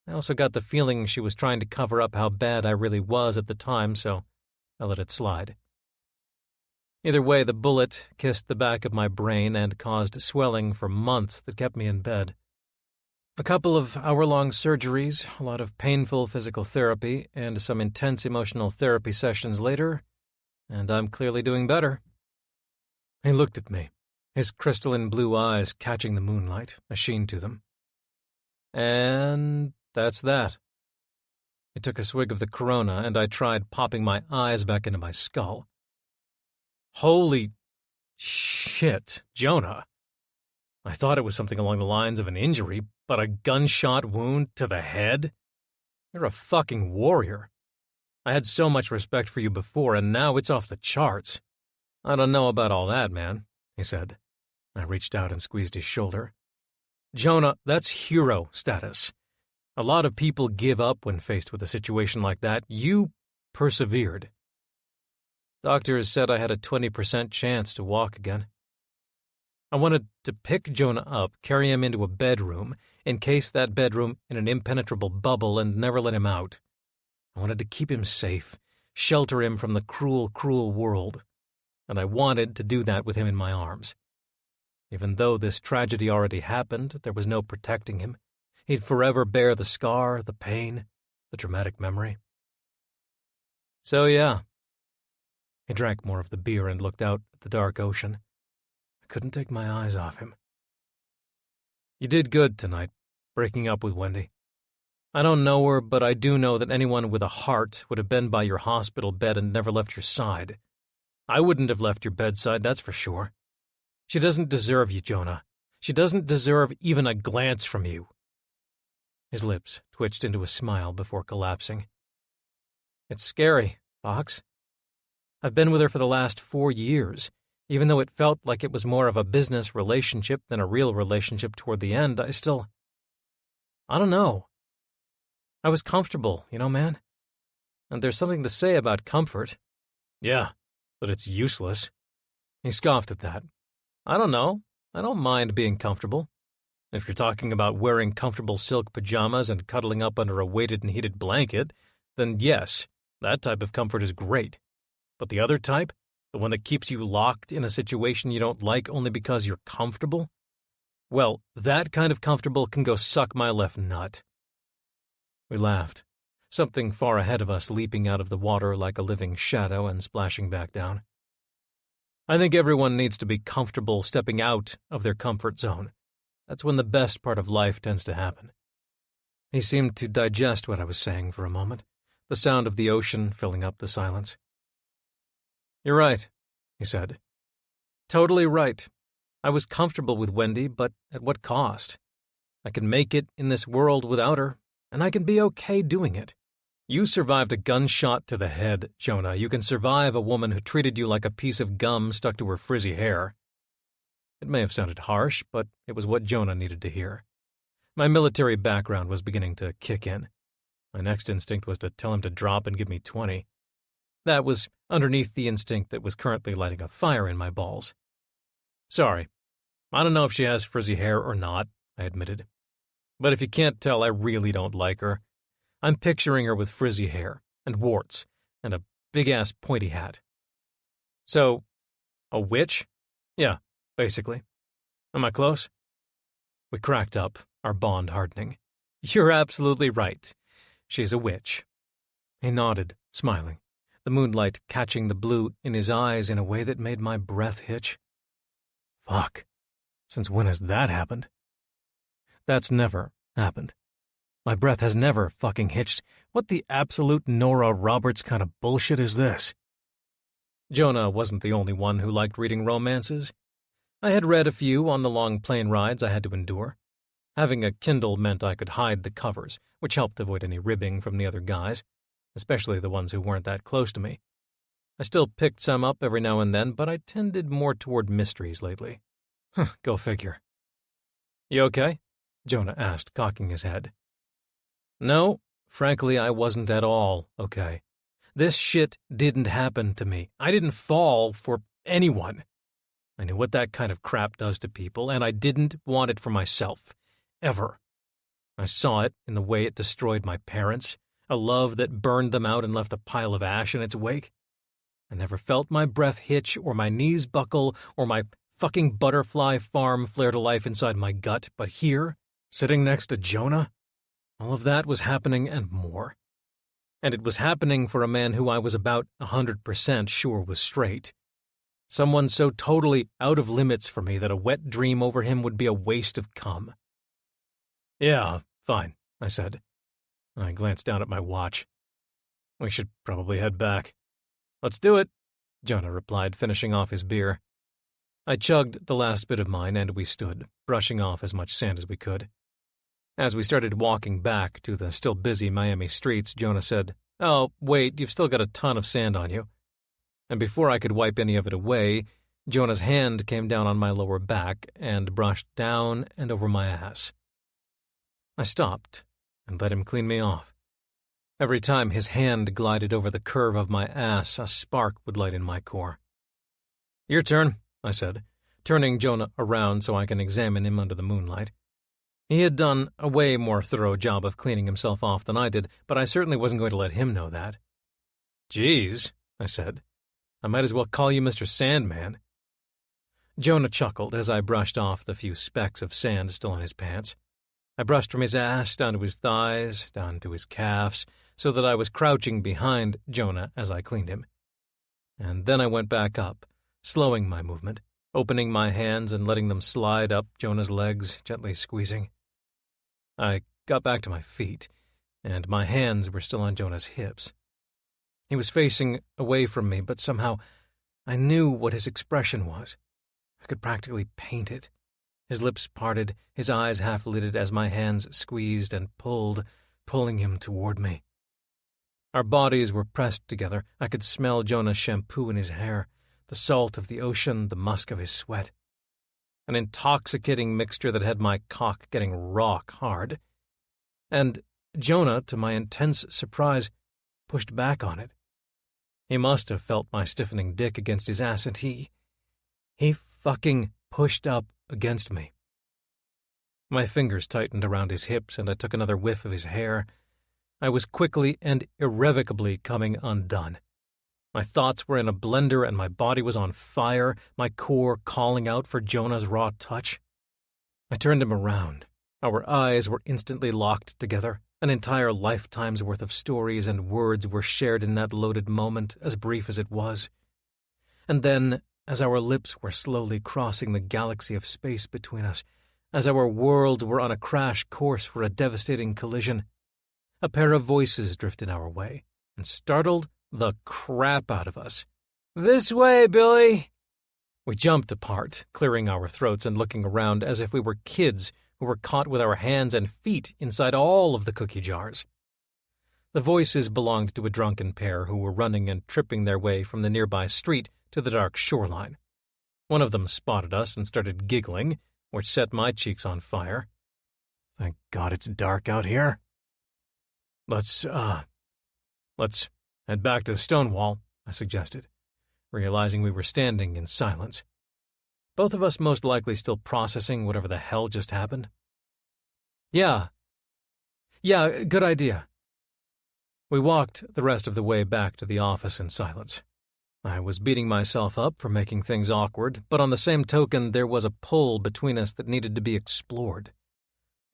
I also got the feeling she was trying to cover up how bad I really was at the time, so I let it slide. Either way, the bullet kissed the back of my brain and caused swelling for months that kept me in bed. A couple of hour-long surgeries, a lot of painful physical therapy, and some intense emotional therapy sessions later, and I'm clearly doing better. He looked at me, his crystalline blue eyes catching the moonlight, a sheen to them. And that's that. He took a swig of the Corona, and I tried popping my eyes back into my skull. Holy shit, Jonah. I thought it was something along the lines of an injury, but a gunshot wound to the head? You're a fucking warrior. I had so much respect for you before, and now it's off the charts. I don't know about all that, man, he said. I reached out and squeezed his shoulder. Jonah, that's hero status. A lot of people give up when faced with a situation like that. You persevered. Doctors said I had a 20% chance to walk again. I wanted to pick Jonah up, carry him into a bedroom, encase that bedroom in an impenetrable bubble, and never let him out. I wanted to keep him safe, shelter him from the cruel, cruel world, and I wanted to do that with him in my arms. Even though this tragedy already happened, there was no protecting him. He'd forever bear the scar, the pain, the traumatic memory. So yeah. He drank more of the beer and looked out at the dark ocean. I couldn't take my eyes off him. You did good tonight, breaking up with Wendy. I don't know her, but I do know that anyone with a heart would have been by your hospital bed and never left your side. I wouldn't have left your bedside, that's for sure. She doesn't deserve you, Jonah. She doesn't deserve even a glance from you. His lips twitched into a smile before collapsing. It's scary, Fox. I've been with her for the last 4 years. Even though it felt like it was more of a business relationship than a real relationship toward the end, I don't know. I was comfortable, man? And there's something to say about comfort. Yeah, but it's useless. He scoffed at that. I don't know. I don't mind being comfortable. If you're talking about wearing comfortable silk pajamas and cuddling up under a weighted and heated blanket, then yes, that type of comfort is great. But the other type, the one that keeps you locked in a situation you don't like only because you're comfortable? Well, that kind of comfortable can go suck my left nut. We laughed, something far ahead of us leaping out of the water like a living shadow and splashing back down. I think everyone needs to be comfortable stepping out of their comfort zone. That's when the best part of life tends to happen. He seemed to digest what I was saying for a moment, the sound of the ocean filling up the silence. You're right, he said. Totally right. I was comfortable with Wendy, but at what cost? I can make it in this world without her, and I can be okay doing it. You survived a gunshot to the head, Jonah. You can survive a woman who treated you like a piece of gum stuck to her frizzy hair. It may have sounded harsh, but it was what Jonah needed to hear. My military background was beginning to kick in. My next instinct was to tell him to drop and give me 20. That was underneath the instinct that was currently lighting a fire in my balls. Sorry. I don't know if she has frizzy hair or not, I admitted. But if you can't tell, I really don't like her. I'm picturing her with frizzy hair, and warts, and a big-ass pointy hat. So, a witch? Yeah, basically. Am I close? We cracked up, our bond hardening. You're absolutely right. She's a witch. He nodded, smiling, the moonlight catching the blue in his eyes in a way that made my breath hitch. Fuck. Since when has that happened? That's never happened. My breath has never fucking hitched. What the absolute Nora Roberts kind of bullshit is this? Jonah wasn't the only one who liked reading romances. I had read a few on the long plane rides I had to endure. Having a Kindle meant I could hide the covers, which helped avoid any ribbing from the other guys, especially the ones who weren't that close to me. I still picked some up every now and then, but I tended more toward mysteries lately. Go figure. You okay? Jonah asked, cocking his head. No, frankly, I wasn't at all okay. This shit didn't happen to me. I didn't fall for anyone. I knew what that kind of crap does to people, and I didn't want it for myself. Ever. I saw it in the way it destroyed my parents, a love that burned them out and left a pile of ash in its wake. I never felt my breath hitch or my knees buckle or my fucking butterfly farm flare to life inside my gut, but here, sitting next to Jonah, all of that was happening and more. And it was happening for a man who I was about 100% sure was straight. Someone so totally out of limits for me that a wet dream over him would be a waste of cum. Yeah, fine, I said. I glanced down at my watch. We should probably head back. Let's do it, Jonah replied, finishing off his beer. I chugged the last bit of mine, and we stood, brushing off as much sand as we could. As we started walking back to the still busy Miami streets, Jonah said, "Oh, wait, you've still got a ton of sand on you." And before I could wipe any of it away, Jonah's hand came down on my lower back and brushed down and over my ass. I stopped and let him clean me off. Every time his hand glided over the curve of my ass, a spark would light in my core. "Your turn," I said, turning Jonah around so I can examine him under the moonlight. He had done a way more thorough job of cleaning himself off than I did, but I certainly wasn't going to let him know that. "Geez," I said, "I might as well call you Mr. Sandman." Jonah chuckled as I brushed off the few specks of sand still on his pants. I brushed from his ass down to his thighs, down to his calves, so that I was crouching behind Jonah as I cleaned him. And then I went back up, slowing my movement, opening my hands and letting them slide up Jonah's legs, gently squeezing. I got back to my feet, and my hands were still on Jonah's hips. He was facing away from me, but somehow I knew what his expression was. I could practically paint it. His lips parted, his eyes half-lidded as my hands squeezed and pulled, pulling him toward me. Our bodies were pressed together. I could smell Jonah's shampoo in his hair, the salt of the ocean, the musk of his sweat. An intoxicating mixture that had my cock getting rock hard. And Jonah, to my intense surprise, pushed back on it. He must have felt my stiffening dick against his ass, and he fucking pushed up against me. My fingers tightened around his hips, and I took another whiff of his hair. I was quickly and irrevocably coming undone. My thoughts were in a blender, and my body was on fire, my core calling out for Jonah's raw touch. I turned him around. Our eyes were instantly locked together. An entire lifetime's worth of stories and words were shared in that loaded moment, as brief as it was. And then, as our lips were slowly crossing the galaxy of space between us, as our worlds were on a crash course for a devastating collision, a pair of voices drifted our way and startled the crap out of us. "This way, Billy!" We jumped apart, clearing our throats and looking around as if we were kids who were caught with our hands and feet inside all of the cookie jars. The voices belonged to a drunken pair who were running and tripping their way from the nearby street to the dark shoreline. One of them spotted us and started giggling, which set my cheeks on fire. "Thank God it's dark out here." Let's head back to Stonewall," I suggested, realizing we were standing in silence. Both of us most likely still processing whatever the hell just happened. Yeah, good idea." We walked the rest of the way back to the office in silence. I was beating myself up for making things awkward, but on the same token there was a pull between us that needed to be explored.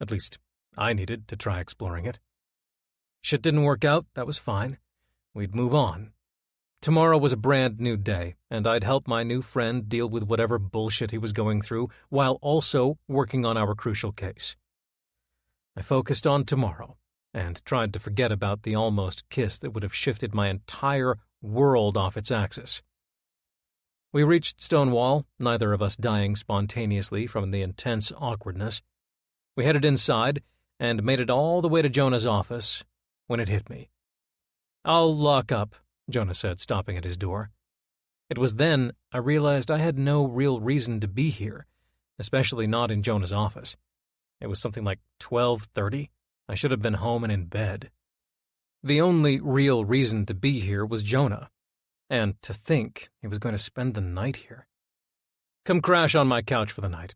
At least, I needed to try exploring it. Shit didn't work out, that was fine. We'd move on. Tomorrow was a brand new day, and I'd help my new friend deal with whatever bullshit he was going through while also working on our crucial case. I focused on tomorrow and tried to forget about the almost kiss that would have shifted my entire world off its axis. We reached Stonewall, neither of us dying spontaneously from the intense awkwardness. We headed inside and made it all the way to Jonah's office when it hit me. "I'll lock up," Jonah said, stopping at his door. It was then I realized I had no real reason to be here, especially not in Jonah's office. It was something like 12:30. I should have been home and in bed. The only real reason to be here was Jonah, and to think he was going to spend the night here. "Come crash on my couch for the night."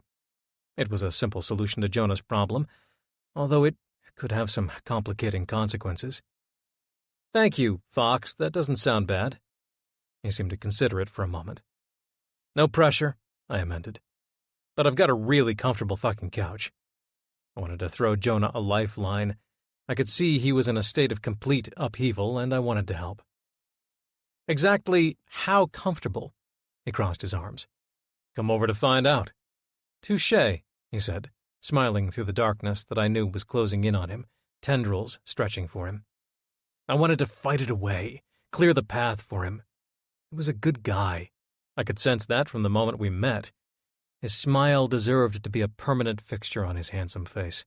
It was a simple solution to Jonah's problem, although it could have some complicating consequences. "Thank you, Fox, that doesn't sound bad." He seemed to consider it for a moment. "No pressure," I amended. "But I've got a really comfortable fucking couch." I wanted to throw Jonah a lifeline. I could see he was in a state of complete upheaval, and I wanted to help. "Exactly how comfortable?" He crossed his arms. "Come over to find out." "Touché," he said, smiling through the darkness that I knew was closing in on him, tendrils stretching for him. I wanted to fight it away, clear the path for him. He was a good guy. I could sense that from the moment we met. His smile deserved to be a permanent fixture on his handsome face.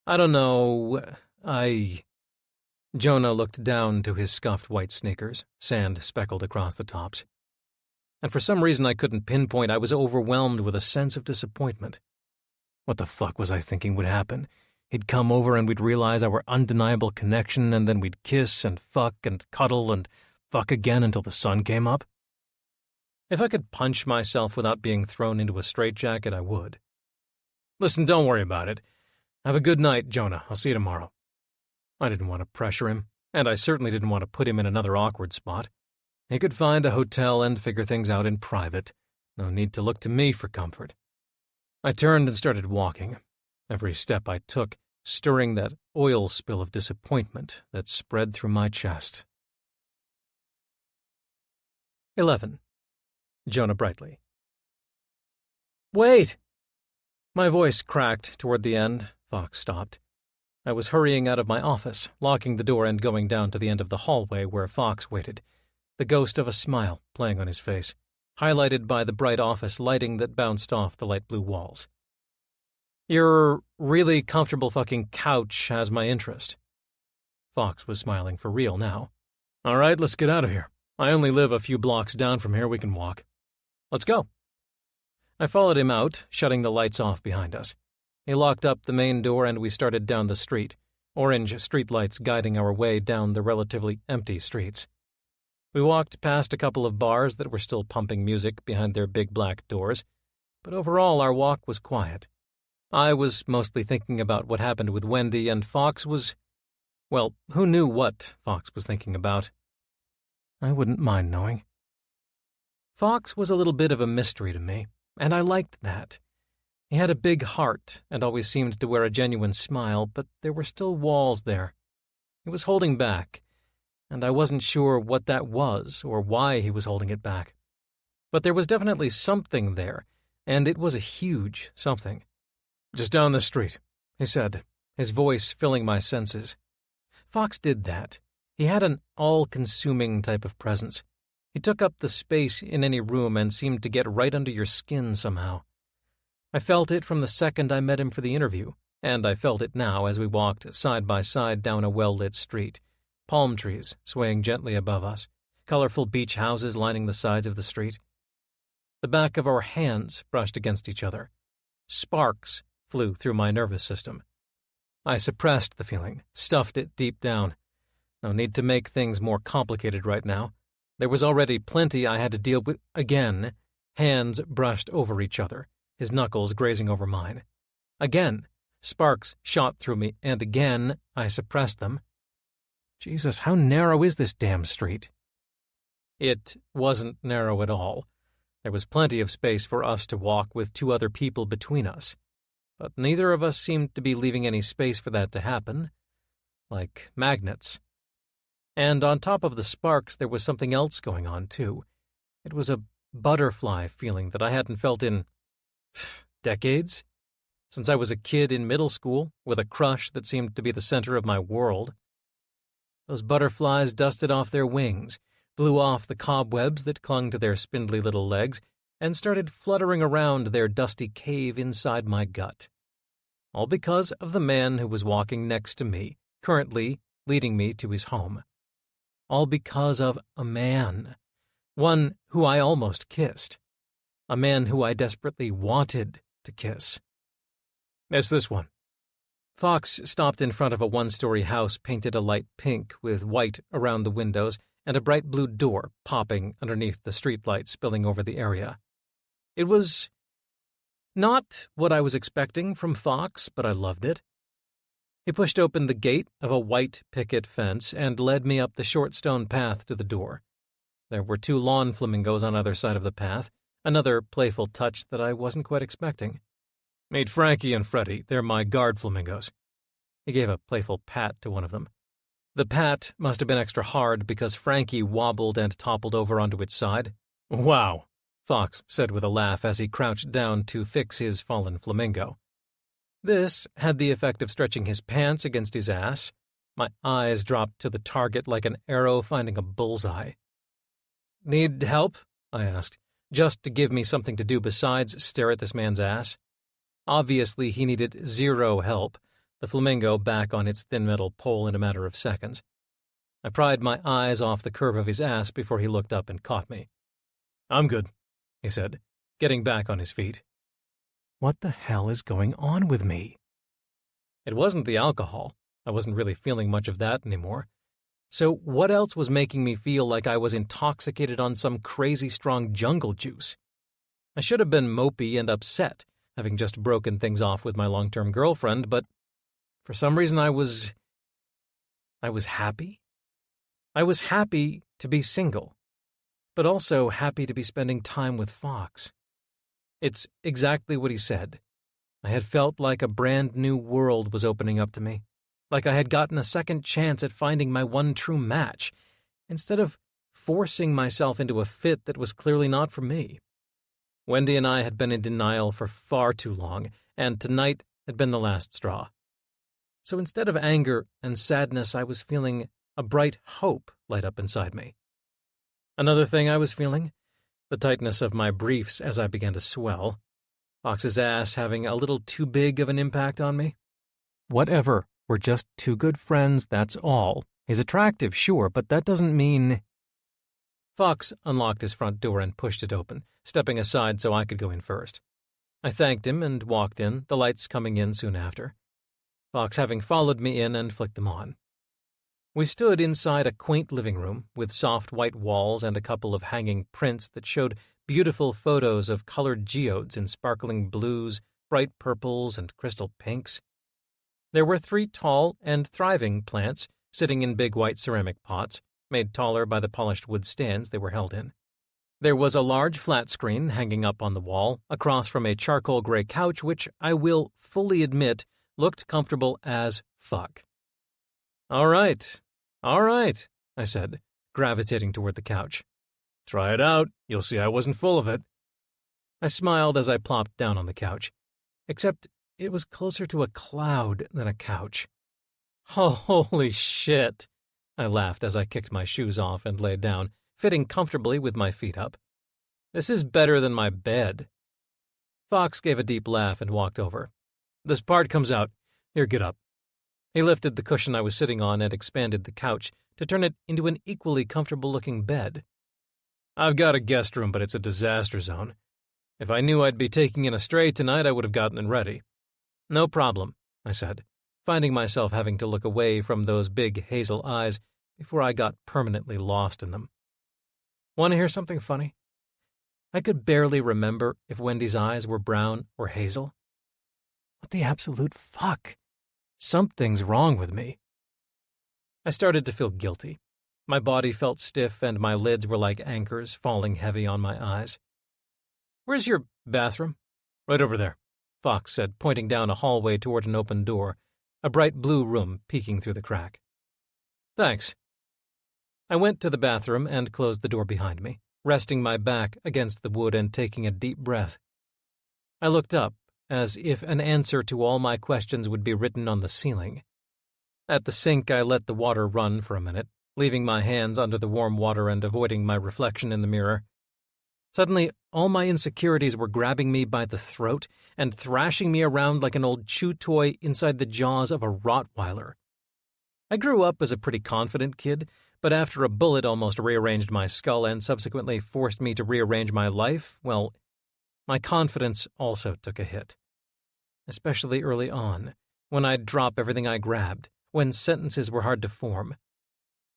I don't know, Jonah looked down to his scuffed white sneakers, sand speckled across the tops. And for some reason I couldn't pinpoint, I was overwhelmed with a sense of disappointment. What the fuck was I thinking would happen? He'd come over and we'd realize our undeniable connection, and then we'd kiss and fuck and cuddle and fuck again until the sun came up? If I could punch myself without being thrown into a straitjacket, I would. Listen, don't worry about it. Have a good night, Jonah. I'll see you tomorrow. I didn't want to pressure him, and I certainly didn't want to put him in another awkward spot. He could find a hotel and figure things out in private. No need to look to me for comfort. I turned and started walking, every step I took stirring that oil spill of disappointment that spread through my chest. 11. Jonah Brightly. Wait! My voice cracked toward the end. Fox stopped. I was hurrying out of my office, locking the door and going down to the end of the hallway where Fox waited, the ghost of a smile playing on his face, highlighted by the bright office lighting that bounced off the light blue walls. Your really comfortable fucking couch has my interest. Fox was smiling for real now. All right, let's get out of here. I only live a few blocks down from here. We can walk. Let's go. I followed him out, shutting the lights off behind us. He locked up the main door and we started down the street, orange streetlights guiding our way down the relatively empty streets. We walked past a couple of bars that were still pumping music behind their big black doors, but overall our walk was quiet. I was mostly thinking about what happened with Wendy, and Fox was... well, who knew what Fox was thinking about? I wouldn't mind knowing. Fox was a little bit of a mystery to me, and I liked that. He had a big heart and always seemed to wear a genuine smile, but there were still walls there. He was holding back, and I wasn't sure what that was or why he was holding it back. But there was definitely something there, and it was a huge something. Just down the street, he said, his voice filling my senses. Fox did that. He had an all-consuming type of presence. He took up the space in any room and seemed to get right under your skin somehow. I felt it from the second I met him for the interview, and I felt it now as we walked side by side down a well-lit street, palm trees swaying gently above us, colorful beach houses lining the sides of the street. The back of our hands brushed against each other. Sparks flew through my nervous system. I suppressed the feeling, stuffed it deep down. No need to make things more complicated right now. There was already plenty I had to deal with. Again, hands brushed over each other, his knuckles grazing over mine. Again, sparks shot through me, and again, I suppressed them. Jesus, how narrow is this damn street? It wasn't narrow at all. There was plenty of space for us to walk with two other people between us. But neither of us seemed to be leaving any space for that to happen, like magnets. And on top of the sparks, there was something else going on, too. It was a butterfly feeling that I hadn't felt in decades, since I was a kid in middle school with a crush that seemed to be the center of my world. Those butterflies dusted off their wings, blew off the cobwebs that clung to their spindly little legs, and started fluttering around their dusty cave inside my gut. All because of the man who was walking next to me, currently leading me to his home. All because of a man, one who I almost kissed, a man who I desperately wanted to kiss. It's this one. Fox stopped in front of a one-story house painted a light pink with white around the windows and a bright blue door popping underneath the streetlight spilling over the area. It was not what I was expecting from Fox, but I loved it. He pushed open the gate of a white picket fence and led me up the short stone path to the door. There were two lawn flamingos on either side of the path, another playful touch that I wasn't quite expecting. Meet Frankie and Freddie. They're my guard flamingos. He gave a playful pat to one of them. The pat must have been extra hard because Frankie wobbled and toppled over onto its side. Wow, Fox said with a laugh as he crouched down to fix his fallen flamingo. This had the effect of stretching his pants against his ass. My eyes dropped to the target like an arrow finding a bullseye. "Need help?" I asked, just to give me something to do besides stare at this man's ass. Obviously, he needed zero help, the flamingo back on its thin metal pole in a matter of seconds. I pried my eyes off the curve of his ass before he looked up and caught me. "I'm good," he said, getting back on his feet. What the hell is going on with me? It wasn't the alcohol. I wasn't really feeling much of that anymore. So what else was making me feel like I was intoxicated on some crazy strong jungle juice? I should have been mopey and upset, having just broken things off with my long-term girlfriend, but for some reason I was happy. I was happy to be single, but also happy to be spending time with Fox. It's exactly what he said. I had felt like a brand new world was opening up to me, like I had gotten a second chance at finding my one true match, instead of forcing myself into a fit that was clearly not for me. Wendy and I had been in denial for far too long, and tonight had been the last straw. So instead of anger and sadness, I was feeling a bright hope light up inside me. Another thing I was feeling, the tightness of my briefs as I began to swell, Fox's ass having a little too big of an impact on me. Whatever, we're just two good friends, that's all. He's attractive, sure, but that doesn't mean... Fox unlocked his front door and pushed it open, stepping aside so I could go in first. I thanked him and walked in, the lights coming in soon after. Fox having followed me in and flicked them on. We stood inside a quaint living room with soft white walls and a couple of hanging prints that showed beautiful photos of colored geodes in sparkling blues, bright purples, and crystal pinks. There were 3 tall and thriving plants sitting in big white ceramic pots, made taller by the polished wood stands they were held in. There was a large flat screen hanging up on the wall across from a charcoal gray couch which, I will fully admit, looked comfortable as fuck. All right, I said, gravitating toward the couch. "Try it out. You'll see I wasn't full of it." I smiled as I plopped down on the couch, except it was closer to a cloud than a couch. Holy shit, I laughed as I kicked my shoes off and laid down, fitting comfortably with my feet up. This is better than my bed. Fox gave a deep laugh and walked over. "This part comes out. Here, get up." He lifted the cushion I was sitting on and expanded the couch to turn it into an equally comfortable-looking bed. "I've got a guest room, but it's a disaster zone. If I knew I'd be taking in a stray tonight, I would have gotten it ready." "No problem," I said, finding myself having to look away from those big hazel eyes before I got permanently lost in them. Want to hear something funny? I could barely remember if Wendy's eyes were brown or hazel. What the absolute fuck? Something's wrong with me. I started to feel guilty. My body felt stiff and my lids were like anchors falling heavy on my eyes. "Where's your bathroom?" "Right over there," Fox said, pointing down a hallway toward an open door, a bright blue room peeking through the crack. "Thanks." I went to the bathroom and closed the door behind me, resting my back against the wood and taking a deep breath. I looked up, as if an answer to all my questions would be written on the ceiling. At the sink, I let the water run for a minute, leaving my hands under the warm water and avoiding my reflection in the mirror. Suddenly, all my insecurities were grabbing me by the throat and thrashing me around like an old chew toy inside the jaws of a Rottweiler. I grew up as a pretty confident kid, but after a bullet almost rearranged my skull and subsequently forced me to rearrange my life, well, my confidence also took a hit. Especially early on, when I'd drop everything I grabbed, when sentences were hard to form.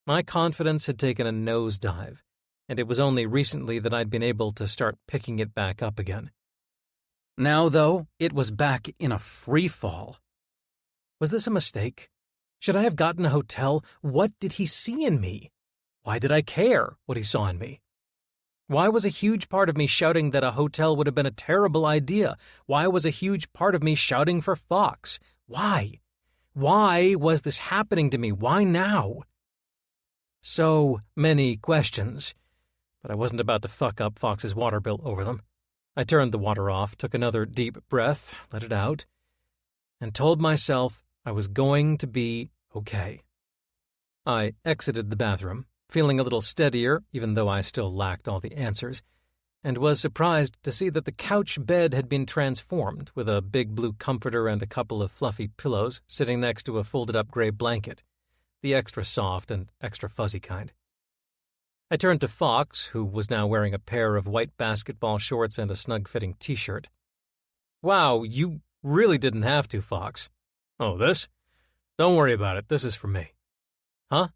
My confidence had taken a nosedive, and it was only recently that I'd been able to start picking it back up again. Now, though, it was back in a free fall. Was this a mistake? Should I have gotten a hotel? What did he see in me? Why did I care what he saw in me? Why was a huge part of me shouting that a hotel would have been a terrible idea? Why was a huge part of me shouting for Fox? Why? Why was this happening to me? Why now? So many questions, but I wasn't about to fuck up Fox's water bill over them. I turned the water off, took another deep breath, let it out, and told myself I was going to be okay. I exited the bathroom, feeling a little steadier even though I still lacked all the answers, and was surprised to see that the couch bed had been transformed with a big blue comforter and a couple of fluffy pillows sitting next to a folded-up gray blanket, the extra soft and extra fuzzy kind. I turned to Fox, who was now wearing a pair of white basketball shorts and a snug-fitting t-shirt. "Wow, you really didn't have to, Fox." "Oh, this? Don't worry about it. This is for me." "Huh?"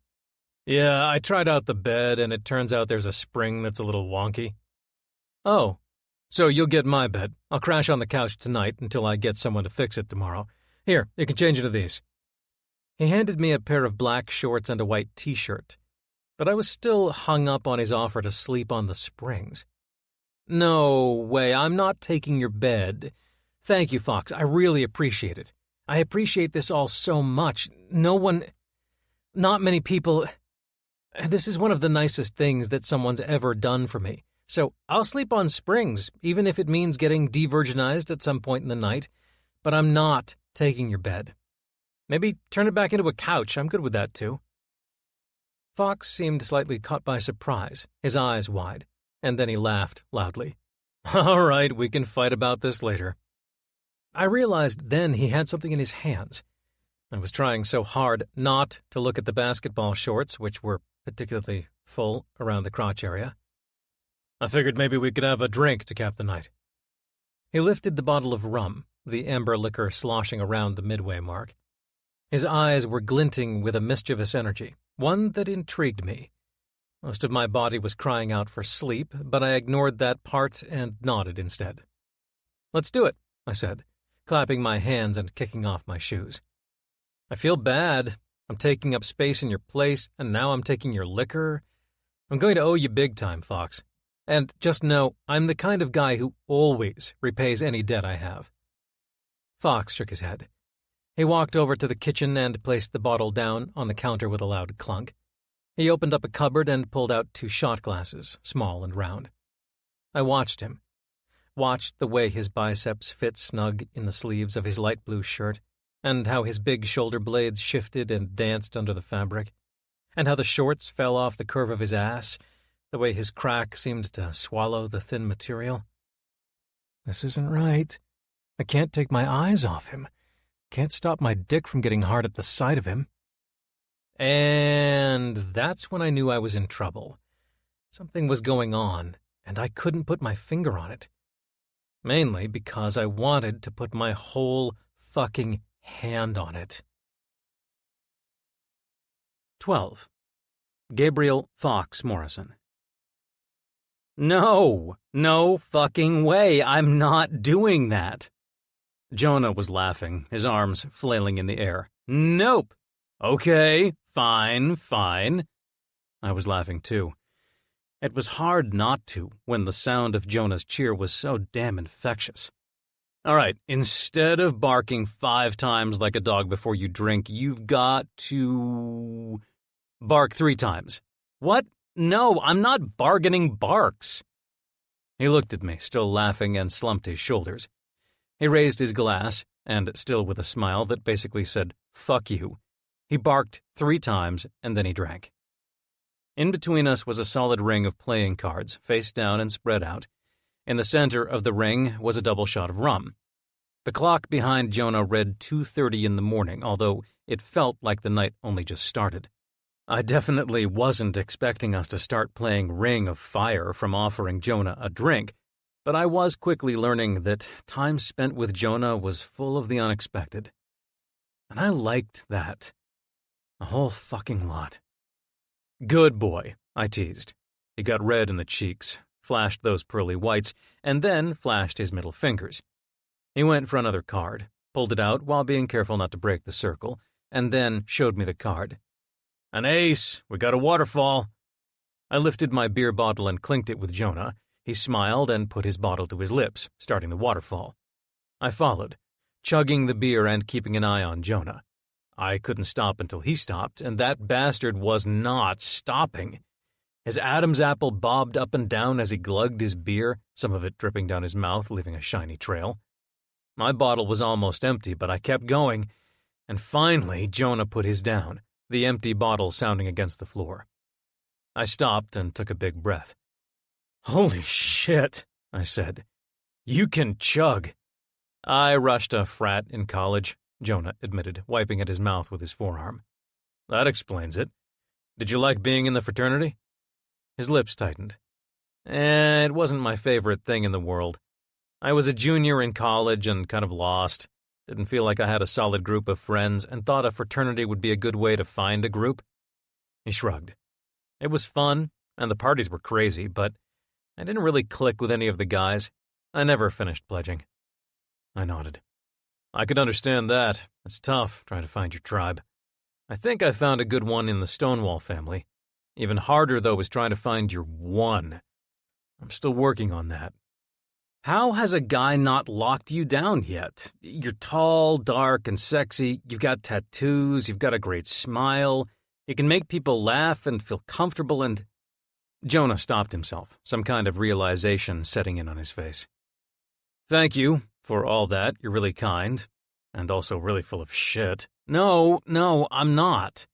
"Yeah, I tried out the bed, and it turns out there's a spring that's a little wonky." "Oh." "So you'll get my bed. I'll crash on the couch tonight until I get someone to fix it tomorrow. Here, you can change into these." He handed me a pair of black shorts and a white t-shirt, but I was still hung up on his offer to sleep on the springs. "No way, I'm not taking your bed. Thank you, Fox, I really appreciate it. I appreciate this all so much. Not many people... This is one of the nicest things that someone's ever done for me. So I'll sleep on springs, even if it means getting de-virginized at some point in the night, but I'm not taking your bed. Maybe turn it back into a couch. I'm good with that, too." Fox seemed slightly caught by surprise, his eyes wide, and then he laughed loudly. "All right, we can fight about this later." I realized then he had something in his hands. I was trying so hard not to look at the basketball shorts, which were particularly full around the crotch area. "I figured maybe we could have a drink to cap the night." He lifted the bottle of rum, the amber liquor sloshing around the midway mark. His eyes were glinting with a mischievous energy, one that intrigued me. Most of my body was crying out for sleep, but I ignored that part and nodded instead. "Let's do it," I said, clapping my hands and kicking off my shoes. "I feel bad. I'm taking up space in your place, and now I'm taking your liquor. I'm going to owe you big time, Fox. And just know, I'm the kind of guy who always repays any debt I have." Fox shook his head. He walked over to the kitchen and placed the bottle down on the counter with a loud clunk. He opened up a cupboard and pulled out 2 shot glasses, small and round. I watched him. Watched the way his biceps fit snug in the sleeves of his light blue shirt, and how his big shoulder blades shifted and danced under the fabric, and how the shorts fell off the curve of his ass, the way his crack seemed to swallow the thin material. This isn't right. I can't take my eyes off him. Can't stop my dick from getting hard at the sight of him. And that's when I knew I was in trouble. Something was going on, and I couldn't put my finger on it. Mainly because I wanted to put my whole fucking hand on it. 12. Gabriel Fox Morrison. No fucking way, I'm not doing that. Jonah was laughing, his arms flailing in the air. Nope. Okay, fine. I was laughing too. It was hard not to when the sound of Jonah's cheer was so damn infectious. All right, instead of barking 5 times like a dog before you drink, you've got to bark 3 times. What? No, I'm not bargaining barks. He looked at me, still laughing, and slumped his shoulders. He raised his glass, and still with a smile that basically said, "Fuck you," he barked 3 times, and then he drank. In between us was a solid ring of playing cards, face down and spread out. In the center of the ring was a double shot of rum. The clock behind Jonah read 2:30 in the morning, although it felt like the night only just started. I definitely wasn't expecting us to start playing Ring of Fire from offering Jonah a drink, but I was quickly learning that time spent with Jonah was full of the unexpected. And I liked that. A whole fucking lot. Good boy, I teased. He got red in the cheeks, flashed those pearly whites, and then flashed his middle fingers. He went for another card, pulled it out while being careful not to break the circle, and then showed me the card. An ace! We got a waterfall! I lifted my beer bottle and clinked it with Jonah. He smiled and put his bottle to his lips, starting the waterfall. I followed, chugging the beer and keeping an eye on Jonah. I couldn't stop until he stopped, and that bastard was not stopping. His Adam's apple bobbed up and down as he glugged his beer, some of it dripping down his mouth, leaving a shiny trail. My bottle was almost empty, but I kept going, and finally Jonah put his down, the empty bottle sounding against the floor. I stopped and took a big breath. "Holy shit," I said. "You can chug." "I rushed a frat in college," Jonah admitted, wiping at his mouth with his forearm. "That explains it. Did you like being in the fraternity?" His lips tightened. It wasn't my favorite thing in the world. I was a junior in college and kind of lost. Didn't feel like I had a solid group of friends and thought a fraternity would be a good way to find a group. He shrugged. It was fun, and the parties were crazy, but I didn't really click with any of the guys. I never finished pledging. I nodded. "I could understand that. It's tough trying to find your tribe. I think I found a good one in the Stonewall family. Even harder, though, is trying to find your one. I'm still working on that." "How has a guy not locked you down yet? You're tall, dark, and sexy. You've got tattoos. You've got a great smile. You can make people laugh and feel comfortable and—" Jonah stopped himself, some kind of realization setting in on his face. "Thank you for all that. You're really kind. And also really full of shit." No, I'm not."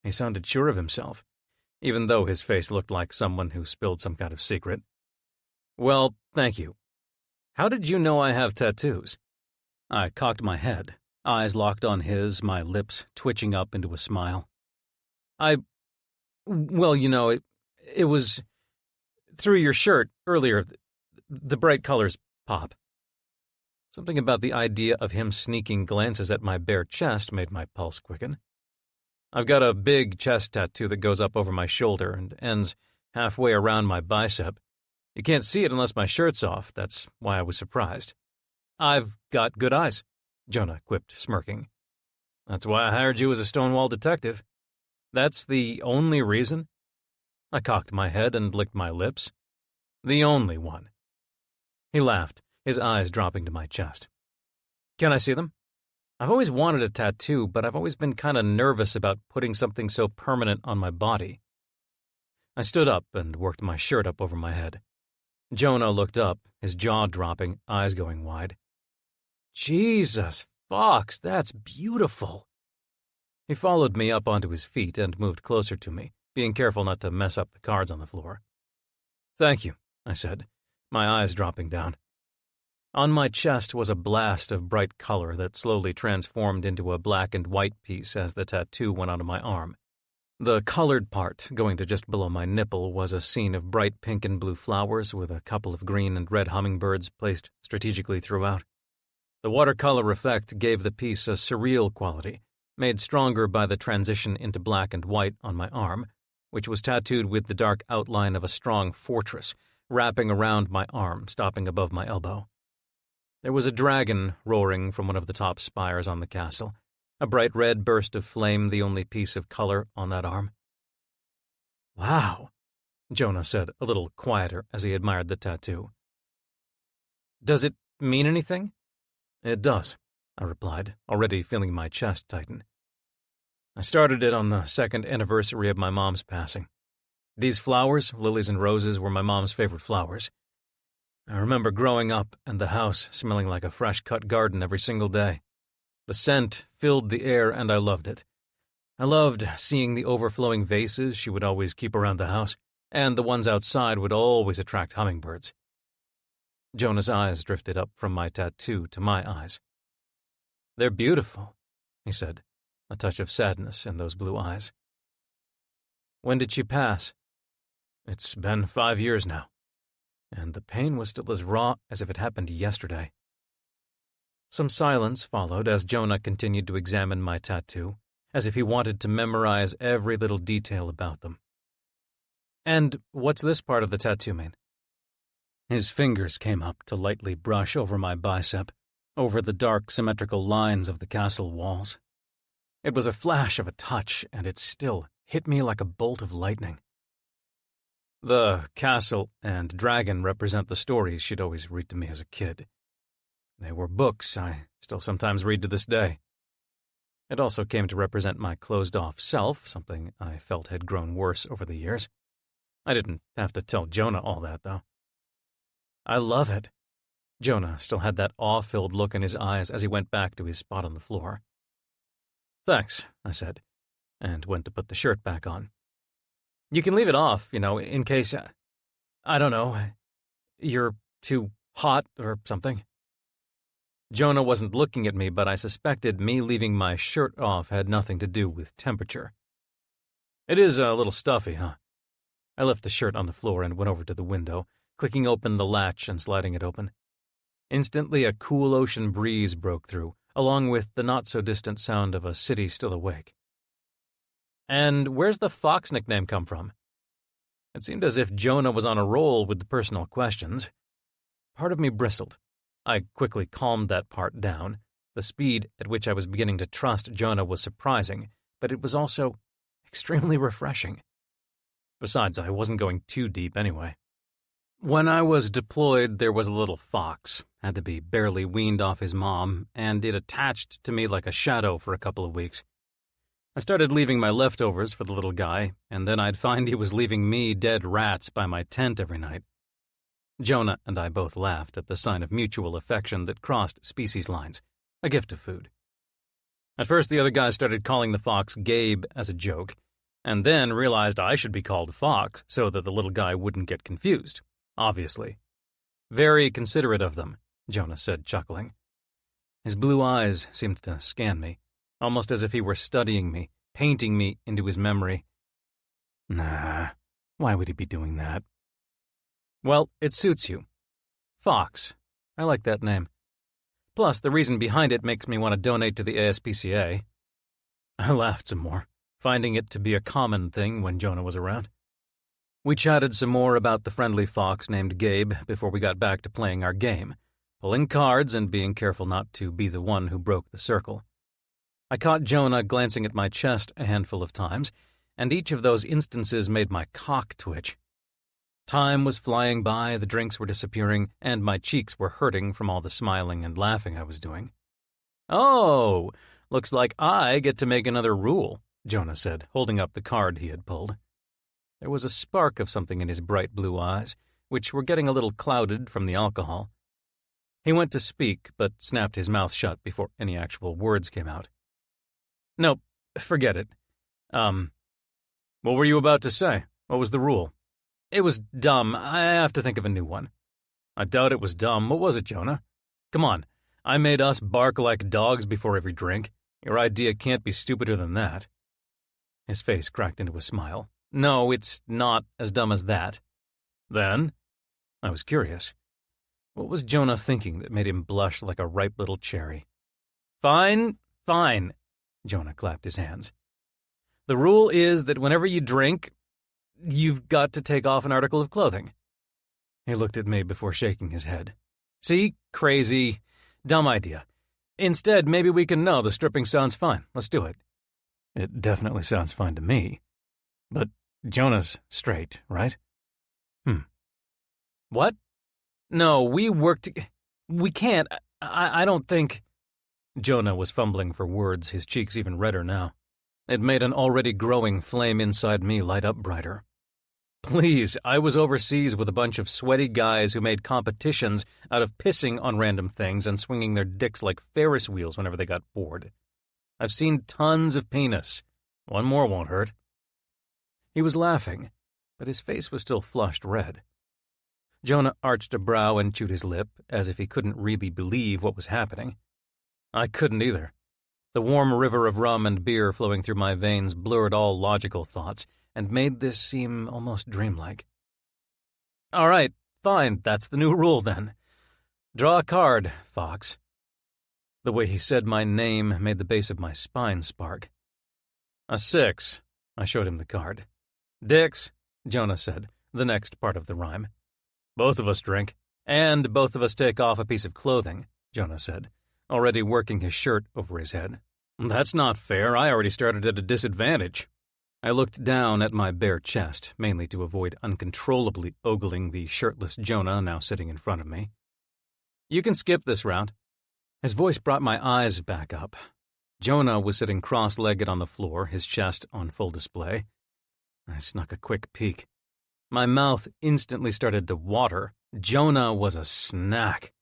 He sounded sure of himself, even though his face looked like someone who spilled some kind of secret. "Well, thank you. How did you know I have tattoos?" I cocked my head, eyes locked on his, my lips twitching up into a smile. Well, it was through your shirt earlier. The bright colors pop." Something about the idea of him sneaking glances at my bare chest made my pulse quicken. "I've got a big chest tattoo that goes up over my shoulder and ends halfway around my bicep. You can't see it unless my shirt's off. That's why I was surprised." "I've got good eyes," Jonah quipped, smirking. "That's why I hired you as a Stonewall detective." "That's the only reason?" I cocked my head and licked my lips. "The only one." He laughed, his eyes dropping to my chest. "Can I see them? I've always wanted a tattoo, but I've always been kind of nervous about putting something so permanent on my body." I stood up and worked my shirt up over my head. Jonah looked up, his jaw dropping, eyes going wide. "Jesus, Fox, that's beautiful." He followed me up onto his feet and moved closer to me, being careful not to mess up the cards on the floor. "Thank you," I said, my eyes dropping down. On my chest was a blast of bright color that slowly transformed into a black and white piece as the tattoo went onto my arm. The colored part, going to just below my nipple, was a scene of bright pink and blue flowers with a couple of green and red hummingbirds placed strategically throughout. The watercolor effect gave the piece a surreal quality, made stronger by the transition into black and white on my arm, which was tattooed with the dark outline of a strong fortress, wrapping around my arm, stopping above my elbow. There was a dragon roaring from one of the top spires on the castle, a bright red burst of flame the only piece of color on that arm. "Wow," Jonah said a little quieter as he admired the tattoo. "Does it mean anything?" "It does," I replied, already feeling my chest tighten. "I started it on the 2nd anniversary of my mom's passing. These flowers, lilies and roses, were my mom's favorite flowers. I remember growing up and the house smelling like a fresh-cut garden every single day. The scent filled the air and I loved it. I loved seeing the overflowing vases she would always keep around the house, and the ones outside would always attract hummingbirds." Jonah's eyes drifted up from my tattoo to my eyes. "They're beautiful," he said, a touch of sadness in those blue eyes. "When did she pass?" "It's been 5 years now, and the pain was still as raw as if it happened yesterday." Some silence followed as Jonah continued to examine my tattoo, as if he wanted to memorize every little detail about them. "And what's this part of the tattoo mean?" His fingers came up to lightly brush over my bicep, over the dark, symmetrical lines of the castle walls. It was a flash of a touch, and it still hit me like a bolt of lightning. The castle and dragon represent the stories she'd always read to me as a kid. They were books I still sometimes read to this day. It also came to represent my closed-off self, something I felt had grown worse over the years. I didn't have to tell Jonah all that, though. "I love it." Jonah still had that awe-filled look in his eyes as he went back to his spot on the floor. "Thanks," I said, and went to put the shirt back on. "You can leave it off, in case, I don't know, you're too hot or something." Jonah wasn't looking at me, but I suspected me leaving my shirt off had nothing to do with temperature. "It is a little stuffy, huh?" I left the shirt on the floor and went over to the window, clicking open the latch and sliding it open. Instantly, a cool ocean breeze broke through, along with the not-so-distant sound of a city still awake. "And where's the Fox nickname come from?" It seemed as if Jonah was on a roll with the personal questions. Part of me bristled. I quickly calmed that part down. The speed at which I was beginning to trust Jonah was surprising, but it was also extremely refreshing. Besides, I wasn't going too deep anyway. When I was deployed, there was a little fox, had to be barely weaned off his mom, and it attached to me like a shadow for a couple of weeks. I started leaving my leftovers for the little guy, and then I'd find he was leaving me dead rats by my tent every night. Jonah and I both laughed at the sign of mutual affection that crossed species lines, a gift of food. At first, the other guys started calling the fox Gabe as a joke, and then realized I should be called Fox so that the little guy wouldn't get confused, obviously. "Very considerate of them," Jonah said, chuckling. His blue eyes seemed to scan me, almost as if he were studying me, painting me into his memory. Nah, why would he be doing that? "Well, it suits you. Fox. I like that name. Plus, the reason behind it makes me want to donate to the ASPCA. I laughed some more, finding it to be a common thing when Jonah was around. We chatted some more about the friendly fox named Gabe before we got back to playing our game, pulling cards and being careful not to be the one who broke the circle. I caught Jonah glancing at my chest a handful of times, and each of those instances made my cock twitch. Time was flying by, the drinks were disappearing, and my cheeks were hurting from all the smiling and laughing I was doing. "Oh, looks like I get to make another rule," Jonah said, holding up the card he had pulled. There was a spark of something in his bright blue eyes, which were getting a little clouded from the alcohol. He went to speak, but snapped his mouth shut before any actual words came out. "Nope, forget it. What were you about to say? What was the rule?" "It was dumb. I have to think of a new one." "I doubt it was dumb. What was it, Jonah? Come on. I made us bark like dogs before every drink. Your idea can't be stupider than that." His face cracked into a smile. "No, it's not as dumb as that." "Then?" I was curious. What was Jonah thinking that made him blush like a ripe little cherry? Fine. Jonah clapped his hands. "The rule is that whenever you drink, you've got to take off an article of clothing." He looked at me before shaking his head. "See? Crazy. Dumb idea. Instead, maybe we can know the stripping sounds fine. Let's do it." "It definitely sounds fine to me. But Jonah's straight, right?" "What? No, we can't. I don't think..." Jonah was fumbling for words, his cheeks even redder now. It made an already growing flame inside me light up brighter. Please, I was overseas with a bunch of sweaty guys who made competitions out of pissing on random things and swinging their dicks like Ferris wheels whenever they got bored. I've seen tons of penis. One more won't hurt. He was laughing, but his face was still flushed red. Jonah arched a brow and chewed his lip, as if he couldn't really believe what was happening. I couldn't either. The warm river of rum and beer flowing through my veins blurred all logical thoughts and made this seem almost dreamlike. "All right, fine, that's the new rule then. Draw a card, Fox." The way he said my name made the base of my spine spark. "A 6, I showed him the card. "Dicks," Jonah said, the next part of the rhyme. "Both of us drink, and both of us take off a piece of clothing," Jonah said, already working his shirt over his head. "That's not fair. I already started at a disadvantage." I looked down at my bare chest, mainly to avoid uncontrollably ogling the shirtless Jonah now sitting in front of me. "You can skip this round." His voice brought my eyes back up. Jonah was sitting cross-legged on the floor, his chest on full display. I snuck a quick peek. My mouth instantly started to water. Jonah was a snack.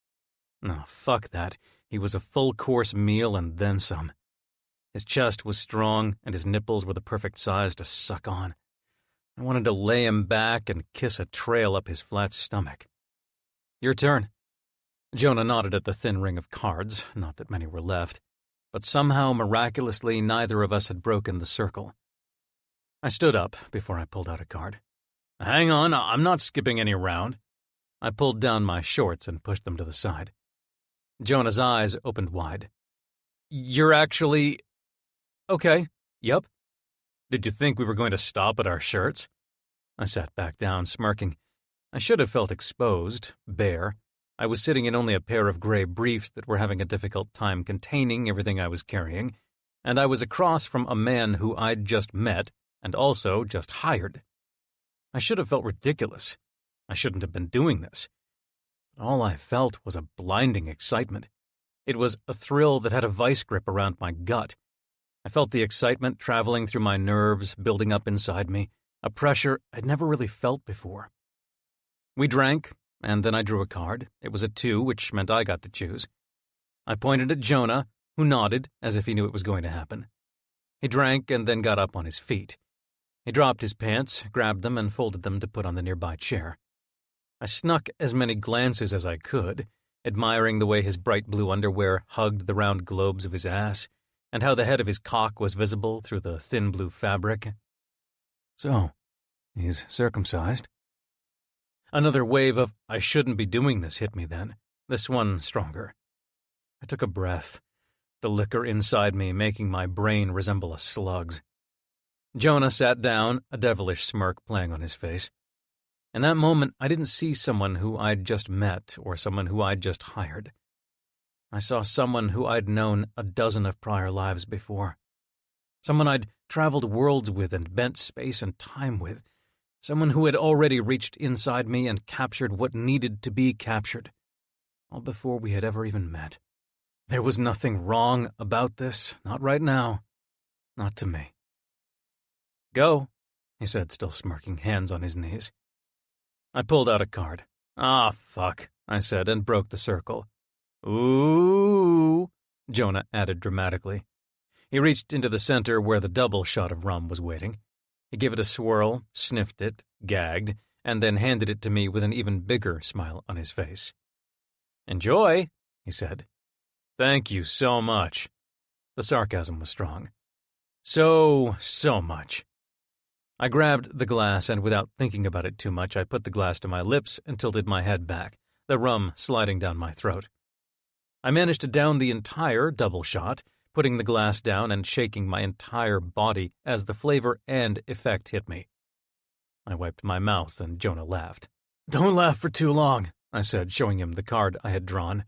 No, fuck that. He was a full-course meal and then some. His chest was strong, and his nipples were the perfect size to suck on. I wanted to lay him back and kiss a trail up his flat stomach. Your turn. Jonah nodded at the thin ring of cards, not that many were left, but somehow, miraculously, neither of us had broken the circle. I stood up before I pulled out a card. Hang on, I'm not skipping any round. I pulled down my shorts and pushed them to the side. Jonah's eyes opened wide. You're actually... Okay, yep. Did you think we were going to stop at our shirts? I sat back down, smirking. I should have felt exposed, bare. I was sitting in only a pair of gray briefs that were having a difficult time containing everything I was carrying, and I was across from a man who I'd just met and also just hired. I should have felt ridiculous. I shouldn't have been doing this. But all I felt was a blinding excitement. It was a thrill that had a vice grip around my gut. I felt the excitement traveling through my nerves, building up inside me, a pressure I'd never really felt before. We drank, and then I drew a card. It was a 2, which meant I got to choose. I pointed at Jonah, who nodded as if he knew it was going to happen. He drank and then got up on his feet. He dropped his pants, grabbed them, and folded them to put on the nearby chair. I snuck as many glances as I could, admiring the way his bright blue underwear hugged the round globes of his ass, and how the head of his cock was visible through the thin blue fabric. So, he's circumcised. Another wave of I shouldn't be doing this hit me then, this one stronger. I took a breath, the liquor inside me making my brain resemble a slug's. Jonah sat down, a devilish smirk playing on his face. In that moment, I didn't see someone who I'd just met or someone who I'd just hired. I saw someone who I'd known a dozen of prior lives before. Someone I'd traveled worlds with and bent space and time with. Someone who had already reached inside me and captured what needed to be captured, all before we had ever even met. There was nothing wrong about this, not right now, not to me. Go, he said, still smirking, hands on his knees. I pulled out a card. Ah, fuck, I said, and broke the circle. Ooh, Jonah added dramatically. He reached into the center where the double shot of rum was waiting. He gave it a swirl, sniffed it, gagged, and then handed it to me with an even bigger smile on his face. Enjoy, he said. Thank you so much. The sarcasm was strong. So much. I grabbed the glass, and without thinking about it too much, I put the glass to my lips and tilted my head back, the rum sliding down my throat. I managed to down the entire double shot, putting the glass down and shaking my entire body as the flavor and effect hit me. I wiped my mouth, and Jonah laughed. Don't laugh for too long, I said, showing him the card I had drawn.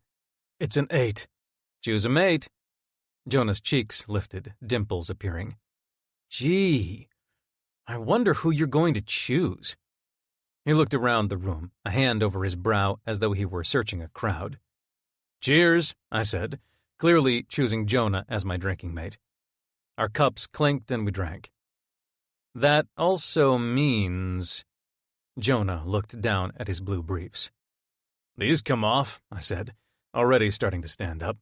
It's an 8. Choose a mate. Jonah's cheeks lifted, dimples appearing. Gee, I wonder who you're going to choose. He looked around the room, a hand over his brow as though he were searching a crowd. Cheers, I said, clearly choosing Jonah as my drinking mate. Our cups clinked and we drank. That also means... Jonah looked down at his blue briefs. These come off, I said, already starting to stand up.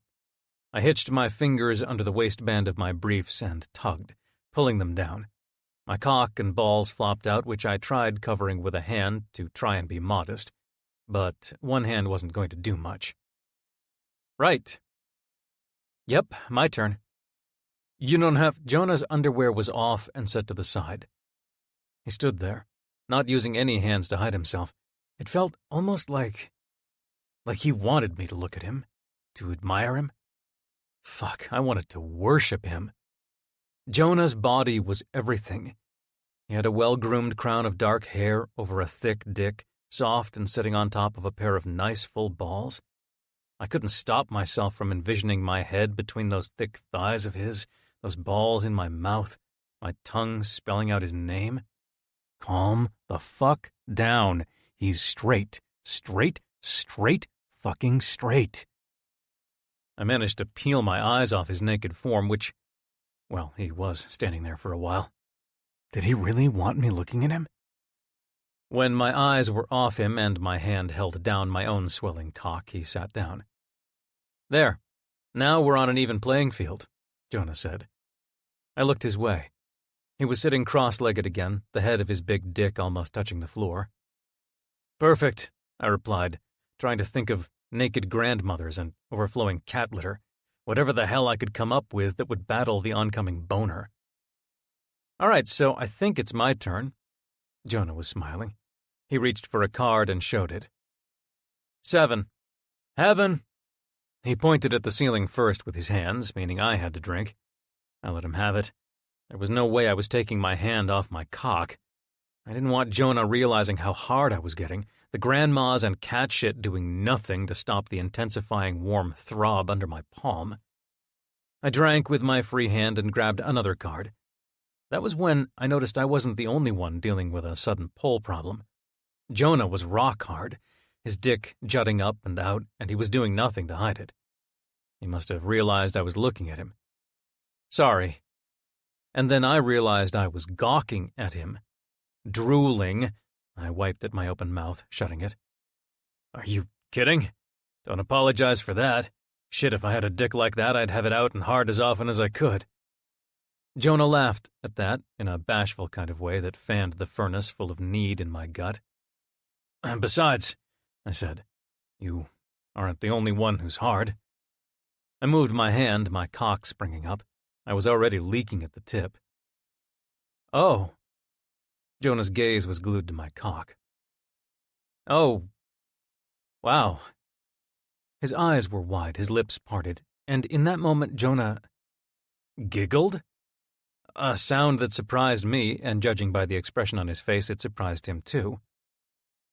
I hitched my fingers under the waistband of my briefs and tugged, pulling them down. My cock and balls flopped out, which I tried covering with a hand to try and be modest, but one hand wasn't going to do much. Right. Yep, my turn. You don't have... Jonah's underwear was off and set to the side. He stood there, not using any hands to hide himself. It felt almost like he wanted me to look at him, to admire him. Fuck, I wanted to worship him. Jonah's body was everything. He had a well-groomed crown of dark hair over a thick dick, soft and sitting on top of a pair of nice full balls. I couldn't stop myself from envisioning my head between those thick thighs of his, those balls in my mouth, my tongue spelling out his name. Calm the fuck down. He's straight, fucking straight. I managed to peel my eyes off his naked form, which, well, he was standing there for a while. Did he really want me looking at him? When my eyes were off him and my hand held down my own swelling cock, he sat down. There. Now we're on an even playing field, Jonah said. I looked his way. He was sitting cross-legged again, the head of his big dick almost touching the floor. Perfect, I replied, trying to think of naked grandmothers and overflowing cat litter, whatever the hell I could come up with that would battle the oncoming boner. All right, so I think it's my turn. Jonah was smiling. He reached for a card and showed it. 7. Heaven. He pointed at the ceiling first with his hands, meaning I had to drink. I let him have it. There was no way I was taking my hand off my cock. I didn't want Jonah realizing how hard I was getting, the grandmas and cat shit doing nothing to stop the intensifying warm throb under my palm. I drank with my free hand and grabbed another card. That was when I noticed I wasn't the only one dealing with a sudden pull problem. Jonah was rock hard, his dick jutting up and out, and he was doing nothing to hide it. He must have realized I was looking at him. Sorry. And then I realized I was gawking at him. Drooling. I wiped at my open mouth, shutting it. Are you kidding? Don't apologize for that. Shit, if I had a dick like that, I'd have it out and hard as often as I could. Jonah laughed at that in a bashful kind of way that fanned the furnace full of need in my gut. Besides, I said, you aren't the only one who's hard. I moved my hand, my cock springing up. I was already leaking at the tip. Oh. Jonah's gaze was glued to my cock. Oh. Wow. His eyes were wide, his lips parted, and in that moment Jonah giggled? A sound that surprised me, and judging by the expression on his face, it surprised him too.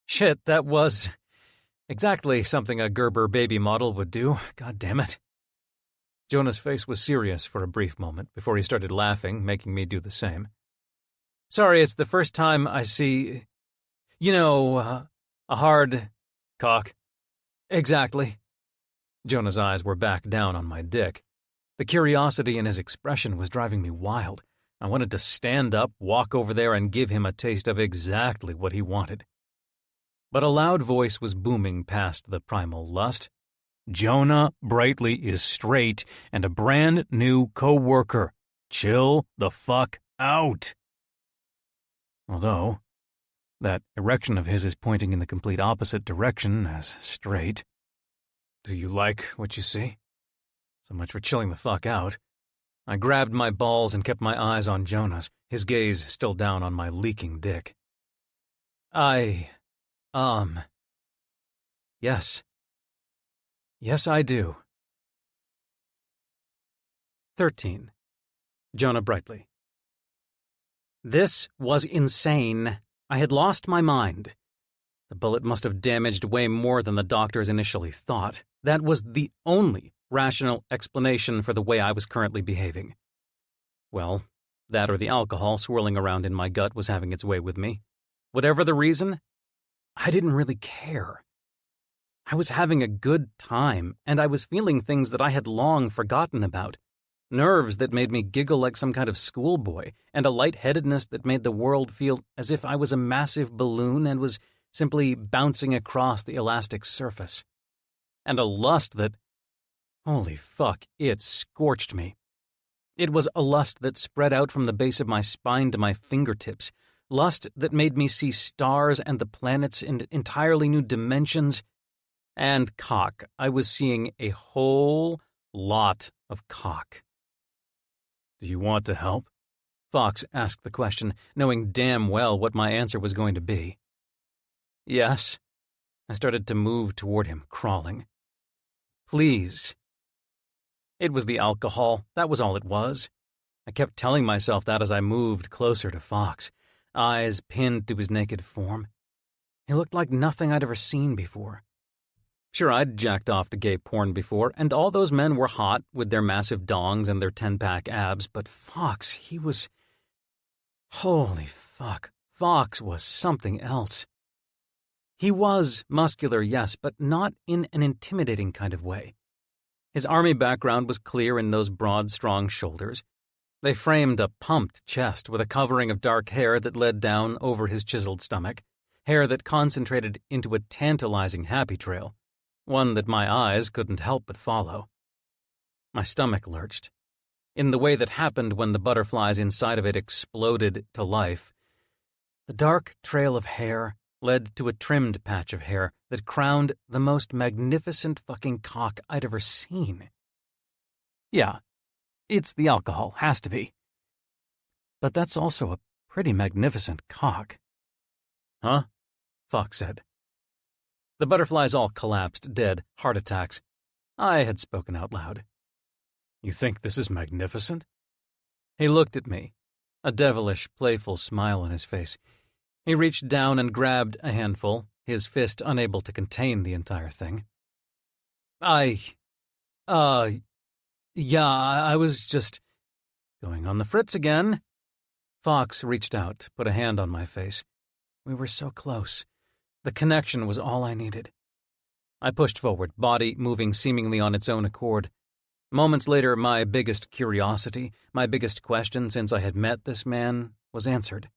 Shit, that was exactly something a Gerber baby model would do, god damn it. Jonah's face was serious for a brief moment before he started laughing, making me do the same. Sorry, it's the first time I see, a hard cock. Exactly. Jonah's eyes were back down on my dick. The curiosity in his expression was driving me wild. I wanted to stand up, walk over there, and give him a taste of exactly what he wanted. But a loud voice was booming past the primal lust. Jonah Brightly is straight and a brand new co-worker. Chill the fuck out. Although, that erection of his is pointing in the complete opposite direction as straight. Do you like what you see? So much for chilling the fuck out. I grabbed my balls and kept my eyes on Jonah's, his gaze still down on my leaking dick. Yes. Yes, I do. 13. Jonah Brightly. This was insane. I had lost my mind. The bullet must have damaged way more than the doctors initially thought. That was the only rational explanation for the way I was currently behaving. Well, that or the alcohol swirling around in my gut was having its way with me. Whatever the reason, I didn't really care. I was having a good time, and I was feeling things that I had long forgotten about. Nerves that made me giggle like some kind of schoolboy, and a lightheadedness that made the world feel as if I was a massive balloon and was simply bouncing across the elastic surface. And a lust that, holy fuck, it scorched me. It was a lust that spread out from the base of my spine to my fingertips, lust that made me see stars and the planets in entirely new dimensions. And cock. I was seeing a whole lot of cock. Do you want to help? Fox asked the question, knowing damn well what my answer was going to be. Yes. I started to move toward him, crawling. Please. It was the alcohol. That was all it was. I kept telling myself that as I moved closer to Fox, eyes pinned to his naked form. He looked like nothing I'd ever seen before. Sure, I'd jacked off to gay porn before, and all those men were hot with their massive dongs and their 10-pack abs, but Fox, he was... Holy fuck, Fox was something else. He was muscular, yes, but not in an intimidating kind of way. His army background was clear in those broad, strong shoulders. They framed a pumped chest with a covering of dark hair that led down over his chiseled stomach, hair that concentrated into a tantalizing happy trail. one that my eyes couldn't help but follow. My stomach lurched. In the way that happened when the butterflies inside of it exploded to life, the dark trail of hair led to a trimmed patch of hair that crowned the most magnificent fucking cock I'd ever seen. Yeah, it's the alcohol, has to be. But that's also a pretty magnificent cock. Huh? Fox said. The butterflies all collapsed, dead, heart attacks. I had spoken out loud. You think this is magnificent? He looked at me, a devilish, playful smile on his face. He reached down and grabbed a handful, his fist unable to contain the entire thing. Yeah, I was just going on the fritz again. Fox reached out, put a hand on my face. We were so close. The connection was all I needed. I pushed forward, body moving seemingly on its own accord. Moments later, my biggest curiosity, my biggest question since I had met this man, was answered.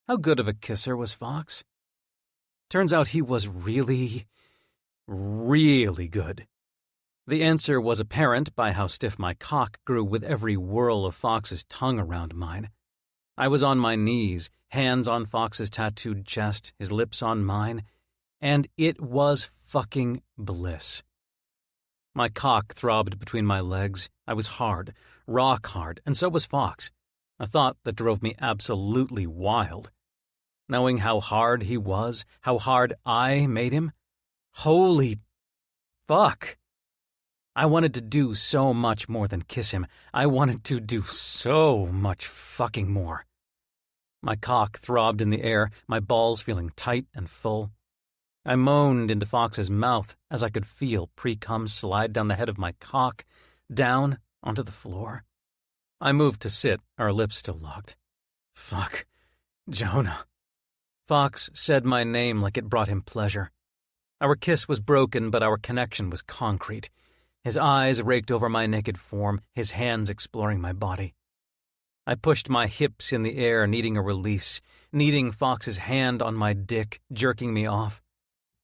How good of a kisser was Fox? Turns out he was really, really good. The answer was apparent by how stiff my cock grew with every whirl of Fox's tongue around mine. I was on my knees, hands on Fox's tattooed chest, his lips on mine, and it was fucking bliss. My cock throbbed between my legs. I was hard, rock hard, and so was Fox, a thought that drove me absolutely wild. Knowing how hard he was, how hard I made him, holy fuck. I wanted to do so much more than kiss him. I wanted to do so much fucking more. My cock throbbed in the air, my balls feeling tight and full. I moaned into Fox's mouth as I could feel pre-cum slide down the head of my cock, down onto the floor. I moved to sit, our lips still locked. Fuck. Jonah. Fox said my name like it brought him pleasure. Our kiss was broken, but our connection was concrete. His eyes raked over my naked form, his hands exploring my body. I pushed my hips in the air, needing a release, needing Fox's hand on my dick, jerking me off.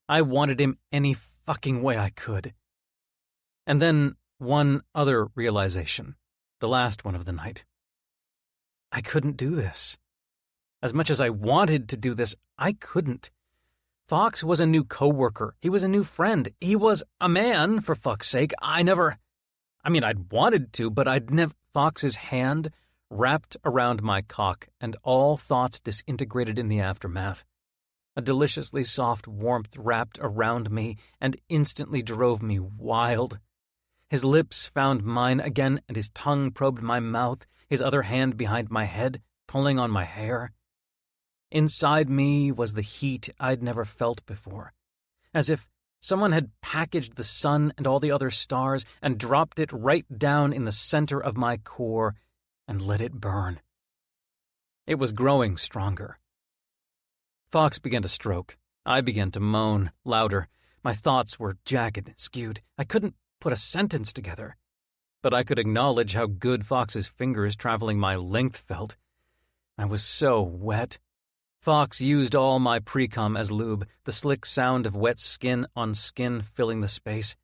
I wanted him any fucking way I could. And then one other realization, the last one of the night. I couldn't do this. As much as I wanted to do this, I couldn't. Fox was a new coworker. He was a new friend. He was a man, for fuck's sake. I'd wanted to, but I'd never. Fox's hand wrapped around my cock, and all thoughts disintegrated in the aftermath. A deliciously soft warmth wrapped around me and instantly drove me wild. His lips found mine again, and his tongue probed my mouth, his other hand behind my head, pulling on my hair. Inside me was the heat I'd never felt before, as if someone had packaged the sun and all the other stars and dropped it right down in the center of my core and let it burn. It was growing stronger. Fox began to stroke. I began to moan, louder. My thoughts were jagged, skewed. I couldn't put a sentence together. But I could acknowledge how good Fox's fingers traveling my length felt. I was so wet. Fox used all my pre-cum as lube, the slick sound of wet skin on skin filling the space.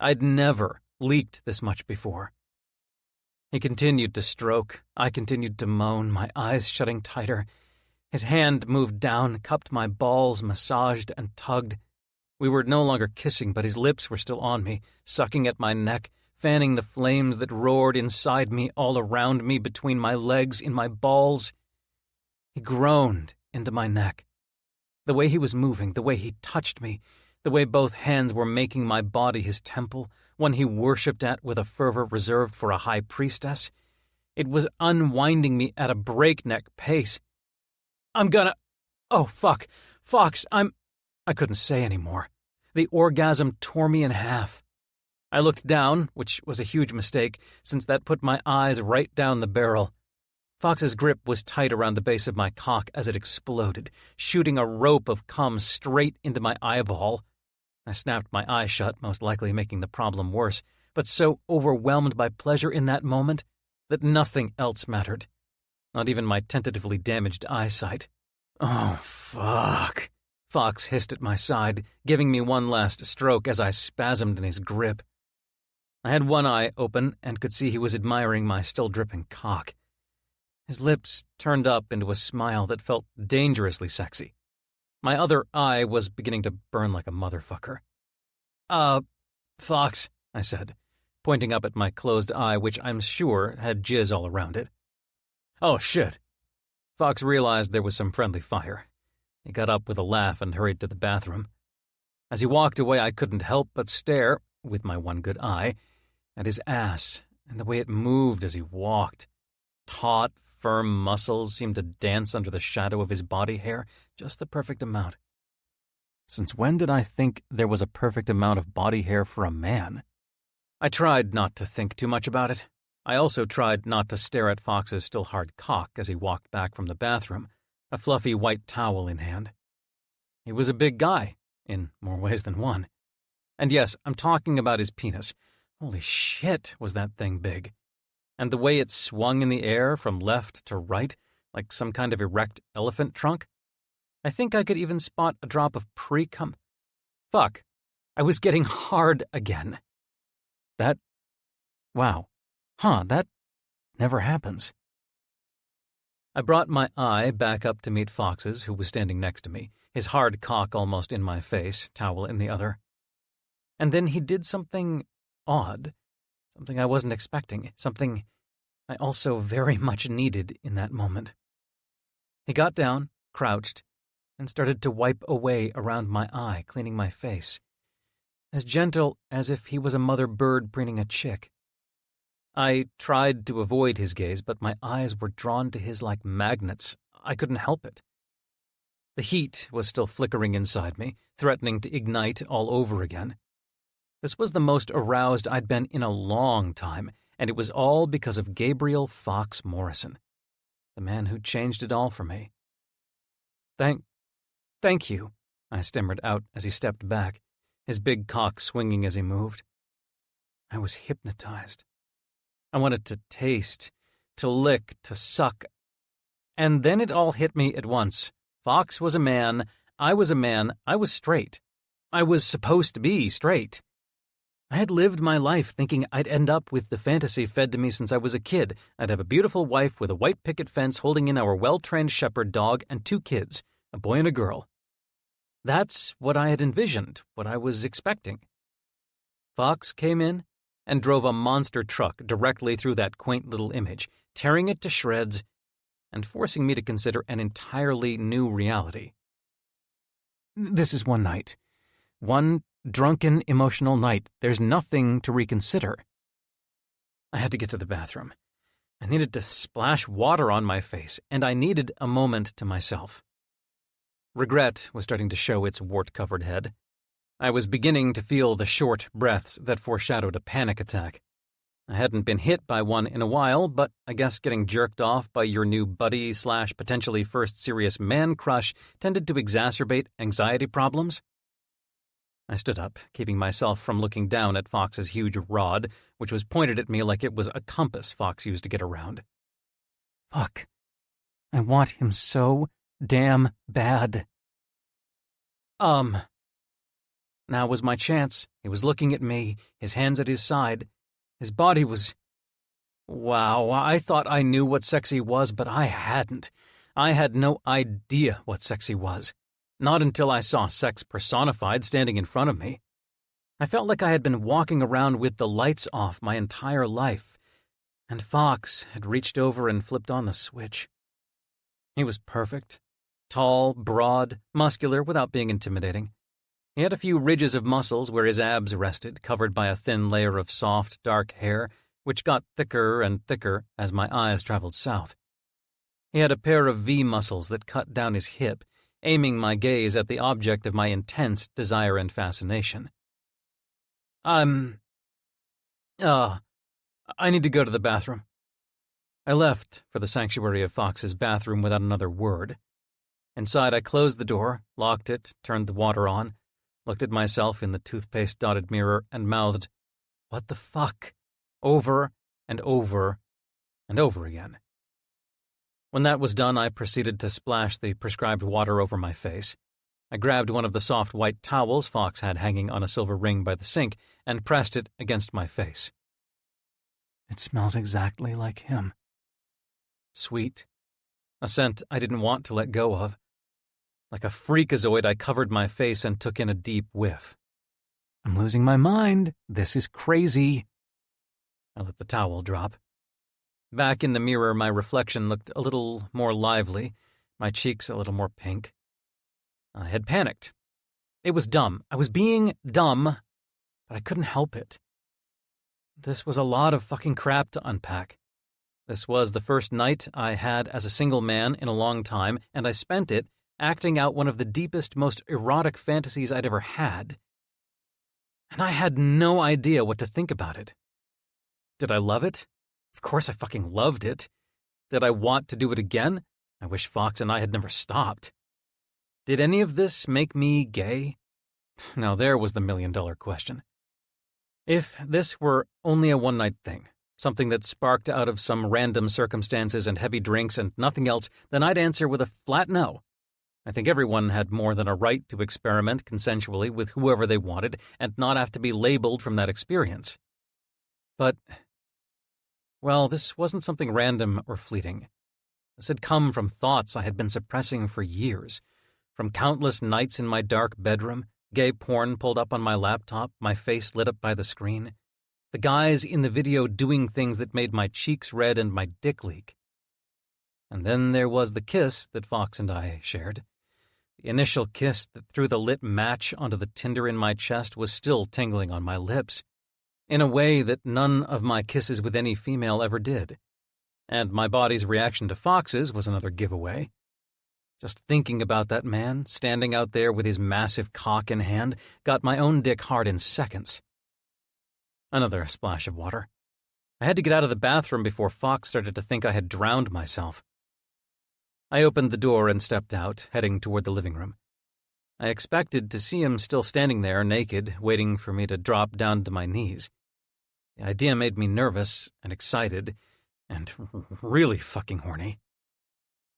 I'd never leaked this much before. He continued to stroke. I continued to moan, my eyes shutting tighter. His hand moved down, cupped my balls, massaged and tugged. We were no longer kissing, but his lips were still on me, sucking at my neck, fanning the flames that roared inside me, all around me, between my legs, in my balls. He groaned into my neck. The way he was moving, the way he touched me, the way both hands were making my body his temple, one he worshipped at with a fervor reserved for a high priestess. It was unwinding me at a breakneck pace. Oh, fuck. Fox, I couldn't say anymore. The orgasm tore me in half. I looked down, which was a huge mistake, since that put my eyes right down the barrel. Fox's grip was tight around the base of my cock as it exploded, shooting a rope of cum straight into my eyeball. I snapped my eye shut, most likely making the problem worse, but so overwhelmed by pleasure in that moment that nothing else mattered, not even my tentatively damaged eyesight. Oh, fuck. Fox hissed at my side, giving me one last stroke as I spasmed in his grip. I had one eye open and could see he was admiring my still-dripping cock. His lips turned up into a smile that felt dangerously sexy. My other eye was beginning to burn like a motherfucker. Fox, I said, pointing up at my closed eye, which I'm sure had jizz all around it. Oh, shit. Fox realized there was some friendly fire. He got up with a laugh and hurried to the bathroom. As he walked away, I couldn't help but stare, with my one good eye, at his ass and the way it moved as he walked. Taut, firm muscles seemed to dance under the shadow of his body hair, just the perfect amount. Since when did I think there was a perfect amount of body hair for a man? I tried not to think too much about it. I also tried not to stare at Fox's still hard cock as he walked back from the bathroom, a fluffy white towel in hand. He was a big guy, in more ways than one. And yes, I'm talking about his penis. Holy shit, was that thing big. And the way it swung in the air from left to right, like some kind of erect elephant trunk. I think I could even spot a drop of pre-cum. Fuck, I was getting hard again. That never happens. I brought my eye back up to meet Fox's, who was standing next to me, his hard cock almost in my face, towel in the other. And then he did something odd, something I wasn't expecting, something I also very much needed in that moment. He got down, crouched, and started to wipe away around my eye, cleaning my face, as gentle as if he was a mother bird preening a chick. I tried to avoid his gaze, but my eyes were drawn to his like magnets. I couldn't help it. The heat was still flickering inside me, threatening to ignite all over again. This was the most aroused I'd been in a long time, and it was all because of Gabriel Fox Morrison, the man who changed it all for me. Thank you, I stammered out as he stepped back, his big cock swinging as he moved. I was hypnotized. I wanted to taste, to lick, to suck. And then it all hit me at once. Fox was a man, I was straight. I was supposed to be straight. I had lived my life thinking I'd end up with the fantasy fed to me since I was a kid. I'd have a beautiful wife with a white picket fence holding in our well-trained shepherd dog and 2 kids, a boy and a girl. That's what I had envisioned, what I was expecting. Fox came in and drove a monster truck directly through that quaint little image, tearing it to shreds and forcing me to consider an entirely new reality. This is one night. One drunken, emotional night. There's nothing to reconsider. I had to get to the bathroom. I needed to splash water on my face, and I needed a moment to myself. Regret was starting to show its wart-covered head. I was beginning to feel the short breaths that foreshadowed a panic attack. I hadn't been hit by one in a while, but I guess getting jerked off by your new buddy/potentially first serious man crush tended to exacerbate anxiety problems. I stood up, keeping myself from looking down at Fox's huge rod, which was pointed at me like it was a compass Fox used to get around. Fuck. I want him so damn bad. Now was my chance. He was looking at me, his hands at his side. His body was... Wow, I thought I knew what sexy was, but I hadn't. I had no idea what sexy was. Not until I saw sex personified standing in front of me. I felt like I had been walking around with the lights off my entire life, and Fox had reached over and flipped on the switch. He was perfect. Tall, broad, muscular without being intimidating. He had a few ridges of muscles where his abs rested, covered by a thin layer of soft, dark hair, which got thicker and thicker as my eyes traveled south. He had a pair of V muscles that cut down his hip, aiming my gaze at the object of my intense desire and fascination. I need to go to the bathroom. I left for the sanctuary of Fox's bathroom without another word. Inside, I closed the door, locked it, turned the water on, looked at myself in the toothpaste-dotted mirror, and mouthed, "What the fuck?" over and over and over again. When that was done, I proceeded to splash the prescribed water over my face. I grabbed one of the soft white towels Fox had hanging on a silver ring by the sink and pressed it against my face. It smells exactly like him. Sweet. A scent I didn't want to let go of. Like a freakazoid, I covered my face and took in a deep whiff. I'm losing my mind. This is crazy. I let the towel drop. Back in the mirror, my reflection looked a little more lively, my cheeks a little more pink. I had panicked. It was dumb. I was being dumb, but I couldn't help it. This was a lot of fucking crap to unpack. This was the first night I had as a single man in a long time, and I spent it acting out one of the deepest, most erotic fantasies I'd ever had. And I had no idea what to think about it. Did I love it? Of course I fucking loved it. Did I want to do it again? I wish Fox and I had never stopped. Did any of this make me gay? Now there was the million-dollar question. If this were only a one-night thing, something that sparked out of some random circumstances and heavy drinks and nothing else, then I'd answer with a flat no. I think everyone had more than a right to experiment consensually with whoever they wanted and not have to be labeled from that experience. But, well, this wasn't something random or fleeting. This had come from thoughts I had been suppressing for years, from countless nights in my dark bedroom, gay porn pulled up on my laptop, my face lit up by the screen, the guys in the video doing things that made my cheeks red and my dick leak. And then there was the kiss that Fox and I shared. The initial kiss that threw the lit match onto the tinder in my chest was still tingling on my lips, in a way that none of my kisses with any female ever did. And my body's reaction to Fox's was another giveaway. Just thinking about that man, standing out there with his massive cock in hand, got my own dick hard in seconds. Another splash of water. I had to get out of the bathroom before Fox started to think I had drowned myself. I opened the door and stepped out, heading toward the living room. I expected to see him still standing there, naked, waiting for me to drop down to my knees. The idea made me nervous and excited, and really fucking horny.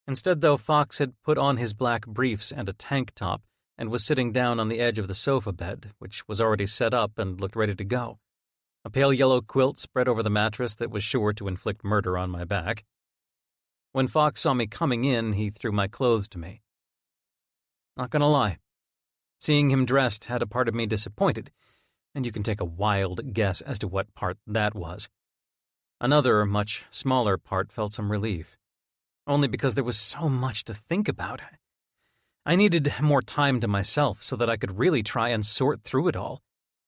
Instead, though, Fox had put on his black briefs and a tank top and was sitting down on the edge of the sofa bed, which was already set up and looked ready to go. A pale yellow quilt spread over the mattress that was sure to inflict murder on my back. When Fox saw me coming in, he threw my clothes to me. Not gonna lie. Seeing him dressed had a part of me disappointed, and you can take a wild guess as to what part that was. Another, much smaller part felt some relief. Only because there was so much to think about. I needed more time to myself so that I could really try and sort through it all,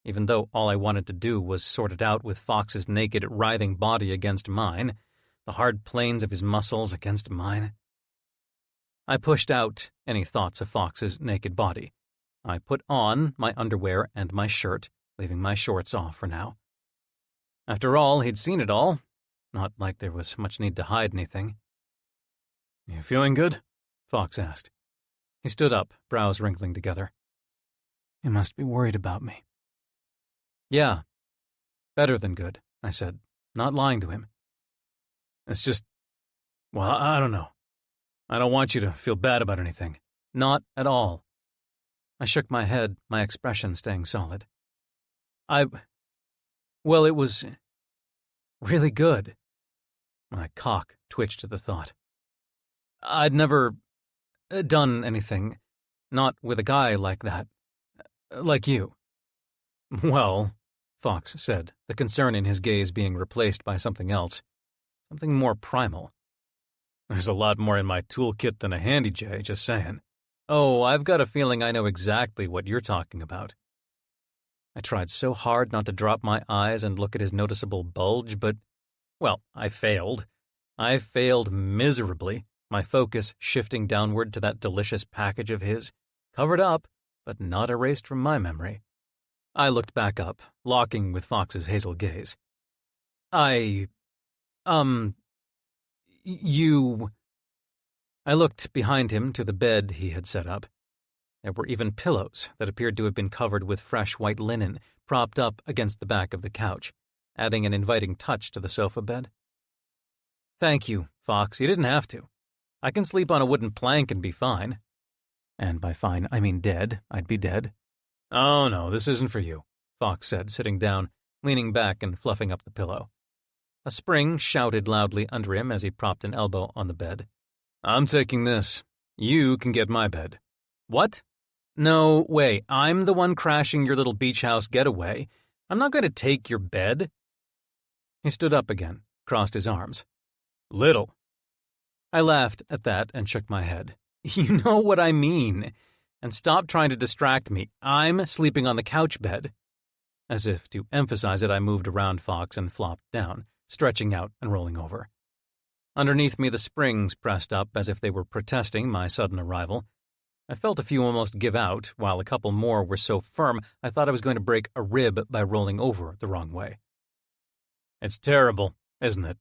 even though all I wanted to do was sort it out with Fox's naked, writhing body against mine, the hard planes of his muscles against mine. I pushed out any thoughts of Fox's naked body. I put on my underwear and my shirt, leaving my shorts off for now. After all, he'd seen it all. Not like there was much need to hide anything. "You feeling good?" Fox asked. He stood up, brows wrinkling together. "You must be worried about me." "Yeah. Better than good," I said, not lying to him. "It's just, well, I don't know. I don't want you to feel bad about anything. Not at all." I shook my head, my expression staying solid. Well, it was really good." My cock twitched at the thought. "I'd never done anything, not with a guy like that, like you." "Well," Fox said, the concern in his gaze being replaced by something else, something more primal. "There's a lot more in my toolkit than a handy J, just saying. Oh, I've got a feeling I know exactly what you're talking about." I tried so hard not to drop my eyes and look at his noticeable bulge, but, well, I failed. I failed miserably, my focus shifting downward to that delicious package of his, covered up, but not erased from my memory. I looked back up, locking with Fox's hazel gaze. You... I looked behind him to the bed he had set up. There were even pillows that appeared to have been covered with fresh white linen, propped up against the back of the couch, adding an inviting touch to the sofa bed. "Thank you, Fox. You didn't have to. I can sleep on a wooden plank and be fine." And by fine, I mean dead. I'd be dead. Oh, no, this isn't for you, Fox said, sitting down, leaning back and fluffing up the pillow. A spring shouted loudly under him as he propped an elbow on the bed. I'm taking this. You can get my bed. What? No way. I'm the one crashing your little beach house getaway. I'm not going to take your bed. He stood up again, crossed his arms. Little. I laughed at that and shook my head. You know what I mean. And stop trying to distract me. I'm sleeping on the couch bed. As if to emphasize it, I moved around Fox and flopped down, stretching out and rolling over. Underneath me, the springs pressed up as if they were protesting my sudden arrival. I felt a few almost give out, while a couple more were so firm I thought I was going to break a rib by rolling over the wrong way. It's terrible, isn't it?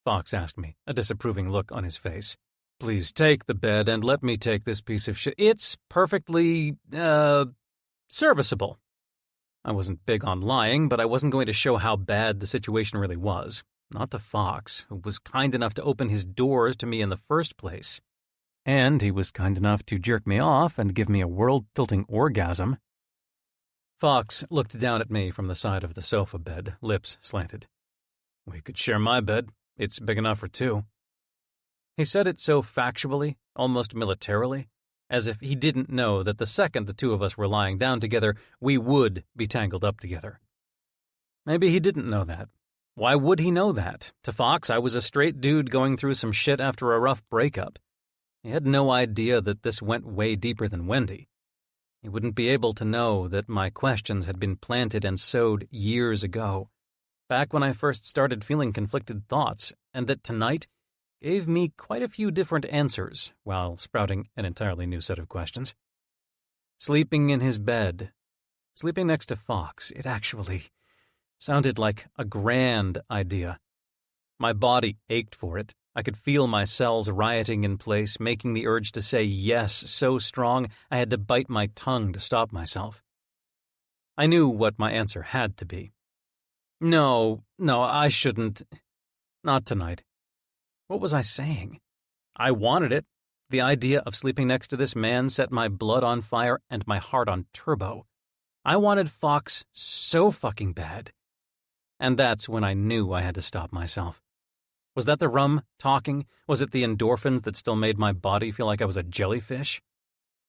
Fox asked me, a disapproving look on his face. Please take the bed and let me take this piece of shit. It's perfectly, serviceable. I wasn't big on lying, but I wasn't going to show how bad the situation really was. Not to Fox, who was kind enough to open his doors to me in the first place. And he was kind enough to jerk me off and give me a world-tilting orgasm. Fox looked down at me from the side of the sofa bed, lips slanted. We could share my bed. It's big enough for two. He said it so factually, almost militarily, as if he didn't know that the second the two of us were lying down together, we would be tangled up together. Maybe he didn't know that. Why would he know that? To Fox, I was a straight dude going through some shit after a rough breakup. He had no idea that this went way deeper than Wendy. He wouldn't be able to know that my questions had been planted and sowed years ago, back when I first started feeling conflicted thoughts, and that tonight gave me quite a few different answers while sprouting an entirely new set of questions. Sleeping in his bed, sleeping next to Fox, it actually sounded like a grand idea. My body ached for it. I could feel my cells rioting in place, making the urge to say yes so strong I had to bite my tongue to stop myself. I knew what my answer had to be. No, I shouldn't. Not tonight. What was I saying? I wanted it. The idea of sleeping next to this man set my blood on fire and my heart on turbo. I wanted Fox so fucking bad. And that's when I knew I had to stop myself. Was that the rum talking? Was it the endorphins that still made my body feel like I was a jellyfish?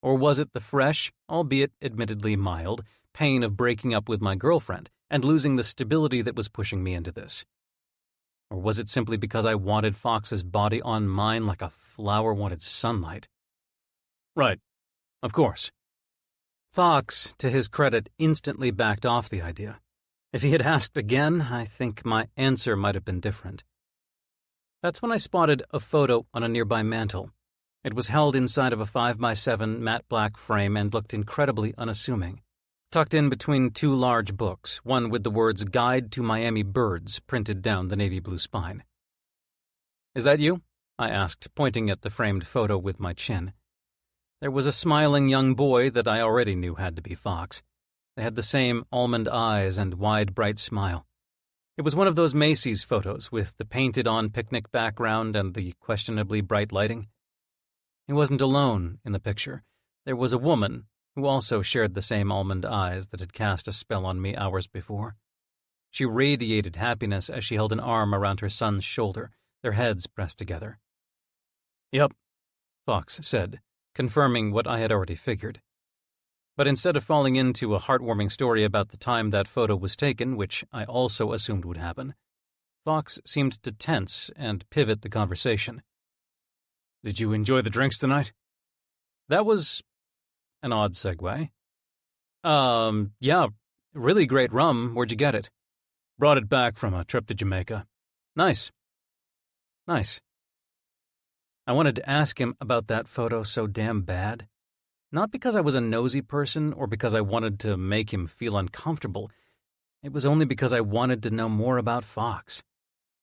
Or was it the fresh, albeit admittedly mild, pain of breaking up with my girlfriend and losing the stability that was pushing me into this? Or was it simply because I wanted Fox's body on mine like a flower wanted sunlight? Right. Of course. Fox, to his credit, instantly backed off the idea. If he had asked again, I think my answer might have been different. That's when I spotted a photo on a nearby mantel. It was held inside of a 5x7 matte black frame and looked incredibly unassuming, tucked in between two large books, one with the words Guide to Miami Birds printed down the navy blue spine. Is that you? I asked, pointing at the framed photo with my chin. There was a smiling young boy that I already knew had to be Fox. They had the same almond eyes and wide, bright smile. It was one of those Macy's photos with the painted-on picnic background and the questionably bright lighting. He wasn't alone in the picture. There was a woman who also shared the same almond eyes that had cast a spell on me hours before. She radiated happiness as she held an arm around her son's shoulder, their heads pressed together. Yep, Fox said, confirming what I had already figured. But instead of falling into a heartwarming story about the time that photo was taken, which I also assumed would happen, Fox seemed to tense and pivot the conversation. Did you enjoy the drinks tonight? That was an odd segue. Yeah, really great rum. Where'd you get it? Brought it back from a trip to Jamaica. Nice. I wanted to ask him about that photo so damn bad. Not because I was a nosy person or because I wanted to make him feel uncomfortable. It was only because I wanted to know more about Fox.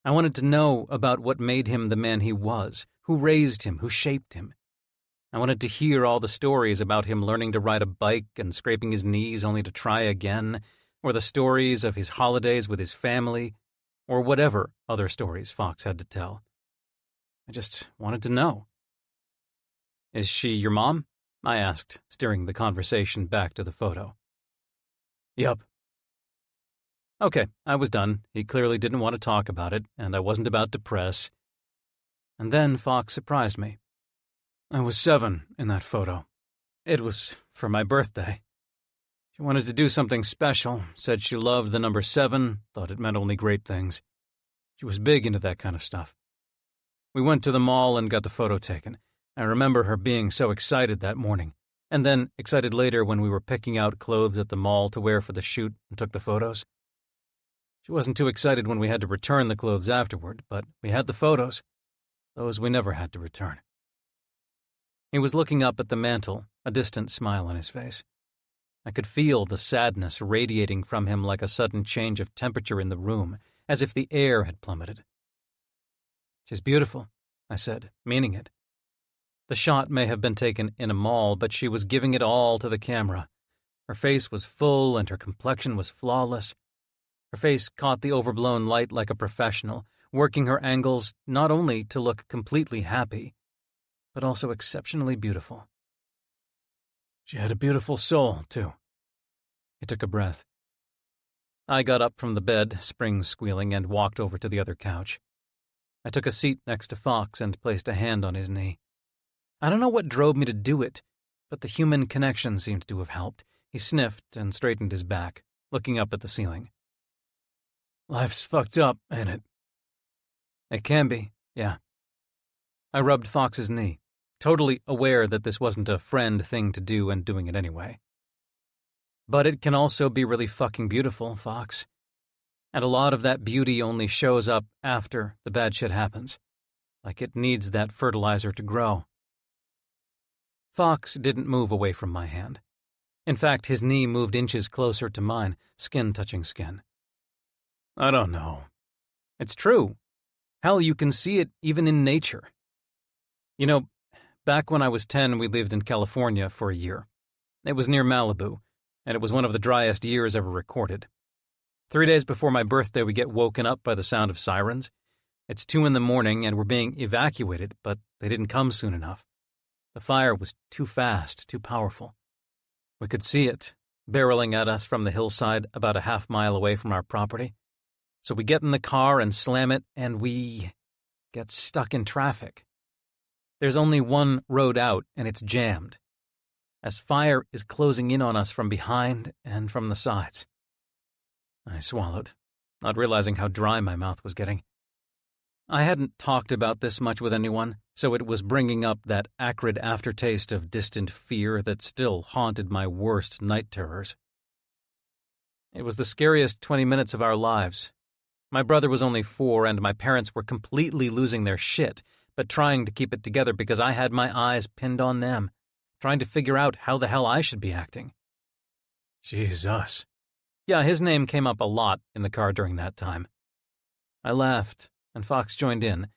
I wanted to know about what made him the man he was, who raised him, who shaped him. I wanted to hear all the stories about him learning to ride a bike and scraping his knees only to try again, or the stories of his holidays with his family, or whatever other stories Fox had to tell. I just wanted to know. Is she your mom? I asked, steering the conversation back to the photo. Yup. Okay, I was done. He clearly didn't want to talk about it, and I wasn't about to press. And then Fox surprised me. I was 7 in that photo. It was for my birthday. She wanted to do something special, said she loved the number 7, thought it meant only great things. She was big into that kind of stuff. We went to the mall and got the photo taken. I remember her being so excited that morning, and then excited later when we were picking out clothes at the mall to wear for the shoot and took the photos. She wasn't too excited when we had to return the clothes afterward, but we had the photos. Those we never had to return. He was looking up at the mantel, a distant smile on his face. I could feel the sadness radiating from him like a sudden change of temperature in the room, as if the air had plummeted. She's beautiful, I said, meaning it. The shot may have been taken in a mall, but she was giving it all to the camera. Her face was full and her complexion was flawless. Her face caught the overblown light like a professional, working her angles not only to look completely happy, but also exceptionally beautiful. She had a beautiful soul, too. He took a breath. I got up from the bed, springs squealing, and walked over to the other couch. I took a seat next to Fox and placed a hand on his knee. I don't know what drove me to do it, but the human connection seemed to have helped. He sniffed and straightened his back, looking up at the ceiling. Life's fucked up, ain't it? It can be, yeah. I rubbed Fox's knee, totally aware that this wasn't a friend thing to do and doing it anyway. But it can also be really fucking beautiful, Fox. And a lot of that beauty only shows up after the bad shit happens, like it needs that fertilizer to grow. Fox didn't move away from my hand. In fact, his knee moved inches closer to mine, skin touching skin. I don't know. It's true. Hell, you can see it even in nature. You know, back when I was 10, we lived in California for a year. It was near Malibu, and it was one of the driest years ever recorded. 3 days before my birthday, we get woken up by the sound of sirens. It's 2 a.m, and we're being evacuated, but they didn't come soon enough. The fire was too fast, too powerful. We could see it, barreling at us from the hillside about a half-mile away from our property. So we get in the car and slam it, and we get stuck in traffic. There's only one road out, and it's jammed, as fire is closing in on us from behind and from the sides. I swallowed, not realizing how dry my mouth was getting. I hadn't talked about this much with anyone, so it was bringing up that acrid aftertaste of distant fear that still haunted my worst night terrors. It was the scariest 20 minutes of our lives. My brother was only 4, and my parents were completely losing their shit, but trying to keep it together because I had my eyes pinned on them, trying to figure out how the hell I should be acting. Jesus. Yeah, his name came up a lot in the car during that time. I laughed, and Fox joined in,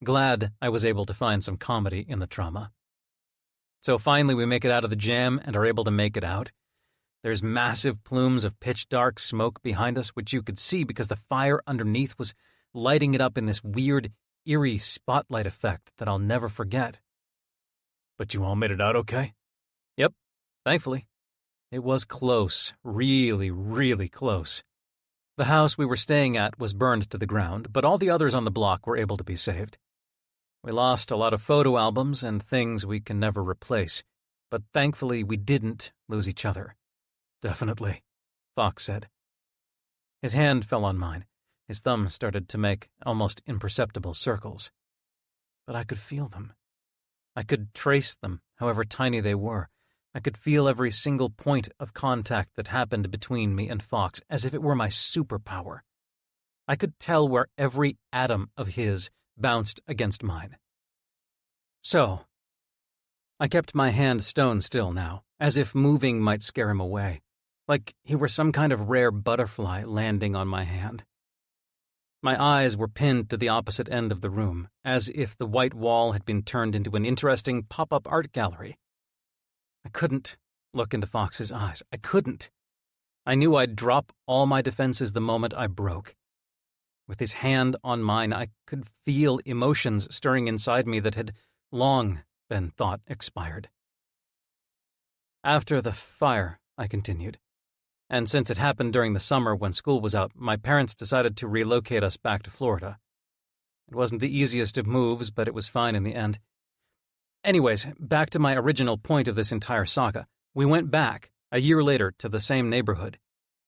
glad I was able to find some comedy in the trauma. So finally we make it out of the jam and are able to make it out. There's massive plumes of pitch-dark smoke behind us, which you could see because the fire underneath was lighting it up in this weird, eerie spotlight effect that I'll never forget. But you all made it out okay? Yep, thankfully. It was close, really, really close. The house we were staying at was burned to the ground, but all the others on the block were able to be saved. We lost a lot of photo albums and things we can never replace, but thankfully we didn't lose each other. Definitely, Fox said. His hand fell on mine. His thumb started to make almost imperceptible circles. But I could feel them. I could trace them, however tiny they were. I could feel every single point of contact that happened between me and Fox as if it were my superpower. I could tell where every atom of his bounced against mine. So, I kept my hand stone still now, as if moving might scare him away, like he were some kind of rare butterfly landing on my hand. My eyes were pinned to the opposite end of the room, as if the white wall had been turned into an interesting pop-up art gallery. I couldn't look into Fox's eyes. I couldn't. I knew I'd drop all my defenses the moment I broke. With his hand on mine, I could feel emotions stirring inside me that had long been thought expired. After the fire, I continued. And since it happened during the summer when school was out, my parents decided to relocate us back to Florida. It wasn't the easiest of moves, but it was fine in the end. Anyways, back to my original point of this entire saga. We went back, a year later, to the same neighborhood.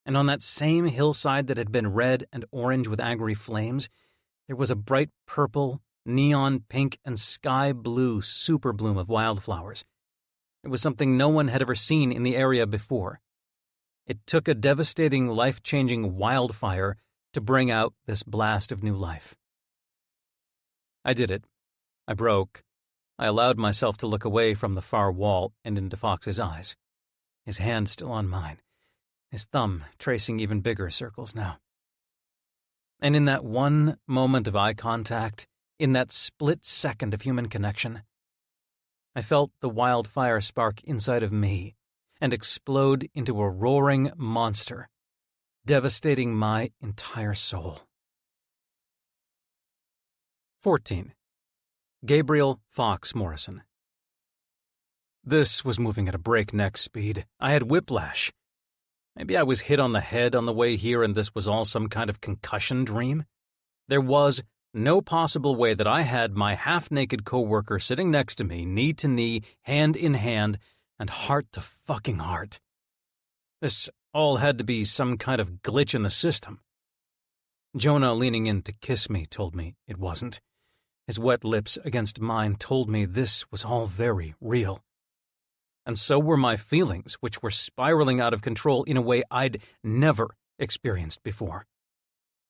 And on that same hillside that had been red and orange with angry flames, there was a bright purple, neon pink, and sky blue super bloom of wildflowers. It was something no one had ever seen in the area before. It took a devastating, life-changing wildfire to bring out this blast of new life. I did it. I broke. I allowed myself to look away from the far wall and into Fox's eyes, his hand still on mine, his thumb tracing even bigger circles now. And in that one moment of eye contact, in that split second of human connection, I felt the wildfire spark inside of me and explode into a roaring monster, devastating my entire soul. 14. Gabriel Fox Morrison. This was moving at a breakneck speed. I had whiplash. Maybe I was hit on the head on the way here and this was all some kind of concussion dream. There was no possible way that I had my half-naked co-worker sitting next to me, knee to knee, hand in hand, and heart to fucking heart. This all had to be some kind of glitch in the system. Jonah leaning in to kiss me told me it wasn't. His wet lips against mine told me this was all very real. And so were my feelings, which were spiraling out of control in a way I'd never experienced before.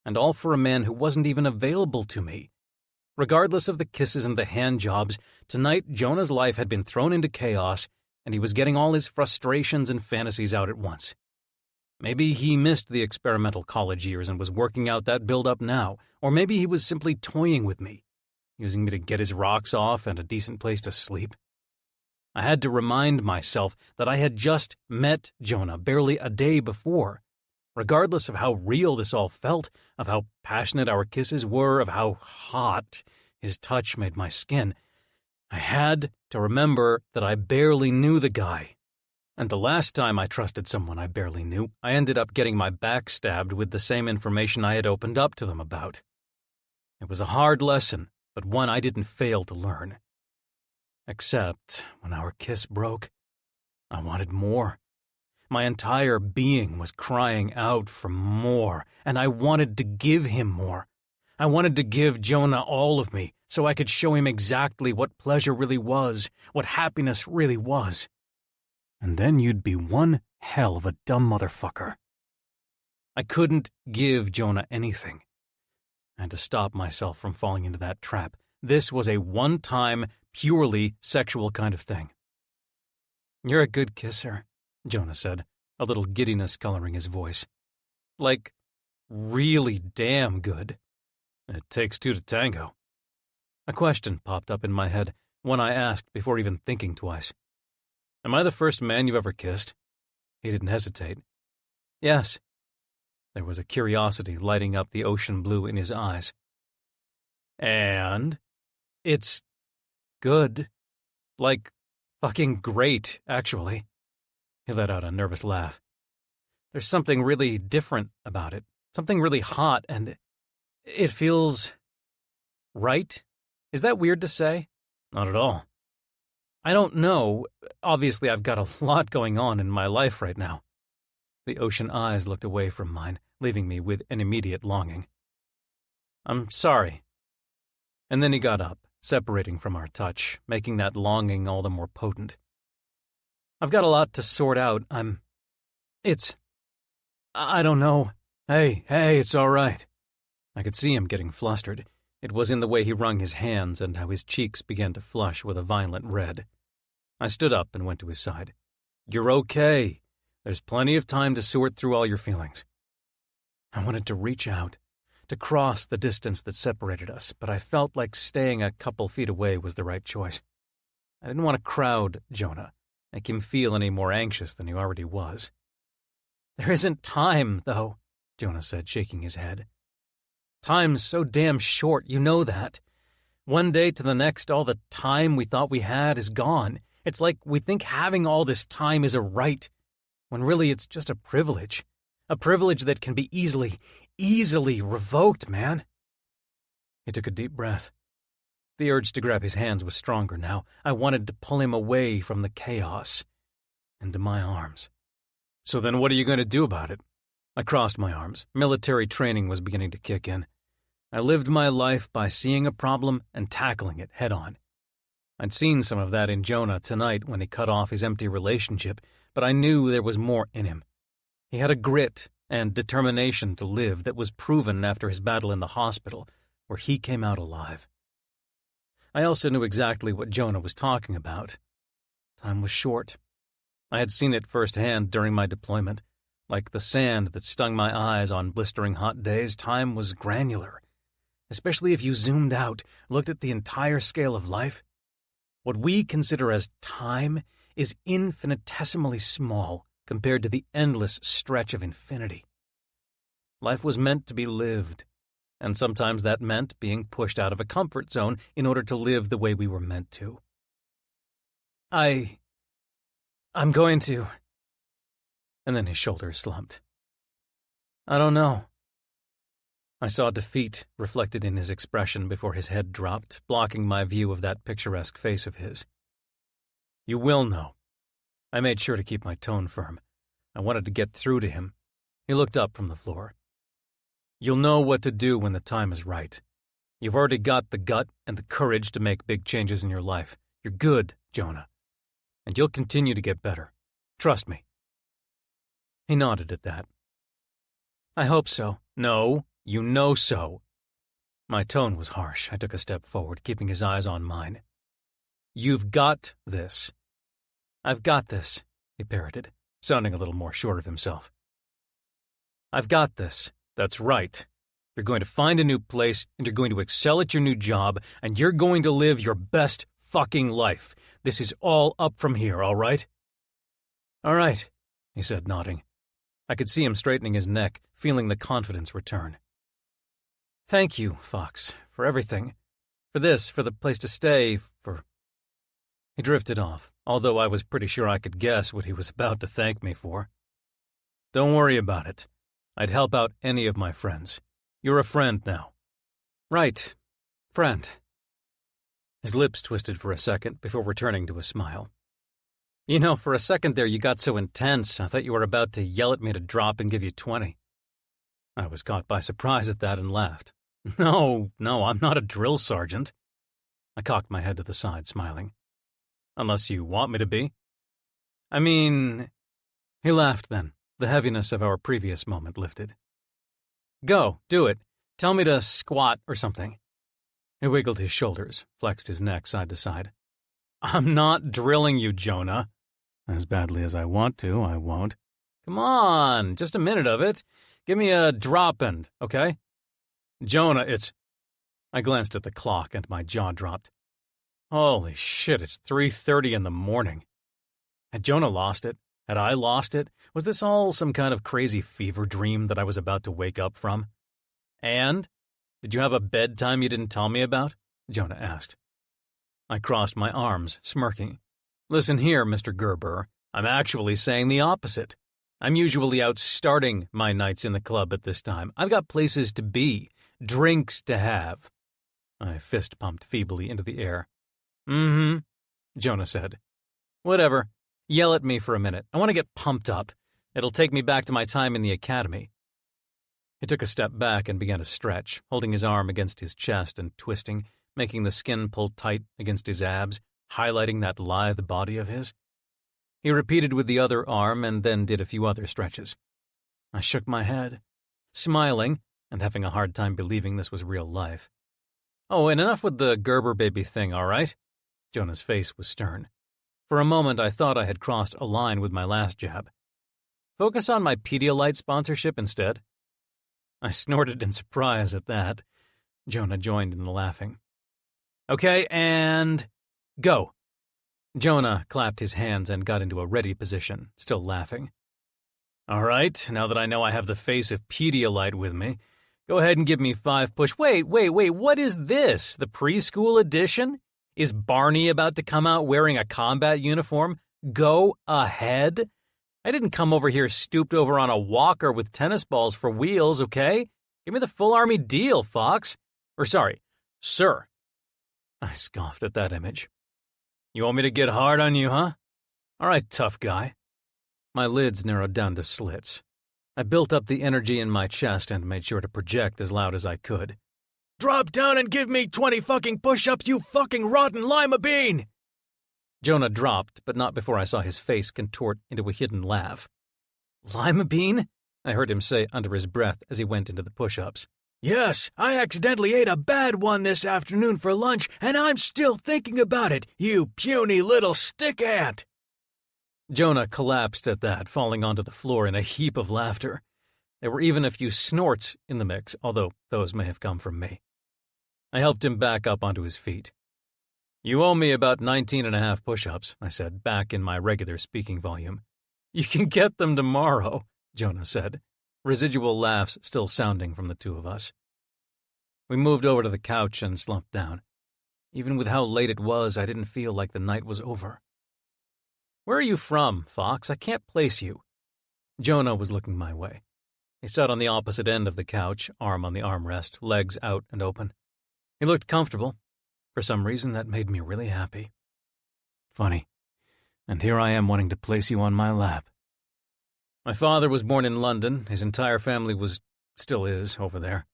And all for a man who wasn't even available to me. Regardless of the kisses and the hand jobs, tonight Jonah's life had been thrown into chaos, and he was getting all his frustrations and fantasies out at once. Maybe he missed the experimental college years and was working out that build-up now, or maybe he was simply toying with me, using me to get his rocks off and a decent place to sleep. I had to remind myself that I had just met Jonah barely a day before. Regardless of how real this all felt, of how passionate our kisses were, of how hot his touch made my skin, I had to remember that I barely knew the guy. And the last time I trusted someone I barely knew, I ended up getting my back stabbed with the same information I had opened up to them about. It was a hard lesson, but one I didn't fail to learn. Except when our kiss broke, I wanted more. My entire being was crying out for more, and I wanted to give him more. I wanted to give Jonah all of me, so I could show him exactly what pleasure really was, what happiness really was. And then you'd be one hell of a dumb motherfucker. I couldn't give Jonah anything. I had to stop myself from falling into that trap. This was a one-time, purely sexual kind of thing. "You're a good kisser," Jonah said, a little giddiness coloring his voice. "Like, really damn good. It takes two to tango." A question popped up in my head, one I asked before even thinking twice. "Am I the first man you've ever kissed?" He didn't hesitate. "Yes." There was a curiosity lighting up the ocean blue in his eyes. "And? It's good. Like, fucking great, actually." He let out a nervous laugh. "There's something really different about it. Something really hot, and it feels right. Is that weird to say?" "Not at all." "I don't know. Obviously, I've got a lot going on in my life right now." The ocean eyes looked away from mine, leaving me with an immediate longing. "I'm sorry." And then he got up, separating from our touch, making that longing all the more potent. "I've got a lot to sort out. I don't know." Hey, it's all right." I could see him getting flustered. It was in the way he wrung his hands and how his cheeks began to flush with a violent red. I stood up and went to his side. "You're okay. There's plenty of time to sort through all your feelings." I wanted to reach out, to cross the distance that separated us, but I felt like staying a couple feet away was the right choice. I didn't want to crowd Jonah, make him feel any more anxious than he already was. "There isn't time, though," Jonah said, shaking his head. "Time's so damn short, you know that. One day to the next, all the time we thought we had is gone, It's like we think having all this time is a right, when really it's just a privilege. A privilege that can be easily revoked, man. He took a deep breath. The urge to grab his hands was stronger now. I wanted to pull him away from the chaos, into my arms. So then what are you going to do about it? I crossed my arms. Military training was beginning to kick in. I lived my life by seeing a problem and tackling it head on. I'd seen some of that in Jonah tonight when he cut off his empty relationship, but I knew there was more in him. He had a grit and determination to live that was proven after his battle in the hospital, where he came out alive. I also knew exactly what Jonah was talking about. Time was short. I had seen it firsthand during my deployment. Like the sand that stung my eyes on blistering hot days, time was granular. Especially if you zoomed out, looked at the entire scale of life. What we consider as time is infinitesimally small compared to the endless stretch of infinity. Life was meant to be lived, and sometimes that meant being pushed out of a comfort zone in order to live the way we were meant to. I'm going to... And then his shoulders slumped. I don't know. I saw defeat reflected in his expression before his head dropped, blocking my view of that picturesque face of his. You will know. I made sure to keep my tone firm. I wanted to get through to him. He looked up from the floor. You'll know what to do when the time is right. You've already got the gut and the courage to make big changes in your life. You're good, Jonah. And you'll continue to get better. Trust me. He nodded at that. I hope so. No, you know so. My tone was harsh. I took a step forward, keeping his eyes on mine. You've got this. I've got this, he parroted, sounding a little more sure of himself. I've got this. That's right. You're going to find a new place, and you're going to excel at your new job, and you're going to live your best fucking life. This is all up from here, all right? All right, he said, nodding. I could see him straightening his neck, feeling the confidence return. Thank you, Fox, for everything. For this, for the place to stay, for... He drifted off, although I was pretty sure I could guess what he was about to thank me for. Don't worry about it. I'd help out any of my friends. You're a friend now. Right. Friend. His lips twisted for a second before returning to a smile. You know, for a second there you got so intense, I thought you were about to yell at me to drop and give you 20. I was caught by surprise at that and laughed. No, I'm not a drill sergeant. I cocked my head to the side, smiling. Unless you want me to be. I mean... He laughed then. The heaviness of our previous moment lifted. Go, do it. Tell me to squat or something. He wiggled his shoulders, flexed his neck side to side. I'm not drilling you, Jonah. As badly as I want to, I won't. Come on, just a minute of it. Give me a drop end, okay? Jonah, it's... I glanced at the clock and my jaw dropped. Holy shit, it's 3:30 in the morning. Had Jonah lost it? Had I lost it? Was this all some kind of crazy fever dream that I was about to wake up from? And? Did you have a bedtime you didn't tell me about? Jonah asked. I crossed my arms, smirking. Listen here, Mr. Gerber. I'm actually saying the opposite. I'm usually out starting my nights in the club at this time. I've got places to be, drinks to have. I fist-pumped feebly into the air. Mm-hmm, Jonah said. Whatever. Yell at me for a minute. I want to get pumped up. It'll take me back to my time in the academy. He took a step back and began to stretch, holding his arm against his chest and twisting, making the skin pull tight against his abs, highlighting that lithe body of his. He repeated with the other arm and then did a few other stretches. I shook my head, smiling and having a hard time believing this was real life. Oh, and enough with the Gerber baby thing, all right? Jonah's face was stern. For a moment, I thought I had crossed a line with my last jab. Focus on my Pedialyte sponsorship instead. I snorted in surprise at that. Jonah joined in the laughing. Okay, and... go. Jonah clapped his hands and got into a ready position, still laughing. All right, now that I know I have the face of Pedialyte with me, go ahead and give me 5 push... Wait, what is this? The preschool edition? Is Barney about to come out wearing a combat uniform? Go ahead. I didn't come over here stooped over on a walker with tennis balls for wheels, okay? Give me the full army deal, Fox. Or sorry, sir. I scoffed at that image. You want me to get hard on you, huh? All right, tough guy. My lids narrowed down to slits. I built up the energy in my chest and made sure to project as loud as I could. Drop down and give me 20 fucking push-ups, you fucking rotten lima bean! Jonah dropped, but not before I saw his face contort into a hidden laugh. Lima bean? I heard him say under his breath as he went into the push-ups. Yes, I accidentally ate a bad one this afternoon for lunch, and I'm still thinking about it, you puny little stick ant! Jonah collapsed at that, falling onto the floor in a heap of laughter. There were even a few snorts in the mix, although those may have come from me. I helped him back up onto his feet. You owe me about 19.5 push-ups, I said, back in my regular speaking volume. You can get them tomorrow, Jonah said, residual laughs still sounding from the two of us. We moved over to the couch and slumped down. Even with how late it was, I didn't feel like the night was over. Where are you from, Fox? I can't place you. Jonah was looking my way. He sat on the opposite end of the couch, arm on the armrest, legs out and open. He looked comfortable. For some reason, that made me really happy. Funny. And here I am wanting to place you on my lap. My father was born in London. His entire family still is, over there.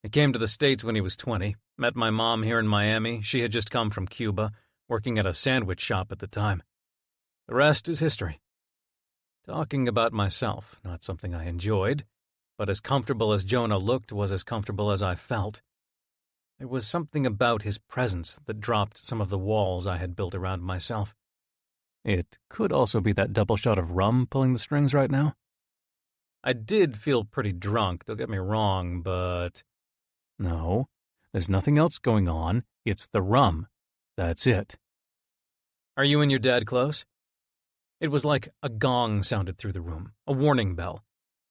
He came to the States when he was 20, met my mom here in Miami. She had just come from Cuba, working at a sandwich shop at the time. The rest is history. Talking about myself, not something I enjoyed, but as comfortable as Jonah looked was as comfortable as I felt. There was something about his presence that dropped some of the walls I had built around myself. It could also be that double shot of rum pulling the strings right now. I did feel pretty drunk, don't get me wrong, but... No, there's nothing else going on. It's the rum. That's it. Are you and your dad close? It was like a gong sounded through the room, a warning bell.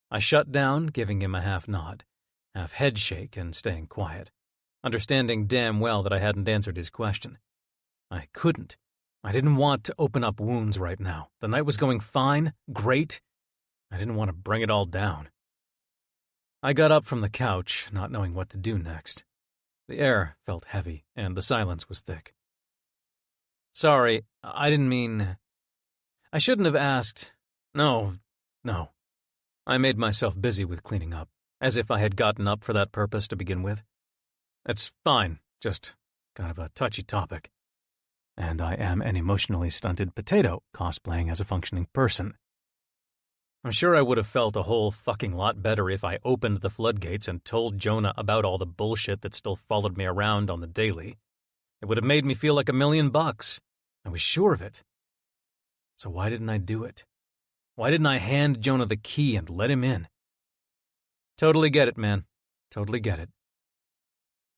I shut down, giving him a half nod, half head shake, and staying quiet, understanding damn well that I hadn't answered his question. I couldn't. I didn't want to open up wounds right now. The night was going fine, great. I didn't want to bring it all down. I got up from the couch, not knowing what to do next. The air felt heavy, and the silence was thick. Sorry, I didn't mean... I shouldn't have asked. No. I made myself busy with cleaning up, as if I had gotten up for that purpose to begin with. It's fine, just kind of a touchy topic. And I am an emotionally stunted potato cosplaying as a functioning person. I'm sure I would have felt a whole fucking lot better if I opened the floodgates and told Jonah about all the bullshit that still followed me around on the daily. It would have made me feel like $1,000,000. I was sure of it. So why didn't I do it? Why didn't I hand Jonah the key and let him in? Totally get it, man. Totally get it.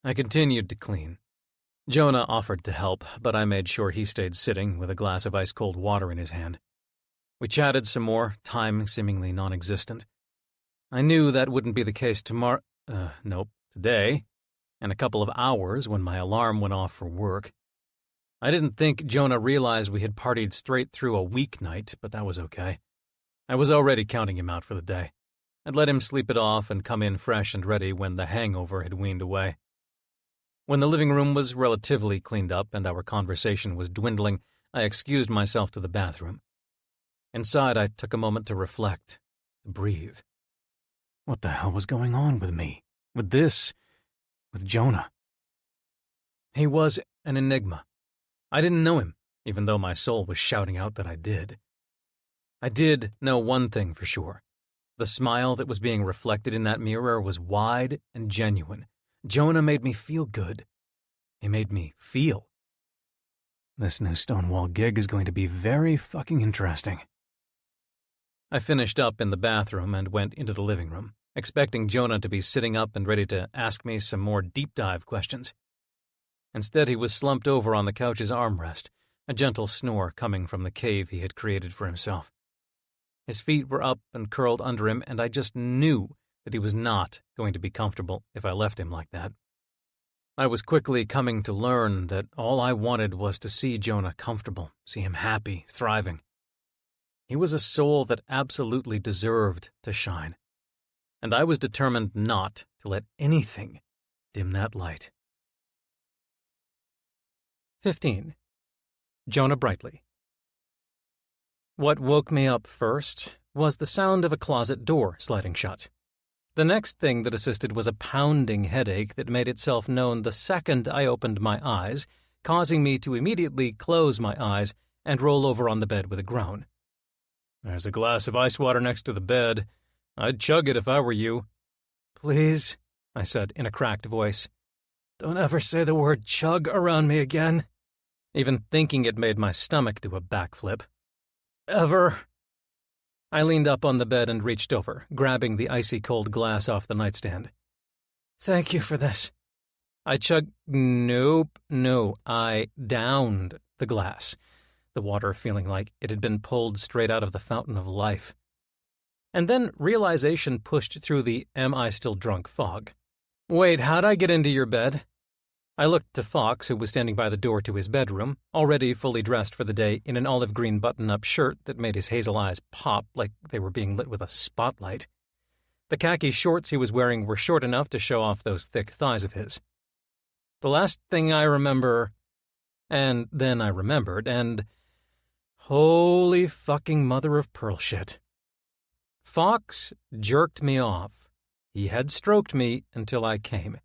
I continued to clean. Jonah offered to help, but I made sure he stayed sitting with a glass of ice-cold water in his hand. We chatted some more, time seemingly non-existent. I knew that wouldn't be the case today, in a couple of hours when my alarm went off for work. I didn't think Jonah realized we had partied straight through a weeknight, but that was okay. I was already counting him out for the day. I'd let him sleep it off and come in fresh and ready when the hangover had weaned away. When the living room was relatively cleaned up and our conversation was dwindling, I excused myself to the bathroom. Inside, I took a moment to reflect, to breathe. What the hell was going on with me? With Jonah? He was an enigma. I didn't know him, even though my soul was shouting out that I did. I did know one thing for sure. The smile that was being reflected in that mirror was wide and genuine. Jonah made me feel good. He made me feel. This new Stonewall gig is going to be very fucking interesting. I finished up in the bathroom and went into the living room, expecting Jonah to be sitting up and ready to ask me some more deep-dive questions. Instead, he was slumped over on the couch's armrest, a gentle snore coming from the cave he had created for himself. His feet were up and curled under him, and I just knew that he was not going to be comfortable if I left him like that. I was quickly coming to learn that all I wanted was to see Jonah comfortable, see him happy, thriving. He was a soul that absolutely deserved to shine, and I was determined not to let anything dim that light. 15. Jonah Brightly. What woke me up first was the sound of a closet door sliding shut. The next thing that assisted was a pounding headache that made itself known the second I opened my eyes, causing me to immediately close my eyes and roll over on the bed with a groan. There's a glass of ice water next to the bed. I'd chug it if I were you. Please, I said in a cracked voice. Don't ever say the word chug around me again. Even thinking it made my stomach do a backflip. Ever. I leaned up on the bed and reached over, grabbing the icy-cold glass off the nightstand. Thank you for this. I No, I downed the glass, the water feeling like it had been pulled straight out of the fountain of life. And then realization pushed through the am-I-still-drunk fog. Wait, how'd I get into your bed? I looked to Fox, who was standing by the door to his bedroom, already fully dressed for the day in an olive-green button-up shirt that made his hazel eyes pop like they were being lit with a spotlight. The khaki shorts he was wearing were short enough to show off those thick thighs of his. The last thing I remember... And then I remembered, and... Holy fucking mother of pearl shit. Fox jerked me off. He had stroked me until I came.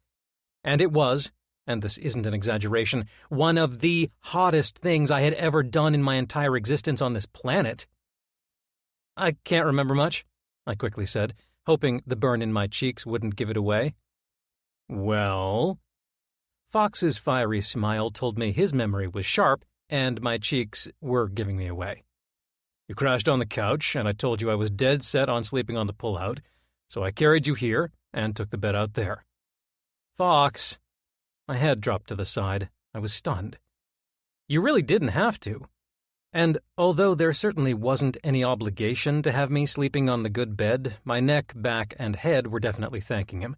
And it was... and this isn't an exaggeration, one of the hottest things I had ever done in my entire existence on this planet. I can't remember much, I quickly said, hoping the burn in my cheeks wouldn't give it away. Well? Fox's fiery smile told me his memory was sharp, and my cheeks were giving me away. You crashed on the couch, and I told you I was dead set on sleeping on the pullout, so I carried you here and took the bed out there. Fox... My head dropped to the side. I was stunned. You really didn't have to. And although there certainly wasn't any obligation to have me sleeping on the good bed, my neck, back, and head were definitely thanking him.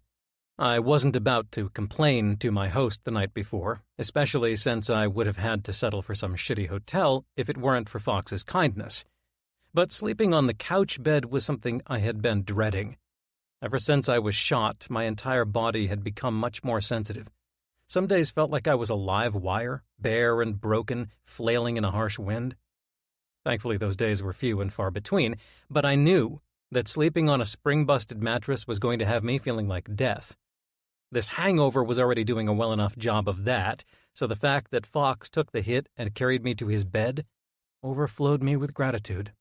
I wasn't about to complain to my host the night before, especially since I would have had to settle for some shitty hotel if it weren't for Fox's kindness. But sleeping on the couch bed was something I had been dreading. Ever since I was shot, my entire body had become much more sensitive. Some days felt like I was a live wire, bare and broken, flailing in a harsh wind. Thankfully, those days were few and far between, but I knew that sleeping on a spring-busted mattress was going to have me feeling like death. This hangover was already doing a well enough job of that, so the fact that Fox took the hit and carried me to his bed overflowed me with gratitude.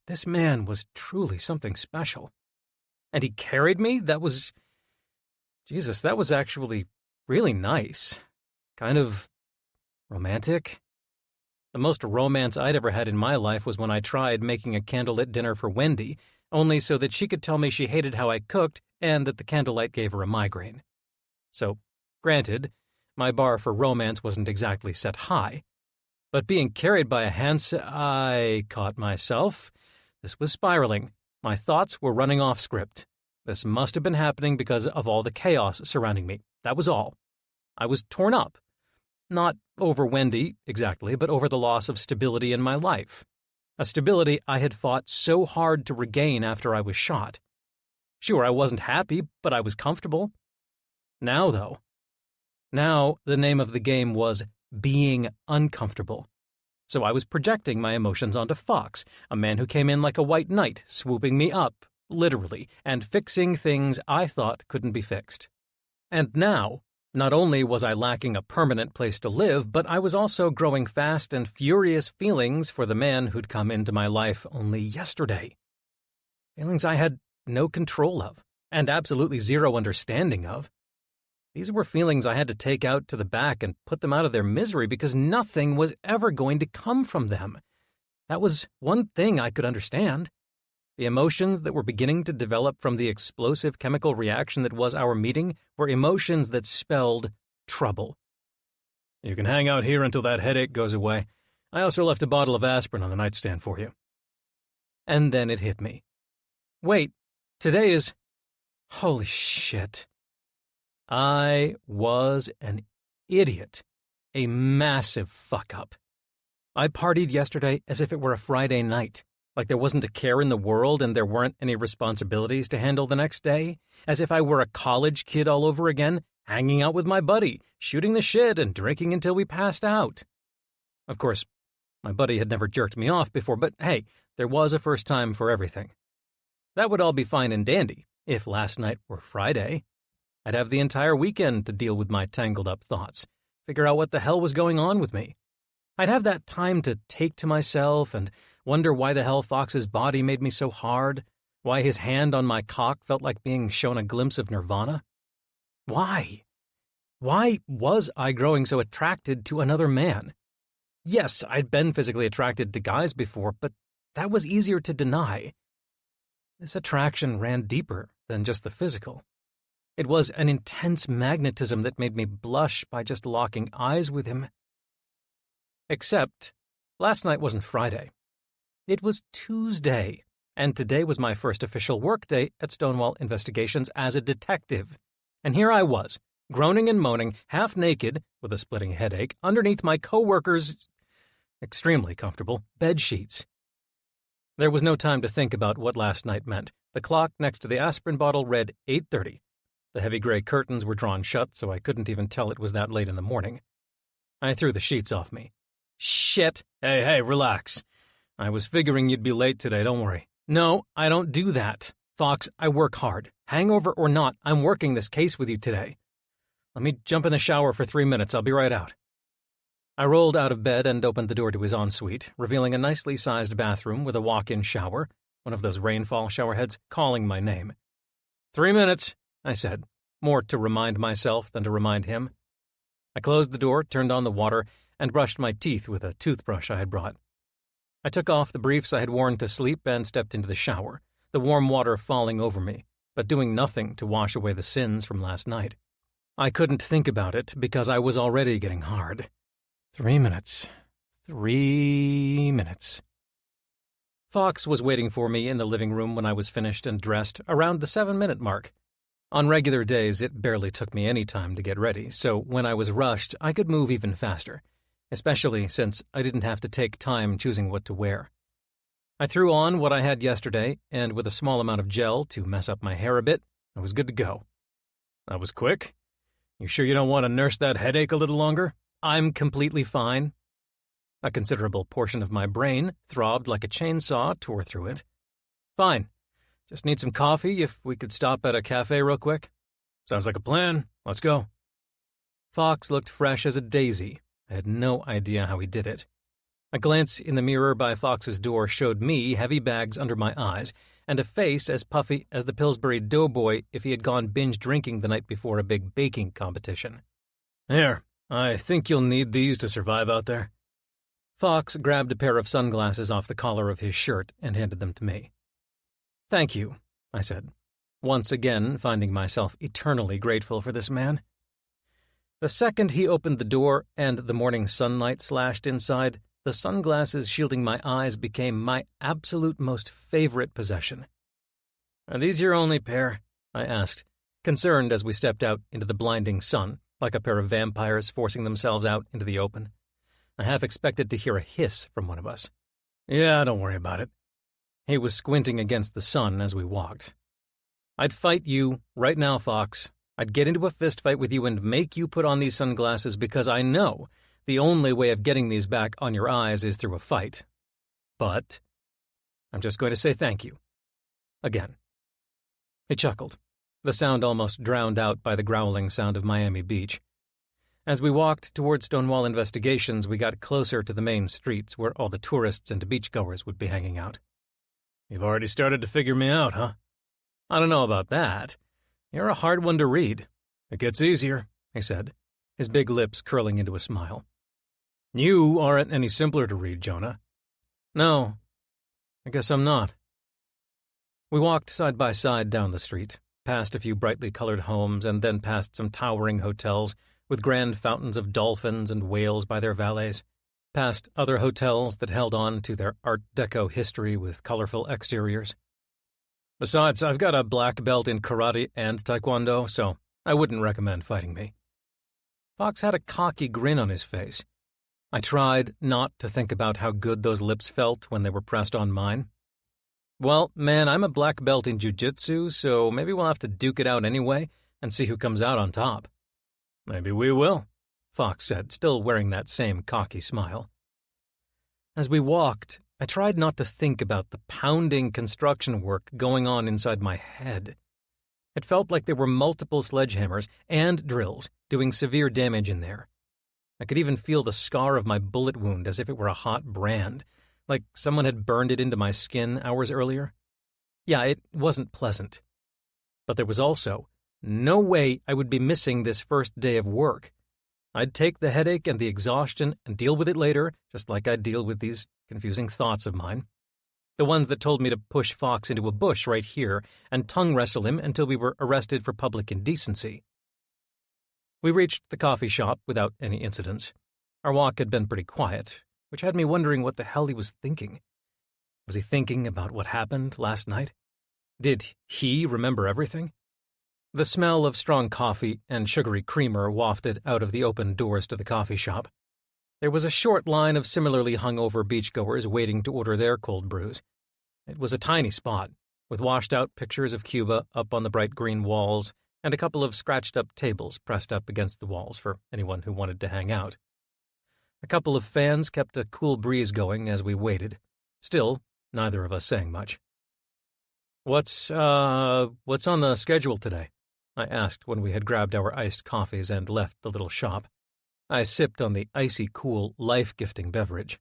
This man was truly something special. And he carried me? That was actually... really nice. Kind of romantic. The most romance I'd ever had in my life was when I tried making a candlelit dinner for Wendy, only so that she could tell me she hated how I cooked and that the candlelight gave her a migraine. So, granted, my bar for romance wasn't exactly set high. But being carried by a I caught myself. This was spiraling. My thoughts were running off script. This must have been happening because of all the chaos surrounding me. That was all. I was torn up. Not over Wendy, exactly, but over the loss of stability in my life. A stability I had fought so hard to regain after I was shot. Sure, I wasn't happy, but I was comfortable. Now, though. Now, the name of the game was being uncomfortable. So I was projecting my emotions onto Fox, a man who came in like a white knight, swooping me up, literally, and fixing things I thought couldn't be fixed. And now, not only was I lacking a permanent place to live, but I was also growing fast and furious feelings for the man who'd come into my life only yesterday. Feelings I had no control of, and absolutely zero understanding of. These were feelings I had to take out to the back and put them out of their misery because nothing was ever going to come from them. That was one thing I could understand. The emotions that were beginning to develop from the explosive chemical reaction that was our meeting were emotions that spelled trouble. You can hang out here until that headache goes away. I also left a bottle of aspirin on the nightstand for you. And then it hit me. Wait, today is... Holy shit. I was an idiot. A massive fuck-up. I partied yesterday as if it were a Friday night, like there wasn't a care in the world and there weren't any responsibilities to handle the next day, as if I were a college kid all over again, hanging out with my buddy, shooting the shit and drinking until we passed out. Of course, my buddy had never jerked me off before, but hey, there was a first time for everything. That would all be fine and dandy if last night were Friday. I'd have the entire weekend to deal with my tangled-up thoughts, figure out what the hell was going on with me. I'd have that time to take to myself and wonder why the hell Fox's body made me so hard, why his hand on my cock felt like being shown a glimpse of nirvana. Why? Why was I growing so attracted to another man? Yes, I'd been physically attracted to guys before, but that was easier to deny. This attraction ran deeper than just the physical. It was an intense magnetism that made me blush by just locking eyes with him. Except, last night wasn't Friday. It was Tuesday, and today was my first official workday at Stonewall Investigations as a detective. And here I was, groaning and moaning, half naked, with a splitting headache, underneath my coworkers' extremely comfortable bed sheets. There was no time to think about what last night meant. The clock next to the aspirin bottle read 8:30. The heavy gray curtains were drawn shut, so I couldn't even tell it was that late in the morning. I threw the sheets off me. Shit! Hey, relax. I was figuring you'd be late today, don't worry. No, I don't do that. Fox, I work hard. Hangover or not, I'm working this case with you today. Let me jump in the shower for 3 minutes, I'll be right out. I rolled out of bed and opened the door to his ensuite, revealing a nicely sized bathroom with a walk-in shower, one of those rainfall showerheads, calling my name. 3 minutes, I said, more to remind myself than to remind him. I closed the door, turned on the water, and brushed my teeth with a toothbrush I had brought. I took off the briefs I had worn to sleep and stepped into the shower, the warm water falling over me, but doing nothing to wash away the sins from last night. I couldn't think about it because I was already getting hard. 3 minutes. 3 minutes. Fox was waiting for me in the living room when I was finished and dressed around the 7-minute mark. On regular days, it barely took me any time to get ready, so when I was rushed, I could move even faster, especially since I didn't have to take time choosing what to wear. I threw on what I had yesterday, and with a small amount of gel to mess up my hair a bit, I was good to go. That was quick. You sure you don't want to nurse that headache a little longer? I'm completely fine. A considerable portion of my brain throbbed like a chainsaw tore through it. Fine. Just need some coffee if we could stop at a cafe real quick. Sounds like a plan. Let's go. Fox looked fresh as a daisy. I had no idea how he did it. A glance in the mirror by Fox's door showed me heavy bags under my eyes and a face as puffy as the Pillsbury Doughboy if he had gone binge drinking the night before a big baking competition. Here, I think you'll need these to survive out there. Fox grabbed a pair of sunglasses off the collar of his shirt and handed them to me. Thank you, I said, once again finding myself eternally grateful for this man. The second he opened the door and the morning sunlight slashed inside, the sunglasses shielding my eyes became my absolute most favorite possession. Are these your only pair? I asked, concerned as we stepped out into the blinding sun, like a pair of vampires forcing themselves out into the open. I half expected to hear a hiss from one of us. Yeah, don't worry about it. He was squinting against the sun as we walked. I'd fight you right now, Fox. I'd get into a fistfight with you and make you put on these sunglasses because I know the only way of getting these back on your eyes is through a fight. But I'm just going to say thank you. Again. He chuckled, the sound almost drowned out by the growling sound of Miami Beach. As we walked toward Stonewall Investigations, we got closer to the main streets where all the tourists and beachgoers would be hanging out. You've already started to figure me out, huh? I don't know about that. You're a hard one to read. It gets easier, he said, his big lips curling into a smile. You aren't any simpler to read, Jonah. No, I guess I'm not. We walked side by side down the street, past a few brightly colored homes and then past some towering hotels with grand fountains of dolphins and whales by their valets, past other hotels that held on to their Art Deco history with colorful exteriors. Besides, I've got a black belt in karate and taekwondo, so I wouldn't recommend fighting me." Fox had a cocky grin on his face. I tried not to think about how good those lips felt when they were pressed on mine. "Well, man, I'm a black belt in jiu-jitsu, so maybe we'll have to duke it out anyway and see who comes out on top." "Maybe we will," Fox said, still wearing that same cocky smile. As we walked, I tried not to think about the pounding construction work going on inside my head. It felt like there were multiple sledgehammers and drills doing severe damage in there. I could even feel the scar of my bullet wound as if it were a hot brand, like someone had burned it into my skin hours earlier. Yeah, it wasn't pleasant. But there was also no way I would be missing this first day of work. I'd take the headache and the exhaustion and deal with it later, just like I'd deal with these confusing thoughts of mine. The ones that told me to push Fox into a bush right here and tongue wrestle him until we were arrested for public indecency. We reached the coffee shop without any incidents. Our walk had been pretty quiet, which had me wondering what the hell he was thinking. Was he thinking about what happened last night? Did he remember everything? The smell of strong coffee and sugary creamer wafted out of the open doors to the coffee shop. There was a short line of similarly hungover beachgoers waiting to order their cold brews. It was a tiny spot, with washed-out pictures of Cuba up on the bright green walls and a couple of scratched-up tables pressed up against the walls for anyone who wanted to hang out. A couple of fans kept a cool breeze going as we waited. Still, neither of us saying much. What's on the schedule today?" I asked when we had grabbed our iced coffees and left the little shop. I sipped on the icy cool, life-gifting beverage.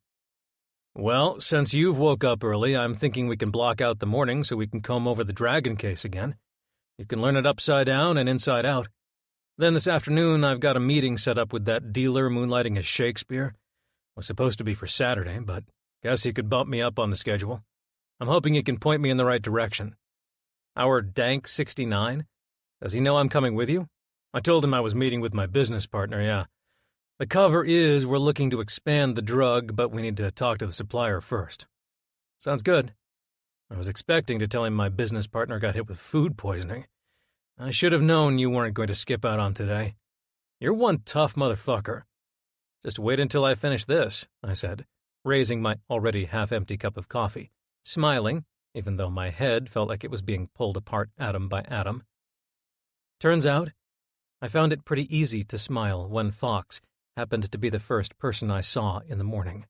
"Well, since you've woke up early, I'm thinking we can block out the morning so we can comb over the dragon case again. You can learn it upside down and inside out. Then this afternoon I've got a meeting set up with that dealer moonlighting as Shakespeare. Was supposed to be for Saturday, but guess he could bump me up on the schedule. I'm hoping he can point me in the right direction. Our dank 69? Does he know I'm coming with you? I told him I was meeting with my business partner, yeah. The cover is we're looking to expand the drug, but we need to talk to the supplier first." "Sounds good." I was expecting to tell him my business partner got hit with food poisoning. I should have known you weren't going to skip out on today. You're one tough motherfucker. "Just wait until I finish this," I said, raising my already half-empty cup of coffee, smiling, even though my head felt like it was being pulled apart atom by atom. Turns out, I found it pretty easy to smile when Fox happened to be the first person I saw in the morning.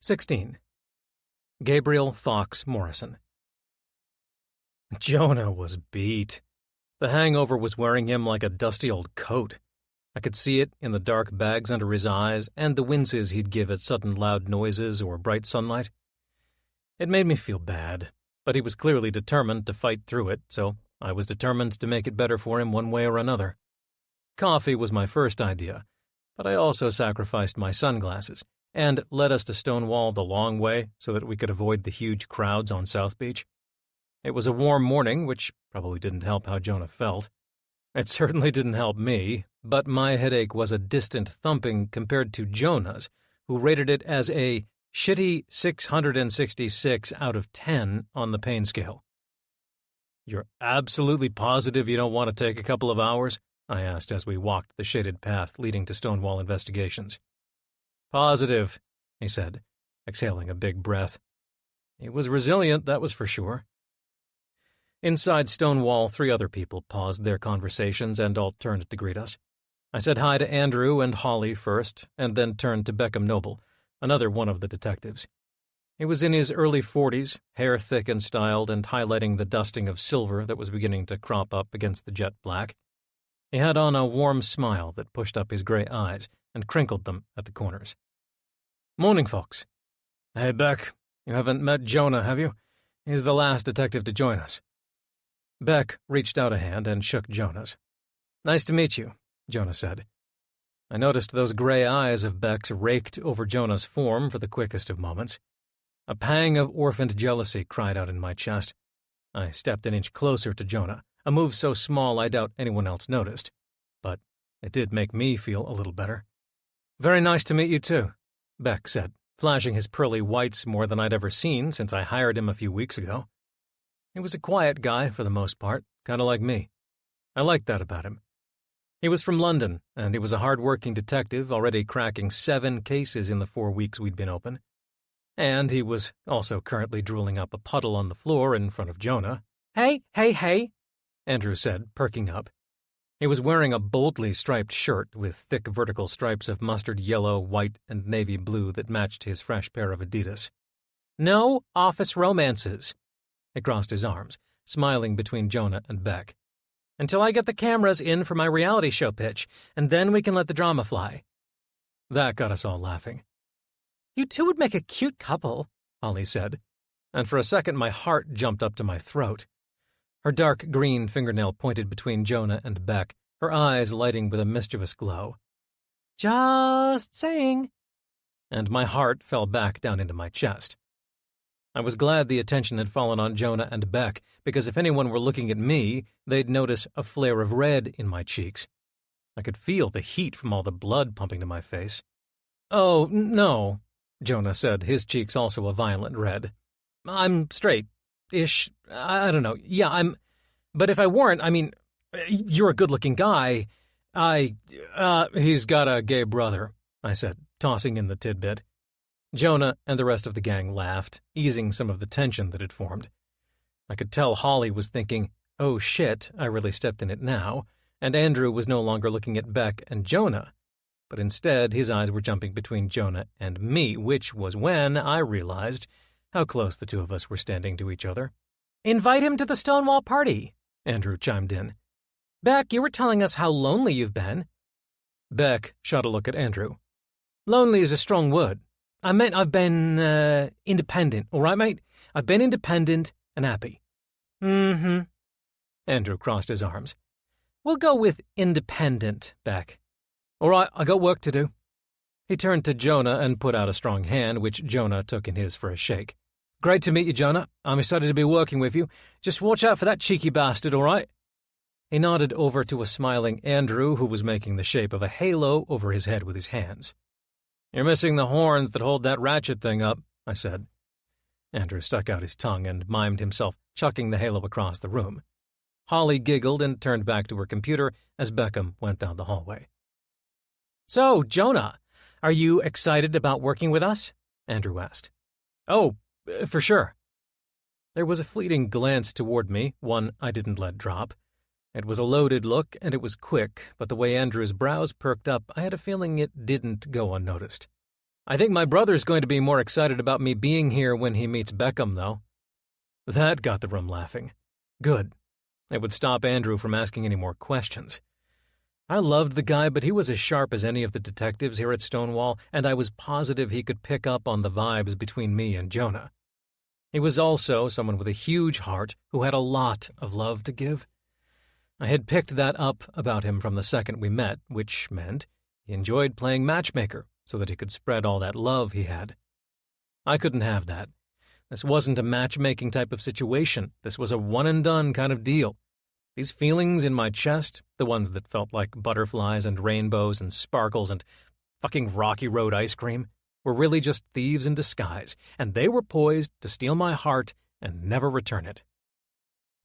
16. Gabriel Fox Morrison. Jonah was beat. The hangover was wearing him like a dusty old coat. I could see it in the dark bags under his eyes and the winces he'd give at sudden loud noises or bright sunlight. It made me feel bad, but he was clearly determined to fight through it, so I was determined to make it better for him one way or another. Coffee was my first idea, but I also sacrificed my sunglasses and led us to Stonewall the long way so that we could avoid the huge crowds on South Beach. It was a warm morning, which probably didn't help how Jonah felt. It certainly didn't help me, but my headache was a distant thumping compared to Jonah's, who rated it as a shitty 666 out of 10 on the pain scale. "You're absolutely positive you don't want to take a couple of hours?" I asked as we walked the shaded path leading to Stonewall Investigations. "Positive," he said, exhaling a big breath. He was resilient, that was for sure. Inside Stonewall, 3 other people paused their conversations and all turned to greet us. I said hi to Andrew and Holly first, and then turned to Beckham Noble, another one of the detectives. He was in his early 40s, hair thick and styled and highlighting the dusting of silver that was beginning to crop up against the jet black. He had on a warm smile that pushed up his gray eyes and crinkled them at the corners. "Morning, Fox." "Hey, Beck, you haven't met Jonah, have you? He's the last detective to join us." Beck reached out a hand and shook Jonah's. "Nice to meet you," Jonah said. I noticed those gray eyes of Beck's raked over Jonah's form for the quickest of moments. A pang of orphaned jealousy cried out in my chest. I stepped an inch closer to Jonah, a move so small I doubt anyone else noticed. But it did make me feel a little better. "Very nice to meet you, too," Beck said, flashing his pearly whites more than I'd ever seen since I hired him a few weeks ago. He was a quiet guy for the most part, kind of like me. I liked that about him. He was from London, and he was a hard-working detective, already cracking 7 cases in the 4 weeks we'd been open. And he was also currently drooling up a puddle on the floor in front of Jonah. Hey, hey, hey, Andrew said, perking up. He was wearing a boldly striped shirt with thick vertical stripes of mustard yellow, white, and navy blue that matched his fresh pair of Adidas. No office romances. He crossed his arms, smiling between Jonah and Beck. Until I get the cameras in for my reality show pitch, and then we can let the drama fly. That got us all laughing. You two would make a cute couple, Holly said, and for a second my heart jumped up to my throat. Her dark green fingernail pointed between Jonah and Beck, her eyes lighting with a mischievous glow. Just saying. And my heart fell back down into my chest. I was glad the attention had fallen on Jonah and Beck, because if anyone were looking at me, they'd notice a flare of red in my cheeks. I could feel the heat from all the blood pumping to my face. "Oh, no," Jonah said, his cheeks also a violent red. "I'm straight-ish. I don't know. Yeah, I'm... But if I weren't, I mean, you're a good-looking guy. He's got a gay brother," I said, tossing in the tidbit. Jonah and the rest of the gang laughed, easing some of the tension that had formed. I could tell Holly was thinking, "Oh shit, I really stepped in it now," and Andrew was no longer looking at Beck and Jonah, but instead his eyes were jumping between Jonah and me, which was when I realized how close the two of us were standing to each other. "Invite him to the Stonewall party," Andrew chimed in. "Beck, you were telling us how lonely you've been." Beck shot a look at Andrew. "Lonely is a strong word. I meant I've been, independent, all right, mate? I've been independent and happy." "Mm-hmm." Andrew crossed his arms. "We'll go with independent, Beck." "All right, I got work to do." He turned to Jonah and put out a strong hand, which Jonah took in his for a shake. "Great to meet you, Jonah. I'm excited to be working with you. Just watch out for that cheeky bastard, all right?" He nodded over to a smiling Andrew who was making the shape of a halo over his head with his hands. "You're missing the horns that hold that ratchet thing up," I said. Andrew stuck out his tongue and mimed himself chucking the halo across the room. Holly giggled and turned back to her computer as Beckham went down the hallway. "So, Jonah, are you excited about working with us?" Andrew asked. "Oh, for sure." There was a fleeting glance toward me, one I didn't let drop. It was a loaded look, and it was quick, but the way Andrew's brows perked up, I had a feeling it didn't go unnoticed. "I think my brother's going to be more excited about me being here when he meets Beckham, though." That got the room laughing. Good. It would stop Andrew from asking any more questions. I loved the guy, but he was as sharp as any of the detectives here at Stonewall, and I was positive he could pick up on the vibes between me and Jonah. He was also someone with a huge heart who had a lot of love to give. I had picked that up about him from the second we met, which meant he enjoyed playing matchmaker so that he could spread all that love he had. I couldn't have that. This wasn't a matchmaking type of situation. This was a one-and-done kind of deal. These feelings in my chest, the ones that felt like butterflies and rainbows and sparkles and fucking Rocky Road ice cream, were really just thieves in disguise, and they were poised to steal my heart and never return it.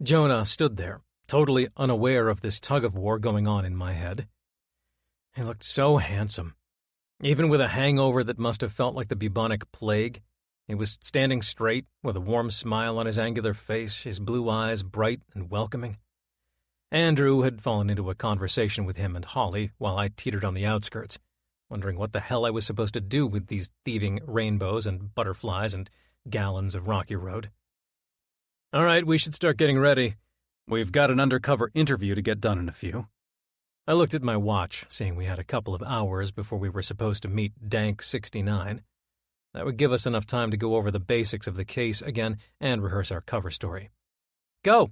Jonah stood there, totally unaware of this tug-of-war going on in my head. He looked so handsome. Even with a hangover that must have felt like the bubonic plague, he was standing straight, with a warm smile on his angular face, his blue eyes bright and welcoming. Andrew had fallen into a conversation with him and Holly while I teetered on the outskirts, wondering what the hell I was supposed to do with these thieving rainbows and butterflies and gallons of Rocky Road. "All right, we should start getting ready. We've got an undercover interview to get done in a few." I looked at my watch, seeing we had a couple of hours before we were supposed to meet Dank 69. That would give us enough time to go over the basics of the case again and rehearse our cover story. Go,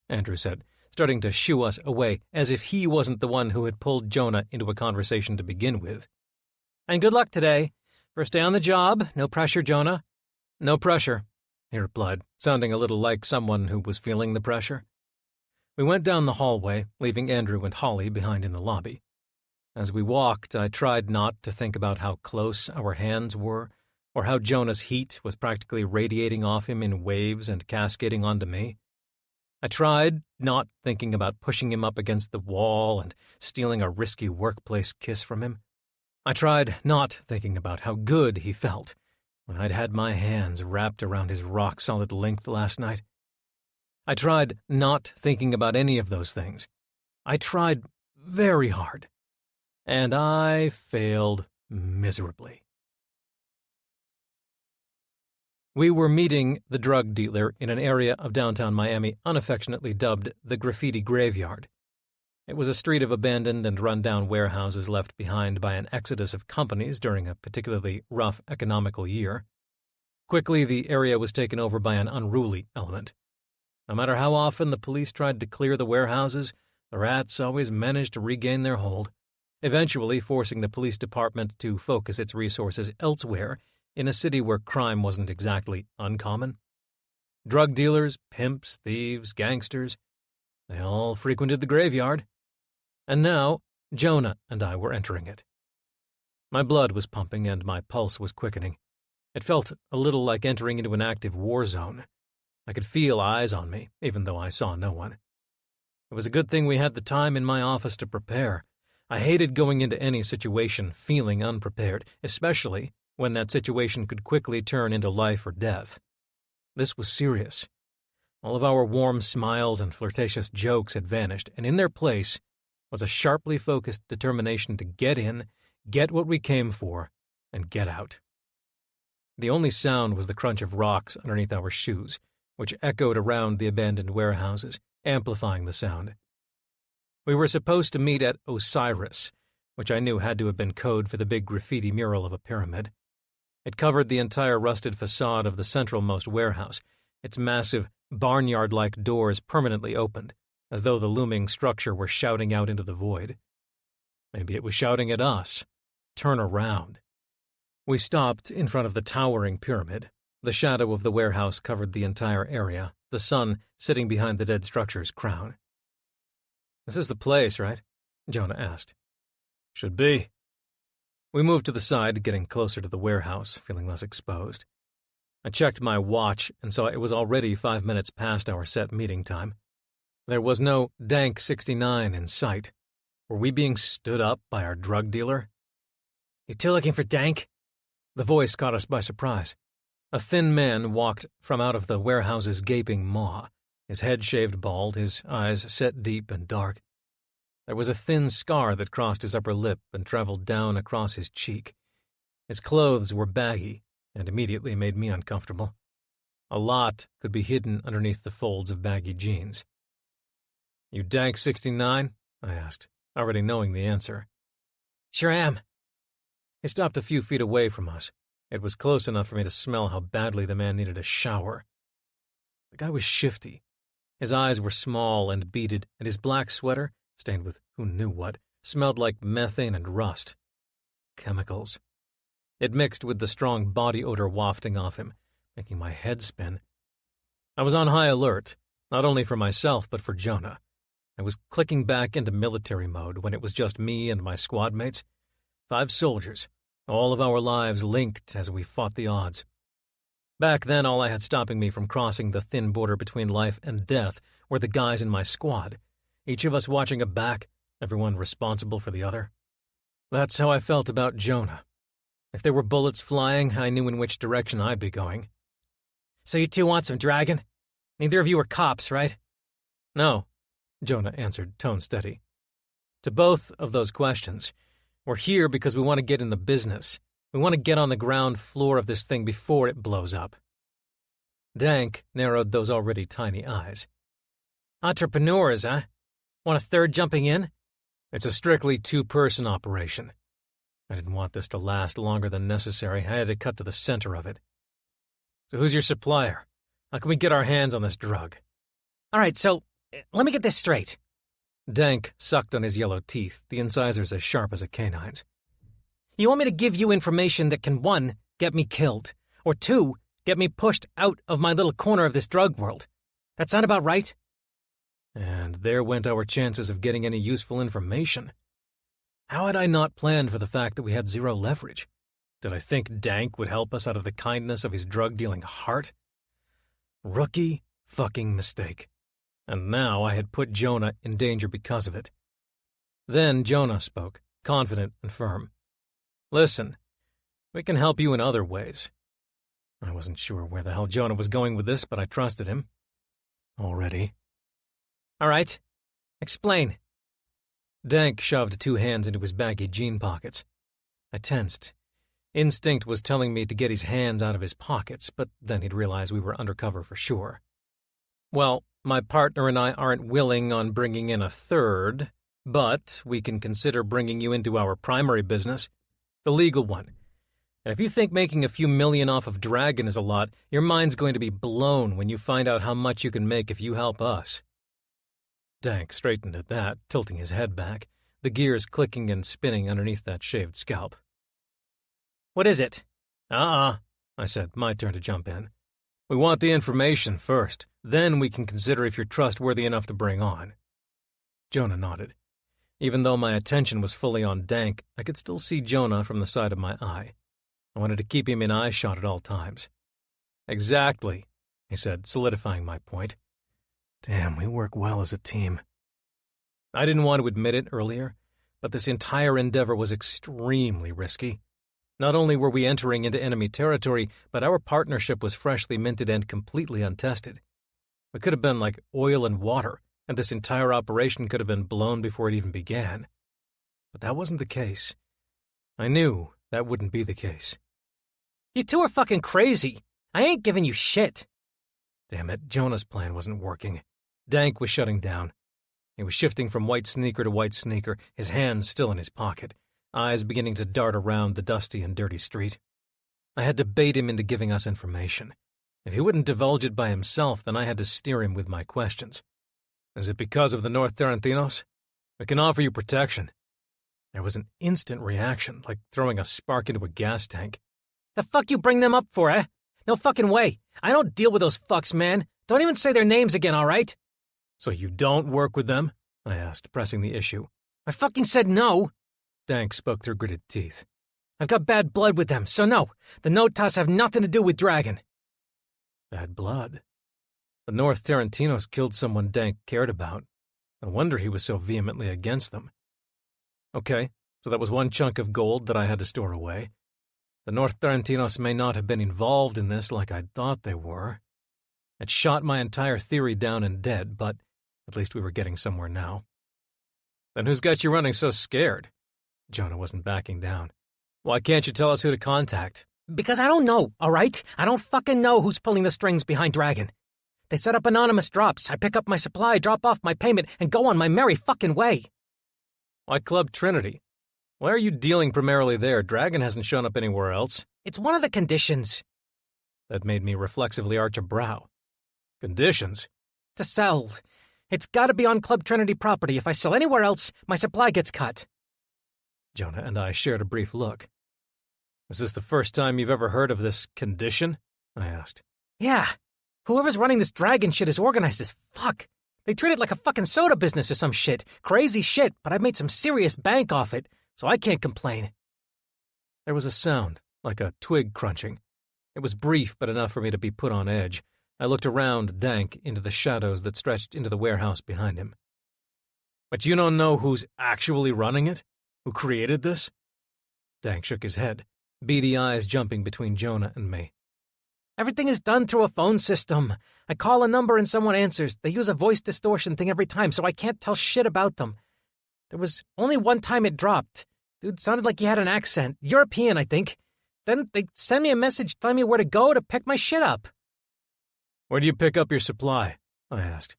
Andrew said, starting to shoo us away as if he wasn't the one who had pulled Jonah into a conversation to begin with. "And good luck today. First day on the job. No pressure, Jonah." "No pressure," he replied, sounding a little like someone who was feeling the pressure. We went down the hallway, leaving Andrew and Holly behind in the lobby. As we walked, I tried not to think about how close our hands were, or how Jonah's heat was practically radiating off him in waves and cascading onto me. I tried not thinking about pushing him up against the wall and stealing a risky workplace kiss from him. I tried not thinking about how good he felt when I'd had my hands wrapped around his rock-solid length last night. I tried not thinking about any of those things. I tried very hard, and I failed miserably. We were meeting the drug dealer in an area of downtown Miami unaffectionately dubbed the Graffiti Graveyard. It was a street of abandoned and run-down warehouses left behind by an exodus of companies during a particularly rough economical year. Quickly, the area was taken over by an unruly element. No matter how often the police tried to clear the warehouses, the rats always managed to regain their hold, eventually forcing the police department to focus its resources elsewhere in a city where crime wasn't exactly uncommon. Drug dealers, pimps, thieves, gangsters, they all frequented the graveyard. And now, Jonah and I were entering it. My blood was pumping and my pulse was quickening. It felt a little like entering into an active war zone. I could feel eyes on me, even though I saw no one. It was a good thing we had the time in my office to prepare. I hated going into any situation feeling unprepared, especially when that situation could quickly turn into life or death. This was serious. All of our warm smiles and flirtatious jokes had vanished, and in their place was a sharply focused determination to get in, get what we came for, and get out. The only sound was the crunch of rocks underneath our shoes, which echoed around the abandoned warehouses, amplifying the sound. We were supposed to meet at Osiris, which I knew had to have been code for the big graffiti mural of a pyramid. It covered the entire rusted facade of the centralmost warehouse, its massive, barnyard-like doors permanently opened, as though the looming structure were shouting out into the void. Maybe it was shouting at us. Turn around. We stopped in front of the towering pyramid. The shadow of the warehouse covered the entire area, the sun sitting behind the dead structure's crown. "This is the place, right?" Jonah asked. "Should be." We moved to the side, getting closer to the warehouse, feeling less exposed. I checked my watch and saw it was already 5 minutes past our set meeting time. There was no Dank 69 in sight. Were we being stood up by our drug dealer? "You two looking for Dank?" The voice caught us by surprise. A thin man walked from out of the warehouse's gaping maw, his head shaved bald, his eyes set deep and dark. There was a thin scar that crossed his upper lip and traveled down across his cheek. His clothes were baggy and immediately made me uncomfortable. A lot could be hidden underneath the folds of baggy jeans. "You Dank 69?" I asked, already knowing the answer. "Sure am." He stopped a few feet away from us. It was close enough for me to smell how badly the man needed a shower. The guy was shifty. His eyes were small and beaded, and his black sweater, stained with who knew what, smelled like methane and rust. Chemicals. It mixed with the strong body odor wafting off him, making my head spin. I was on high alert, not only for myself but for Jonah. I was clicking back into military mode when it was just me and my squad mates. 5 soldiers, all of our lives linked as we fought the odds. Back then, all I had stopping me from crossing the thin border between life and death were the guys in my squad, each of us watching a back, everyone responsible for the other. That's how I felt about Jonah. If there were bullets flying, I knew in which direction I'd be going. "So you two want some dragon? Neither of you are cops, right?" "No," Jonah answered, tone steady. "To both of those questions, we're here because we want to get in the business. We want to get on the ground floor of this thing before it blows up." Dank narrowed those already tiny eyes. "Entrepreneurs, huh? Want a third jumping in?" "It's a strictly 2-person operation." I didn't want this to last longer than necessary. I had to cut to the center of it. "So who's your supplier? How can we get our hands on this drug?" "All right, so let me get this straight." Dank sucked on his yellow teeth, the incisors as sharp as a canine's. "You want me to give you information that can, 1, get me killed, or 2, get me pushed out of my little corner of this drug world. That sound about right?" And there went our chances of getting any useful information. How had I not planned for the fact that we had 0 leverage? Did I think Dank would help us out of the kindness of his drug-dealing heart? Rookie fucking mistake. and now I had put Jonah in danger because of it. Then Jonah spoke, confident and firm. Listen, we can help you in other ways. I wasn't sure where the hell Jonah was going with this, but I trusted him. Already. All right. Explain. Dank shoved 2 hands into his baggy jean pockets. I tensed. Instinct was telling me to get his hands out of his pockets, but then he'd realize we were undercover for sure. Well, my partner and I aren't willing on bringing in a third, but we can consider bringing you into our primary business, the legal one. And if you think making a few million off of Dragon is a lot, your mind's going to be blown when you find out how much you can make if you help us. Dank straightened at that, tilting his head back, the gears clicking and spinning underneath that shaved scalp. What is it? I said, my turn to jump in. We want the information first, then we can consider if you're trustworthy enough to bring on. Jonah nodded. Even though my attention was fully on Dank, I could still see Jonah from the side of my eye. I wanted to keep him in eye-shot at all times. Exactly, he said, solidifying my point. Damn, we work well as a team. I didn't want to admit it earlier, but this entire endeavor was extremely risky. Not only were we entering into enemy territory, but our partnership was freshly minted and completely untested. We could have been like oil and water, and this entire operation could have been blown before it even began. But that wasn't the case. I knew that wouldn't be the case. You two are fucking crazy. I ain't giving you shit. Damn it, Jonah's plan wasn't working. Dank was shutting down. He was shifting from white sneaker to white sneaker, his hands still in his pocket, eyes beginning to dart around the dusty and dirty street. I had to bait him into giving us information. If he wouldn't divulge it by himself, then I had to steer him with my questions. Is it because of the North Tarantinos? We can offer you protection. There was an instant reaction, like throwing a spark into a gas tank. The fuck you bring them up for, eh? No fucking way. I don't deal with those fucks, man. Don't even say their names again, all right? So you don't work with them? I asked, pressing the issue. I fucking said no. Dank spoke through gritted teeth. I've got bad blood with them, so no. The Notas have nothing to do with Dragon. Bad blood? The North Tarantinos killed someone Dank cared about. No wonder he was so vehemently against them. Okay, so that was one chunk of gold that I had to store away. The North Tarantinos may not have been involved in this like I'd thought they were. It shot my entire theory down and dead, but at least we were getting somewhere now. Then who's got you running so scared? Jonah wasn't backing down. Why can't you tell us who to contact? Because I don't know, all right? I don't fucking know who's pulling the strings behind Dragon. They set up anonymous drops. I pick up my supply, drop off my payment, and go on my merry fucking way. Why Club Trinity? Why are you dealing primarily there? Dragon hasn't shown up anywhere else. It's one of the conditions. That made me reflexively arch a brow. Conditions? To sell. It's gotta be on Club Trinity property. If I sell anywhere else, my supply gets cut. Jonah and I shared a brief look. Is this the first time you've ever heard of this condition? I asked. Yeah. Whoever's running this Dragon shit is organized as fuck. They treat it like a fucking soda business or some shit. Crazy shit, but I've made some serious bank off it, so I can't complain. There was a sound, like a twig crunching. It was brief, but enough for me to be put on edge. I looked around Dank into the shadows that stretched into the warehouse behind him. But you don't know who's actually running it? Who created this? Dank shook his head, beady eyes jumping between Jonah and me. Everything is done through a phone system. I call a number and someone answers. They use a voice distortion thing every time, so I can't tell shit about them. There was only one time it dropped. Dude sounded like he had an accent. European, I think. Then they send me a message telling me where to go to pick my shit up. Where do you pick up your supply? I asked.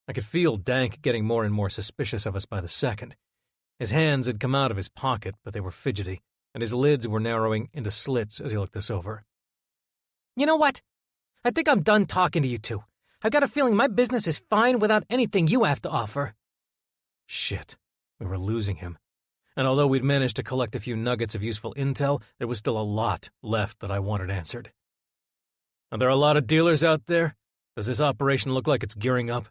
I could feel Dank getting more and more suspicious of us by the second. His hands had come out of his pocket, but they were fidgety, and his lids were narrowing into slits as he looked us over. You know what? I think I'm done talking to you two. I've got a feeling my business is fine without anything you have to offer. Shit. We were losing him. And although we'd managed to collect a few nuggets of useful intel, there was still a lot left that I wanted answered. Are there a lot of dealers out there? Does this operation look like it's gearing up?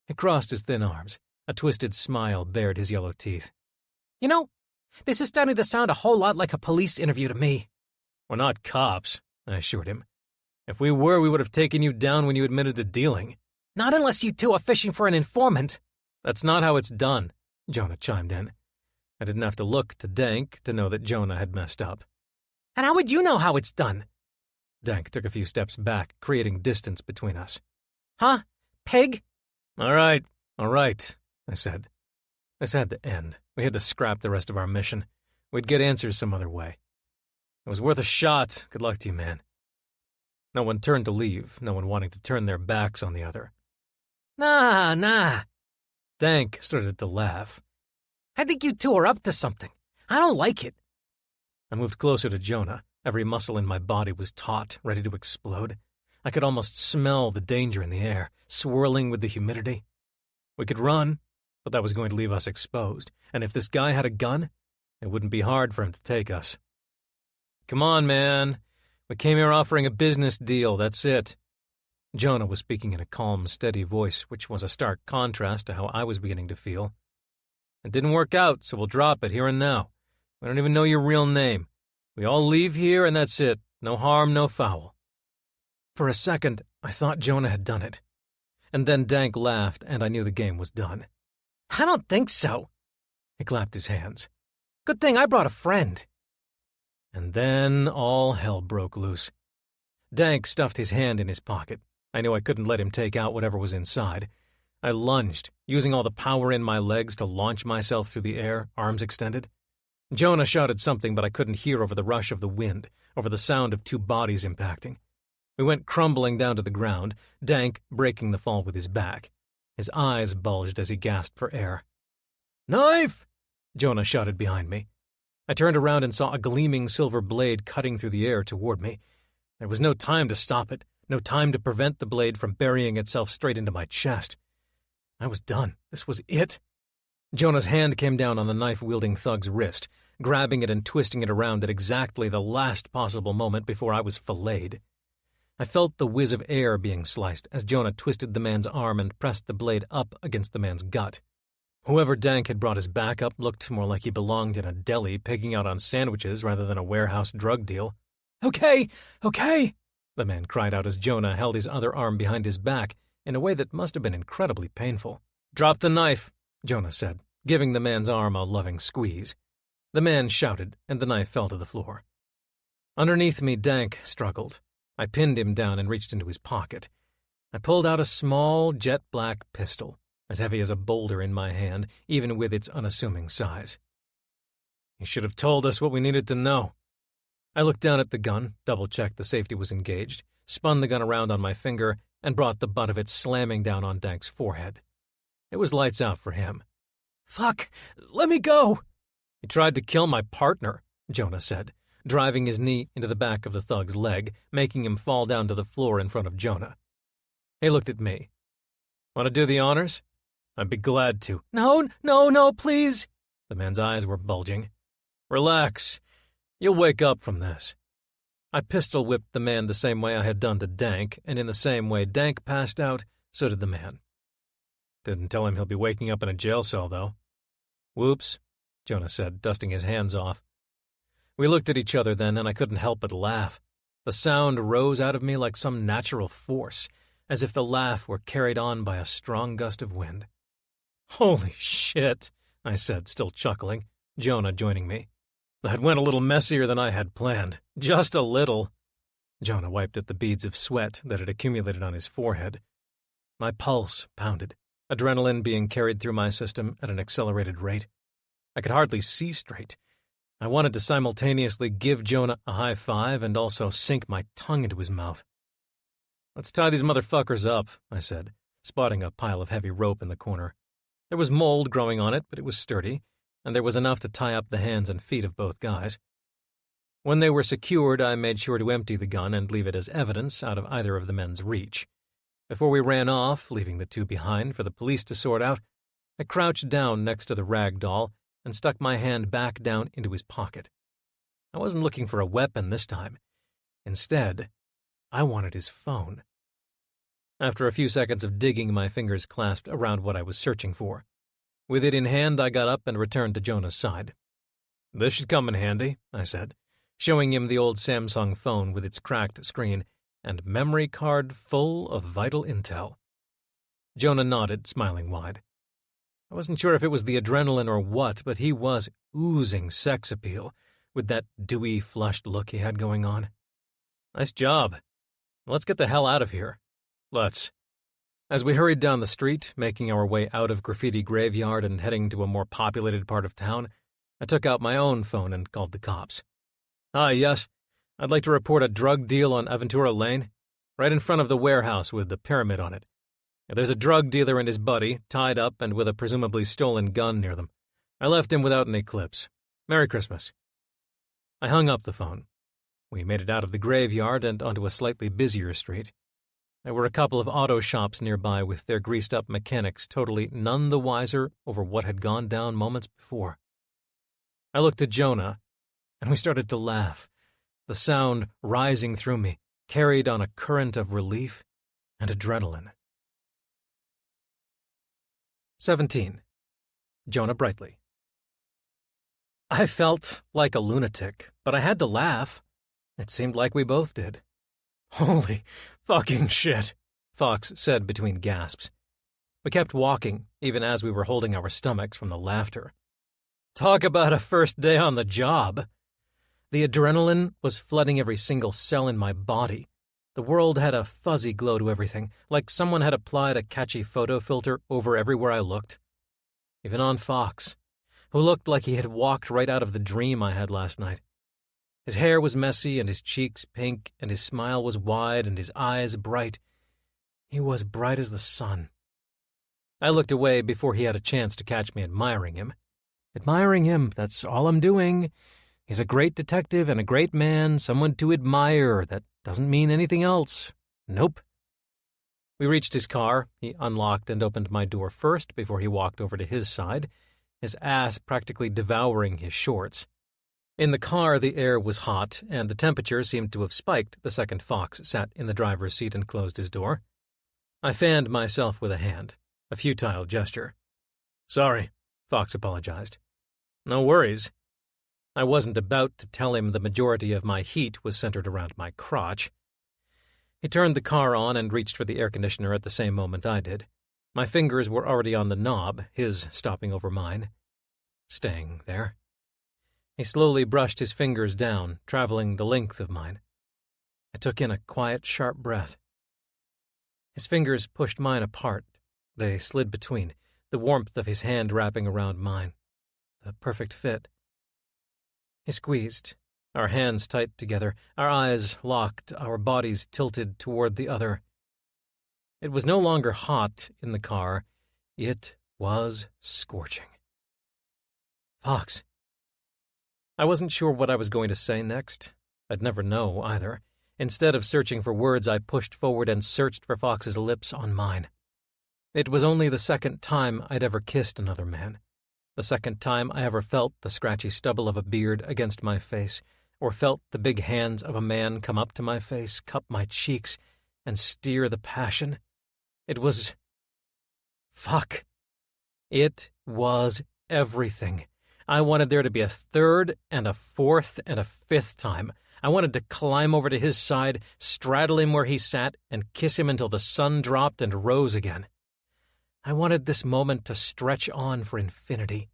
He crossed his thin arms. A twisted smile bared his yellow teeth. You know, this is starting to sound a whole lot like a police interview to me. We're not cops, I assured him. If we were, we would have taken you down when you admitted to dealing. Not unless you two are fishing for an informant. That's not how it's done, Jonah chimed in. I didn't have to look to Dank to know that Jonah had messed up. And how would you know how it's done? Dank took a few steps back, creating distance between us. Huh? Pig? All right, I said. This had to end. We had to scrap the rest of our mission. We'd get answers some other way. It was worth a shot. Good luck to you, man. No one turned to leave, no one wanting to turn their backs on the other. Nah. Dank started to laugh. I think you two are up to something. I don't like it. I moved closer to Jonah. Every muscle in my body was taut, ready to explode. I could almost smell the danger in the air, swirling with the humidity. We could run, but that was going to leave us exposed, and if this guy had a gun, it wouldn't be hard for him to take us. Come on, man. We came here offering a business deal, that's it. Jonah was speaking in a calm, steady voice, which was a stark contrast to how I was beginning to feel. It didn't work out, so we'll drop it here and now. We don't even know your real name. We all leave here, and that's it. No harm, no foul. For a second, I thought Jonah had done it. And then Dank laughed, and I knew the game was done. I don't think so. He clapped his hands. Good thing I brought a friend. And then all hell broke loose. Dank stuffed his hand in his pocket. I knew I couldn't let him take out whatever was inside. I lunged, using all the power in my legs to launch myself through the air, arms extended. Jonah shouted something, but I couldn't hear over the rush of the wind, over the sound of two bodies impacting. We went crumbling down to the ground, Dank breaking the fall with his back. His eyes bulged as he gasped for air. "Knife!" Jonah shouted behind me. I turned around and saw a gleaming silver blade cutting through the air toward me. There was no time to stop it, no time to prevent the blade from burying itself straight into my chest. I was done. This was it. Jonah's hand came down on the knife-wielding thug's wrist, grabbing it and twisting it around at exactly the last possible moment before I was filleted. I felt the whiz of air being sliced as Jonah twisted the man's arm and pressed the blade up against the man's gut. Whoever Dank had brought his back up looked more like he belonged in a deli pigging out on sandwiches rather than a warehouse drug deal. Okay, the man cried out as Jonah held his other arm behind his back in a way that must have been incredibly painful. Drop the knife, Jonah said, giving the man's arm a loving squeeze. The man shouted, and the knife fell to the floor. Underneath me, Dank struggled. I pinned him down and reached into his pocket. I pulled out a small, jet-black pistol, as heavy as a boulder in my hand, even with its unassuming size. You should have told us what we needed to know. I looked down at the gun, double-checked the safety was engaged, spun the gun around on my finger, and brought the butt of it slamming down on Dank's forehead. It was lights out for him. Fuck! Let me go! He tried to kill my partner, Jonah said, driving his knee into the back of the thug's leg, making him fall down to the floor in front of Jonah. He looked at me. Want to do the honors? I'd be glad to. No, please. The man's eyes were bulging. Relax. You'll wake up from this. I pistol-whipped the man the same way I had done to Dank, and in the same way Dank passed out, so did the man. Didn't tell him he'll be waking up in a jail cell, though. Whoops, Jonah said, dusting his hands off. We looked at each other then, and I couldn't help but laugh. The sound rose out of me like some natural force, as if the laugh were carried on by a strong gust of wind. Holy shit, I said, still chuckling, Jonah joining me. That went a little messier than I had planned. Just a little. Jonah wiped at the beads of sweat that had accumulated on his forehead. My pulse pounded, adrenaline being carried through my system at an accelerated rate. I could hardly see straight. I wanted to simultaneously give Jonah a high five and also sink my tongue into his mouth. Let's tie these motherfuckers up, I said, spotting a pile of heavy rope in the corner. There was mold growing on it, but it was sturdy, and there was enough to tie up the hands and feet of both guys. When they were secured, I made sure to empty the gun and leave it as evidence out of either of the men's reach. Before we ran off, leaving the two behind for the police to sort out, I crouched down next to the rag doll and stuck my hand back down into his pocket. I wasn't looking for a weapon this time. Instead, I wanted his phone. After a few seconds of digging, my fingers clasped around what I was searching for. With it in hand, I got up and returned to Jonah's side. This should come in handy, I said, showing him the old Samsung phone with its cracked screen and memory card full of vital intel. Jonah nodded, smiling wide. I wasn't sure if it was the adrenaline or what, but he was oozing sex appeal with that dewy, flushed look he had going on. Nice job. Let's get the hell out of here. Let's. As we hurried down the street, making our way out of Graffiti Graveyard and heading to a more populated part of town, I took out my own phone and called the cops. Hi, yes. I'd like to report a drug deal on Aventura Lane, right in front of the warehouse with the pyramid on it. There's a drug dealer and his buddy, tied up and with a presumably stolen gun near them. I left him without any clips. Merry Christmas. I hung up the phone. We made it out of the graveyard and onto a slightly busier street. There were a couple of auto shops nearby with their greased-up mechanics totally none the wiser over what had gone down moments before. I looked at Jonah, and we started to laugh, the sound rising through me, carried on a current of relief and adrenaline. 17. Jonah Brightly. I felt like a lunatic, but I had to laugh. It seemed like we both did. Holy fucking shit, Fox said between gasps. We kept walking, even as we were holding our stomachs from the laughter. Talk about a first day on the job. The adrenaline was flooding every single cell in my body. The world had a fuzzy glow to everything, like someone had applied a catchy photo filter over everywhere I looked. Even on Fox, who looked like he had walked right out of the dream I had last night. His hair was messy and his cheeks pink and his smile was wide and his eyes bright. He was bright as the sun. I looked away before he had a chance to catch me admiring him. Admiring him, that's all I'm doing. He's a great detective and a great man, someone to admire. That doesn't mean anything else. Nope. We reached his car. He unlocked and opened my door first before he walked over to his side, his ass practically devouring his shorts. In the car, the air was hot, and the temperature seemed to have spiked the second Fox sat in the driver's seat and closed his door. I fanned myself with a hand, a futile gesture. Sorry, Fox apologized. No worries. I wasn't about to tell him the majority of my heat was centered around my crotch. He turned the car on and reached for the air conditioner at the same moment I did. My fingers were already on the knob, his stopping over mine. Staying there. He slowly brushed his fingers down, traveling the length of mine. I took in a quiet, sharp breath. His fingers pushed mine apart. They slid between, the warmth of his hand wrapping around mine. The perfect fit. He squeezed, our hands tight together, our eyes locked, our bodies tilted toward the other. It was no longer hot in the car. It was scorching. Fox. I wasn't sure what I was going to say next. I'd never know, either. Instead of searching for words, I pushed forward and searched for Fox's lips on mine. It was only the second time I'd ever kissed another man. The second time I ever felt the scratchy stubble of a beard against my face, or felt the big hands of a man come up to my face, cup my cheeks, and steer the passion. It was... fuck. It was everything. I wanted there to be a third and a fourth and a fifth time. I wanted to climb over to his side, straddle him where he sat, and kiss him until the sun dropped and rose again. I wanted this moment to stretch on for infinity.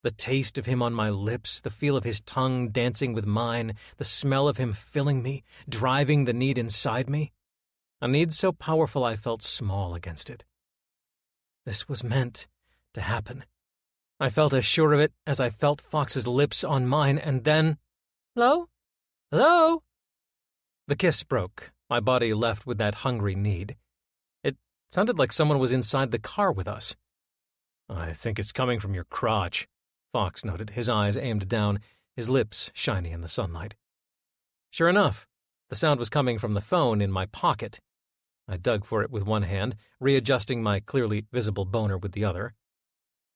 The taste of him on my lips, the feel of his tongue dancing with mine, the smell of him filling me, driving the need inside me. A need so powerful I felt small against it. This was meant to happen. I felt as sure of it as I felt Fox's lips on mine, and then... Hello? Hello? The kiss broke, my body left with that hungry need. It sounded like someone was inside the car with us. I think it's coming from your crotch, Fox noted, his eyes aimed down, his lips shiny in the sunlight. Sure enough, the sound was coming from the phone in my pocket. I dug for it with one hand, readjusting my clearly visible boner with the other.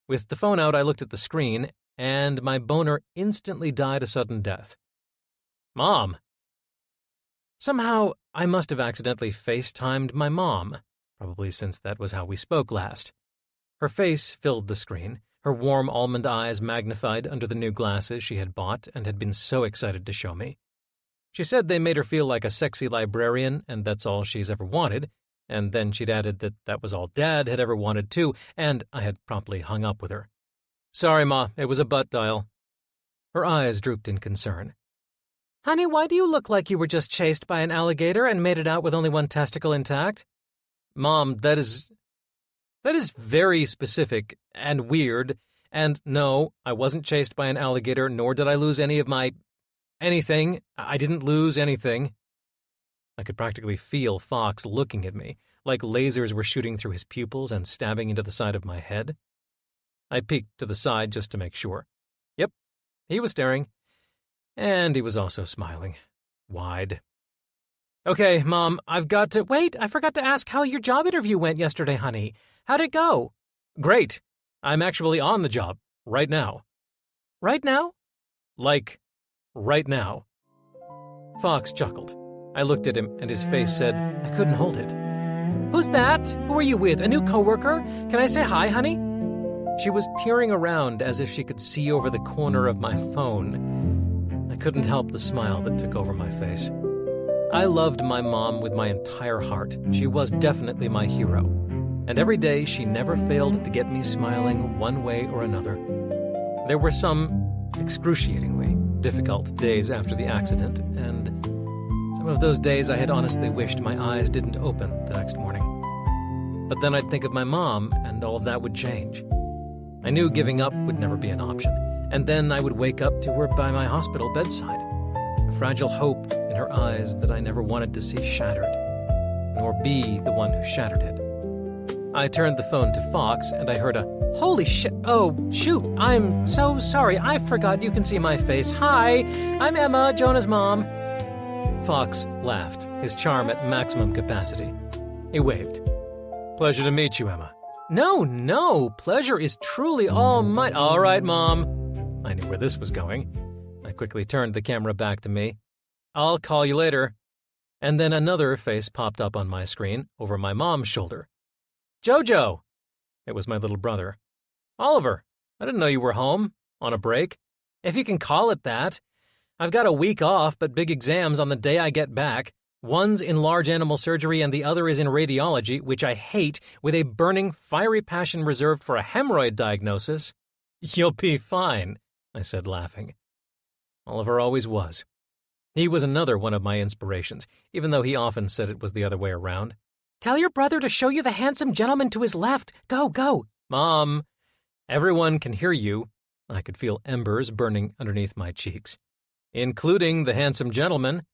With the phone out, I looked at the screen, and my boner instantly died a sudden death. Mom! Somehow, I must have accidentally FaceTimed my mom, probably since that was how we spoke last. Her face filled the screen, her warm almond eyes magnified under the new glasses she had bought and had been so excited to show me. She said they made her feel like a sexy librarian, and that's all she's ever wanted, and then she'd added that that was all Dad had ever wanted too, and I had promptly hung up with her. "Sorry, Ma, it was a butt dial." Her eyes drooped in concern. "Honey, why do you look like you were just chased by an alligator and made it out with only one testicle intact?" "Mom, that is very specific and weird, and no, I wasn't chased by an alligator, nor did I lose any of my anything. I didn't lose anything." I could practically feel Fox looking at me, like lasers were shooting through his pupils and stabbing into the side of my head. I peeked to the side just to make sure. Yep, he was staring. And he was also smiling. Wide. "Okay, Mom, I've got to— Wait, I forgot to ask how your job interview went yesterday, honey. How'd it go?" "Great. I'm actually on the job. Right now." "Right now?" "Like, right now." Fox chuckled. I looked at him, and his face said, I couldn't hold it. "Who's that? Who are you with? A new coworker? Can I say hi, honey?" She was peering around as if she could see over the corner of my phone. I couldn't help the smile that took over my face. I loved my mom with my entire heart. She was definitely my hero. And every day she never failed to get me smiling one way or another. There were some excruciatingly difficult days after the accident, and some of those days I had honestly wished my eyes didn't open the next morning. But then I'd think of my mom, and all of that would change. I knew giving up would never be an option, and then I would wake up to her by my hospital bedside, a fragile hope in her eyes that I never wanted to see shattered, nor be the one who shattered it. I turned the phone to Fox, and I heard a, "Holy shit, oh, shoot, I'm so sorry, I forgot you can see my face. Hi, I'm Emma, Jonah's mom." Fox laughed, his charm at maximum capacity. He waved. "Pleasure to meet you, Emma." No, pleasure is truly all mine." "All right, Mom." I knew where this was going. I quickly turned the camera back to me. "I'll call you later." And then another face popped up on my screen over my mom's shoulder. "Jojo!" It was my little brother. "Oliver, I didn't know you were home, on a break. If you can call it that. I've got a week off, but big exams on the day I get back. One's in large animal surgery and the other is in radiology, which I hate, with a burning, fiery passion reserved for a hemorrhoid diagnosis." "You'll be fine," I said, laughing. Oliver always was. He was another one of my inspirations, even though he often said it was the other way around. "Tell your brother to show you the handsome gentleman to his left. Go, go." "Mom, everyone can hear you." I could feel embers burning underneath my cheeks. "Including the handsome gentleman."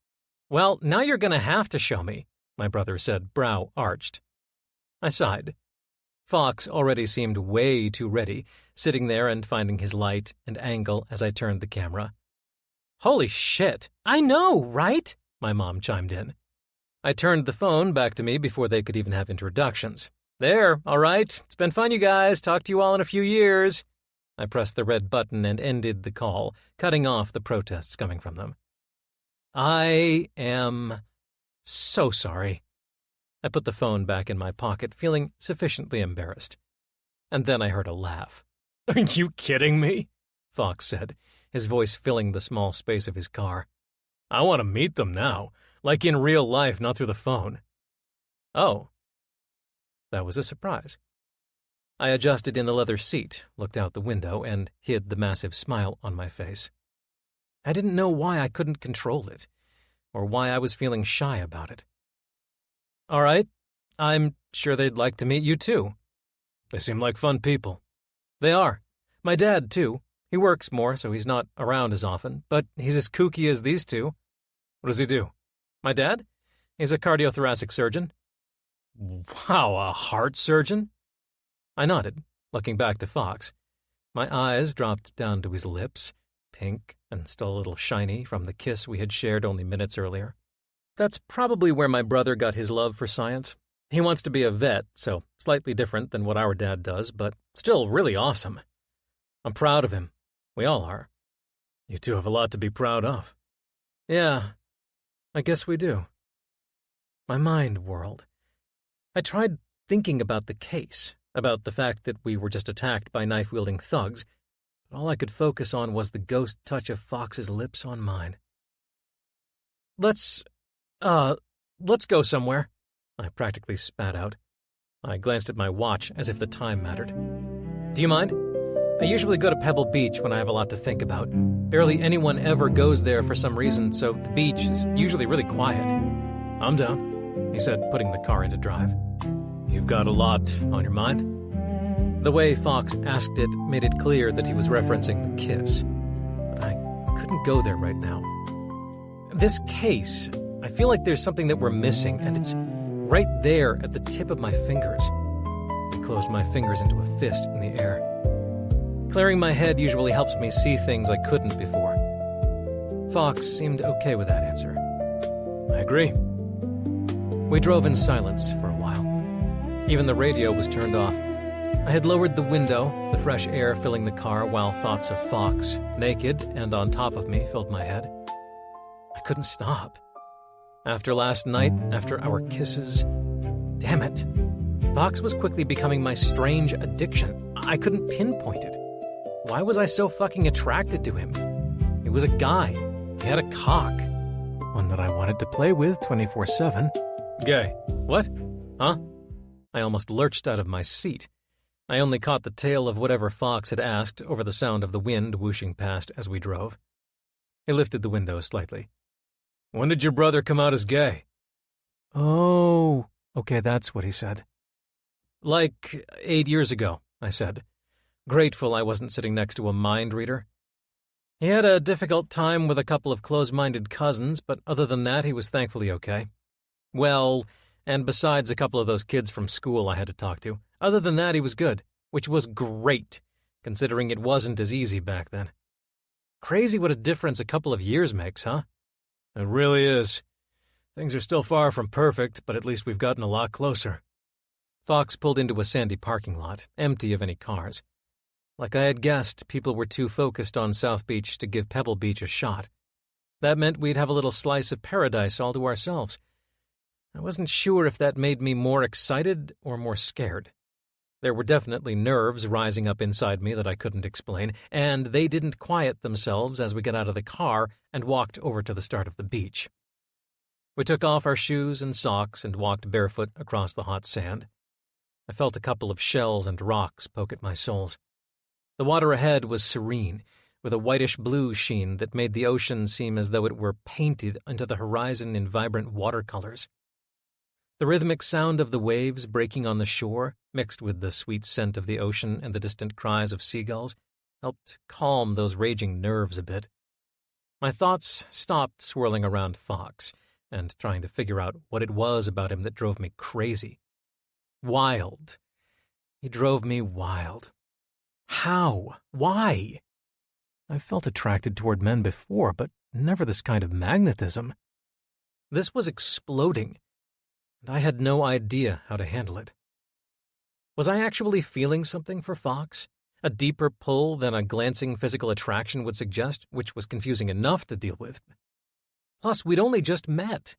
"Well, now you're going to have to show me," my brother said, brow arched. I sighed. Fox already seemed way too ready, sitting there and finding his light and angle as I turned the camera. "Holy shit, I know, right?" my mom chimed in. I turned the phone back to me before they could even have introductions. "There, all right. It's been fun, you guys. Talk to you all in a few years." I pressed the red button and ended the call, cutting off the protests coming from them. "I am so sorry." I put the phone back in my pocket, feeling sufficiently embarrassed. And then I heard a laugh. "Are you kidding me?" Fox said, his voice filling the small space of his car. "I want to meet them now, like in real life, not through the phone." Oh. That was a surprise. I adjusted in the leather seat, looked out the window, and hid the massive smile on my face. I didn't know why I couldn't control it, or why I was feeling shy about it. "All right, I'm sure they'd like to meet you too. They seem like fun people." "They are. My dad, too. He works more, so he's not around as often, but he's as kooky as these two." "What does he do?" "My dad? He's a cardiothoracic surgeon." "Wow, a heart surgeon?" I nodded, looking back to Fox. My eyes dropped down to his lips, pink and still a little shiny from the kiss we had shared only minutes earlier. That's probably where my brother got his love for science. He wants to be a vet, so slightly different than what our dad does, but still really awesome. I'm proud of him. We all are. You two have a lot to be proud of. Yeah, I guess we do. My mind whirled. I tried thinking about the case, about the fact that we were just attacked by knife-wielding thugs, but all I could focus on was the ghost touch of Fox's lips on mine. Let's go somewhere," I practically spat out. I glanced at my watch as if the time mattered. Do you mind? I usually go to Pebble Beach when I have a lot to think about. Barely anyone ever goes there for some reason, so the beach is usually really quiet. I'm down, he said, putting the car into drive. You've got a lot on your mind? The way Fox asked it made it clear that he was referencing the kiss. But I couldn't go there right now. This case, I feel like there's something that we're missing, and it's right there at the tip of my fingers. I closed my fingers into a fist in the air. Clearing my head usually helps me see things I couldn't before. Fox seemed okay with that answer. I agree. We drove in silence for a while. Even the radio was turned off. I had lowered the window, the fresh air filling the car while thoughts of Fox, naked and on top of me, filled my head. I couldn't stop. After last night, after our kisses, damn it. Fox was quickly becoming my strange addiction. I couldn't pinpoint it. Why was I so fucking attracted to him? He was a guy. He had a cock. One that I wanted to play with 24/7. Gay. What? Huh? I almost lurched out of my seat. I only caught the tail of whatever Fox had asked over the sound of the wind whooshing past as we drove. He lifted the window slightly. When did your brother come out as gay? Oh, okay, that's what he said. Like 8 years ago, I said, grateful I wasn't sitting next to a mind reader. He had a difficult time with a couple of close-minded cousins, but other than that, he was thankfully okay. Well, and besides a couple of those kids from school I had to talk to, other than that, he was good, which was great, considering it wasn't as easy back then. Crazy what a difference a couple of years makes, huh? It really is. Things are still far from perfect, but at least we've gotten a lot closer. Fox pulled into a sandy parking lot, empty of any cars. Like I had guessed, people were too focused on South Beach to give Pebble Beach a shot. That meant we'd have a little slice of paradise all to ourselves. I wasn't sure if that made me more excited or more scared. There were definitely nerves rising up inside me that I couldn't explain, and they didn't quiet themselves as we got out of the car and walked over to the start of the beach. We took off our shoes and socks and walked barefoot across the hot sand. I felt a couple of shells and rocks poke at my soles. The water ahead was serene, with a whitish-blue sheen that made the ocean seem as though it were painted into the horizon in vibrant watercolors. The rhythmic sound of the waves breaking on the shore, mixed with the sweet scent of the ocean and the distant cries of seagulls, helped calm those raging nerves a bit. My thoughts stopped swirling around Fox and trying to figure out what it was about him that drove me crazy. Wild. He drove me wild. How? Why? I've felt attracted toward men before, but never this kind of magnetism. This was exploding, and I had no idea how to handle it. Was I actually feeling something for Fox? A deeper pull than a glancing physical attraction would suggest, which was confusing enough to deal with. Plus, we'd only just met.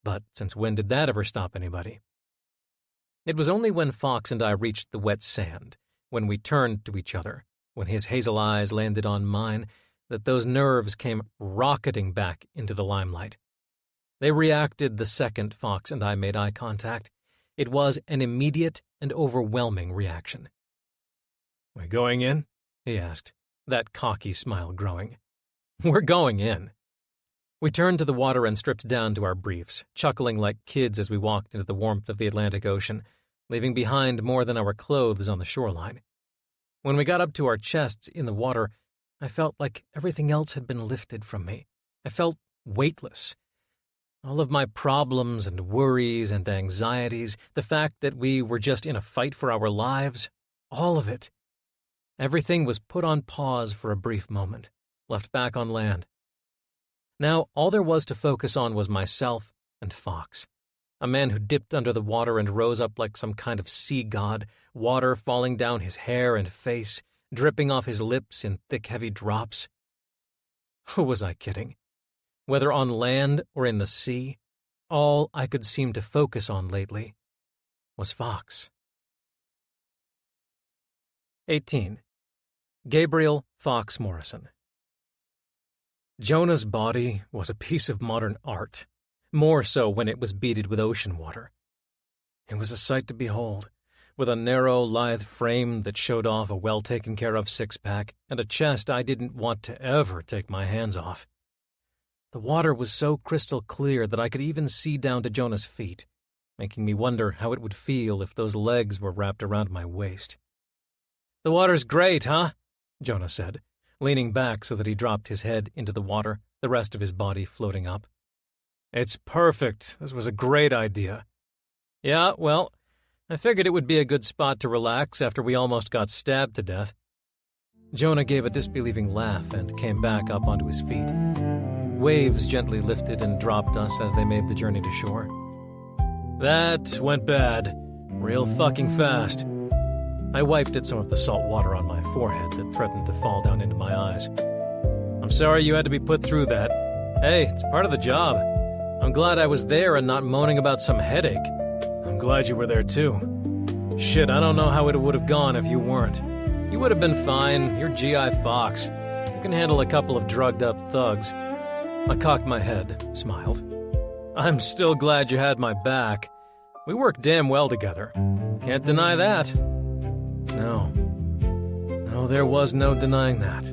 But since when did that ever stop anybody? It was only when Fox and I reached the wet sand, when we turned to each other, when his hazel eyes landed on mine, that those nerves came rocketing back into the limelight. They reacted the second Fox and I made eye contact. It was an immediate and overwhelming reaction. "We going in?" he asked, that cocky smile growing. "We're going in." We turned to the water and stripped down to our briefs, chuckling like kids as we walked into the warmth of the Atlantic Ocean, leaving behind more than our clothes on the shoreline. When we got up to our chests in the water, I felt like everything else had been lifted from me. I felt weightless. All of my problems and worries and anxieties, the fact that we were just in a fight for our lives, all of it. Everything was put on pause for a brief moment, left back on land. Now, all there was to focus on was myself and Fox, a man who dipped under the water and rose up like some kind of sea god, water falling down his hair and face, dripping off his lips in thick, heavy drops. Who was I kidding? Whether on land or in the sea, all I could seem to focus on lately was Fox. 18. Gabriel Fox Morrison. Jonah's body was a piece of modern art, more so when it was beaded with ocean water, It was a sight to behold, with a narrow, lithe frame that showed off a well-taken-care-of six-pack and a chest I didn't want to ever take my hands off. The water was so crystal clear that I could even see down to Jonah's feet, making me wonder how it would feel if those legs were wrapped around my waist. "The water's great, huh?" Jonah said, leaning back so that he dropped his head into the water, the rest of his body floating up. "It's perfect. This was a great idea." "Yeah, well, I figured it would be a good spot to relax after we almost got stabbed to death." Jonah gave a disbelieving laugh and came back up onto his feet. Waves gently lifted and dropped us as they made the journey to shore. "That went bad. Real fucking fast." I wiped at some of the salt water on my forehead that threatened to fall down into my eyes. "I'm sorry you had to be put through that. Hey, it's part of the job. I'm glad I was there and not moaning about some headache." "I'm glad you were there too. Shit, I don't know how it would have gone if you weren't. You would have been fine. You're G.I. Fox. You can handle a couple of drugged-up thugs." I cocked my head, smiled. "I'm still glad you had my back. We work damn well together. Can't deny that." No, there was no denying that.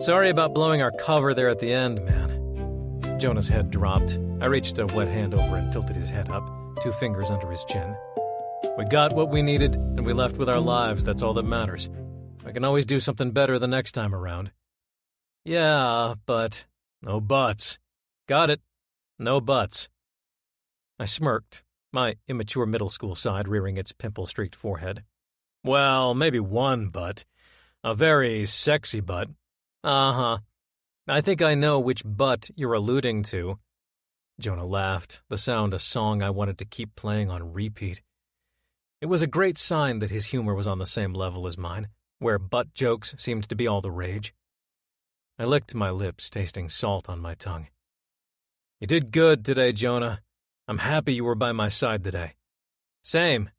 "Sorry about blowing our cover there at the end, man." Jonah's head dropped. I reached a wet hand over and tilted his head up, 2 fingers under his chin. "We got what we needed, and we left with our lives. That's all that matters. I can always do something better the next time around." "Yeah, but..." "No buts." "Got it. No buts." I smirked, my immature middle school side rearing its pimple-streaked forehead. "Well, maybe one butt. A very sexy butt." "Uh-huh. I think I know which butt you're alluding to." Jonah laughed, the sound a song I wanted to keep playing on repeat. It was a great sign that his humor was on the same level as mine, where butt jokes seemed to be all the rage. I licked my lips, tasting salt on my tongue. "You did good today, Jonah. I'm happy you were by my side today." "Same."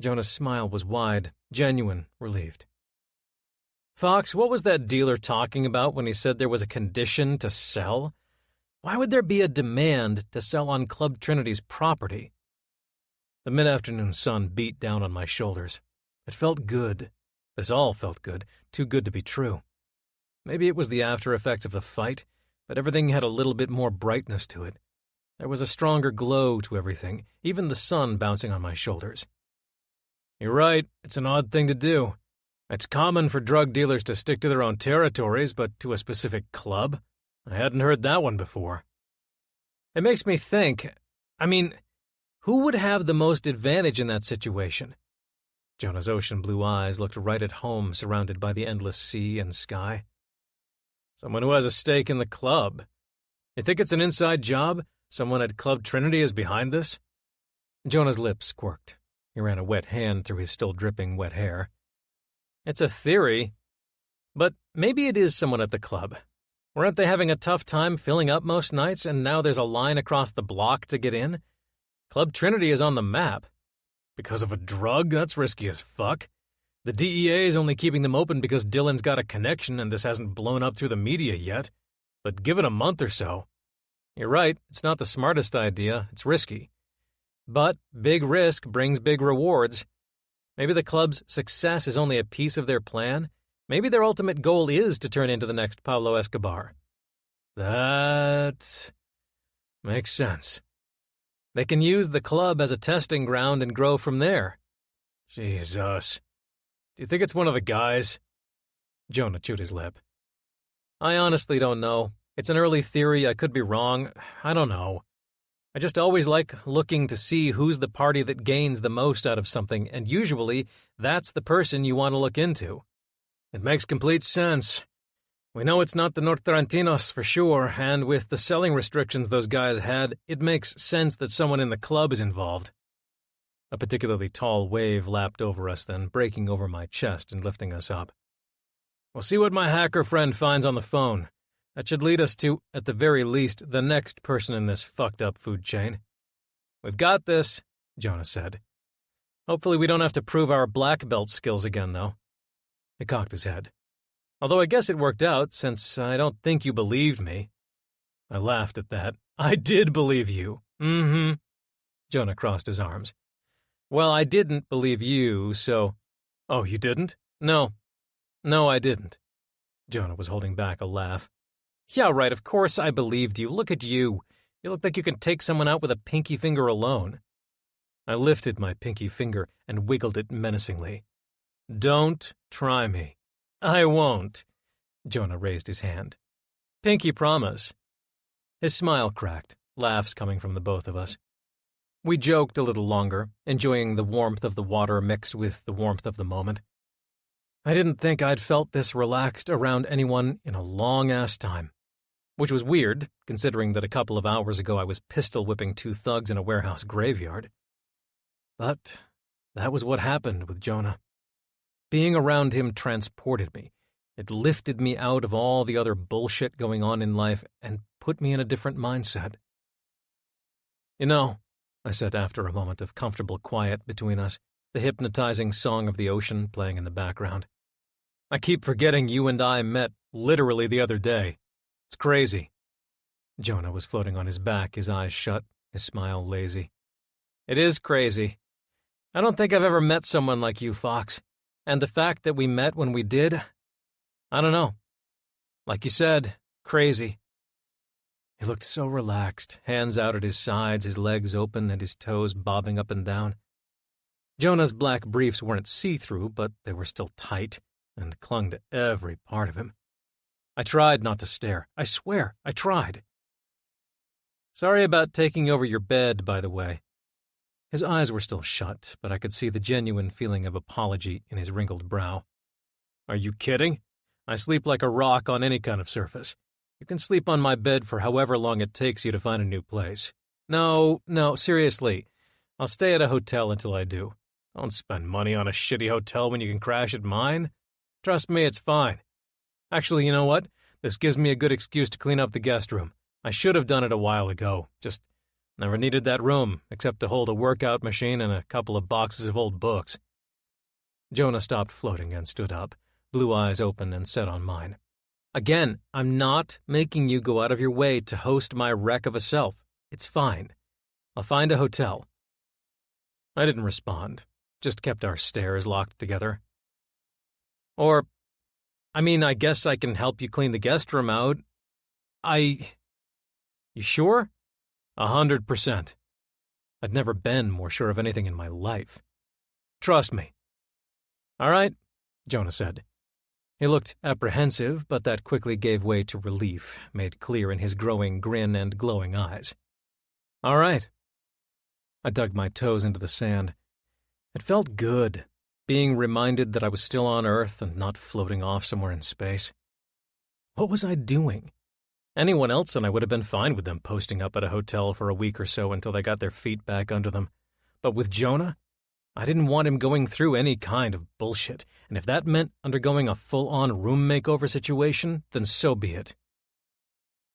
Jonah's smile was wide, genuine, relieved. "Fox, what was that dealer talking about when he said there was a condition to sell? Why would there be a demand to sell on Club Trinity's property?" The mid-afternoon sun beat down on my shoulders. It felt good. This all felt good, too good to be true. Maybe it was the after-effects of the fight, but everything had a little bit more brightness to it. There was a stronger glow to everything, even the sun bouncing on my shoulders. "You're right, it's an odd thing to do. It's common for drug dealers to stick to their own territories, but to a specific club? I hadn't heard that one before." "It makes me think, who would have the most advantage in that situation?" Jonah's ocean blue eyes looked right at home, surrounded by the endless sea and sky. "Someone who has a stake in the club. You think it's an inside job? Someone at Club Trinity is behind this?" Jonah's lips quirked. He ran a wet hand through his still dripping wet hair. "It's a theory. But maybe it is someone at the club. Weren't they having a tough time filling up most nights, and now there's a line across the block to get in? Club Trinity is on the map. Because of a drug? That's risky as fuck. The DEA is only keeping them open because Dylan's got a connection and this hasn't blown up through the media yet. But give it a month or so." "You're right, it's not the smartest idea. It's risky. But big risk brings big rewards. Maybe the club's success is only a piece of their plan. Maybe their ultimate goal is to turn into the next Pablo Escobar." "That makes sense." "They can use the club as a testing ground and grow from there." "Jesus. Do you think it's one of the guys?" Jonah chewed his lip. "I honestly don't know. It's an early theory. I could be wrong. I don't know. I just always like looking to see who's the party that gains the most out of something, and usually that's the person you want to look into." "It makes complete sense. We know it's not the Nortarantinos for sure, and with the selling restrictions those guys had, it makes sense that someone in the club is involved." A particularly tall wave lapped over us then, breaking over my chest and lifting us up. "We'll see what my hacker friend finds on the phone. That should lead us to, at the very least, the next person in this fucked-up food chain." "We've got this," Jonah said. "Hopefully we don't have to prove our black belt skills again, though." He cocked his head. "Although I guess it worked out, since I don't think you believed me." I laughed at that. "I did believe you. Mm-hmm." Jonah crossed his arms. Well, I didn't believe you, so... Oh, you didn't? No. No, I didn't. Jonah was holding back a laugh. Yeah, right, of course I believed you. Look at you. You look like you can take someone out with a pinky finger alone. I lifted my pinky finger and wiggled it menacingly. Don't try me. I won't. Jonah raised his hand. Pinky promise. His smile cracked, laughs coming from the both of us. We joked a little longer, enjoying the warmth of the water mixed with the warmth of the moment. I didn't think I'd felt this relaxed around anyone in a long-ass time, which was weird, considering that a couple of hours ago I was pistol-whipping two thugs in a warehouse graveyard. But that was what happened with Jonah. Being around him transported me. It lifted me out of all the other bullshit going on in life and put me in a different mindset. You know, I said after a moment of comfortable quiet between us, the hypnotizing song of the ocean playing in the background. I keep forgetting you and I met literally the other day. It's crazy. Jonah was floating on his back, his eyes shut, his smile lazy. It is crazy. I don't think I've ever met someone like you, Fox. And the fact that we met when we did, I don't know. Like you said, crazy. He looked so relaxed, hands out at his sides, his legs open and his toes bobbing up and down. Jonah's black briefs weren't see-through, but they were still tight and clung to every part of him. I tried not to stare. I swear, I tried. Sorry about taking over your bed, by the way. His eyes were still shut, but I could see the genuine feeling of apology in his wrinkled brow. Are you kidding? I sleep like a rock on any kind of surface. You can sleep on my bed for however long it takes you to find a new place. No, seriously. I'll stay at a hotel until I do. Don't spend money on a shitty hotel when you can crash at mine. Trust me, it's fine. Actually, you know what? This gives me a good excuse to clean up the guest room. I should have done it a while ago. Just never needed that room, except to hold a workout machine and a couple of boxes of old books. Jonah stopped floating and stood up, blue eyes open and set on mine. Again, I'm not making you go out of your way to host my wreck of a self. It's fine. I'll find a hotel. I didn't respond, just kept our stares locked together. I guess I can help you clean the guest room out. You sure? 100%. I'd never been more sure of anything in my life. Trust me. All right, Jonah said. He looked apprehensive, but that quickly gave way to relief, made clear in his growing grin and glowing eyes. All right. I dug my toes into the sand. It felt good, being reminded that I was still on Earth and not floating off somewhere in space. What was I doing? Anyone else and I would have been fine with them posting up at a hotel for a week or so until they got their feet back under them. But with Jonah, I didn't want him going through any kind of bullshit, and if that meant undergoing a full-on room makeover situation, then so be it.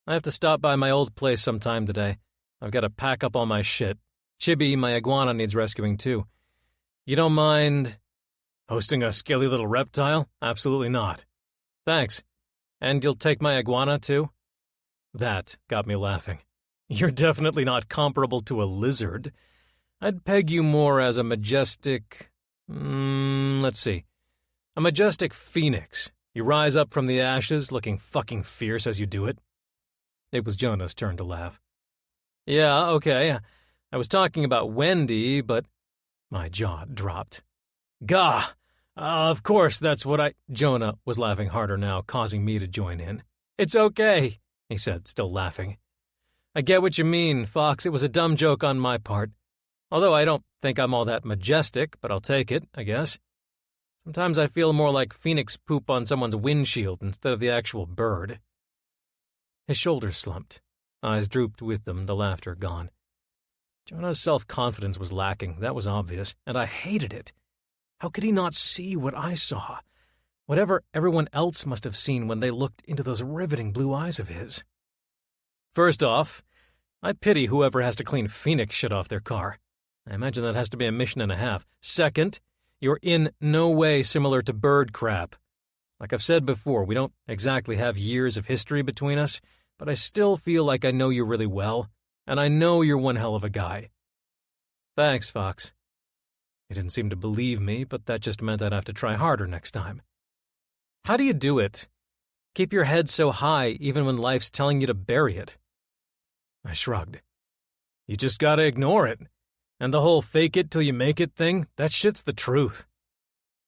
I have to stop by my old place sometime today. I've got to pack up all my shit. Chibi, my iguana, needs rescuing too. You don't mind hosting a scaly little reptile? Absolutely not. Thanks. And you'll take my iguana too? That got me laughing. You're definitely not comparable to a lizard. I'd peg you more as a majestic... let's see. A majestic phoenix. You rise up from the ashes looking fucking fierce as you do it. It was Jonah's turn to laugh. Yeah, okay. I was talking about Wendy, but... My jaw dropped. Gah! Of course, that's what I... Jonah was laughing harder now, causing me to join in. It's okay, he said, still laughing. I get what you mean, Fox. It was a dumb joke on my part. Although I don't think I'm all that majestic, but I'll take it, I guess. Sometimes I feel more like phoenix poop on someone's windshield instead of the actual bird. His shoulders slumped. Eyes drooped with them, the laughter gone. Jonah's self-confidence was lacking, that was obvious, and I hated it. How could he not see what I saw? Whatever everyone else must have seen when they looked into those riveting blue eyes of his. First off, I pity whoever has to clean phoenix shit off their car. I imagine that has to be a mission and a half. Second, you're in no way similar to bird crap. Like I've said before, we don't exactly have years of history between us, but I still feel like I know you really well, and I know you're one hell of a guy. Thanks, Fox. He didn't seem to believe me, but that just meant I'd have to try harder next time. How do you do it? Keep your head so high even when life's telling you to bury it. I shrugged. You just gotta ignore it. And the whole fake it till you make it thing, that shit's the truth.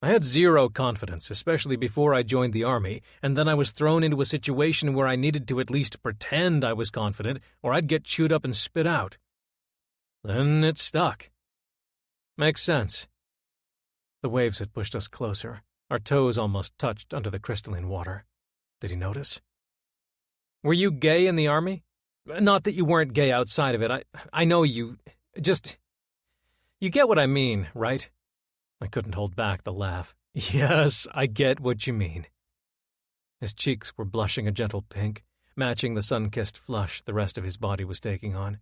I had zero confidence, especially before I joined the Army, and then I was thrown into a situation where I needed to at least pretend I was confident, or I'd get chewed up and spit out. Then it stuck. Makes sense. The waves had pushed us closer. Our toes almost touched under the crystalline water. Did he notice? Were you gay in the Army? Not that you weren't gay outside of it. I know you... You get what I mean, right? I couldn't hold back the laugh. Yes, I get what you mean. His cheeks were blushing a gentle pink, matching the sun-kissed flush the rest of his body was taking on.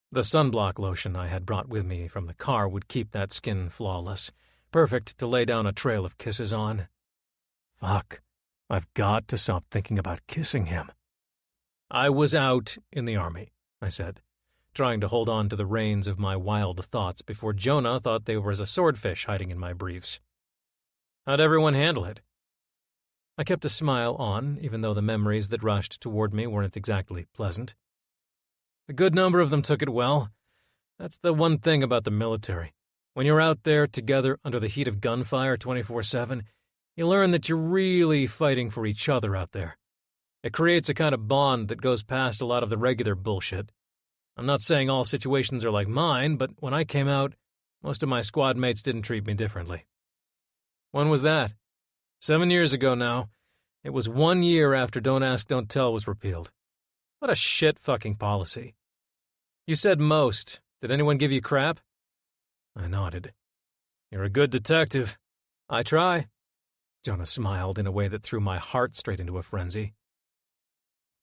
The sunblock lotion I had brought with me from the car would keep that skin flawless, perfect to lay down a trail of kisses on. Fuck, I've got to stop thinking about kissing him. I was out in the Army, I said, trying to hold on to the reins of my wild thoughts before Jonah thought there was a swordfish hiding in my briefs. How'd everyone handle it? I kept a smile on, even though the memories that rushed toward me weren't exactly pleasant. A good number of them took it well. That's the one thing about the military. When you're out there together under the heat of gunfire 24/7, you learn that you're really fighting for each other out there. It creates a kind of bond that goes past a lot of the regular bullshit. I'm not saying all situations are like mine, but when I came out, most of my squad mates didn't treat me differently. When was that? 7 years ago now. It was 1 year after Don't Ask, Don't Tell was repealed. What a shit-fucking policy. You said most. Did anyone give you crap? I nodded. You're a good detective. I try. Jonah smiled in a way that threw my heart straight into a frenzy.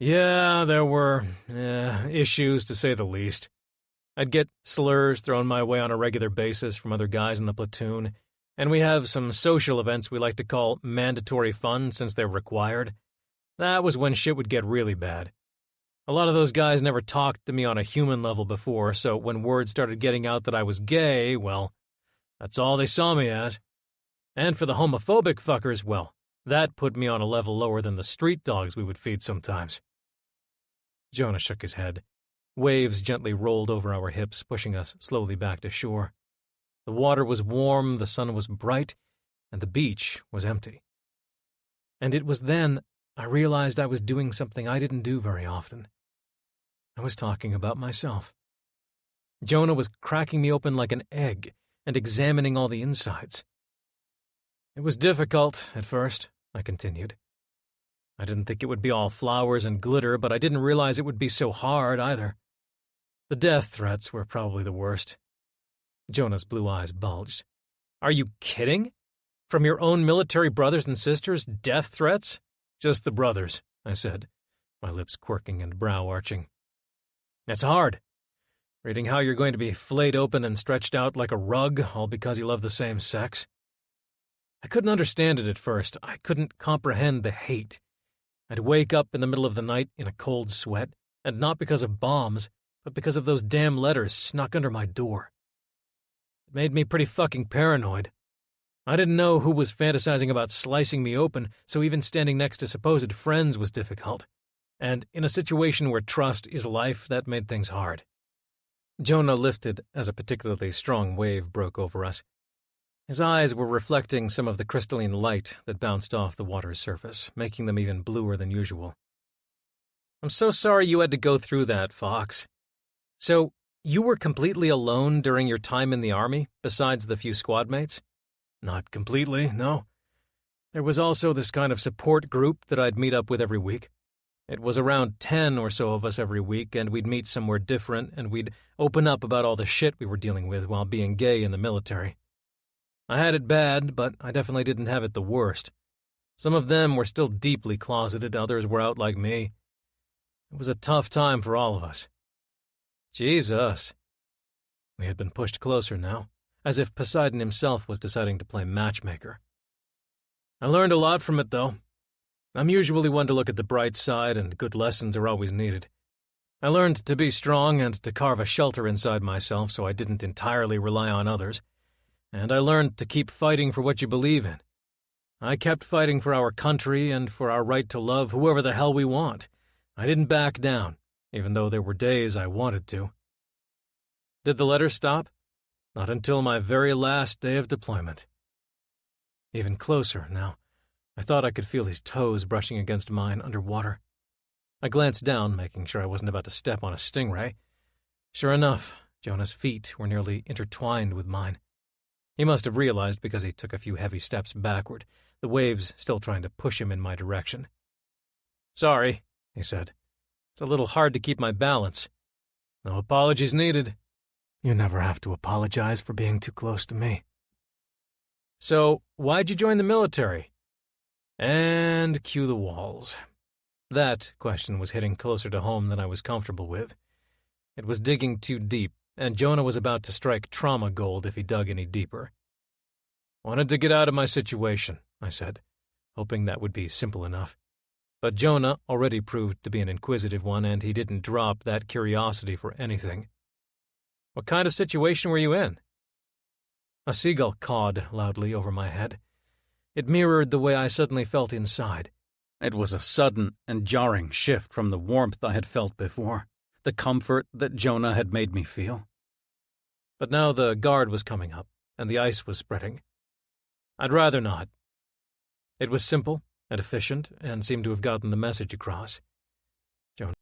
Yeah, there were, issues to say the least. I'd get slurs thrown my way on a regular basis from other guys in the platoon, and we have some social events we like to call mandatory fun since they're required. That was when shit would get really bad. A lot of those guys never talked to me on a human level before, so when word started getting out that I was gay, well, that's all they saw me as. And for the homophobic fuckers, well, that put me on a level lower than the street dogs we would feed sometimes. Jonah shook his head. Waves gently rolled over our hips, pushing us slowly back to shore. The water was warm, the sun was bright, and the beach was empty. And it was then I realized I was doing something I didn't do very often. I was talking about myself. Jonah was cracking me open like an egg and examining all the insides. It was difficult at first, I continued. I didn't think it would be all flowers and glitter, but I didn't realize it would be so hard either. The death threats were probably the worst. Jonah's blue eyes bulged. Are you kidding? From your own military brothers and sisters, death threats? Just the brothers, I said, my lips quirking and brow arching. It's hard. Reading how you're going to be flayed open and stretched out like a rug, all because you love the same sex. I couldn't understand it at first. I couldn't comprehend the hate. I'd wake up in the middle of the night in a cold sweat, and not because of bombs, but because of those damn letters snuck under my door. It made me pretty fucking paranoid. I didn't know who was fantasizing about slicing me open, so even standing next to supposed friends was difficult. And in a situation where trust is life, that made things hard. Jonah lifted as a particularly strong wave broke over us. His eyes were reflecting some of the crystalline light that bounced off the water's surface, making them even bluer than usual. I'm so sorry you had to go through that, Fox. So, you were completely alone during your time in the Army, besides the few squad mates? Not completely, no. There was also this kind of support group that I'd meet up with every week. It was around 10 or so of us every week, and we'd meet somewhere different, and we'd open up about all the shit we were dealing with while being gay in the military. I had it bad, but I definitely didn't have it the worst. Some of them were still deeply closeted, others were out like me. It was a tough time for all of us. Jesus. We had been pushed closer now, as if Poseidon himself was deciding to play matchmaker. I learned a lot from it, though. I'm usually one to look at the bright side, and good lessons are always needed. I learned to be strong and to carve a shelter inside myself so I didn't entirely rely on others. And I learned to keep fighting for what you believe in. I kept fighting for our country and for our right to love whoever the hell we want. I didn't back down, even though there were days I wanted to. Did the letter stop? Not until my very last day of deployment. Even closer now. I thought I could feel his toes brushing against mine underwater. I glanced down, making sure I wasn't about to step on a stingray. Sure enough, Jonah's feet were nearly intertwined with mine. He must have realized because he took a few heavy steps backward, the waves still trying to push him in my direction. "Sorry," he said. "It's a little hard to keep my balance. No apologies needed." "You never have to apologize for being too close to me." "So, why'd you join the military?" And cue the walls. That question was hitting closer to home than I was comfortable with. It was digging too deep, and Jonah was about to strike trauma gold if he dug any deeper. "Wanted to get out of my situation," I said, hoping that would be simple enough. But Jonah already proved to be an inquisitive one, and he didn't drop that curiosity for anything. "What kind of situation were you in?" A seagull cawed loudly over my head. It mirrored the way I suddenly felt inside. It was a sudden and jarring shift from the warmth I had felt before, the comfort that Jonah had made me feel. But now the guard was coming up, and the ice was spreading. I'd rather not. It was simple and efficient, and seemed to have gotten the message across. Jonah